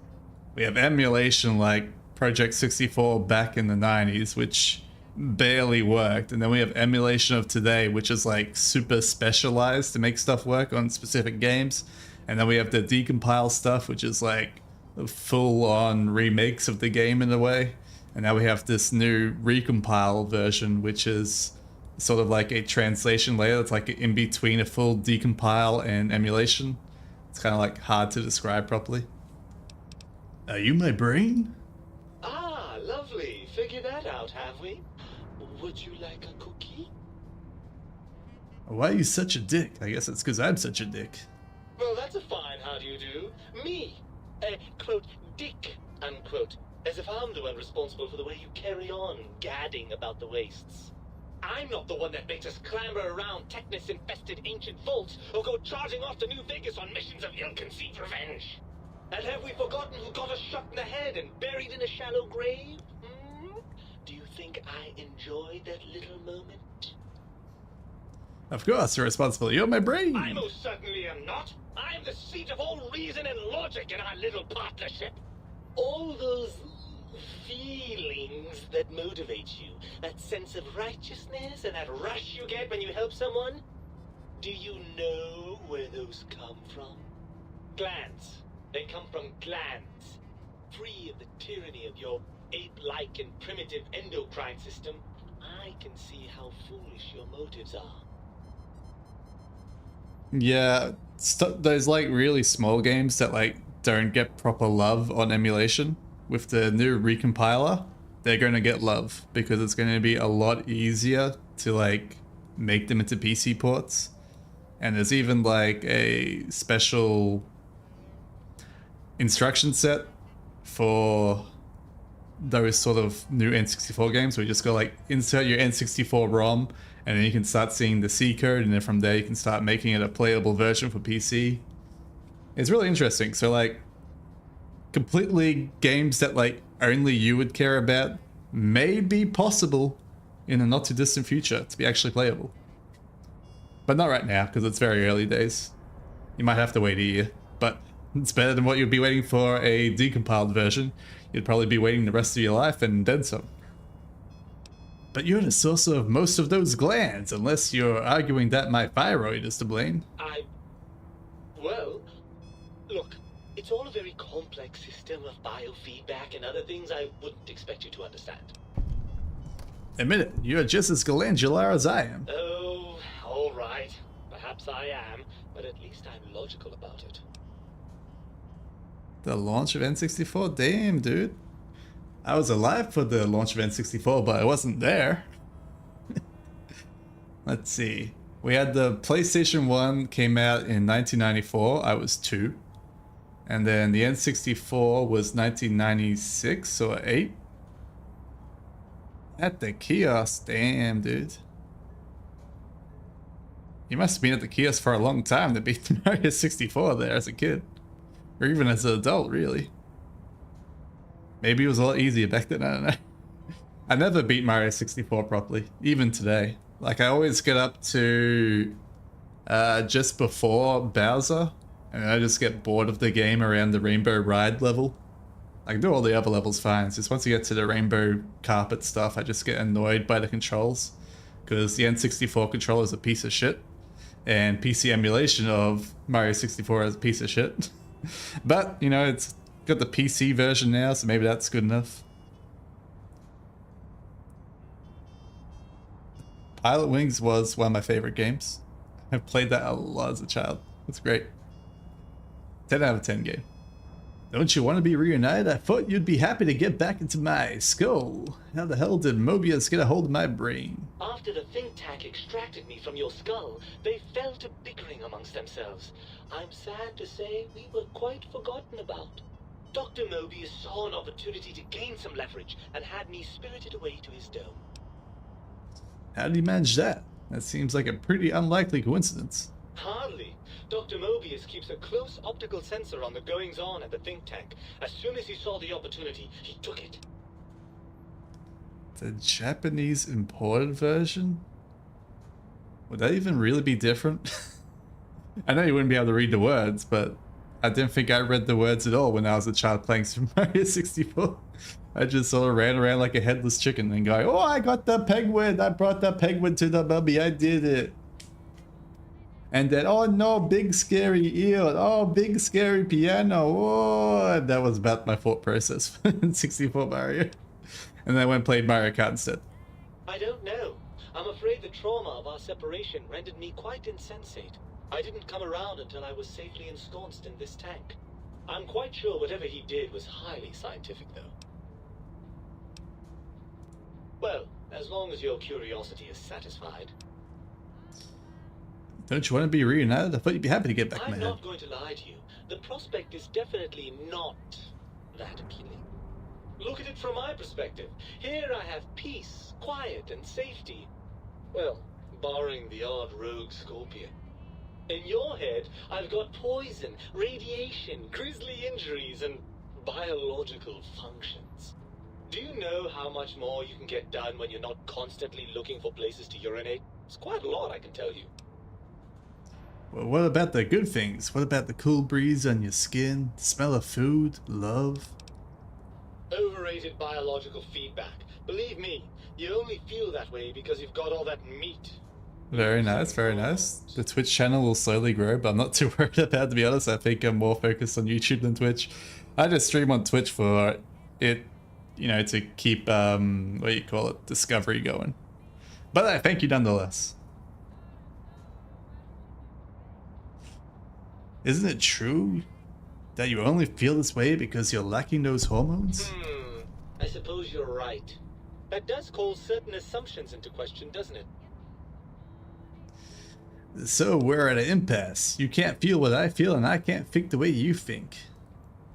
S1: we have emulation like Project 64 back in the 90s, which barely worked, and then we have emulation of today, which is like super specialized to make stuff work on specific games, and then we have the decompile stuff, which is like full-on remakes of the game in a way, and now we have this new recompile version, which is sort of like a translation layer that's like in between a full decompile and emulation. It's kind of like hard to describe properly. Are you my brain?
S17: Ah, lovely. Figured that out, have we? Would you like a cookie?
S1: Why are you such a dick? I guess it's because I'm such a dick.
S17: Well, that's a fine how do you do. Me, a, quote, dick, unquote. As if I'm the one responsible for the way you carry on gadding about the wastes. I'm not the one that makes us clamber around Technus-infested ancient vaults or go charging off to New Vegas on missions of ill-conceived revenge. And have we forgotten who got us shot in the head and buried in a shallow grave? Do you think I enjoyed that little moment?
S1: Of course, you're responsible. You're my brain.
S17: I most certainly am not. I'm the seat of all reason and logic in our little partnership. All those feelings that motivate you. That sense of righteousness and that rush you get when you help someone. Do you know where those come from? Glands. They come from glands. Free of the tyranny of your ape-like and primitive endocrine system, I can see how foolish your motives are.
S1: Yeah, those like really small games that like don't get proper love on emulation, with the new recompiler, they're going to get love because it's going to be a lot easier to like make them into PC ports. And there's even like a special instruction set for those sort of new N64 games where you just go like insert your N64 ROM and then you can start seeing the C code, and then from there you can start making it a playable version for PC. It's really interesting. So like completely games that like only you would care about may be possible in a not too distant future to be actually playable. But not right now because it's very early days. You might have to wait a year, but it's better than what you'd be waiting for a decompiled version. You'd probably be waiting the rest of your life and then some. But you're the source of most of those glands, unless you're arguing that my thyroid is to blame.
S17: Well, look, it's all a very complex system of biofeedback and other things I wouldn't expect you to understand.
S1: Admit it, you're just as glandular as I am.
S17: Oh, all right. Perhaps I am, but at least I'm logical about it.
S1: The launch of N64? Damn, dude. I was alive for the launch of N64, but I wasn't there. Let's see. We had the PlayStation 1 came out in 1994. I was 2. And then the N64 was 1996 or 8. At the kiosk. Damn, dude. You must have been at the kiosk for a long time to beat Mario 64 there as a kid. Or even as an adult, really. Maybe it was a lot easier back then, I don't know. I never beat Mario 64 properly, even today. Like, I always get up to just before Bowser, and I just get bored of the game around the Rainbow Ride level. I can do all the other levels fine, it's just once you get to the Rainbow Carpet stuff, I just get annoyed by the controls. Because the N64 controller is a piece of shit, and PC emulation of Mario 64 is a piece of shit. But, you know, it's got the PC version now, so maybe that's good enough. Pilot Wings was one of my favorite games. I've played that a lot as a child. It's great. 10 out of 10 game. Don't you want to be reunited? I thought you'd be happy to get back into my skull. How the hell did Mobius get a hold of my brain?
S17: After the think tank extracted me from your skull, they fell to bickering amongst themselves. I'm sad to say we were quite forgotten about. Dr. Mobius saw an opportunity to gain some leverage and had me spirited away to his dome.
S1: How did he manage that? That seems like a pretty unlikely coincidence.
S17: Hardly. Dr. Mobius keeps a close optical sensor on the goings-on at the think tank. As soon as he saw the opportunity, he took it.
S1: The Japanese imported version? Would that even really be different? I know you wouldn't be able to read the words, but I didn't think I read the words at all when I was a child playing Super Mario 64. I just sort of ran around like a headless chicken and going, oh, I got the penguin. I brought the penguin to the mummy. I did it. And then, oh no, big scary eel. Oh, big scary piano. Oh, that was about my thought process in 64 Mario. And then I went and played Mario Kart instead.
S17: I don't know. I'm afraid the trauma of our separation rendered me quite insensate. I didn't come around until I was safely ensconced in this tank. I'm quite sure whatever he did was highly scientific, though. Well, as long as your curiosity is satisfied.
S1: Don't you want to be reunited? I thought you'd be happy to get back in my
S17: I'm
S1: head.
S17: not going to lie to you. The prospect is definitely not that appealing. Look at it from my perspective. Here I have peace, quiet, and safety. Well, barring the odd rogue scorpion. In your head, I've got poison, radiation, grisly injuries, and biological functions. Do you know how much more you can get done when you're not constantly looking for places to urinate? It's quite a lot, I can tell you.
S1: Well, what about the good things? What about the cool breeze on your skin, the smell of food, love?
S17: Overrated biological feedback. Believe me, you only feel that way because you've got all that meat.
S1: Very nice, very nice. The Twitch channel will slowly grow, but I'm not too worried about it, to be honest. I think I'm more focused on YouTube than Twitch. I just stream on Twitch for it, you know, to keep, what do you call it, discovery going. But I thank you nonetheless. Isn't it true that you only feel this way because you're lacking those hormones?
S17: I suppose you're right. That does call certain assumptions into question, doesn't it?
S1: So we're at an impasse. You can't feel what I feel, and I can't think the way you think.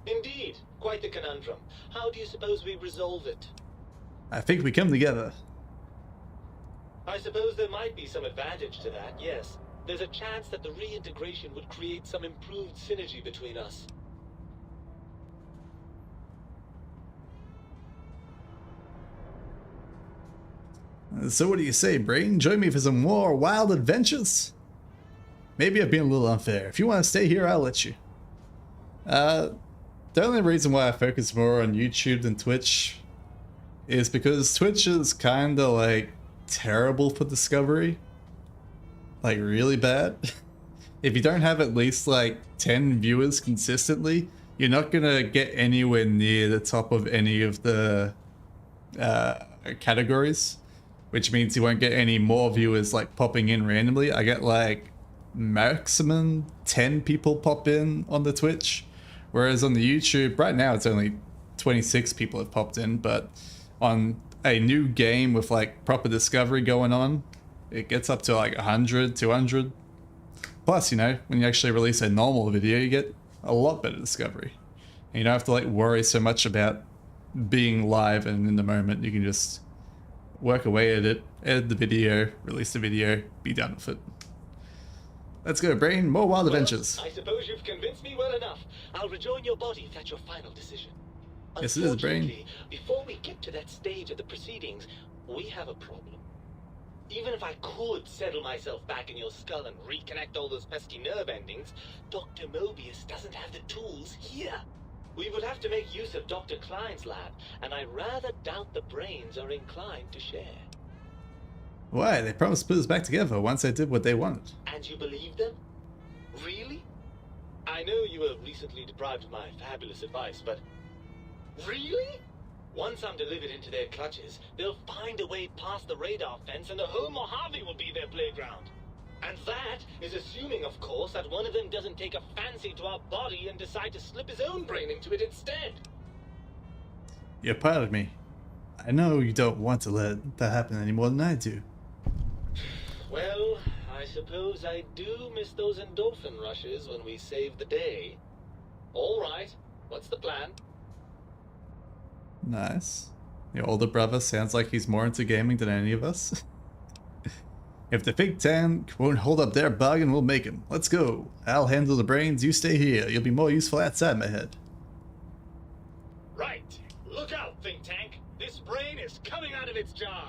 S17: Indeed. Quite the conundrum. How do you suppose we resolve it?
S1: I think we come together.
S17: I suppose there might be some advantage to that, yes. There's a chance that the reintegration would create some improved synergy between us.
S1: So what do you say, Brain? Join me for some more wild adventures? Maybe I've been a little unfair. If you want to stay here, I'll let you. The only reason why I focus more on YouTube than Twitch is because Twitch is kind of like terrible for discovery. Like really bad. If you don't have at least like 10 viewers consistently, you're not gonna get anywhere near the top of any of the categories, which means you won't get any more viewers like popping in randomly. I get like maximum 10 people pop in on the Twitch, whereas on the YouTube right now it's only 26 people have popped in, but on a new game with like proper discovery going on, it gets up to like 100, 200. Plus, you know, when you actually release a normal video, you get a lot better discovery. And you don't have to like worry so much about being live and in the moment. You can just work away at it, edit the video, release the video, be done with it. Let's go, Brain. More wild adventures.
S17: I suppose you've convinced me well enough. I'll rejoin your body if that's your final decision.
S1: Yes, it is, Brain.
S17: Before we get to that stage of the proceedings, we have a problem. Even if I could settle myself back in your skull and reconnect all those pesky nerve endings, Dr. Mobius doesn't have the tools here. We would have to make use of Dr. Klein's lab, and I rather doubt the brains are inclined to share.
S1: Why? They promised to put us back together once I did what they wanted.
S17: And you believe them? Really? I know you were recently deprived of my fabulous advice, but... Really? Once I'm delivered into their clutches, they'll find a way past the radar fence and the whole Mojave will be their playground. And that is assuming, of course, that one of them doesn't take a fancy to our body and decide to slip his own brain into it instead.
S1: You're part of me. I know you don't want to let that happen any more than I do.
S17: Well, I suppose I do miss those endorphin rushes when we save the day. All right, what's the plan?
S1: Nice. Your older brother sounds like he's more into gaming than any of us. If the think tank won't hold up their bargain, we'll make him. Let's go. I'll handle the brains, you stay here. You'll be more useful outside my head.
S17: Right. Look out, think tank. This brain is coming out of its jar.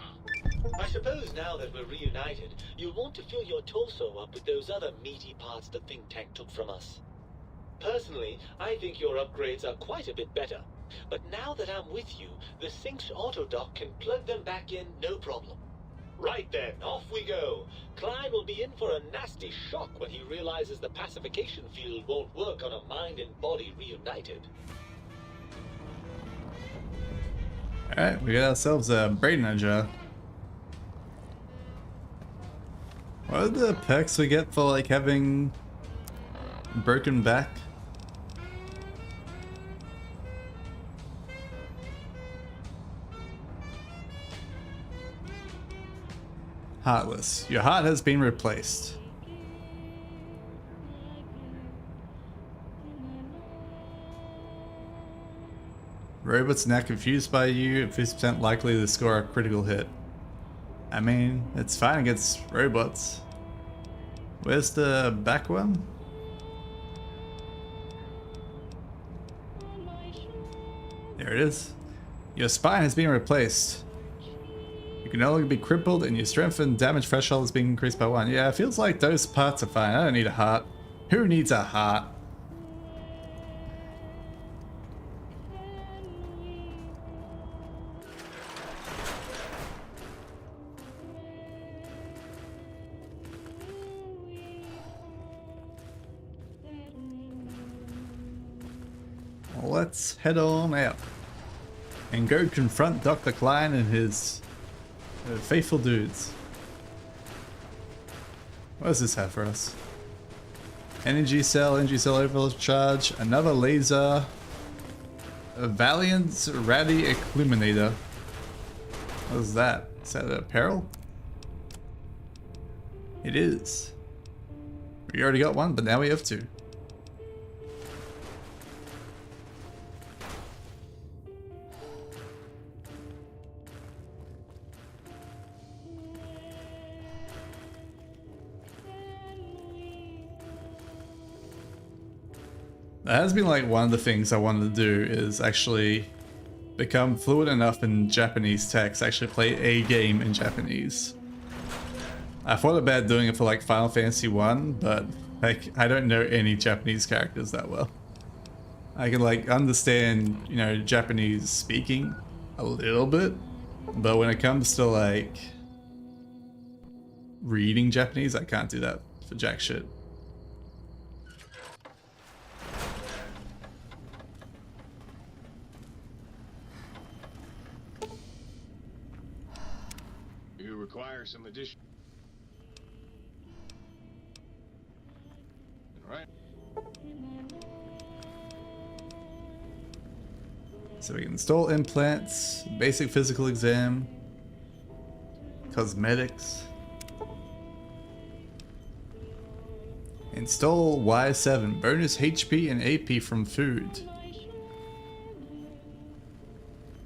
S17: I suppose now that we're reunited, you'll want to fill your torso up with those other meaty parts the think tank took from us. Personally, I think your upgrades are quite a bit better. But now that I'm with you, the Sync's autodock can plug them back in no problem. Right then, off we go. Klein will be in for a nasty shock when he realizes the pacification field won't work on a mind and body reunited.
S1: Alright, we got ourselves a brain in a jar. What are the perks we get for like having broken back? Heartless. Your heart has been replaced. Robots now confused by you, 50% likely to score a critical hit. I mean, it's fine against robots. Where's the back one? There it is. Your spine has been replaced. You can no longer be crippled and your strength and damage threshold is being increased by 1. Yeah, it feels like those parts are fine. I don't need a heart. Who needs a heart? let's head on out and go confront Dr. Klein and his faithful dudes. What does this have for us? Energy cell overcharge, another laser, a Valiant's Ratty Illuminator. What is that? Is that a peril? It is. We already got one, but now we have two. That has been like one of the things I wanted to do is actually become fluent enough in Japanese text, actually play a game in Japanese. I thought about doing it for like Final Fantasy 1, but like I don't know any Japanese characters that well. I can like understand, you know, Japanese speaking a little bit, but when it comes to like reading Japanese, I can't do that for jack shit.
S11: You require some addition. Right.
S1: So we can install implants, basic physical exam, cosmetics. Install Y7, bonus HP and AP from food.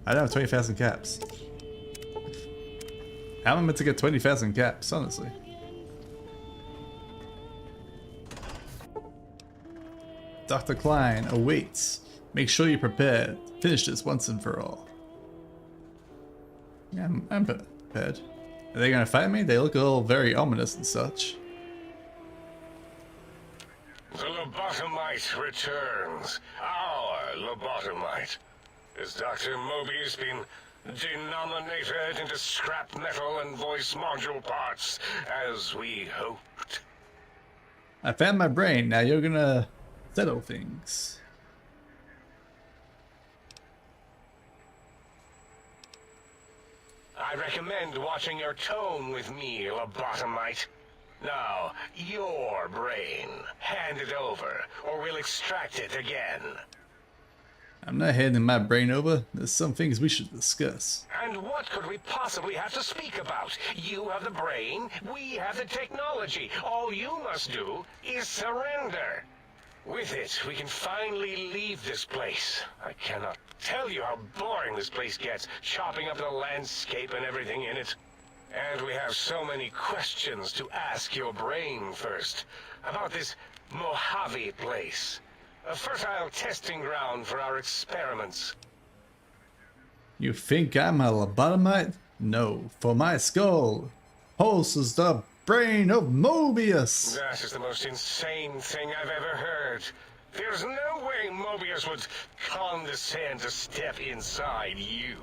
S1: I don't have 20,000 caps. How am I meant to get 20,000 caps, honestly? Dr. Klein awaits. Make sure you're prepared. Finish this once and for all. Yeah, I'm prepared. Are they gonna fight me? They look all very ominous and such.
S3: The lobotomite returns. Our lobotomite. Has Dr. Mobius been denominated into scrap metal and voice module parts, as we hoped?
S1: I found my brain. Now you're gonna settle things.
S3: I recommend watching your tone with me, lobotomite. Now, your brain. Hand it over, or we'll extract it again.
S1: I'm not handing my brain over. There's some things we should discuss.
S3: And what could we possibly have to speak about? You have the brain, we have the technology. All you must do is surrender. With it, we can finally leave this place. I cannot tell you how boring this place gets, chopping up the landscape and everything in it. And we have so many questions to ask your brain first. About this Mojave place. A fertile testing ground for our experiments.
S1: You think I'm a lobotomite? No, for my skull pulses the brain of Mobius.
S3: That is the most insane thing I've ever heard. There's no way Mobius would condescend to step inside you.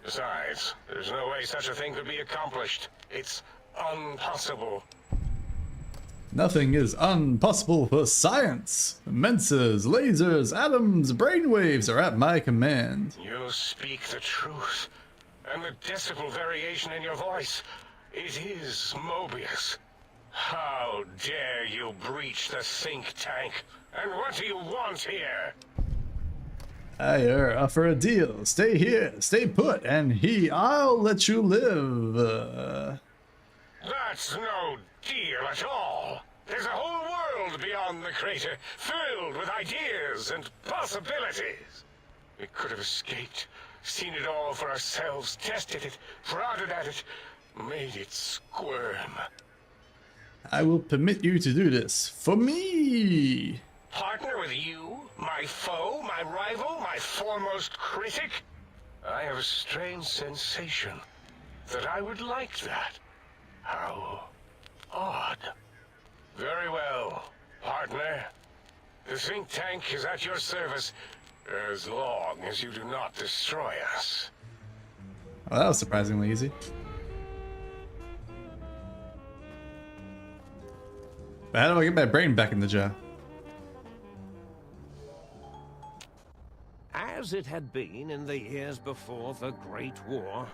S3: Besides, there's no way such a thing could be accomplished. It's impossible.
S1: Nothing is impossible for science. Menses, lasers, atoms, brainwaves are at my command.
S3: You speak the truth. And the decibel variation in your voice, it is Mobius. How dare you breach the think tank? And what do you want here?
S1: I offer a deal. Stay here, stay put, and I'll let you live.
S3: That's no deal at all. There's a whole world beyond the crater, filled with ideas and possibilities. We could have escaped, seen it all for ourselves, tested it, prodded at it, made it squirm.
S1: I will permit you to do this for me.
S3: Partner with you? My foe? My rival? My foremost critic? I have a strange sensation that I would like that. How odd. Very well, partner. The think tank is at your service as long as you do not destroy us.
S1: Well, that was surprisingly easy. But how do I get my brain back in the jar?
S2: As it had been in the years before the Great War,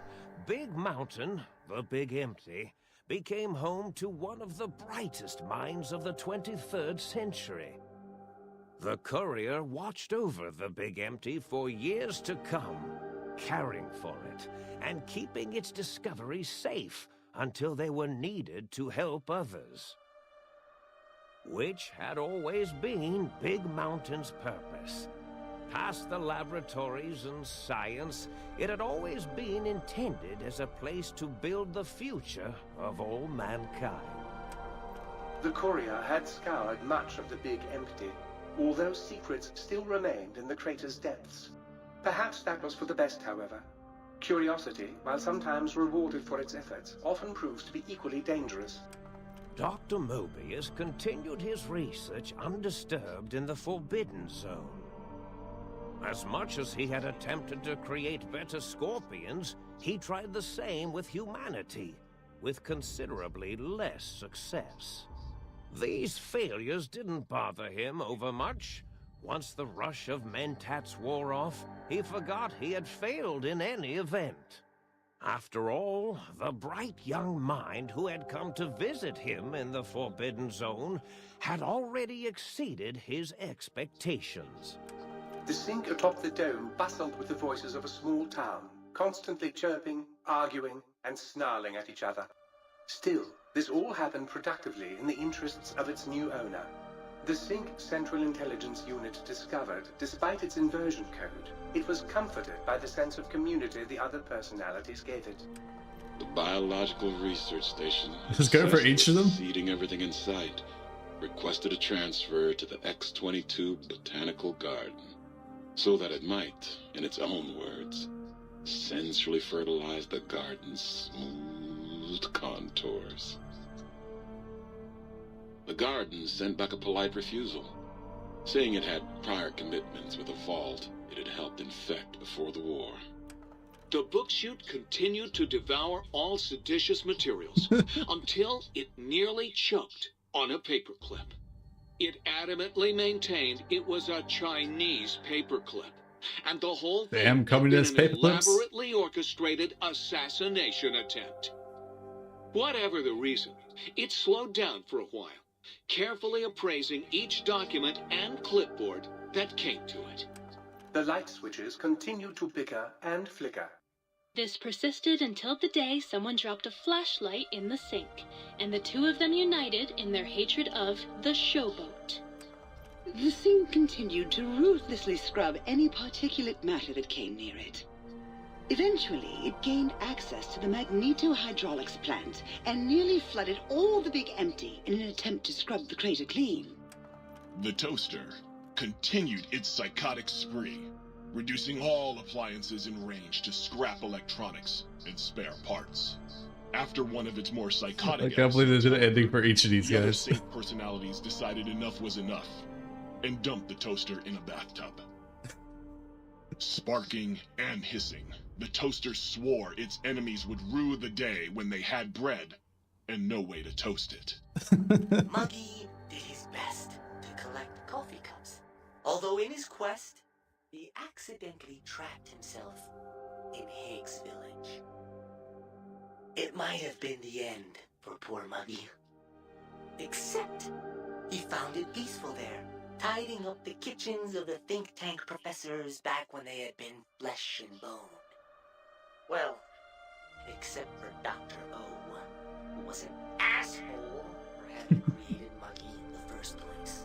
S2: Big Mountain, the Big Empty, became home to one of the brightest minds of the 23rd century. The courier watched over the Big Empty for years to come, caring for it and keeping its discoveries safe until they were needed to help others. Which had always been Big Mountain's purpose. Past the laboratories and science, it had always been intended as a place to build the future of all mankind.
S8: The courier had scoured much of the Big Empty, although secrets still remained in the crater's depths. Perhaps that was for the best, however. Curiosity, while sometimes rewarded for its efforts, often proves to be equally dangerous.
S2: Dr. Mobius continued his research undisturbed in the Forbidden Zone. As much as he had attempted to create better scorpions, he tried the same with humanity, with considerably less success. These failures didn't bother him overmuch. Once the rush of mentats wore off, he forgot he had failed in any event. After all, the bright young mind who had come to visit him in the Forbidden Zone had already exceeded his expectations.
S8: The sink atop the dome bustled with the voices of a small town, constantly chirping, arguing, and snarling at each other. Still, this all happened productively in the interests of its new owner. The Sync Central Intelligence Unit discovered, despite its inversion code, it was comforted by the sense of community the other personalities gave it.
S15: The biological research station,
S1: Just go for each of them?
S15: Seeding everything in sight, requested a transfer to the X-22 Botanical Garden, so that it might, in its own words, sensually fertilize the garden's smooth contours. The garden sent back a polite refusal, saying it had prior commitments with a vault it had helped infect before the war.
S11: The book chute continued to devour all seditious materials until it nearly choked on a paperclip. It adamantly maintained it was a Chinese paperclip, and the whole thing
S1: Damn communist
S11: had been an
S1: paperclips.
S11: elaborately orchestrated assassination attempt. Whatever the reason, it slowed down for a while, carefully appraising each document and clipboard that came to it.
S8: The light switches continued to bicker and flicker.
S13: This persisted until the day someone dropped a flashlight in the sink, and the two of them united in their hatred of the showboat.
S18: The sink continued to ruthlessly scrub any particulate matter that came near it. Eventually, it gained access to the magneto-hydraulics plant and nearly flooded all the Big Empty in an attempt to scrub the crater clean.
S19: The toaster continued its psychotic spree, reducing all appliances in range to scrap electronics and spare parts. After one of its more psychotic
S1: I can't believe they did an ending for each of these
S19: the other
S1: guys.
S19: Sync personalities decided enough was enough and dumped the toaster in a bathtub. Sparking and hissing, the toaster swore its enemies would rue the day when they had bread and no way to toast it.
S9: Muggy did his best to collect coffee cups, although in his quest, he accidentally trapped himself in Higgs Village. It might have been the end for poor Muggy. Except, he found it peaceful there, tidying up the kitchens of the think tank professors back when they had been flesh and bone. Well, except for Dr. O, who was an asshole for having created Muggy in the first place.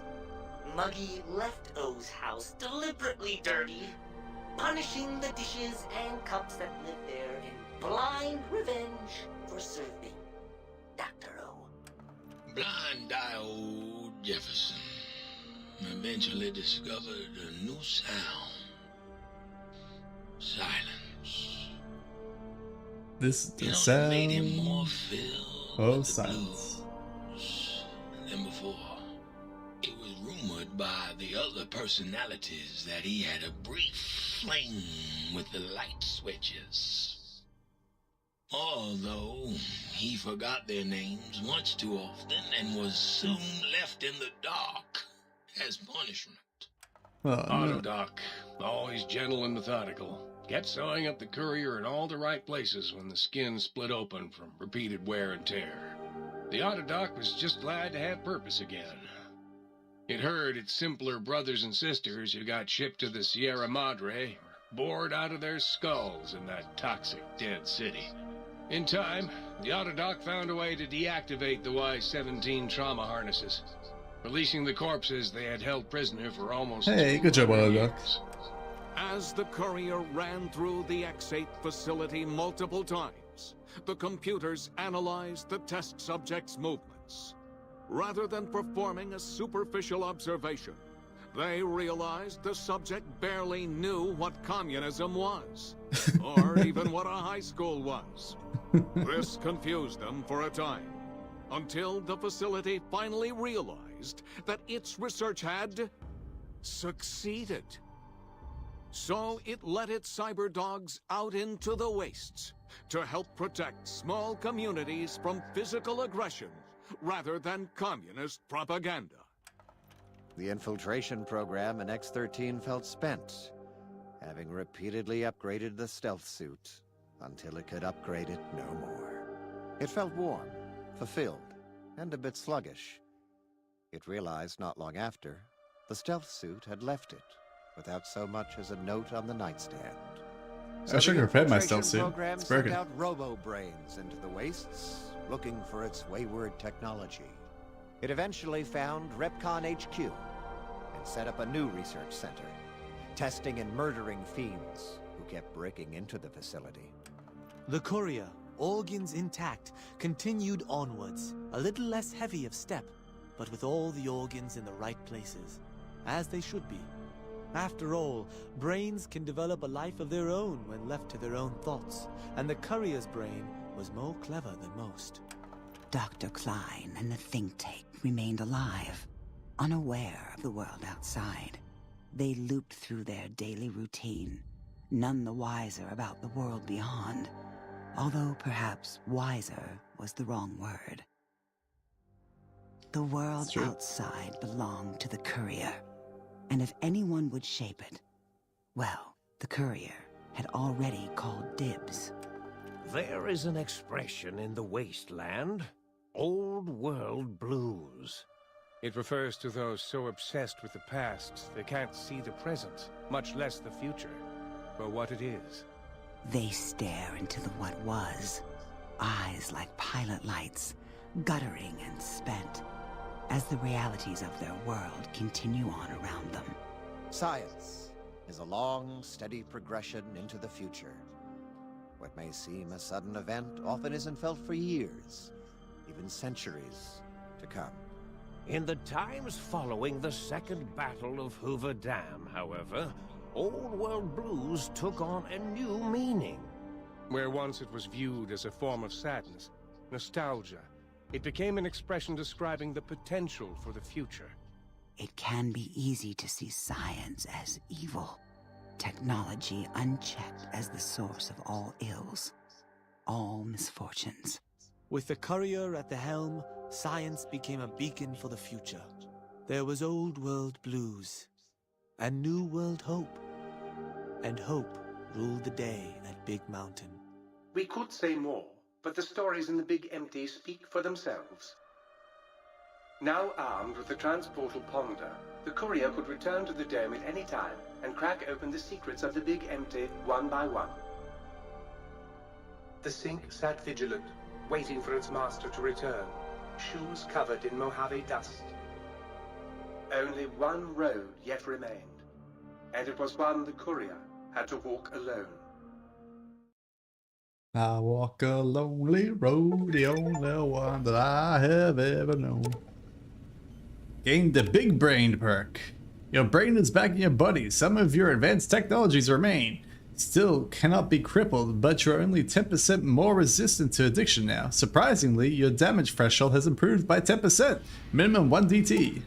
S9: Muggy left O's house deliberately dirty, punishing the dishes and cups that lived there in blind revenge for serving Dr. O.
S7: Blind-eye old Jefferson eventually discovered a new sound. Silence.
S1: This
S7: You
S1: the
S7: know, it made him
S1: sound
S7: more filled
S1: of
S7: with the
S1: silence.
S7: blues than before. It was rumored by the other personalities that he had a brief fling with the light switches. Although he forgot their names much too often and was soon left in the dark as punishment.
S1: Oh,
S3: Auto
S1: no.
S3: Doc, always gentle and methodical, kept sewing up the courier in all the right places when the skin split open from repeated wear and tear. The Auto Doc was just glad to have purpose again. It heard its simpler brothers and sisters who got shipped to the Sierra Madre were bored out of their skulls in that toxic dead city. In time, the Auto Doc found a way to deactivate the Y-17 trauma harnesses, releasing the corpses they had held prisoner for almost
S1: Hey, good job, Auto Doc.
S20: As the courier ran through the X8 facility multiple times, the computers analyzed the test subject's movements. Rather than performing a superficial observation, they realized the subject barely knew what communism was, or even what a high school was. This confused them for a time, until the facility finally realized that its research had succeeded. So it let its cyber dogs out into the wastes to help protect small communities from physical aggression rather than communist propaganda.
S21: The infiltration program in X-13 felt spent, having repeatedly upgraded the stealth suit until it could upgrade it no more. It felt warm, fulfilled, and a bit sluggish. It realized not long after, the stealth suit had left it, without so much as a note on the nightstand.
S1: I should have repaired my stealth
S21: The
S1: suit.
S21: program
S1: It's
S21: sent
S1: broken.
S21: out robo-brains into the wastes, looking for its wayward technology. It eventually found Repcon HQ and set up a new research center, testing and murdering fiends who kept breaking into the facility.
S10: The courier, organs intact, continued onwards, a little less heavy of step, but with all the organs in the right places, as they should be. After all, brains can develop a life of their own when left to their own thoughts, and the courier's brain was more clever than most.
S5: Dr. Klein and the think tank remained alive, unaware of the world outside. They looped through their daily routine, none the wiser about the world beyond, although perhaps wiser was the wrong word. The world outside belonged to the courier, and if anyone would shape it, well, the courier had already called dibs.
S2: There is an expression in the wasteland, old world blues.
S3: It refers to those so obsessed with the past they can't see the present, much less the future, for what it is.
S5: They stare into the what was, eyes like pilot lights, guttering and spent, as the realities of their world continue on around them.
S21: Science is a long, steady progression into the future. What may seem a sudden event often isn't felt for years, even centuries to come.
S2: In the times following the Second Battle of Hoover Dam, however, old world blues took on a new meaning.
S3: Where once it was viewed as a form of sadness, nostalgia, it became an expression describing the potential for the future.
S5: It can be easy to see science as evil, technology unchecked as the source of all ills, all misfortunes.
S10: With the courier at the helm, science became a beacon for the future. There was old world blues, and new world hope. And hope ruled the day at Big Mountain.
S8: We could say more, but the stories in the Big Empty speak for themselves. Now armed with the transportal Ponder, the courier could return to the dome at any time and crack open the secrets of the Big Empty one by one. The Sink sat vigilant, waiting for its master to return, shoes covered in Mojave dust. Only one road yet remained, and it was one the courier had to walk alone.
S1: I walk a lonely road, the only one that I have ever known. Gain the Big Brain perk. Your brain is back in your body. Some of your advanced technologies remain. Still cannot be crippled, but you're only 10% more resistant to addiction now. Surprisingly, your damage threshold has improved by 10%. Minimum 1 DT.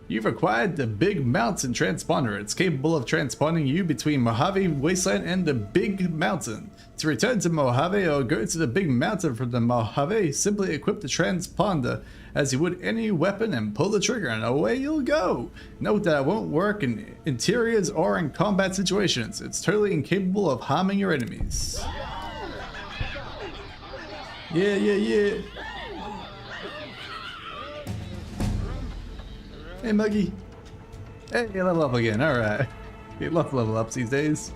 S1: You've acquired the Big Mountain Transponder. It's capable of transponding you between Mojave Wasteland and the Big Mountain. To return to Mojave or go to the Big Mountain from the Mojave, simply equip the transponder as you would any weapon and pull the trigger and away you'll go. Note that it won't work in interiors or in combat situations. It's totally incapable of harming your enemies. Yeah. Hey, Muggy. Hey, level up again. Alright. You love level ups these days.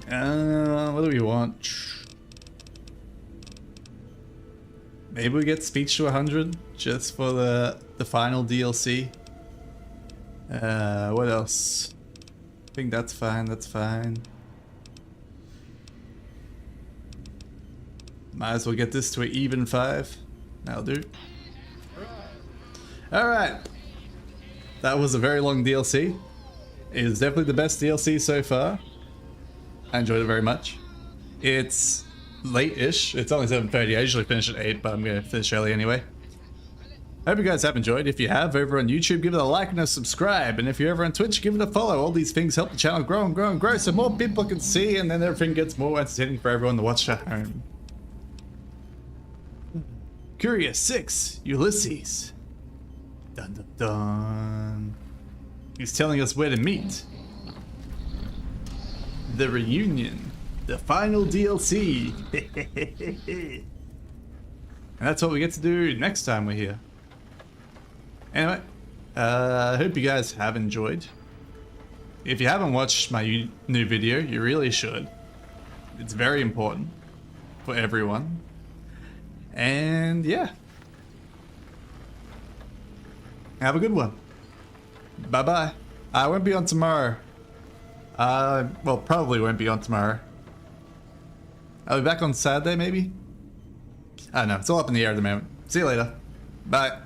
S1: What do we want? Maybe we get speech to 100 just for the final DLC. What else? I think that's fine. Might as well get this to an even 5. That'll do. Alright. That was a very long DLC. It is definitely the best DLC so far. I enjoyed it very much. It's late-ish. It's only 7:30. I usually finish at 8, but I'm going to finish early anyway. I hope you guys have enjoyed. If you have, over on YouTube, give it a like and a subscribe. And if you're ever on Twitch, give it a follow. All these things help the channel grow and grow and grow so more people can see, and then everything gets more entertaining for everyone to watch at home. Curious 6, Ulysses. Dun dun dun. He's telling us where to meet. The reunion. The final DLC. And that's what we get to do next time we're here. Anyway, I hope you guys have enjoyed. If you haven't watched my new video, you really should. It's very important for everyone. And yeah. Have a good one. Bye-bye. I won't be on tomorrow. Well, probably won't be on tomorrow. I'll be back on Saturday, maybe? I don't know. It's all up in the air at the moment. See you later. Bye.